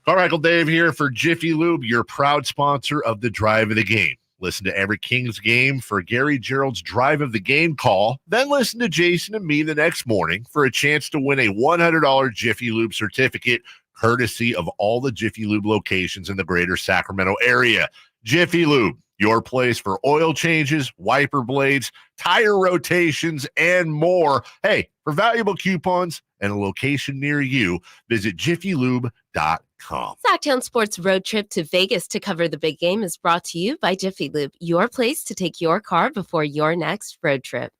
Speaker 7: Carmichael Dave here for Jiffy Lube, your proud sponsor of the Drive of the Game. Listen to every Kings game for Gary Gerald's Drive of the Game call. Then listen to Jason and me the next morning for a chance to win a $100 Jiffy Lube certificate, courtesy of all the Jiffy Lube locations in the greater Sacramento area. Jiffy Lube, your place for oil changes, wiper blades, tire rotations, and more. Hey, for valuable coupons and a location near you, visit jiffylube.com.
Speaker 14: Sactown Sports Road Trip to Vegas to cover the big game is brought to you by Jiffy Lube, your place to take your car before your next road trip.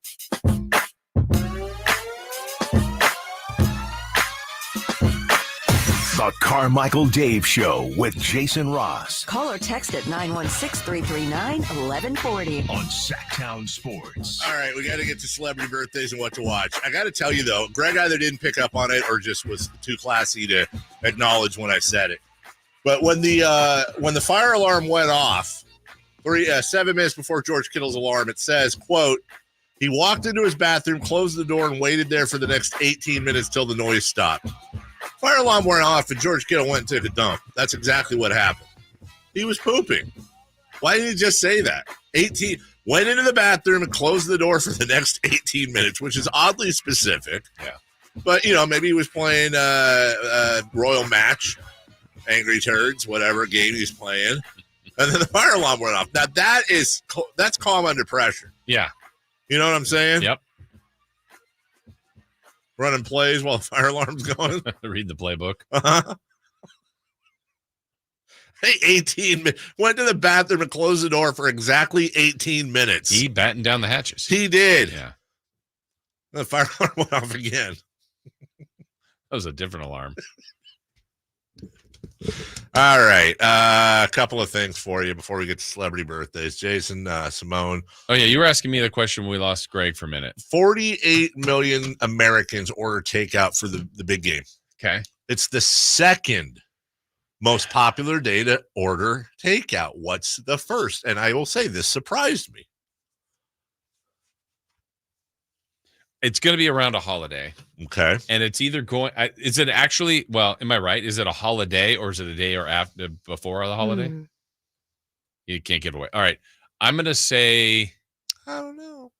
Speaker 2: The Carmichael Dave Show with Jason Ross
Speaker 4: Call or text at 916-339-1140.
Speaker 2: on Sactown Sports.
Speaker 7: All right, we got to get to celebrity birthdays and what to watch. I got to tell you, though, Greg either didn't pick up on it or just was too classy to acknowledge when I said it. But when the fire alarm went off, 7 minutes before George Kittle's alarm, it says, quote, he walked into his bathroom, closed the door, and waited there for the next 18 minutes till the noise stopped. Fire alarm went off, and George Kittle went and took a dump. That's exactly what happened. He was pooping. Why didn't he just say that? 18 went into the bathroom and closed the door for the next 18 minutes, which is oddly specific.
Speaker 8: Yeah.
Speaker 7: But, maybe he was playing Royal Match, Angry Turds, whatever game he's playing. And then the fire alarm went off. Now, that's calm under pressure.
Speaker 8: Yeah.
Speaker 7: You know what I'm saying?
Speaker 8: Yep.
Speaker 7: Running plays while the fire alarm's going.
Speaker 8: Read the playbook.
Speaker 7: Uh-huh. Hey, 18 minutes. Went to the bathroom and closed the door for exactly 18 minutes.
Speaker 8: He battened down the hatches.
Speaker 7: He did.
Speaker 8: Yeah.
Speaker 7: The fire alarm went off again.
Speaker 8: That was a different alarm.
Speaker 7: All right. A couple of things for you before we get to celebrity birthdays. Jason, Simone.
Speaker 8: Oh, yeah. You were asking me the question when we lost Greg for a minute.
Speaker 7: 48 million Americans order takeout for the big game.
Speaker 8: Okay.
Speaker 7: It's the second most popular day to order takeout. What's the first? And I will say this surprised me.
Speaker 8: It's going to be around a holiday.
Speaker 7: Okay.
Speaker 8: And it's either going, is it actually, well, am I right? Is it a holiday or is it a day or after, before the holiday? You can't give it away. All right. I'm going to say,
Speaker 7: I don't know.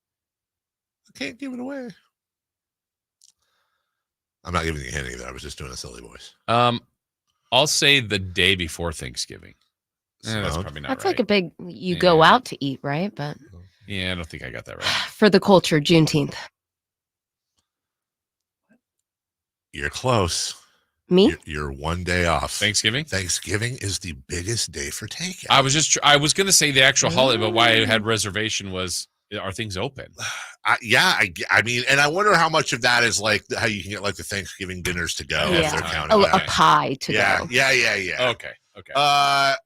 Speaker 7: I can't give it away. I'm not giving you a hint either. I was just doing a silly voice.
Speaker 8: I'll say the day before Thanksgiving. That's probably not
Speaker 14: That's
Speaker 8: right.
Speaker 14: like a big, you go out to eat, right? But
Speaker 8: Yeah, I don't think I got that right.
Speaker 14: for the culture, Juneteenth.
Speaker 7: You're close.
Speaker 14: Me?
Speaker 7: You're one day off.
Speaker 8: Thanksgiving?
Speaker 7: Thanksgiving is the biggest day for takeout.
Speaker 8: I was going to say the actual holiday, but why I had reservation was, are things open?
Speaker 7: I mean, and I wonder how much of that is like how you can get like the Thanksgiving dinners to go if they're counting.
Speaker 14: A pie to go.
Speaker 7: Yeah.
Speaker 8: Okay.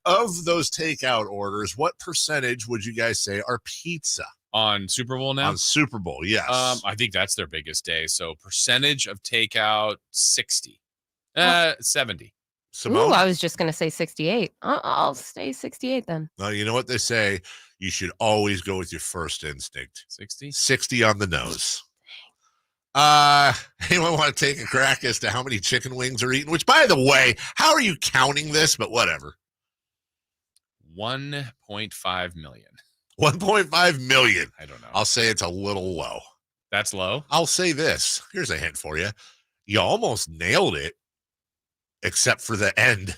Speaker 7: Of those takeout orders, what percentage would you guys say are pizza?
Speaker 8: On Super Bowl now?
Speaker 7: On Super Bowl, yes.
Speaker 8: I think that's their biggest day. So percentage of takeout, 60. 70.
Speaker 7: Simone?
Speaker 14: Ooh, I was just going to say 68. I'll say 68 then.
Speaker 7: Well, you know what they say? You should always go with your first instinct.
Speaker 8: 60?
Speaker 7: 60 on the nose. Anyone want to take a crack as to how many chicken wings are eaten? Which, by the way, how are you counting this? But whatever.
Speaker 8: 1.5 million.
Speaker 7: 1.5 million.
Speaker 8: I don't know.
Speaker 7: I'll say it's a little low.
Speaker 8: That's low?
Speaker 7: I'll say this. Here's a hint for you. You almost nailed it, except for the end.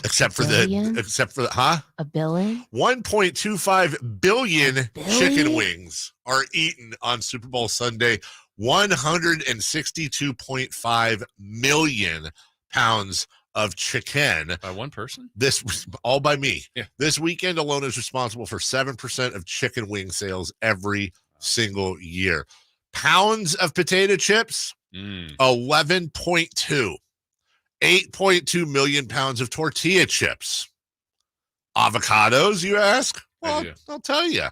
Speaker 7: Except for the
Speaker 14: a billion?
Speaker 7: 1.25 billion chicken wings are eaten on Super Bowl Sunday. 162.5 million pounds of chicken.
Speaker 8: By one person?
Speaker 7: This was all by me.
Speaker 8: Yeah.
Speaker 7: This weekend alone is responsible for 7% of chicken wing sales every single year. Pounds of potato chips, 11.2. 8.2 million pounds of tortilla chips. Avocados, you ask? Well, I'll tell you.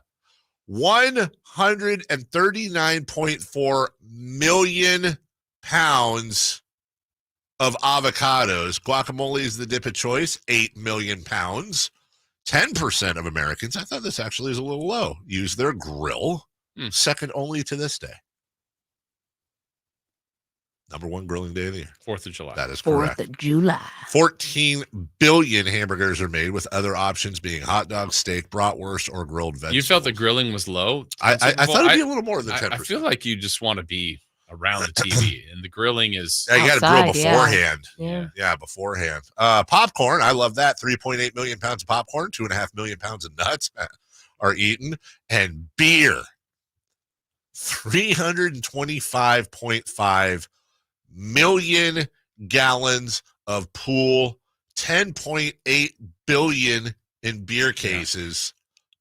Speaker 7: 139.4 million pounds of avocados. Guacamole is the dip of choice, 8 million pounds. 10% of Americans, I thought this actually is a little low, use their grill, second only to this day. Number one grilling day of the year.
Speaker 8: 4th of July.
Speaker 7: That is correct.
Speaker 14: 4th of July.
Speaker 7: 14 billion hamburgers are made, with other options being hot dog, steak, bratwurst, or grilled vegetables.
Speaker 8: You felt the grilling was low?
Speaker 7: I thought it'd be a little more than 10%.
Speaker 8: I feel like you just want to be around the TV, and the grilling is...
Speaker 7: You got to grill beforehand.
Speaker 14: Yeah,
Speaker 7: beforehand. Popcorn, I love that. 3.8 million pounds of popcorn, 2.5 million pounds of nuts are eaten. And beer, 325.5 million gallons of pool, 10.8 billion in beer cases,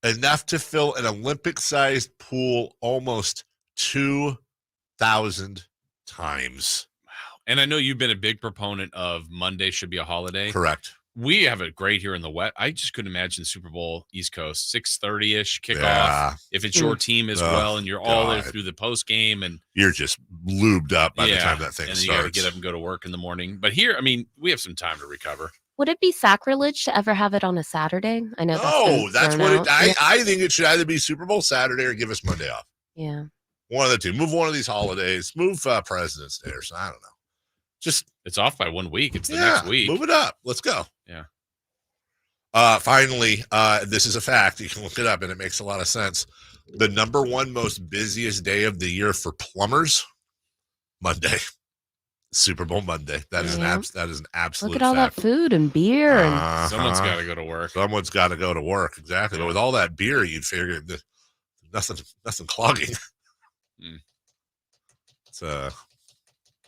Speaker 7: enough to fill an Olympic-sized pool almost 2,000 times.
Speaker 8: Wow. And I know you've been a big proponent of Monday should be a holiday.
Speaker 7: Correct.
Speaker 8: We have it great here in the West. I just couldn't imagine the Super Bowl East Coast 6:30ish kickoff.
Speaker 7: Yeah.
Speaker 8: If it's your team as well, and you're all there through the post game, and
Speaker 7: you're just lubed up by the time that thing
Speaker 8: and
Speaker 7: starts.
Speaker 8: you got to get up and go to work in the morning. But here, I mean, we have some time to recover.
Speaker 14: Would it be sacrilege to ever have it on a Saturday? I know.
Speaker 7: That's what it. I think it should either be Super Bowl Saturday or give us Monday off.
Speaker 14: Yeah.
Speaker 7: One of the two. Move one of these holidays. Move President's Day or something. I don't know. Just
Speaker 8: it's off by 1 week. It's the next week.
Speaker 7: Move it up. Let's go.
Speaker 8: Yeah.
Speaker 7: Finally, this is a fact. You can look it up, and it makes a lot of sense. The number one most busiest day of the year for plumbers, Monday. Super Bowl Monday. That is an absolute.
Speaker 14: Look at all
Speaker 7: fact.
Speaker 14: that food and beer. And
Speaker 8: Someone's got to go to work.
Speaker 7: Someone's got to go to work. Exactly. But with all that beer, you'd figure that nothing clogging. It's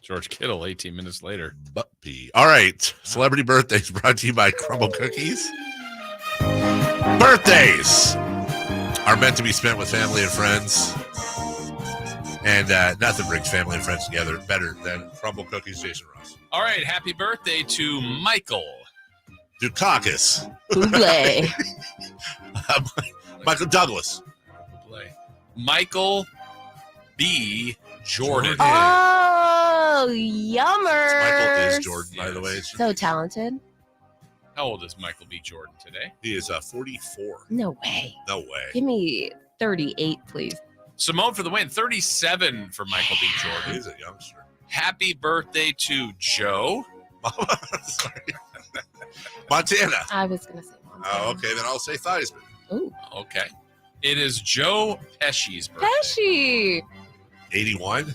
Speaker 8: George Kittle 18 minutes later.
Speaker 7: Butt pee. All right. Celebrity birthdays brought to you by Crumble Cookies. Birthdays are meant to be spent with family and friends. And nothing brings family and friends together better than Crumble Cookies, Jason Ross.
Speaker 8: All right. Happy birthday to Michael
Speaker 7: Dukakis.
Speaker 14: Bublé.
Speaker 7: Michael Douglas.
Speaker 8: Michael B. Jordan.
Speaker 14: Oh, yummer.
Speaker 7: Michael is Jordan, by the way.
Speaker 14: So talented.
Speaker 8: How old is Michael B. Jordan today?
Speaker 7: He is 44.
Speaker 14: No way.
Speaker 7: No way.
Speaker 14: Give me 38, please.
Speaker 8: Simone for the win. 37 for Michael B. Jordan.
Speaker 7: He's a youngster.
Speaker 8: Happy birthday to Joe.
Speaker 7: Sorry. Montana.
Speaker 14: I was going to say Montana.
Speaker 7: Oh, okay. Then I'll say Theismann.
Speaker 14: Ooh.
Speaker 8: Okay. It is Joe Pesci's birthday.
Speaker 14: Pesci.
Speaker 7: 81.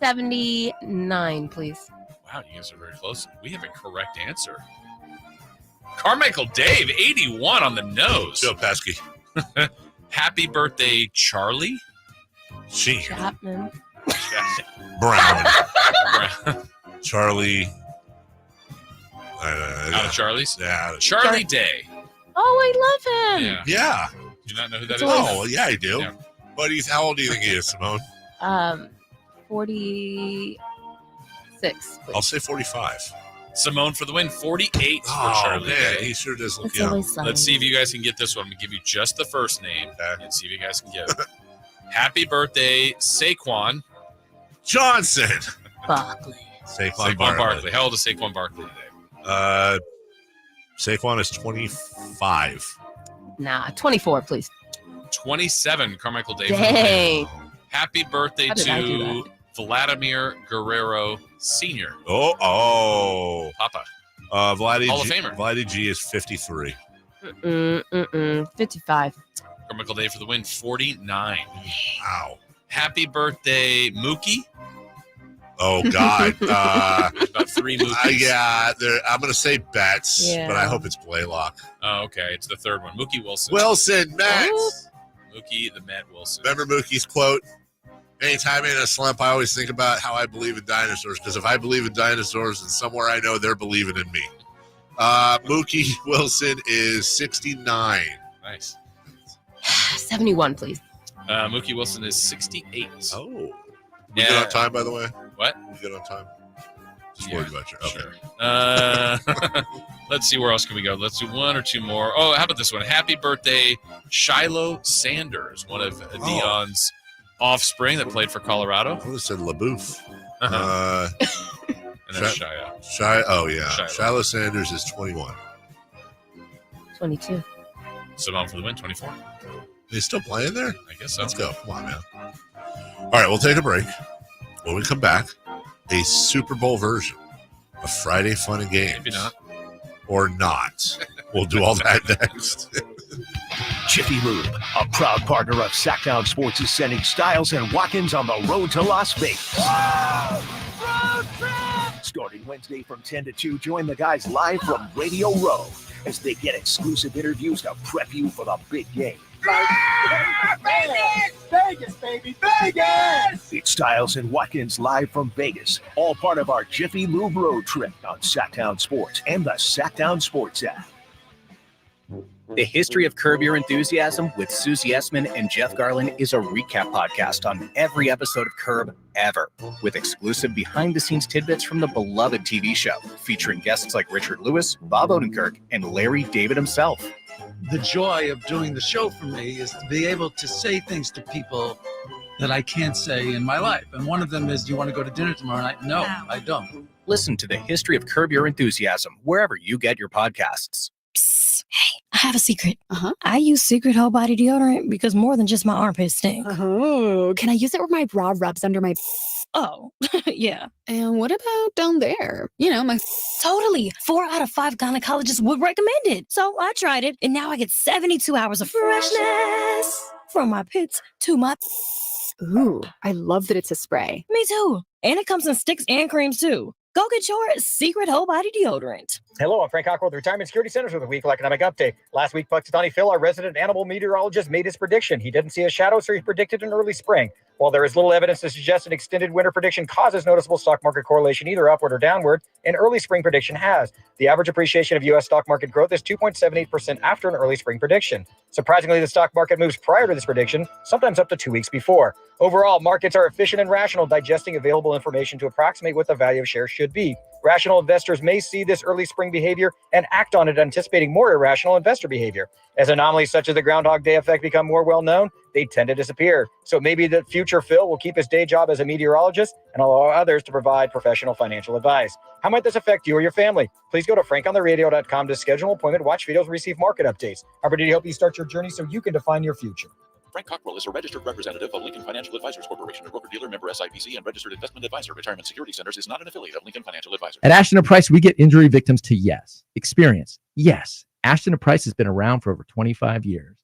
Speaker 14: 79, please.
Speaker 8: Wow, you guys are very close. We have a correct answer. Carmichael Dave, 81 on the nose.
Speaker 7: Joe Pesci.
Speaker 8: Happy birthday, Charlie.
Speaker 7: Sheen.
Speaker 14: Chapman.
Speaker 7: Brown. Charlie.
Speaker 8: Out of Charlie's?
Speaker 7: Yeah.
Speaker 8: Charlie Day.
Speaker 14: Oh, I love him.
Speaker 7: Yeah.
Speaker 8: Do you not know who that is?
Speaker 7: Oh, yeah, I do.
Speaker 8: Yeah.
Speaker 7: But how old do you think he is, Simone?
Speaker 14: 46. Please.
Speaker 7: I'll say 45.
Speaker 8: Simone for the win, 48 for Charlie
Speaker 7: man,
Speaker 8: Day.
Speaker 7: he sure does look
Speaker 14: That's
Speaker 7: young.
Speaker 14: always sunny.
Speaker 8: Let's see if you guys can get this one. I'm going to give you just the first name and see if you guys can get it. Happy birthday, Saquon
Speaker 7: Johnson.
Speaker 14: Barkley.
Speaker 7: Saquon
Speaker 8: Barkley. How old is Saquon Barkley today?
Speaker 7: Saquon is 25.
Speaker 14: Nah, 24, please.
Speaker 8: 27, Carmichael Dave.
Speaker 14: Dang.
Speaker 8: Happy birthday
Speaker 14: How did I do
Speaker 8: to Vladimir Guerrero Sr.
Speaker 7: Oh.
Speaker 8: Papa.
Speaker 7: Vladdy
Speaker 8: Hall of
Speaker 7: G,
Speaker 8: Famer.
Speaker 7: Vladdy G is 53.
Speaker 14: 55.
Speaker 8: Carmichael Dave for the win, 49.
Speaker 7: Wow.
Speaker 8: Happy birthday, Mookie.
Speaker 7: Oh, God.
Speaker 8: About 3 Mookies.
Speaker 7: Yeah, I'm going to say Betts,
Speaker 14: Yeah.
Speaker 7: but I hope it's Blaylock.
Speaker 8: Oh, okay. It's the third one. Mookie Wilson.
Speaker 7: Wilson, Mets.
Speaker 8: Mookie, the Met Wilson.
Speaker 7: Remember Mookie's quote? Anytime I'm in a slump, I always think about how I believe in dinosaurs, because if I believe in dinosaurs, then somewhere I know they're believing in me. Mookie Wilson is 69.
Speaker 8: Nice.
Speaker 14: 71, please.
Speaker 8: Mookie Wilson is 68.
Speaker 7: Oh. We good on time, by the way?
Speaker 8: What?
Speaker 7: We good on time? Just
Speaker 8: Yeah,
Speaker 7: worried about you. Okay.
Speaker 8: Sure. Let's see, where else can we go? Let's do one or two more. Oh, how about this one? Happy birthday, Shiloh Sanders, one of Dion's offspring that played for Colorado.
Speaker 7: I would have said LaBouffe.
Speaker 8: And then Shiloh.
Speaker 7: Oh, yeah.
Speaker 8: Shiloh.
Speaker 7: Shiloh Sanders is 21.
Speaker 14: 22.
Speaker 8: Simone for the win, 24.
Speaker 7: He's still playing there?
Speaker 8: I guess so.
Speaker 7: Let's go. Come on, man. All right, we'll take a break. When we come back, a Super Bowl version of Friday Fun and Games.
Speaker 8: Maybe not.
Speaker 7: Or not. We'll do all that next.
Speaker 2: Jiffy Lube, a proud partner of Sactown Sports, is sending Styles and Watkins on the road to Las Vegas. Starting Wednesday from 10 to 2, join the guys live from Radio Row as they get exclusive interviews to prep you for the big game.
Speaker 16: Vegas, baby, Vegas!
Speaker 2: It's Styles and Watkins live from Vegas, all part of our Jiffy Lube road trip on Sactown Sports and the Sactown Sports app.
Speaker 4: The History of Curb Your Enthusiasm with Susie Essman and Jeff Garland is a recap podcast on every episode of Curb ever, with exclusive behind-the-scenes tidbits from the beloved TV show, featuring guests like Richard Lewis, Bob Odenkirk, and Larry David himself.
Speaker 15: The joy of doing the show for me is to be able to say things to people that I can't say in my life. And one of them is, do you want to go to dinner tomorrow night? No, I don't.
Speaker 4: Listen to The History of Curb Your Enthusiasm wherever you get your podcasts.
Speaker 17: Hey, I have a secret. I use Secret Whole Body Deodorant because more than just my armpits stink.
Speaker 18: Oh, can I use it where my bra rubs under my...
Speaker 17: Oh, yeah.
Speaker 18: And what about down there? You know, my...
Speaker 17: Totally. 4 out of 5 gynecologists would recommend it. So I tried it, and now I get 72 hours of freshness from my pits to my...
Speaker 18: Ooh, I love that it's a spray.
Speaker 17: Me too. And it comes in sticks and creams too. Go get your Secret Whole Body Deodorant.
Speaker 20: Hello, I'm Frank Cockrell with the Retirement Security Centers with a weekly economic update. Last week, Puxatawny Phil, our resident animal meteorologist, made his prediction. He didn't see a shadow, so he predicted an early spring. While there is little evidence to suggest an extended winter prediction causes noticeable stock market correlation either upward or downward, an early spring prediction has. The average appreciation of U.S. stock market growth is 2.78% after an early spring prediction. Surprisingly, the stock market moves prior to this prediction, sometimes up to 2 weeks before. Overall, markets are efficient and rational, digesting available information to approximate what the value of shares should be. Rational investors may see this early spring behavior and act on it, anticipating more irrational investor behavior. As anomalies such as the Groundhog Day effect become more well-known, they tend to disappear. So maybe the future Phil will keep his day job as a meteorologist and allow others to provide professional financial advice. How might this affect you or your family? Please go to frankontheradio.com to schedule an appointment, watch videos, receive market updates. Opportunity to help you start your journey so you can define your future.
Speaker 23: Frank Cockrell is a registered representative of Lincoln Financial Advisors Corporation, a broker-dealer member SIPC and registered investment advisor. Retirement Security Centers is not an affiliate of Lincoln Financial Advisors.
Speaker 25: At Ashton & Price, we get injury victims to yes. Experience, yes. Ashton & Price has been around for over 25 years.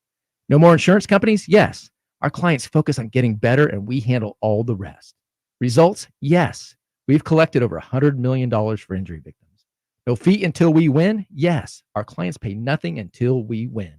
Speaker 25: No more insurance companies? Yes. Our clients focus on getting better, and we handle all the rest. Results? Yes. We've collected over $100 million for injury victims. No fee until we win? Yes. Our clients pay nothing until we win.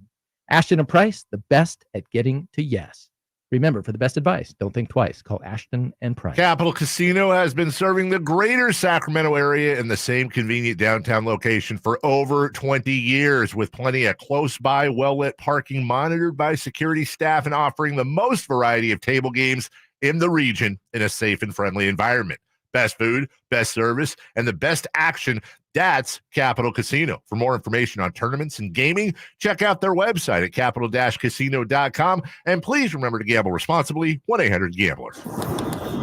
Speaker 25: Ashton & Price, the best at getting to yes. Remember, for the best advice, don't think twice. Call Ashton & Price.
Speaker 7: Capital Casino has been serving the greater Sacramento area in the same convenient downtown location for over 20 years, with plenty of close-by, well-lit parking monitored by security staff and offering the most variety of table games in the region in a safe and friendly environment. Best food, best service, and the best action. That's Capital Casino. For more information on tournaments and gaming, check out their website at capital-casino.com. And please remember to gamble responsibly. 1-800-GAMBLER.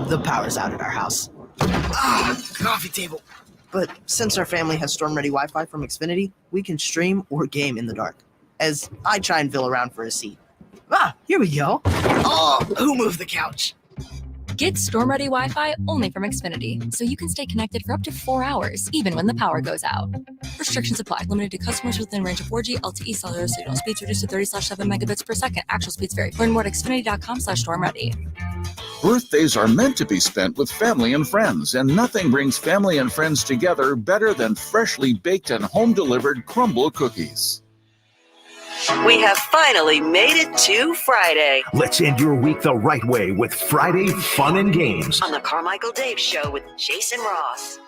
Speaker 10: The power's out at our house. Coffee table. But since our family has storm-ready Wi-Fi from Xfinity, we can stream or game in the dark. As I try and Bill around for a seat. Here we go. Oh, who moved the couch?
Speaker 11: Get storm-ready Wi-Fi only from Xfinity, so you can stay connected for up to 4 hours, even when the power goes out. Restrictions apply. Limited to customers within range of 4G, LTE, cellular signal. Speeds reduced to 30/7 megabits per second. Actual speeds vary. Learn more at xfinity.com/stormready.
Speaker 27: Birthdays are meant to be spent with family and friends, and nothing brings family and friends together better than freshly baked and home-delivered crumble cookies.
Speaker 28: We have finally made it to Friday.
Speaker 2: Let's end your week the right way with Friday Fun and Games
Speaker 28: On the Carmichael Dave Show with Jason Ross.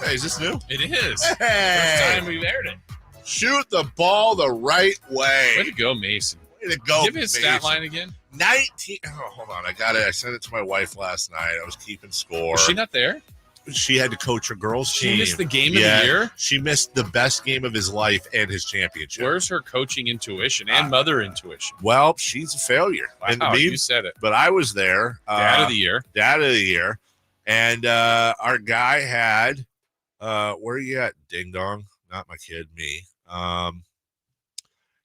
Speaker 7: Hey, is this new?
Speaker 8: It is.
Speaker 7: Hey.
Speaker 8: First time we've aired it.
Speaker 7: Shoot the ball the right way.
Speaker 8: Way to go, Mason.
Speaker 7: Way to go,
Speaker 8: Give me his stat line again.
Speaker 7: 19. Oh, hold on. I sent it to my wife last night. I was keeping score.
Speaker 8: Was she not there?
Speaker 7: She had to coach her girls' team.
Speaker 8: She missed the game of the year?
Speaker 7: She missed the best game of his life and his championship.
Speaker 8: Where's her coaching intuition and mother intuition?
Speaker 7: Well, she's a failure.
Speaker 8: Wow, you said it.
Speaker 7: But I was there.
Speaker 8: Dad of the year.
Speaker 7: Dad of the year. And our guy had, where are you at, Ding Dong? Not my kid, me.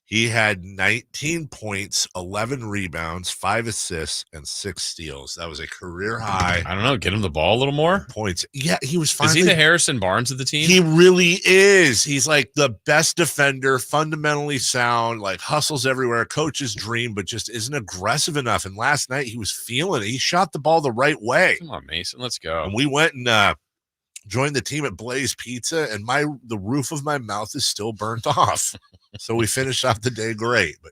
Speaker 7: He had 19 points, 11 rebounds, 5 assists, and 6 steals. That was a career high.
Speaker 8: I don't know. Get him the ball a little more.
Speaker 7: Points. Yeah, he was finally.
Speaker 8: Is he the Harrison Barnes of the team?
Speaker 7: He really is. He's like the best defender, fundamentally sound, like hustles everywhere, coach's dream, but just isn't aggressive enough. And last night he was feeling it. He shot the ball the right way.
Speaker 8: Come on, Mason. Let's go.
Speaker 7: And we went and joined the team at Blaze Pizza, and the roof of my mouth is still burnt off. So we finished off the day great, but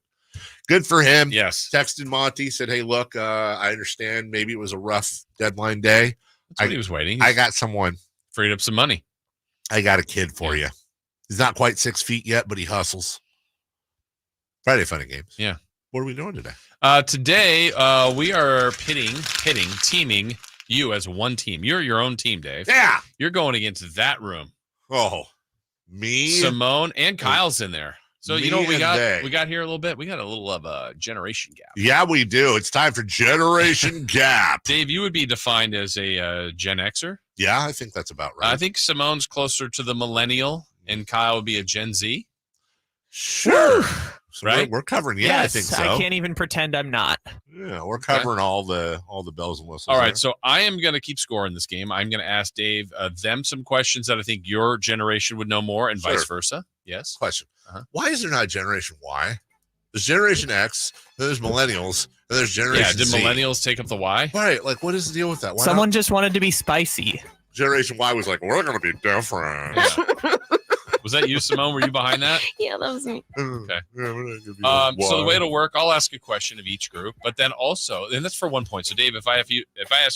Speaker 7: good for him.
Speaker 8: Yes.
Speaker 7: Texted Monty, said, hey, look, I understand maybe it was a rough deadline day.
Speaker 8: That's what he was waiting.
Speaker 7: I got someone.
Speaker 8: Freed up some money.
Speaker 7: I got a kid for you. He's not quite 6 feet yet, but he hustles. Friday Funny Games.
Speaker 8: Yeah.
Speaker 7: What are we doing today?
Speaker 8: Today, we are teaming you as one team. You're your own team, Dave.
Speaker 7: Yeah.
Speaker 8: You're going against that room.
Speaker 7: Oh, me,
Speaker 8: Simone, and Kyle's in there. So you know what we got?
Speaker 7: they.
Speaker 8: We got here a little bit. We got a little of a generation gap.
Speaker 7: Yeah, we do. It's time for Generation Gap.
Speaker 8: Dave, you would be defined as a Gen Xer.
Speaker 7: Yeah, I think that's about right.
Speaker 8: I think Simone's closer to the millennial, and Kyle would be a Gen Z.
Speaker 7: Sure. So
Speaker 8: Right?
Speaker 7: We're covering. Yeah, I think so.
Speaker 1: I can't even pretend I'm not.
Speaker 7: Yeah, we're covering all the bells and whistles.
Speaker 8: All right,
Speaker 7: there.
Speaker 8: so I am going to keep score in this game. I'm going to ask Dave them some questions that I think your generation would know more, and vice versa. Yes.
Speaker 7: Question: Why is there not Generation Y? There's Generation X, then there's Millennials, and there's Generation
Speaker 8: Yeah, did
Speaker 7: Z.
Speaker 8: millennials take up the Y?
Speaker 7: Right, like what is the deal with that? Why
Speaker 1: Someone
Speaker 7: not?
Speaker 1: just wanted to be spicy.
Speaker 7: Generation Y was like, we're going to be different.
Speaker 8: Was that you, Simone? Were you behind that?
Speaker 14: Yeah, that was me.
Speaker 8: Okay.
Speaker 7: So
Speaker 8: So the way it'll work, I'll ask a question of each group, but then also, and that's for 1 point. So Dave, if I ask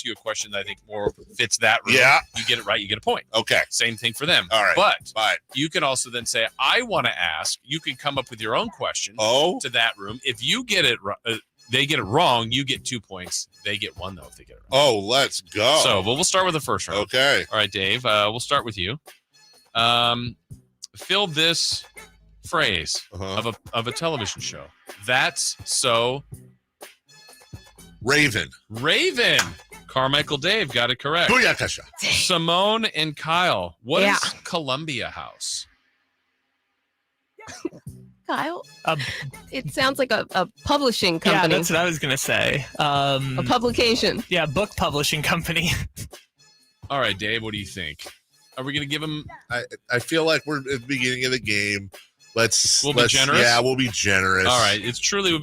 Speaker 8: you a question that I think more fits that room, you get it right, you get a point.
Speaker 7: Okay.
Speaker 8: Same thing for them.
Speaker 7: All right.
Speaker 8: But you can also then say, I want to ask. You can come up with your own question to that room. If you get it they get it wrong, you get 2 points. They get 1 though if they get it wrong.
Speaker 7: Oh, let's go.
Speaker 8: So we'll start with the first round.
Speaker 7: Okay.
Speaker 8: All right, Dave. We'll start with you. Fill this phrase of a television show. That's so
Speaker 7: Raven.
Speaker 8: Carmichael Dave got it correct.
Speaker 7: Booyakasha.
Speaker 8: Simone and Kyle. What is
Speaker 14: Yeah.
Speaker 8: Columbia House?
Speaker 14: Kyle? It sounds like a publishing company.
Speaker 1: Yeah, that's what I was going to say.
Speaker 14: A publication.
Speaker 1: Yeah, book publishing company.
Speaker 8: All right, Dave, what do you think? Are we going to give him?
Speaker 7: I feel like we're at the beginning of the game.
Speaker 8: We'll be generous?
Speaker 7: Yeah, we'll be generous.
Speaker 8: All right. It's truly,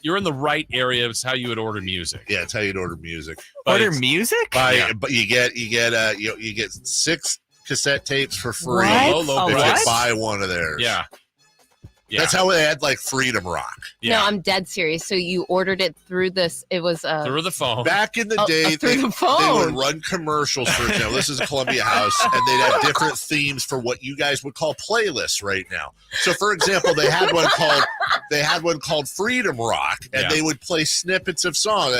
Speaker 8: you're in the right area. It's how you would order music.
Speaker 7: Yeah, it's how you'd order music.
Speaker 8: But
Speaker 1: Order music?
Speaker 7: But you get 6 cassette tapes for free.
Speaker 8: What?
Speaker 7: If
Speaker 8: What?
Speaker 7: you buy one of theirs.
Speaker 8: Yeah.
Speaker 7: That's how they had like Freedom Rock.
Speaker 14: No, I'm dead serious. So you ordered it through this. It was
Speaker 8: through the phone.
Speaker 7: Back in the day,
Speaker 14: through the
Speaker 7: they
Speaker 14: phone.
Speaker 7: would run commercials, for example. This is a Columbia House, and they'd have different themes for what you guys would call playlists right now. So, for example, they had one called Freedom Rock, and they would play snippets of songs.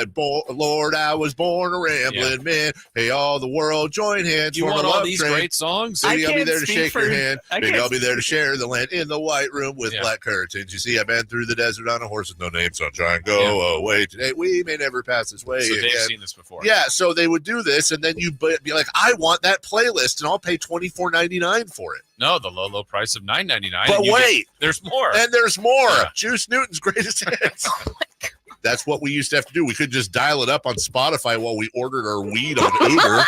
Speaker 7: Lord, I was born a rambling man. Hey, all the world, join hands.
Speaker 8: You
Speaker 7: for
Speaker 8: want
Speaker 7: the
Speaker 8: all
Speaker 7: love
Speaker 8: these
Speaker 7: train.
Speaker 8: great songs?
Speaker 7: Baby, I'll be there to shake your hand.
Speaker 1: I
Speaker 7: Baby,
Speaker 1: can't
Speaker 7: I'll be there to share the land in the white room with black curtains. You see, I've been through the desert on a horse with no name, sunshine. Go away today. We may never pass this way
Speaker 8: So
Speaker 7: again.
Speaker 8: Dave's seen this before.
Speaker 7: Yeah, so they would do this, and then you'd be like, I want that playlist, and I'll pay $24.99 for it.
Speaker 8: No, the low price of $9.99.
Speaker 7: But wait.
Speaker 8: There's more.
Speaker 7: And there's more.
Speaker 8: Yeah.
Speaker 7: Juice Newton's greatest hits. That's what we used to have to do. We could just dial it up on Spotify while we ordered our weed on Uber.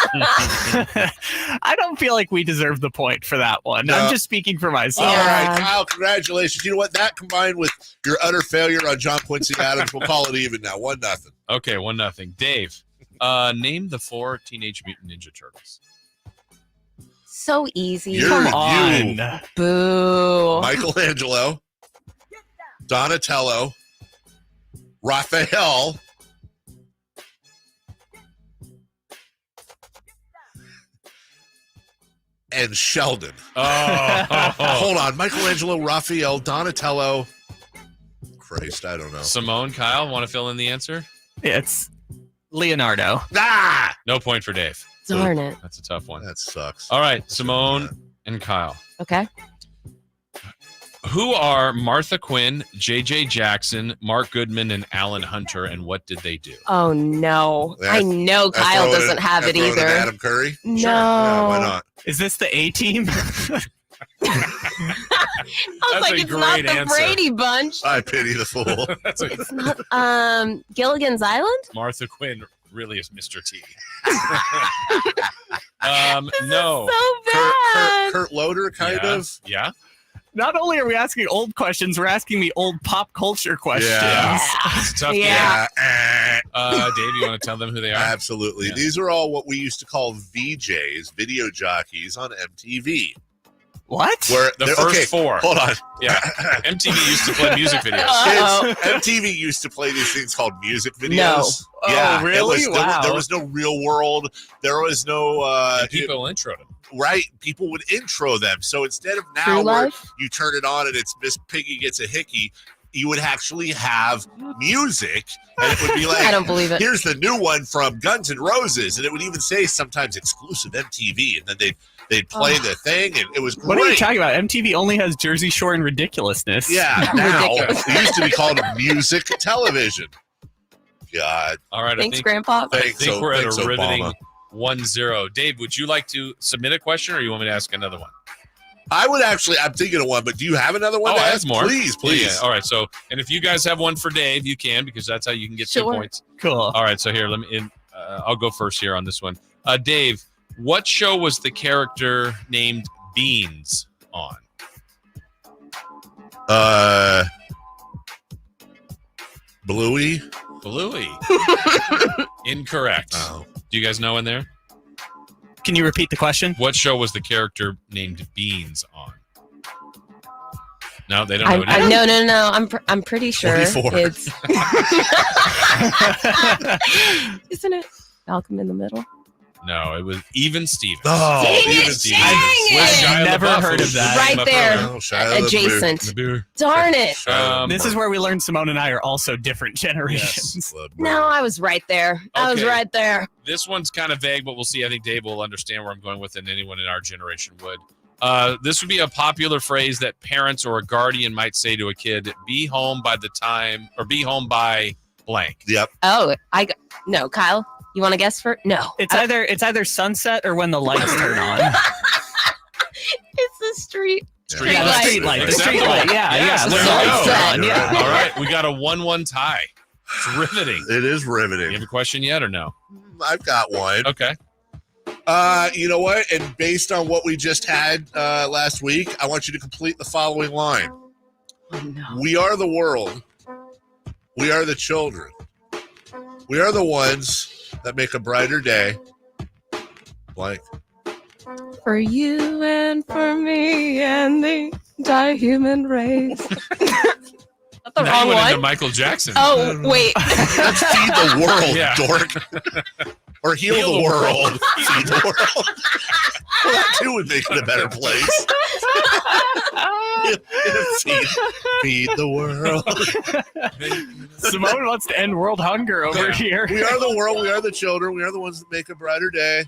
Speaker 1: I don't feel like we deserve the point for that one.
Speaker 7: No.
Speaker 1: I'm just speaking for myself.
Speaker 7: All right, Kyle, congratulations. You know what? That combined with your utter failure on John Quincy Adams, we'll call it even now. 1-0.
Speaker 8: Okay, 1-0. Dave, name the 4 Teenage Mutant Ninja Turtles.
Speaker 14: So easy.
Speaker 7: Come on.
Speaker 14: Boo.
Speaker 7: Michelangelo, Donatello, Raphael, and Sheldon.
Speaker 8: Oh.
Speaker 7: Hold on. Michelangelo, Raphael, Donatello. Christ, I don't know.
Speaker 8: Simone, Kyle, want to fill in the answer?
Speaker 1: It's Leonardo.
Speaker 7: Ah!
Speaker 8: No point for Dave.
Speaker 14: Darn it.
Speaker 8: That's a tough one.
Speaker 7: That sucks.
Speaker 8: All right, Simone and Kyle.
Speaker 14: Okay.
Speaker 8: Who are Martha Quinn, J.J. Jackson, Mark Goodman, and Alan Hunter, and what did they do?
Speaker 14: Oh, no. I know Kyle doesn't have it either.
Speaker 7: Adam Curry?
Speaker 14: No.
Speaker 7: Sure. Yeah, why not?
Speaker 1: Is this the A-team?
Speaker 14: I was
Speaker 8: That's
Speaker 14: like,
Speaker 8: a
Speaker 14: it's not
Speaker 8: great
Speaker 14: the
Speaker 8: answer.
Speaker 14: Brady Bunch.
Speaker 7: I pity the fool.
Speaker 8: That's a,
Speaker 14: It's not Gilligan's Island?
Speaker 8: Martha Quinn really is Mr. T. No.
Speaker 14: So bad.
Speaker 7: Kurt Loder, kind of.
Speaker 8: Yeah.
Speaker 1: Not only are we asking old questions, we're asking the old pop culture questions.
Speaker 8: It's a tough
Speaker 14: Yeah.
Speaker 8: game. Dave, you want to tell them who they are?
Speaker 7: Absolutely.
Speaker 8: Yeah.
Speaker 7: These are all what we used to call VJs, video jockeys on MTV.
Speaker 1: What?
Speaker 7: Where
Speaker 8: The first 4.
Speaker 7: Hold on.
Speaker 8: Yeah. MTV used to play music videos.
Speaker 7: Kids, MTV used to play these things called music videos.
Speaker 14: No.
Speaker 1: Oh,
Speaker 7: Yeah,
Speaker 1: really? Wow.
Speaker 7: There was no real world. There was no
Speaker 8: And people intro them.
Speaker 7: right. People would intro them. So instead of now
Speaker 14: True
Speaker 7: where
Speaker 14: Life?
Speaker 7: you turn it on and it's Miss Piggy gets a hickey, you would actually have music, and it would be like,
Speaker 14: I don't believe it.
Speaker 7: Here's the new one from Guns N' Roses, and it would even say sometimes exclusive MTV, and then they'd play the thing, and it was great.
Speaker 1: What are you talking about? MTV only has Jersey Shore and ridiculousness.
Speaker 7: Yeah, now it used to be called music television. God.
Speaker 8: All right.
Speaker 14: Thanks, Grandpa.
Speaker 8: I think we're at a riveting 1-0. Dave, would you like to submit a question, or you want me to ask another one?
Speaker 7: I would actually. I'm thinking of one, but do you have another one?
Speaker 8: Oh,
Speaker 7: to
Speaker 8: I have
Speaker 7: ask?
Speaker 8: more.
Speaker 7: Please.
Speaker 8: Yeah. All right. So, and if you guys have one for Dave, you can, because that's how you can get 2 points.
Speaker 1: Cool.
Speaker 8: All right. So here, let me. I'll go first here on this one. Dave, what show was the character named Beans on?
Speaker 7: Bluey.
Speaker 8: Incorrect.
Speaker 7: Oh.
Speaker 8: Do you guys know in there?
Speaker 1: Can you repeat the question?
Speaker 8: What show was the character named Beans on? No, they don't know it.
Speaker 14: No. I'm pretty sure
Speaker 7: 24.
Speaker 14: it's. Isn't it Malcolm in the Middle?
Speaker 8: No, it was Even Stevens.
Speaker 7: Oh,
Speaker 14: Even Stevens.
Speaker 1: I've never heard of that.
Speaker 14: Right there, adjacent. Darn it!
Speaker 1: This is where we learn Simone and I are also different generations.
Speaker 14: No, I was right there. I was
Speaker 8: Okay.
Speaker 14: right there.
Speaker 8: This one's kind of vague, but we'll see. I think Dave will understand where I'm going with it, and anyone in our generation would. This would be a popular phrase that parents or a guardian might say to a kid: "Be home by the time," or "Be home by blank."
Speaker 7: Yep.
Speaker 14: Oh, no, Kyle. You want to guess for no?
Speaker 1: It's either sunset or when the lights turn on.
Speaker 14: It's the street.
Speaker 8: Street
Speaker 1: Yeah,
Speaker 8: light.
Speaker 1: the street light. The street
Speaker 8: Acceptable.
Speaker 1: light. Yeah,
Speaker 8: Yes,
Speaker 1: yeah.
Speaker 8: there
Speaker 1: When the
Speaker 8: we
Speaker 1: lights
Speaker 8: go.
Speaker 1: turn on, yeah.
Speaker 8: All right, we got a 1-1 tie. It's riveting.
Speaker 7: It is riveting.
Speaker 8: You have a question yet or no?
Speaker 7: I've got one.
Speaker 8: Okay.
Speaker 7: You know what? And based on what we just had last week, I want you to complete the following line.
Speaker 14: Oh, no.
Speaker 7: We are the world. We are the children. We are the ones that make a brighter day. Blank.
Speaker 14: For you and for me and the entire human race. That's the
Speaker 8: Now
Speaker 14: wrong
Speaker 8: you went into
Speaker 14: one.
Speaker 8: Michael Jackson.
Speaker 14: Oh, wait.
Speaker 7: Let's feed the world,
Speaker 8: Yeah.
Speaker 7: dork. Or heal the world. Feed the world. Well, that too would make it a better place. Feed the world.
Speaker 1: Simone wants to end world hunger over here.
Speaker 7: We are the world. We are the children. We are the ones that make a brighter day.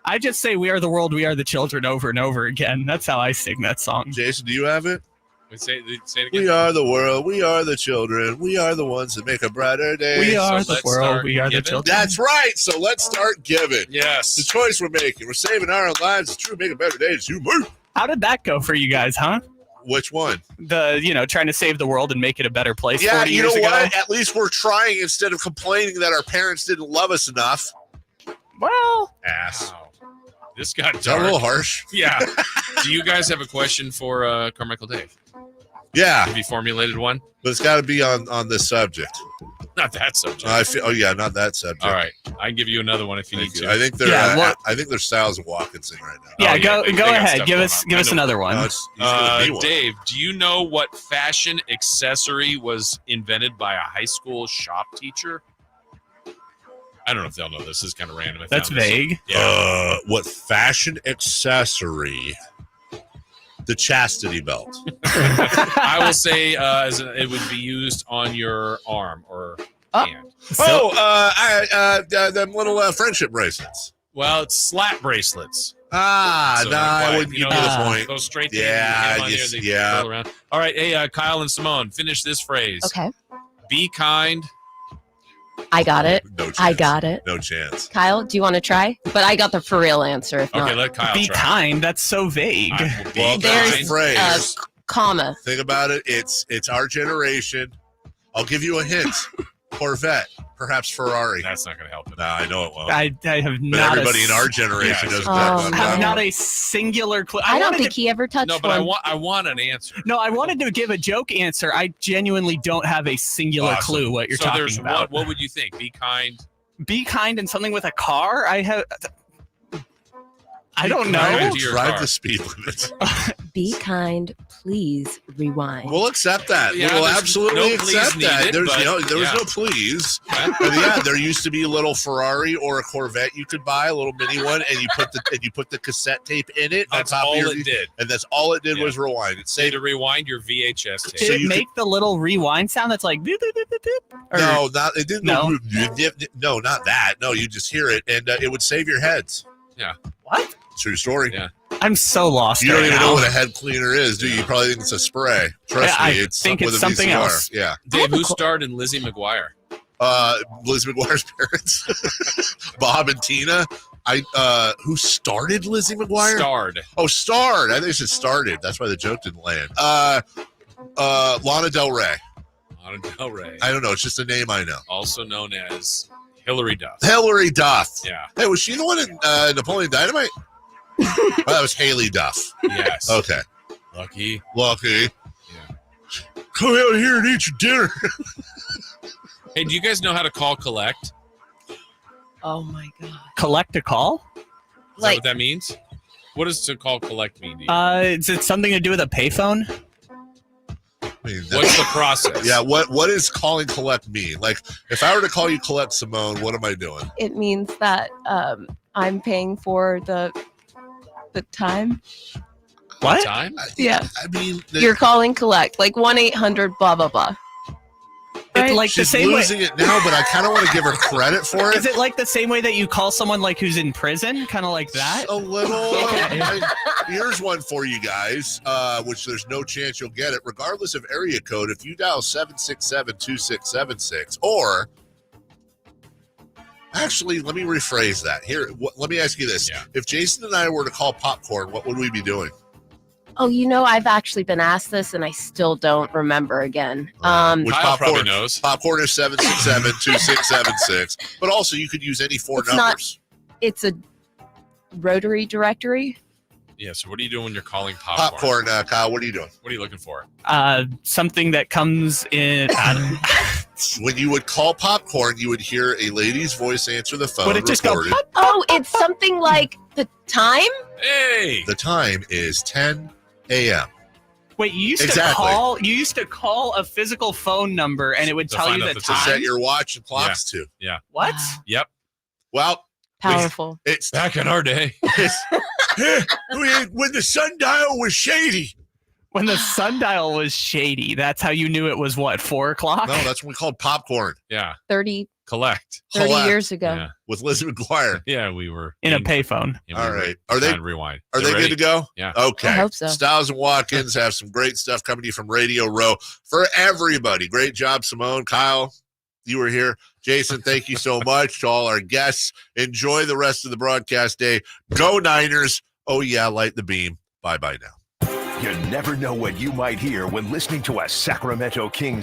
Speaker 1: I just say we are the world, we are the children over and over again. That's how I sing that song.
Speaker 7: Jason, do you have it?
Speaker 8: Say it again.
Speaker 7: We are the world. We are the children. We are the ones that make a brighter day.
Speaker 1: We are
Speaker 8: So
Speaker 1: the
Speaker 8: let's
Speaker 1: world,
Speaker 8: start
Speaker 1: we are the
Speaker 8: giving.
Speaker 1: children.
Speaker 7: That's right. So let's start giving.
Speaker 8: Yes.
Speaker 7: The choice we're making. We're saving our own lives. It's true. Make a better day. It's you. Move.
Speaker 1: How did that go for you guys, huh?
Speaker 7: Which one?
Speaker 1: Trying to save the world and make it a better place.
Speaker 7: Yeah,
Speaker 1: 40
Speaker 7: you
Speaker 1: years
Speaker 7: know
Speaker 1: ago?
Speaker 7: what? At least we're trying instead of complaining that our parents didn't love us enough.
Speaker 1: Well,
Speaker 7: Ass.
Speaker 8: Wow. This got
Speaker 7: Is that a
Speaker 8: dark.
Speaker 7: little harsh?
Speaker 8: Yeah. Do you guys have a question for Carmichael Dave?
Speaker 7: Yeah,
Speaker 8: Have you formulated one?
Speaker 7: but it's got to be on this subject.
Speaker 8: Not that subject.
Speaker 7: I feel. Oh yeah, not that subject.
Speaker 8: All right. I can give you another one if you
Speaker 7: Thank
Speaker 8: need
Speaker 7: you.
Speaker 8: to.
Speaker 7: I think they're.
Speaker 1: Yeah, what-
Speaker 7: I think their styles of Watkins right now.
Speaker 1: yeah,
Speaker 8: Oh,
Speaker 1: go
Speaker 8: they
Speaker 1: go
Speaker 8: got
Speaker 1: ahead.
Speaker 8: stuff
Speaker 1: Give
Speaker 8: going
Speaker 1: us
Speaker 8: on.
Speaker 1: give
Speaker 8: I
Speaker 1: us
Speaker 8: know.
Speaker 1: another one.
Speaker 7: No, it's gonna be one.
Speaker 8: Dave, do you know what fashion accessory was invented by a high school shop teacher? I don't know if they'll know this. This is kind of random. I found
Speaker 1: That's
Speaker 8: this.
Speaker 1: vague.
Speaker 8: Yeah.
Speaker 7: What fashion accessory? The chastity belt.
Speaker 8: I will say it would be used on your arm or hand.
Speaker 7: Them little friendship bracelets.
Speaker 8: Well, it's slap bracelets.
Speaker 7: Ah,
Speaker 8: So
Speaker 7: no,
Speaker 8: not
Speaker 7: I
Speaker 8: quite.
Speaker 7: wouldn't
Speaker 8: You
Speaker 7: give you
Speaker 8: know,
Speaker 7: the point.
Speaker 8: Go straight to
Speaker 7: Yeah,
Speaker 8: the hand on
Speaker 7: yes,
Speaker 8: here, they
Speaker 7: yeah.
Speaker 8: roll around. All right, hey, Kyle and Simone, finish this phrase.
Speaker 14: Okay.
Speaker 8: Be kind.
Speaker 14: I got it.
Speaker 7: No chance.
Speaker 14: I got it.
Speaker 7: No chance.
Speaker 14: Kyle, do you want to try? But I got the for real answer. If
Speaker 8: Okay,
Speaker 14: not.
Speaker 8: let Kyle
Speaker 1: Be
Speaker 8: try.
Speaker 1: kind. That's so vague.
Speaker 8: I will be
Speaker 7: Well,
Speaker 14: There's
Speaker 8: kind.
Speaker 7: phrase.
Speaker 14: comma.
Speaker 7: Think about it. It's our generation. I'll give you a hint. Corvette, perhaps Ferrari.
Speaker 8: That's not going to help it.
Speaker 7: No, I know it won't.
Speaker 1: I have
Speaker 7: But
Speaker 1: not.
Speaker 7: everybody in our generation
Speaker 8: Yes.
Speaker 7: knows
Speaker 14: Oh,
Speaker 7: exactly.
Speaker 14: no.
Speaker 1: have
Speaker 7: what
Speaker 1: not a singular clue.
Speaker 14: I don't
Speaker 1: wanted
Speaker 14: think he ever touched
Speaker 8: No, but
Speaker 14: one.
Speaker 8: I want an answer.
Speaker 1: No, I wanted to give a joke answer. I genuinely don't have a singular
Speaker 7: Awesome.
Speaker 1: clue what you're
Speaker 8: So
Speaker 1: talking
Speaker 8: there's
Speaker 1: about.
Speaker 8: what would you think? Be kind.
Speaker 1: Be kind and something with a car. I don't
Speaker 8: kind
Speaker 1: know.
Speaker 8: to your
Speaker 7: Drive
Speaker 8: car.
Speaker 7: the speed limit.
Speaker 14: Be kind. Please rewind.
Speaker 7: We'll accept that.
Speaker 8: Yeah,
Speaker 7: we'll
Speaker 8: there's
Speaker 7: absolutely
Speaker 8: no
Speaker 7: accept
Speaker 8: please
Speaker 7: that.
Speaker 8: needed,
Speaker 7: There
Speaker 8: but,
Speaker 7: was no please. But yeah, there used to be a little Ferrari or a Corvette you could buy, a little mini one, and you put the cassette tape in it.
Speaker 8: That's
Speaker 7: on top
Speaker 8: all
Speaker 7: of your,
Speaker 8: it did.
Speaker 7: and that's all it did was rewind. It
Speaker 8: Say
Speaker 7: saved.
Speaker 8: to rewind your VHS tape.
Speaker 1: Did it make the little rewind sound that's like boop, boop, boop, boop, boop? Or-
Speaker 7: No, not it didn't.
Speaker 1: No?
Speaker 7: No, not that. No, you just hear it, and it would save your heads.
Speaker 8: Yeah.
Speaker 1: What?
Speaker 7: True story.
Speaker 8: Yeah.
Speaker 1: I'm so lost.
Speaker 7: You don't
Speaker 1: right
Speaker 7: even
Speaker 1: now.
Speaker 7: know what a head cleaner is, do you? You probably think it's a spray. Trust
Speaker 1: Yeah,
Speaker 7: me,
Speaker 1: I
Speaker 7: it's
Speaker 1: think
Speaker 7: with
Speaker 1: it's
Speaker 7: a
Speaker 1: something
Speaker 7: VCR.
Speaker 1: else.
Speaker 7: Yeah.
Speaker 8: Dave, who starred in Lizzie McGuire?
Speaker 7: Liz McGuire's parents, Bob and Tina. Who started Lizzie McGuire?
Speaker 8: Starred.
Speaker 7: Oh, starred. I think it said started. That's why the joke didn't land. Lana Del Rey.
Speaker 8: Lana Del Rey.
Speaker 7: I don't know. It's just a name I know.
Speaker 8: Also known as Hillary Duff.
Speaker 7: Hilary Duff.
Speaker 8: Yeah.
Speaker 7: Hey, was she the one in Napoleon Dynamite? Oh, that was Haley Duff.
Speaker 8: Yes.
Speaker 7: Okay.
Speaker 8: Lucky.
Speaker 7: Yeah. Come out here and eat your dinner.
Speaker 8: Hey, do you guys know how to call collect?
Speaker 14: Oh my God.
Speaker 1: Collect a call?
Speaker 8: Is that what that means? What does to call collect mean?
Speaker 1: Is it something to do with a payphone?
Speaker 8: What's the process?
Speaker 7: Yeah, what is calling collect mean? Like, if I were to call you Collect Simone, what am I doing?
Speaker 14: It means that I'm paying for the time.
Speaker 1: What?
Speaker 8: Time?
Speaker 14: Yeah.
Speaker 7: I mean,
Speaker 14: You're calling collect, like 1-800 blah blah blah.
Speaker 1: It's like
Speaker 7: she's
Speaker 1: the same way.
Speaker 7: losing it now, but I kind of want to give her credit for it.
Speaker 1: Is it like the same way that you call someone like who's in prison? Kind of like that?
Speaker 7: A little.
Speaker 1: Okay.
Speaker 7: Here's one for you guys, which there's no chance you'll get it, regardless of area code. If you dial 767-2676, or actually, let me rephrase that. Here, let me ask you this: if Jason and I were to call Popcorn, what would we be doing?
Speaker 14: Oh, I've actually been asked this and I still don't remember again.
Speaker 7: Which
Speaker 8: Kyle
Speaker 7: Popcorn
Speaker 8: probably knows.
Speaker 7: Popcorn is 767-2676, but also you could use any four numbers.
Speaker 14: It's a rotary directory.
Speaker 8: Yeah, so what are you doing when you're calling popcorn?
Speaker 7: Popcorn, Kyle, what are you doing?
Speaker 8: What are you looking for?
Speaker 1: Something that comes in.
Speaker 7: When you would call Popcorn, you would hear a lady's voice answer the phone.
Speaker 1: Would it just go
Speaker 7: recorded.
Speaker 1: pop?
Speaker 14: Oh, it's something like the time?
Speaker 8: Hey!
Speaker 7: The time is 10 a.m.
Speaker 1: Wait, you used
Speaker 7: Exactly.
Speaker 1: to call. You used to call a physical phone number, and it would
Speaker 8: To
Speaker 1: tell
Speaker 8: find
Speaker 1: you
Speaker 8: out
Speaker 1: the
Speaker 8: the
Speaker 7: To
Speaker 1: time.
Speaker 7: set your watch and clocks to.
Speaker 8: Yeah.
Speaker 1: What?
Speaker 8: Yep.
Speaker 7: Well,
Speaker 14: Powerful.
Speaker 7: it's
Speaker 8: Back in our day.
Speaker 7: when the sundial was shady.
Speaker 1: When the sundial was shady, that's how you knew it was what, 4 o'clock?
Speaker 7: No, that's when we called Popcorn.
Speaker 8: Yeah.
Speaker 14: 30
Speaker 8: Collect.
Speaker 14: years ago.
Speaker 8: Yeah.
Speaker 7: With Liz McGuire.
Speaker 8: Yeah, we were
Speaker 1: In a payphone.
Speaker 8: Yeah, we
Speaker 7: All
Speaker 8: were
Speaker 7: right. Are they
Speaker 8: trying to rewind?
Speaker 7: Are they
Speaker 8: ready?
Speaker 7: good to go?
Speaker 8: Yeah.
Speaker 7: Okay.
Speaker 14: I hope so.
Speaker 7: Styles and Watkins have some great stuff coming to you from Radio Row for everybody. Great job, Simone. Kyle, you were here. Jason, thank you so much to all our guests. Enjoy the rest of the broadcast day. Go Niners. Oh, yeah, light the beam. Bye-bye now.
Speaker 2: You never know what you might hear when listening to a Sacramento Kings